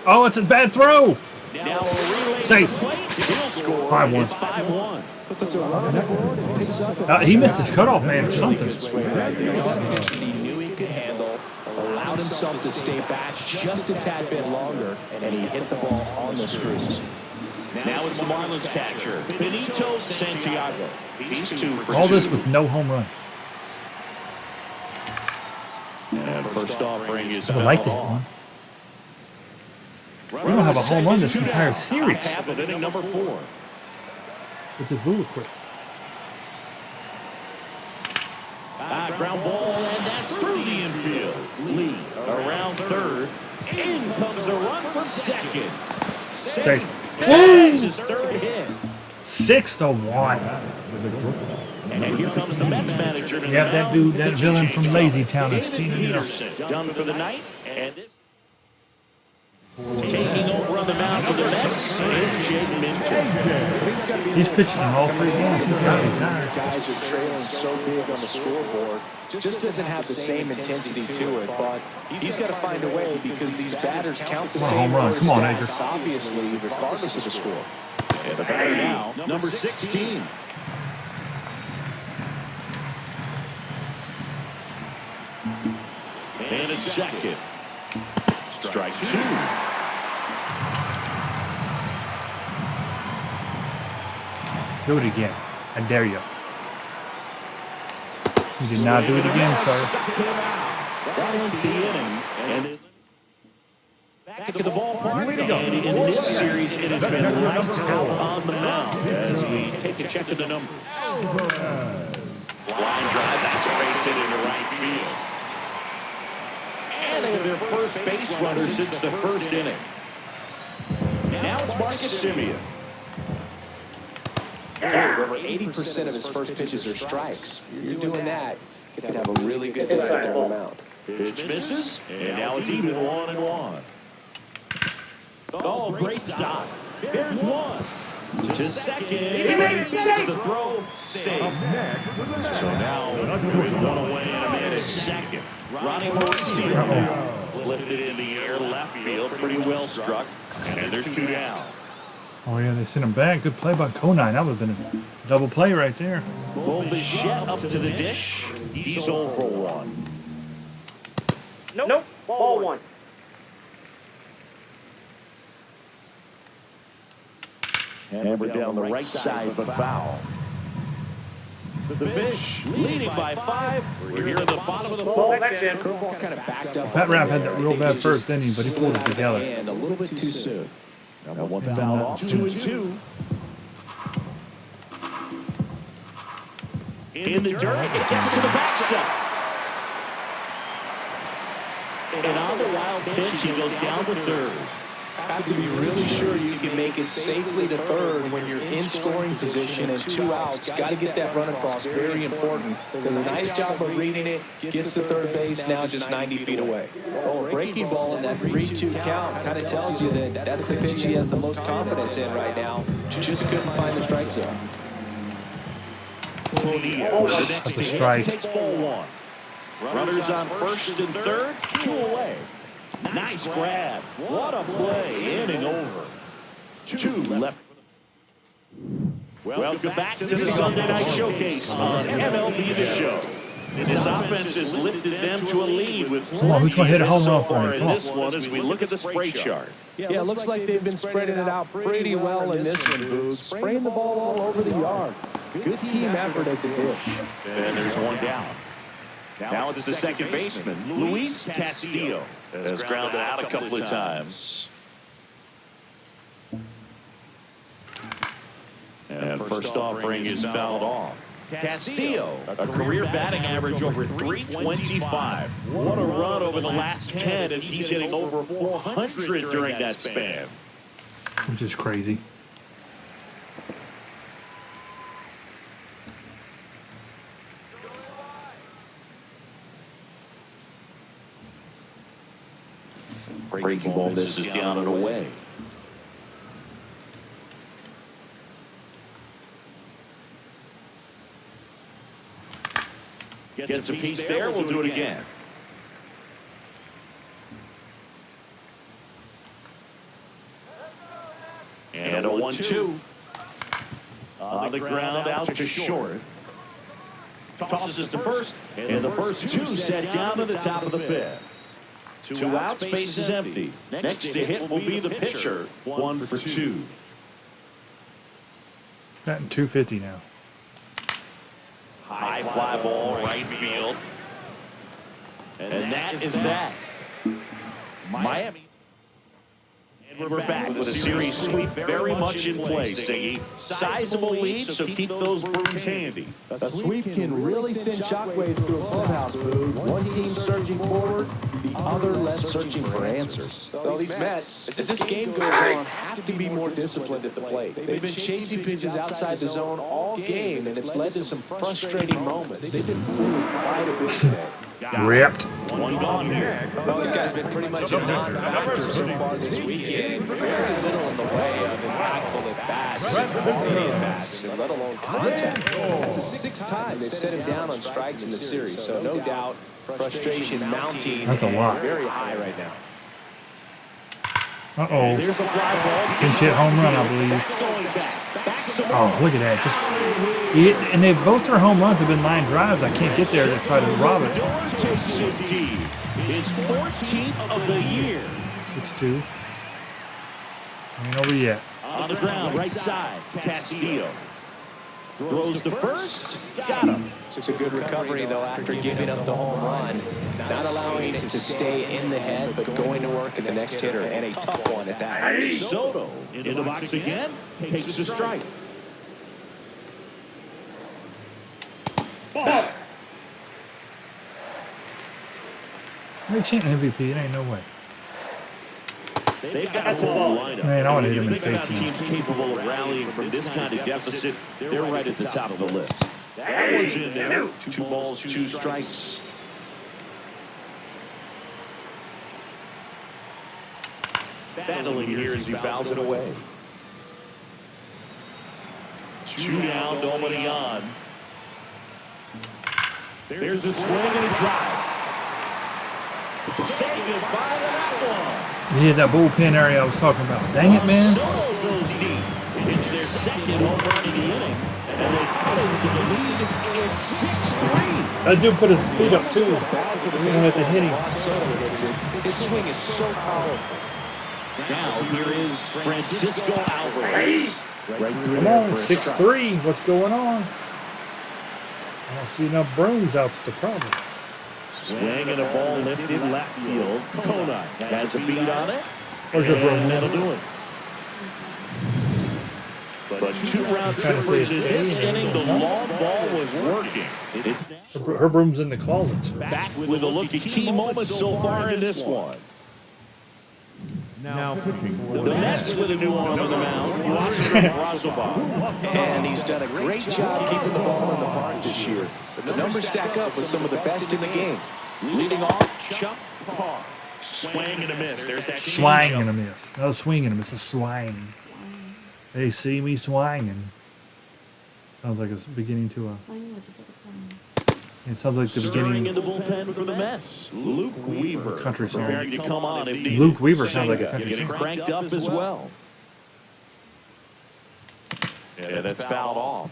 Oh, it's a bad throw. Now a relay Safe. to the plate. He'll score. 5-1. It's 5-1. Puts a run on the board and picks up. He missed his cutoff man or something. Right there on the pitch that he knew he could handle, allowed himself to stay back just a tad bit longer, and he hit the ball on the screws. Now it's the Marlins catcher, Benito Santiago. He's 2 for 2. All this with no home runs. And first offering is I like that one. We don't have a home run this entire series. Half of inning number 4. Which is ludicrous. Ground ball, and that's through the infield. Lee around third. In comes the run from second. Take. That's his third hit. 6-1. And here comes the Mets manager. Yeah, that dude, that villain from Lazy Town has seen it enough. Peterson done for the night. And this taking over on the mound for the Mets is Jake Minter. He's pitching in all 3 games. He's got to be tired. Guys are trailing so big on the scoreboard. Just doesn't have the same intensity to it, but he's got to find a way because these batters count the Come on, same home run. Come on, stats, obviously, regardless of the score. And the batter now, number 16. second. Strike 2. Do it again. I dare you. You did not do it again, sir. That ends the inning. And back at the ballpark. And in this series, it has been lights out on the mound as we take a check of the numbers. Line drive, that's a base hit into right field. And they have their first base runner since the first inning. Now it's Marcus Semien. Over 80% of his first pitches are strikes. You're doing that, you could have a really good day on the mound. Pitch misses, and now it's even 1-1. Oh, great stop. There's one. To second. It's the throw. Save. So now with one away and a man at second. Ronnie Mauricio now lifted in the air left field. Pretty well struck. And there's 2 down. Oh, yeah, they sent him back. Good play by Conine. That would have been a double play right there. Bichette up to the dish. He's 0 for 1. Nope. Ball 1. Hammered down the right side, but foul. The Fish leading by 5. We're here at the bottom of the Ball fourth. next in. Curveball kind of backed up. Pat Rapp had that real bad first inning, but he pulled it together. And a little bit too soon. Now one foul off. 2-2. In the dirt, it gets to the backstop. And on the wild pitch, he goes down to third. Have to be really sure you can make it safely to third when you're in scoring position and 2 outs. Got to get that run across. Very important. Did a nice job of reading it. Gets to third base. Now just 90 feet away. Oh, a breaking ball in that 3-2 count kind of tells you that that's the pitch he has the most confidence in right now. Just couldn't find the strike zone. Bonilla, That's a strike. takes ball 1. Runners on first and third. 2 away. Nice grab. What a play. Inning over. 2 left. Welcome back to the Sunday Night Showcase on MLB The Show. This offense has lifted them to a lead with Come on, who's gonna hit a home so run for far me? in Come on. this one as we look at the spray chart. Yeah, it looks like they've been spreading it out pretty well in this one, Boog. Spraying the ball all over the yard. Good team effort at the dish. And there's 1 down. Now it's the second baseman, Luis Castillo, has grounded out a couple of times. And first offering is fouled off. Castillo, a career batting average over 325. What a run over the last 10 as he's hitting over 400 during that span. Which is crazy. Breaking ball misses down and away. Gets a piece there. We'll do it again. And a 1-2. On the ground out to short. Tosses to first. And the first 2 set down to the top of the 5th. 2 outs, base is empty. Next to hit will be the pitcher. 1 for 2. Batting 250 now. High fly ball, right field. And that is that. Miami. And we're back with a series sweep very much in play, Siggy. Sizable lead, so keep those brooms handy. A sweep can really send shockwaves through a clubhouse, Boog. One team surging forward, the other left searching for answers. Well, these Mets, as this game goes on, have to be more disciplined at the plate. They've been chasing pitches outside the zone all game, and it's led to some frustrating moments. They've been fooling quite a bit today. Ripped. 1 gone here. Well, this guy's been pretty much a non-factor so far this weekend. Very little in the way of impactful at-bats, quality at-bats, and let alone contact. That's the 6th time they've set him down on strikes in the series, so no doubt frustration mounting. That's a lot. Very high right now. Uh-oh. There's a fly ball. Pinch hit home run, I believe. That's going back. Oh, look at that. And they both their home runs have been line drives. I can't get there to try to rob it. Takes it deep. His 14th of the year. 6-2. Ain't over yet. On the ground, right side, Castillo. Throws to first, got him. It's a good recovery, though, after giving up the home run. Not allowing it to stay in the head, but going to work at the next hitter, and a tough one at that. Soto in the box again, takes the strike. Are they chanting MVP? It ain't no way. They've got a whole lineup. Man, I want to hit him in Think the about face now. teams capable of rallying from this kind of deficit. They're right at the top of the list. That one's in there. 2 balls, 2 strikes. Battling here as he fouls it away. 2 down, nobody on. There's a swing and a drive. Say goodbye to that one. He hit that bullpen area I was talking about. Dang it, man. Soto goes deep. It's their second home run of the inning, and they cut into the lead. It's 6-3. That dude put his feet up, too. He don't have to hit him. His swing is so powerful. Now here is Francisco Alvarez. Right through Come there on, for a 6-3. What's going on? I don't see enough brooms. That's the problem. Swing and a ball lifted left field. Kona has a beat on it. Where's your broom? And that'll do it. But 2 round Trying to say trippers it's in this A. inning. The long ball was working. It's Her broom's in the closet. back with a look at key moments so far in this one. Now pitching. The Mets with a new arm on the mound. Washington Brazoba. And he's done a great job keeping the ball in the park this year. The numbers stack up with some of the best in the game. Leading off, Chuck Park. Swing and a miss. There's that Swang changeup. and a miss. No swing and a miss. A swang. They see me swanging. Sounds like it's beginning to a. It sounds like the Stirring in beginning. the bullpen for the Mets. Luke Weaver. Country song. Preparing to come on if needed. Luke Weaver sounds like a Senga country getting song. cranked up as well. Yeah, that's fouled off.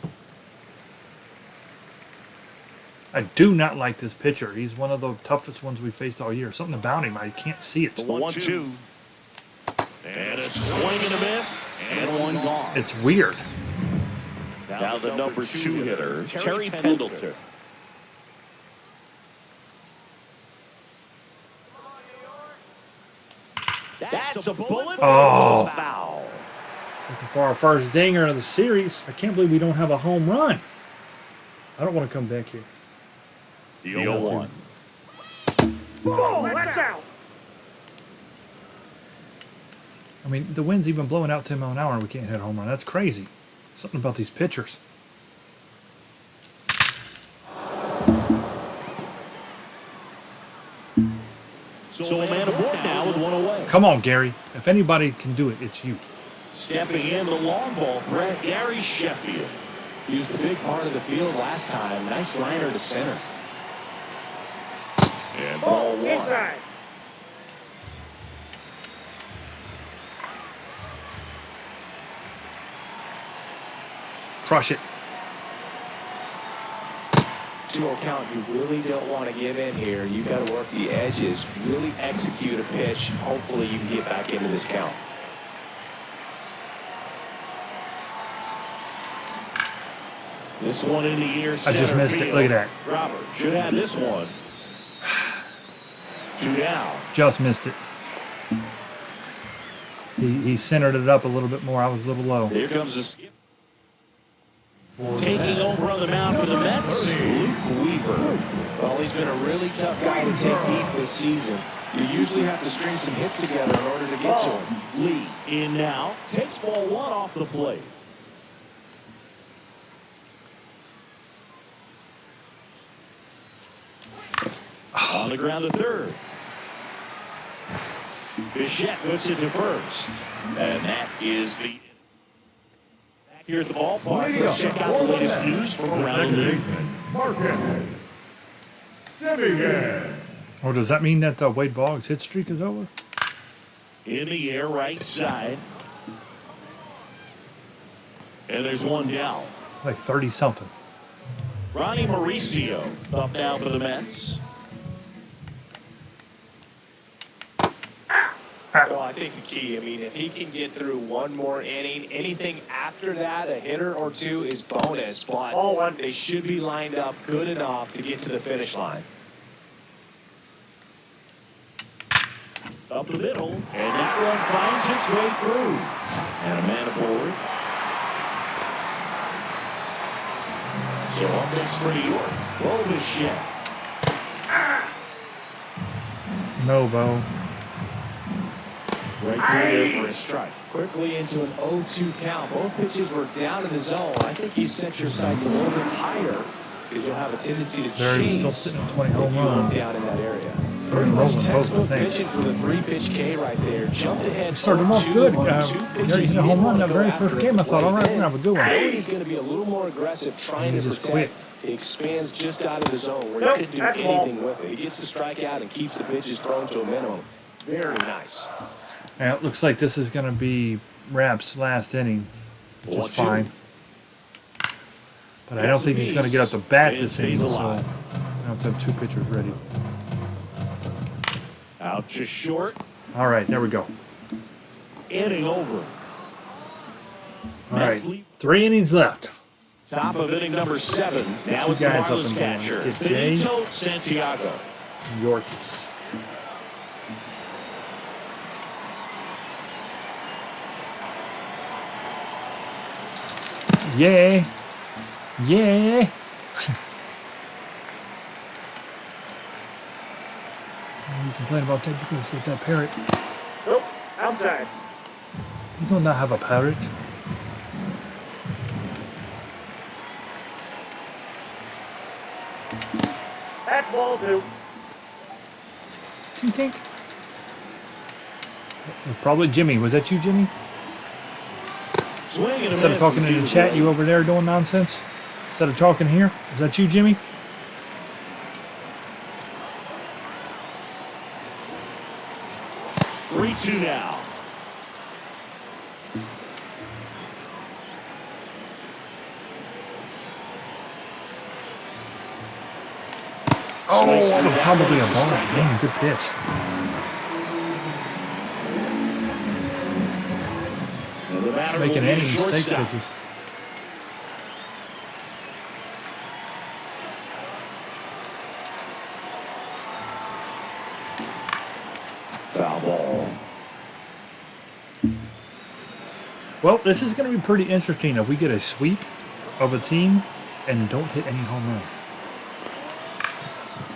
I do not like this pitcher. He's one of the toughest ones we faced all year. Something about him, I can't see it. The 1-2. And a swing and a miss. And one gone. It's weird. Now the number 2 hitter, Terry Pendleton. That's a bullet. Oh. Foul. Looking for our first dinger of the series. I can't believe we don't have a home run. I don't want to come back here. The 0-1. Oh, that's out. I mean, the wind's even blowing out 10 miles an hour and we can't hit a home run. That's crazy. Something about these pitchers. So a man aboard now with 1 away. Come on, Gary. If anybody can do it, it's you. Stepping in the long ball threat, Gary Sheffield. He was the big part of the field last time. Nice liner to center. And ball 1. Inside. Crush it. 2-0 count, you really don't want to give in here. You got to work the edges, really execute a pitch. Hopefully you can get back into this count. This one in the air. I just missed it. Look at that. Robert should have this one. 2 down. Just missed it. He centered it up a little bit more. I was a little low. Here comes the skip. Taking over on the mound for the Mets, Luke Weaver. Well, he's been a really tough guy to take deep this season. You usually have to string some hits together in order to get to him. Lee in now. Takes ball 1 off the plate. On the ground to third. Bichette puts it to first. And that is the... Back here at the ballpark, let's check out the latest news from around the league. Oh, does that mean that Wade Boggs' hit streak is over? In the air, right side. And there's one down. Like 30 something. Ronnie Mauricio up now for the Mets. Well, I think the key, I mean, if he can get through one more inning, anything after that, a hitter or two is bonus, but they should be lined up good enough to get to the finish line. Up the middle, and that one finds its way through. And a man aboard. So up next for New York, Bo Bichette. No, Bo. Right through there for a strike. Quickly into an 0-2 count. Both pitches were down in the zone. I think you set your sights a little bit higher because you'll have a tendency to They're chase still sitting at 20 home if you look runs. down in that area. They're Pretty much rolling both, I textbook think. pitching for the 3-pitch K right there. Jumped ahead. Started him off 0-2 good. on two He pitches already hit he a home didn't run wanna that go very after first it. game. I thought, all right, we're going to have a good I know one. he's going to be a little more aggressive trying He to just protect. quit. He expands just out of the zone where Nope, he couldn't do that's anything with it. He gets the strikeout and keeps the pitches thrown to a minimum. Very nice. And it looks like this is going to be Rapp's last inning, which is 1-2. fine. But I don't think he's going to get up to bat this Stays inning, so I alive. have to have two pitchers ready. Out to short, All right, there we go. inning over. All Mets right, lead. 3 innings left. Top of inning number 7. Now Two it's the guys up Marlins and down. catcher, Let's get Jay. Benito Santiago. Yorkies. Yeah. Yeah. You complain about that, you guys get that parrot. Nope, outside. You do not have a parrot. That's ball 2. Tink tink. It was probably Jimmy. Was that you, Jimmy? Swing and a Instead of miss talking to in the the chat, right. you over there doing nonsense? Instead of talking here? Is that you, Jimmy? Three, 2 now. Oh, that was probably a ball. Man, good pitch. And the batter Making will be any mistake shortstop. pitches. Foul ball. Well, this is going to be pretty interesting if we get a sweep of a team and don't hit any home runs.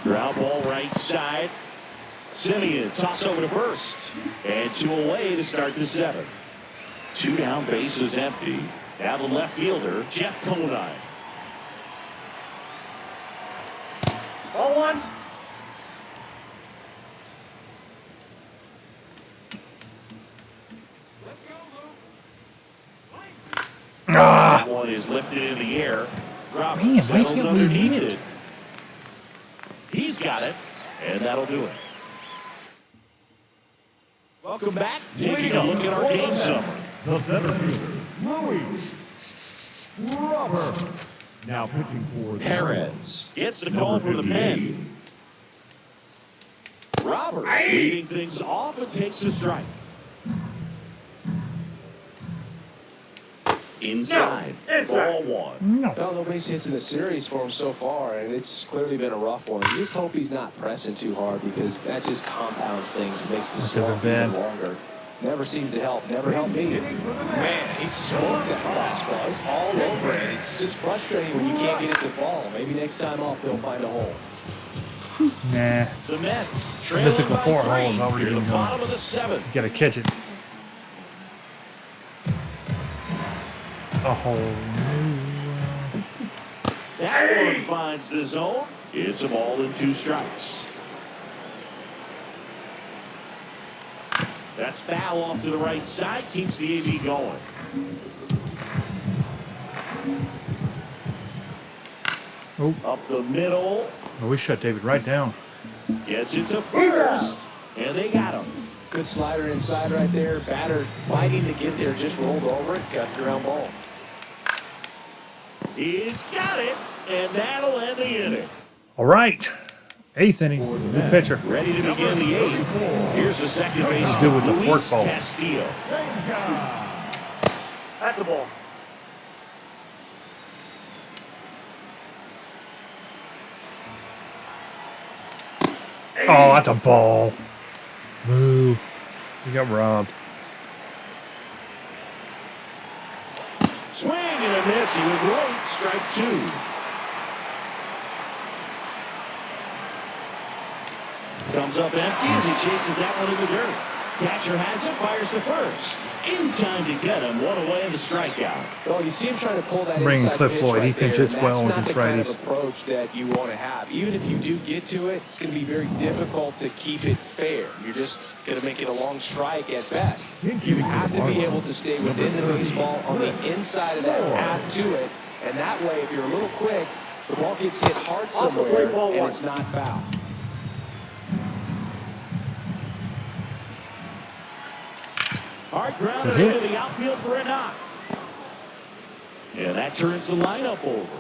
Ground ball right side. Simeon toss over to first. And 2 away to start the 7th. 2 down, bases empty. Now the left fielder, Jeff Conine. Ball 1. One is lifted in the air. Roberts Man, why settles can't we underneath hit it. He's got it, and that'll do it. Welcome back. Taking a look at our game summary. The center fielder, Luis Robert. Now pitching for the Perez gets the call from the pen. Robert leading things off and takes the strike. Inside, ball 1. No. Well, no base hits in the series for him so far, and it's clearly been a rough one. You just hope he's not pressing too hard because that just compounds things, makes the slump even longer. Never seems to help. Never helped me. Man, he smoked that fastball. It's all over it. It's just frustrating when you can't get it to fall. Maybe next time off he'll find a hole. Nah. The Mets trailing Mythical by 4 3 hole is already near the been going. bottom of the 7th. You got to catch it. A whole new That one finds the zone. It's a ball and 2 strikes. That's foul off to the right side. Keeps the AB going. Oh. Up the middle. Oh, we shut David right down. Gets it to first. And they got him. Good slider inside right there. Batter fighting to get there, just rolled over it, got the ground ball. He's got it, and that'll end the inning. All right. 8th inning. New pitcher. Ready to begin the 8th. Here's the second baseman. Do with the Luis fork balls. Castillo. That's the ball. Oh, that's a ball. Boo. You got robbed. Swing and a miss. He was late. Strike 2. Comes up empty as he chases that one in the dirt. Catcher has it, fires the first. In time to get him. One away in the strikeout. Well, you see him trying to pull that Bring inside Cliff pitch Floyd. right He pinch there, hits and well that's against not the kind righties. of approach that you want to have. Even if you do get to it, it's going to be very difficult to keep it fair. You're just going to make it a long strike at best. You have to be able to stay within the baseball on the inside of that path to it, and that way, if you're a little quick, the ball gets hit hard somewhere, and it's not foul. Hard grounded Good hit. into the outfield for a knock. And that turns the lineup over.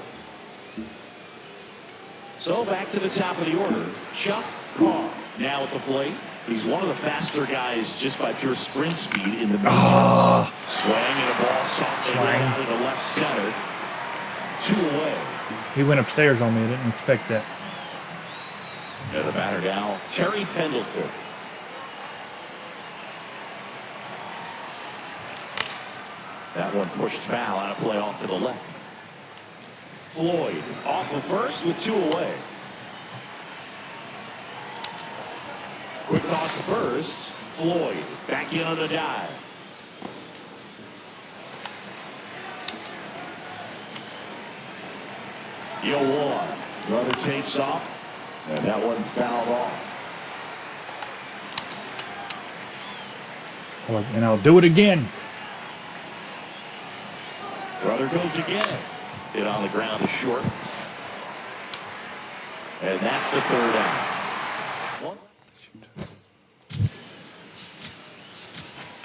So back to the top of the order. Chuck Carr now at the plate. He's one of the faster guys just by pure sprint speed in the majors. Swing and a ball softly out into left center. 2 away. He went upstairs on me. I didn't expect that. And the batter now, Terry Pendleton. That one pushed foul out of play off to the left. Floyd off of first with 2 away. Quick toss to first. Floyd back in on the dive. Yo, one. Runner takes off, and that one fouled off. And I'll do it again. Runner goes again. Hit on the ground is short. And that's the 3rd out.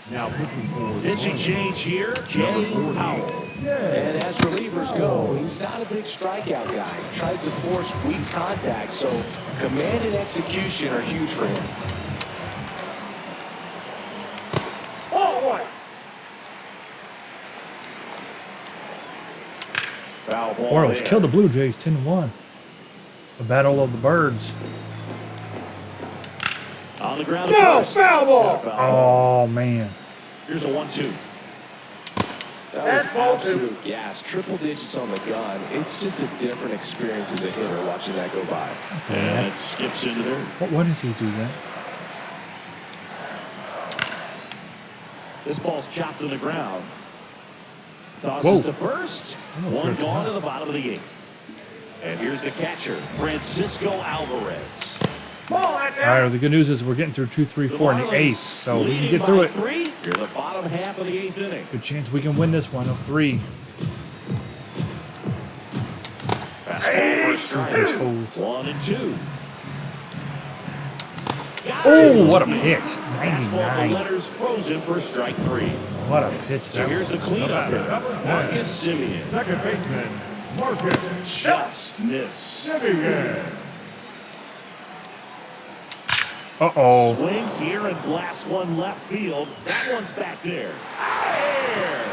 Now looking for Pitching change here, Jay Powell. And as relievers go, he's not a big strikeout guy. He tries to force weak contact, so command and execution are huge for him. Ball 1. Foul ball. Orioles there. killed the Blue Jays 10-1. The battle of the birds. On the ground. Foul ball. Oh, man. Here's a 1-2. That was absolute gas. Triple digits on the gun. It's just a different experience as a hitter watching that go by. And it skips into there. Why does he do that? This ball's chopped to the ground. Tosses Whoa. to first. Almost One third gone time. to the bottom of the 8th. And here's the catcher, Francisco Alvarez. Ball, that's All right, the good news is we're getting through 2, 3, 4 in the 8th, so we can get through it. 3. You're the bottom half of the 8th inning. Good chance we can win this one. 3. Fastball for a strike. These fools. 1 and 2. Oh, what a pitch. Fastball, the 99. letters frozen for strike 3. What a pitch So that here's the was. cleanup hitter, Marcus Simeon. second baseman, Marcus Just missed. Simeon. Uh-oh. Swings here and blasts one left field. That one's back there. There.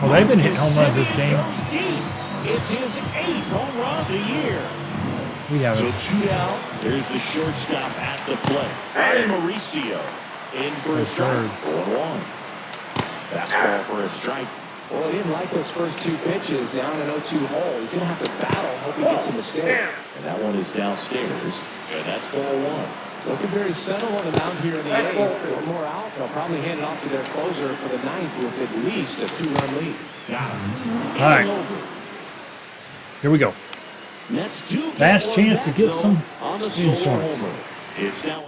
Well, they've been hitting home runs this game. Goes deep. It's his 8th home run of the year. We So haven't. 2 down. There's the shortstop at the plate. And Mauricio in for a strike. 1-1. Fastball for a strike. Well, he didn't like those first 2 pitches down an 0-2 hole. He's going to have to battle, hope he gets a mistake. And that one is downstairs. And that's ball 1. Looking very settled on the mound here in the 8th. One more out. They'll probably hand it off to their closer for the 9th with at least a 2-run lead. Got him. All right. Over. Here we go. Nets do get Last one chance to back, get though, some on the solo insurance. homer. It's now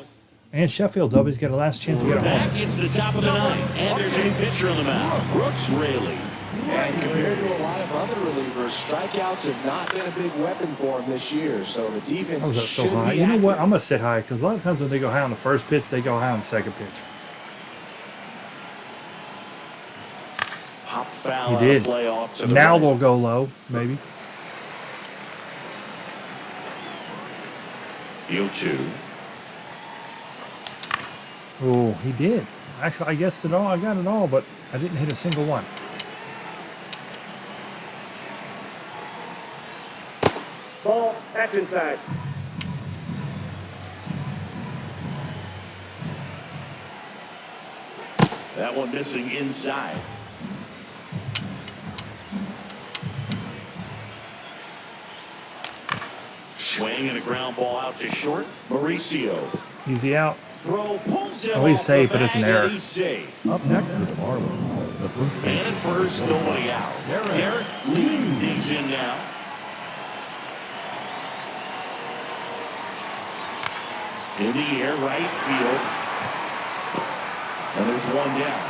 And Sheffield's up. He's got a last chance to get a back. home. It's the top of the 9th. And there's a pitcher on the mound. Brooks Raley. And compared to a lot of other relievers, strikeouts have not been a big weapon for him this year. So the defense How was that so should high? be You know what? active. I'm going to sit high because a lot of times when they go high on the first pitch, they go high on the second pitch. Pop foul He on did. a play off to the Now right. they'll go low, maybe. 0-2. Oh, he did. Actually, I guessed it all. I got it all, but I didn't hit a single one. Ball, that's inside. That one missing inside. Swing and a ground ball out to short. Mauricio. Easy out. Throw pulls him Oh, he's off safe, the but it's an bag, error. and he's safe. Up next for the Marlins, the first And baseman, at first, nobody out. Derek Lee digs in now. In the air, right field. And there's one down.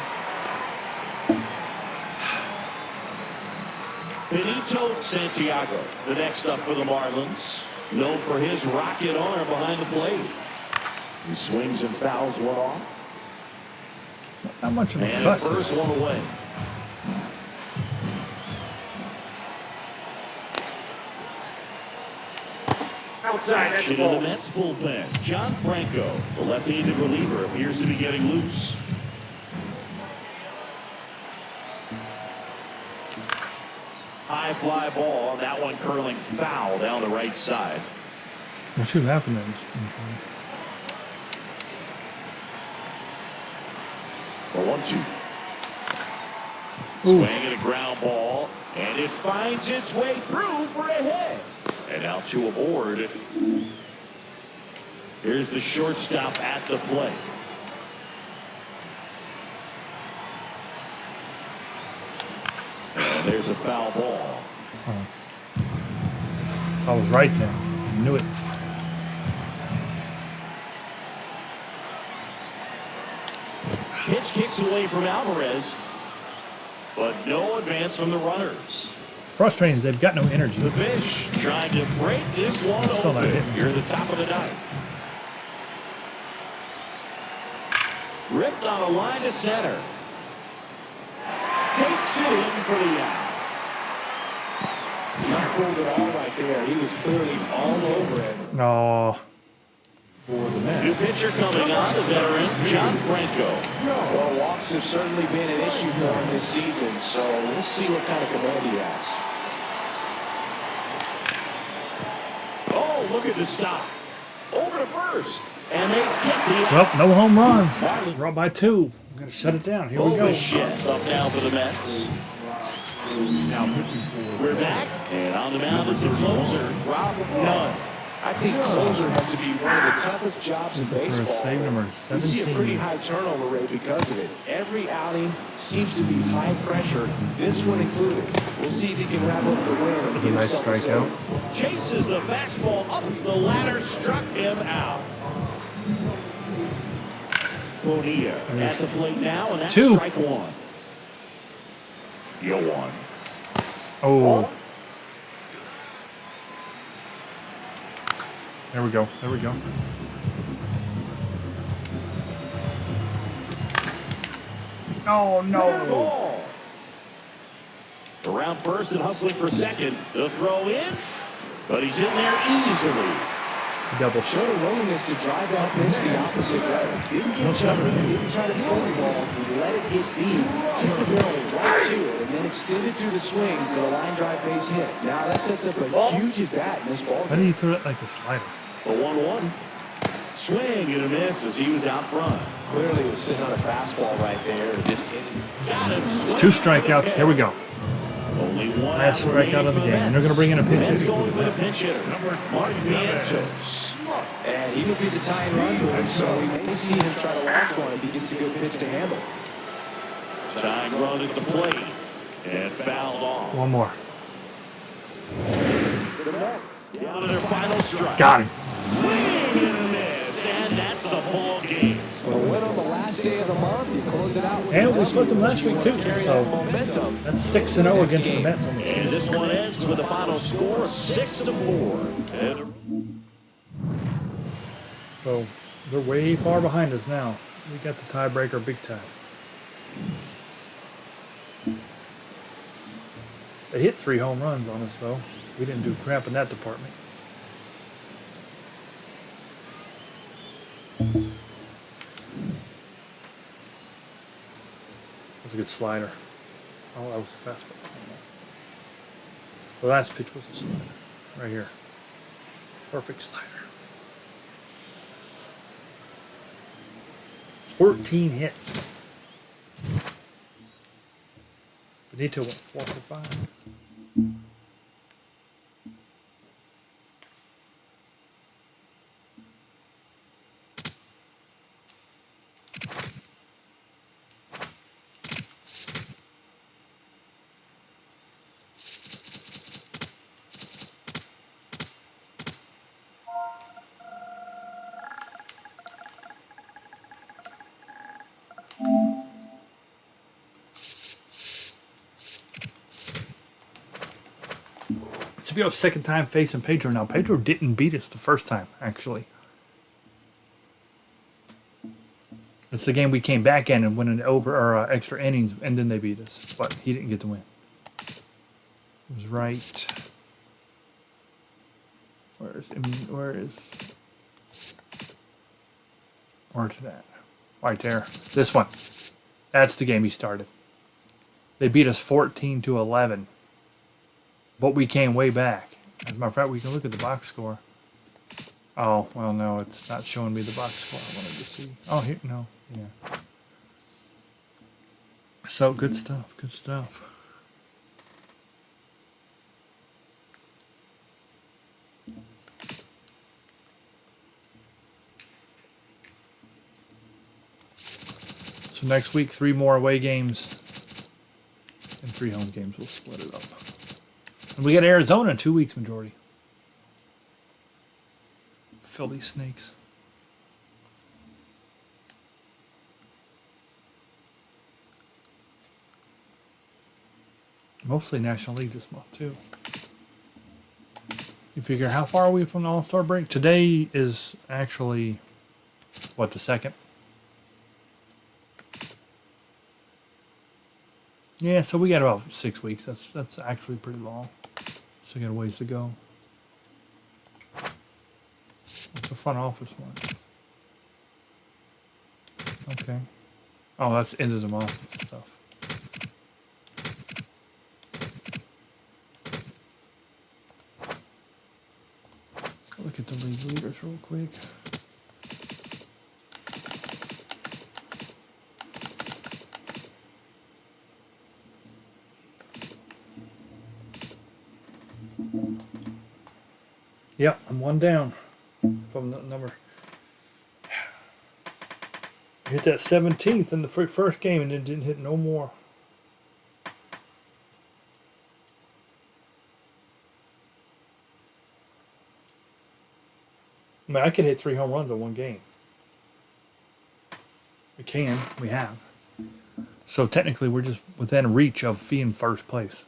Benito Santiago, the next up for the Marlins. Known for his rocket arm behind the plate. He swings and fouls one off. Not much of a And cut the to first it. one away. Outside, that's Action in the ball. Mets bullpen. John Franco, the left-handed reliever, appears to be getting loose. High fly ball. That one curling foul down the right side. What should happen then? The 1-2. Ooh. Swing and a ground ball, and it finds its way through for a hit. And out to aboard. Here's the shortstop at the plate. And there's a foul ball. So I was right then. I knew it. Pitch kicks away from Alvarez, but no advance from the runners. Frustrating is they've got no energy. The Fish trying to break this one Still not open. hitting. You're at the top of the ninth. Ripped on a line to center. Takes it in for the out. Not fooled at all right there. He was clearly all over it. Oh, for the Mets. New pitcher coming on, the veteran, John Franco. Well, walks have certainly been an issue for him this season, so we'll see what kind of command he has. Oh, look at the stop. Over to first. And they get the well, no home runs. We're up by 2. I'm going to shut it down. Here we go. Shit up now for the Mets. Now pitching for We're back, and on the mound is the closer, Rob Nunn. I think closer has to be one of the toughest jobs in For baseball. a save number You see a pretty 17. high turnover rate because of it. Every outing seems to be high pressure, this one included. We'll see if he can wrap up the win. That was a nice strikeout. Chases the fastball up the ladder, struck him out. Bonilla at the plate now, and that's 2. strike one. You won. Oh. There we go. There we go. Oh, no. Ball. Around first and hustling for second. The throw in, but he's in there easily. Double. Showed a willingness to drive that pitch the opposite way. Didn't get jumping, didn't try to throw the ball. He let it hit deep, took the barrel right to it, and then extended through the swing for the line drive base hit. Now that sets up a huge at bat in this ball How game. do you throw it like a slider? The 1-1. Swing and a miss as he was out front. Clearly was sitting on a fastball right there. and Just hit it. Got him. It's 2 strikeouts. Here we go. Only one Last out strikeout of the remaining for game. And they're going to bring in a pitch Mets hitter. going with a pinch hitter. Mark Vientos. And he would be the tying run boy, so we may see him try to launch one if he gets a good pitch to handle. Tying run at the plate. And fouled off. One more. Down to their final strike. Got him. Swing and a miss. And that's the ball game. A win on the last day of the month, you close it out with And a we W. swept them last week, too. Carry So that momentum. that's 6-0 against the Mets on the And season. this one ends with a final score of 6-4. And So they're way far behind us now. We got the tiebreaker big time. They hit 3 home runs on us, though. We didn't do crap in that department. That's a good slider. Oh, that was a fastball. The last pitch was a slider. Right here. Perfect slider. 14 hits. Benito went 4 for 5. To be our second time facing Pedro now. Pedro didn't beat us the first time, actually. It's the game we came back in and went in over or extra innings, and then they beat us. But he didn't get the win. It was right. Where's that? Right there. This one. That's the game he started. They beat us 14-11. But we came way back. As a matter of fact, we can look at the box score. Oh, well, no, it's not showing me the box score I wanted to see. Oh, here, no, yeah. So, good stuff, good stuff. So next week, 3 more away games and 3 home games. We'll split it up. And we got Arizona in 2 weeks, majority. Philly Snakes. Mostly National League this month, too. You figure, how far are we from the All-Star break? Today is actually, what, the 2nd? Yeah, so we got about 6 weeks. That's actually pretty long. So we got a ways to go. What's the front office one? Okay. Oh, that's end of the month stuff. Look at the league leaders real quick. Yep, I'm 1 down from the number. Hit that 17th in the first game and then didn't hit no more. I mean, I could hit 3 home runs in 1 game. We have. So technically, we're just within reach of being first place.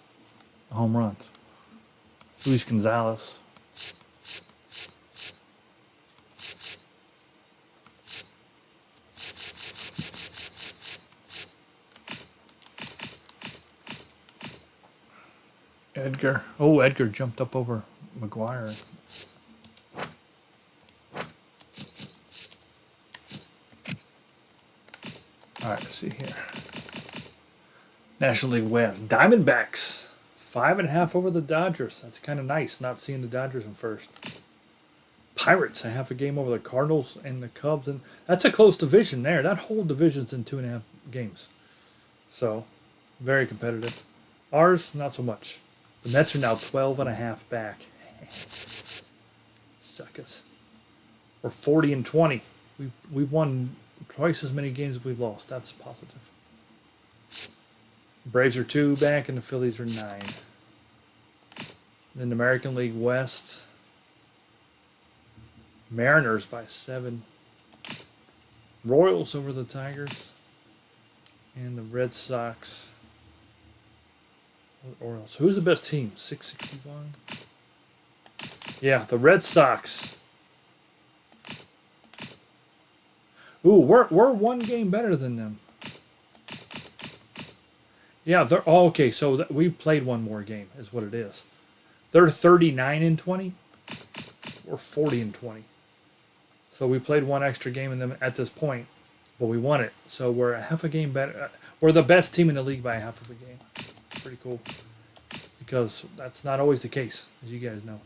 Home runs. Luis Gonzalez. Edgar. Oh, Edgar jumped up over McGuire. All right, let's see here. National League West. Diamondbacks. 5.5 over the Dodgers. That's kind of nice, not seeing the Dodgers in first. Pirates, a half a game over the Cardinals and the Cubs. And that's a close division there. That whole division's in 2.5 games. So, very competitive. Ours, not so much. The Mets are now 12.5 back. Suckers. We're 40-20. We've won twice as many games as we've lost. That's positive. Braves are 2 back and the Phillies are 9. Then the American League West. Mariners by 7. Royals over the Tigers. And the Red Sox. Orioles. Who's the best team? 661. Yeah, the Red Sox. Ooh, we're 1 game better than them. Yeah, they're all okay. So we played one more game, is what it is. They're 39-20. We're 40-20. So we played one extra game in them at this point, but we won it. So we're a half a game better. We're the best team in the league by a half of a game. It's pretty cool because that's not always the case, as you guys know.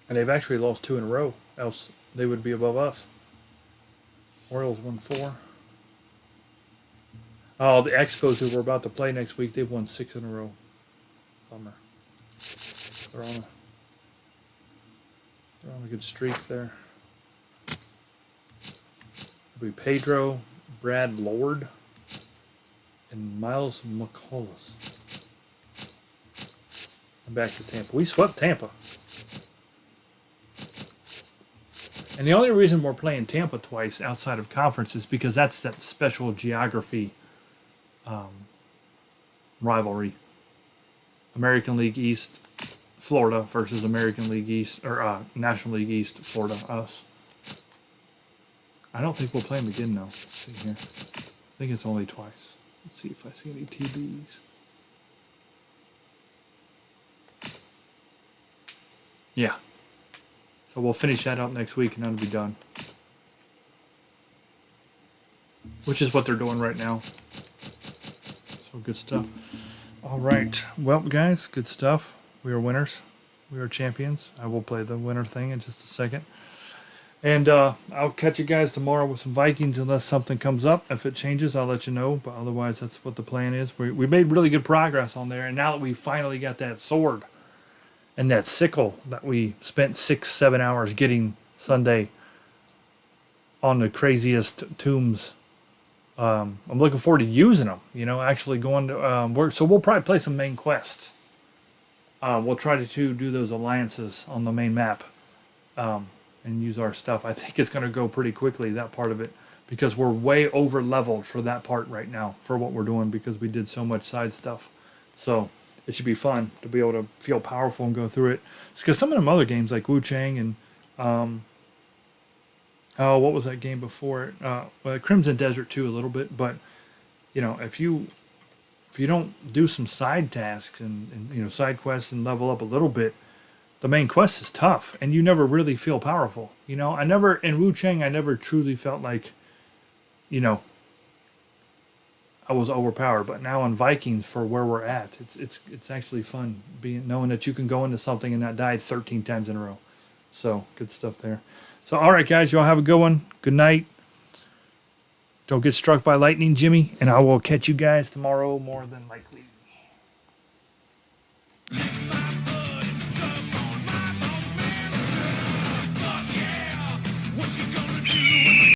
And they've actually lost 2 in a row, else they would be above us. Orioles won 4. Oh, the Expos who we're about to play next week, they've won 6 in a row. Bummer. They're on a good streak there. It'll be Pedro, Brad Lord, and Miles McCullis. And back to Tampa. We swept Tampa. And the only reason we're playing Tampa twice outside of conference is because that's that special geography rivalry. American League East, Florida versus American League East, or National League East, Florida, us. I don't think we'll play them again, though. Let's see here. I think it's only twice. Let's see if I see any TBs. Yeah. So we'll finish that up next week and that'll be done. Which is what they're doing right now. So good stuff. All right. Well, guys, good stuff. We are winners. We are champions. I will play the winner thing in just a second. And I'll catch you guys tomorrow with some Vikings unless something comes up. If it changes, I'll let you know. But otherwise, that's what the plan is. We made really good progress on there. And now that we finally got that sword and that sickle that we spent 6-7 hours getting Sunday on the craziest tombs, I'm looking forward to using them. You know, actually going to work. So we'll probably play some main quests. We'll try to do those alliances on the main map and use our stuff. I think it's going to go pretty quickly, that part of it, because we're way over leveled for that part right now for what we're doing because we did so much side stuff. So it should be fun to be able to feel powerful and go through it. It's because some of them other games like Wu Chang and what was that game before it? Well, Crimson Desert too a little bit, but you know, if you don't do some side tasks and you know side quests and level up a little bit, the main quest is tough and you never really feel powerful. You know, in Wu Chang I never truly felt like, you know, I was overpowered, but now on Vikings for where we're at, it's actually fun knowing that you can go into something and not die 13 times in a row. So good stuff there. So all right, guys, y'all have a good one. Good night. Don't get struck by lightning, Jimmy, and I will catch you guys tomorrow more than likely.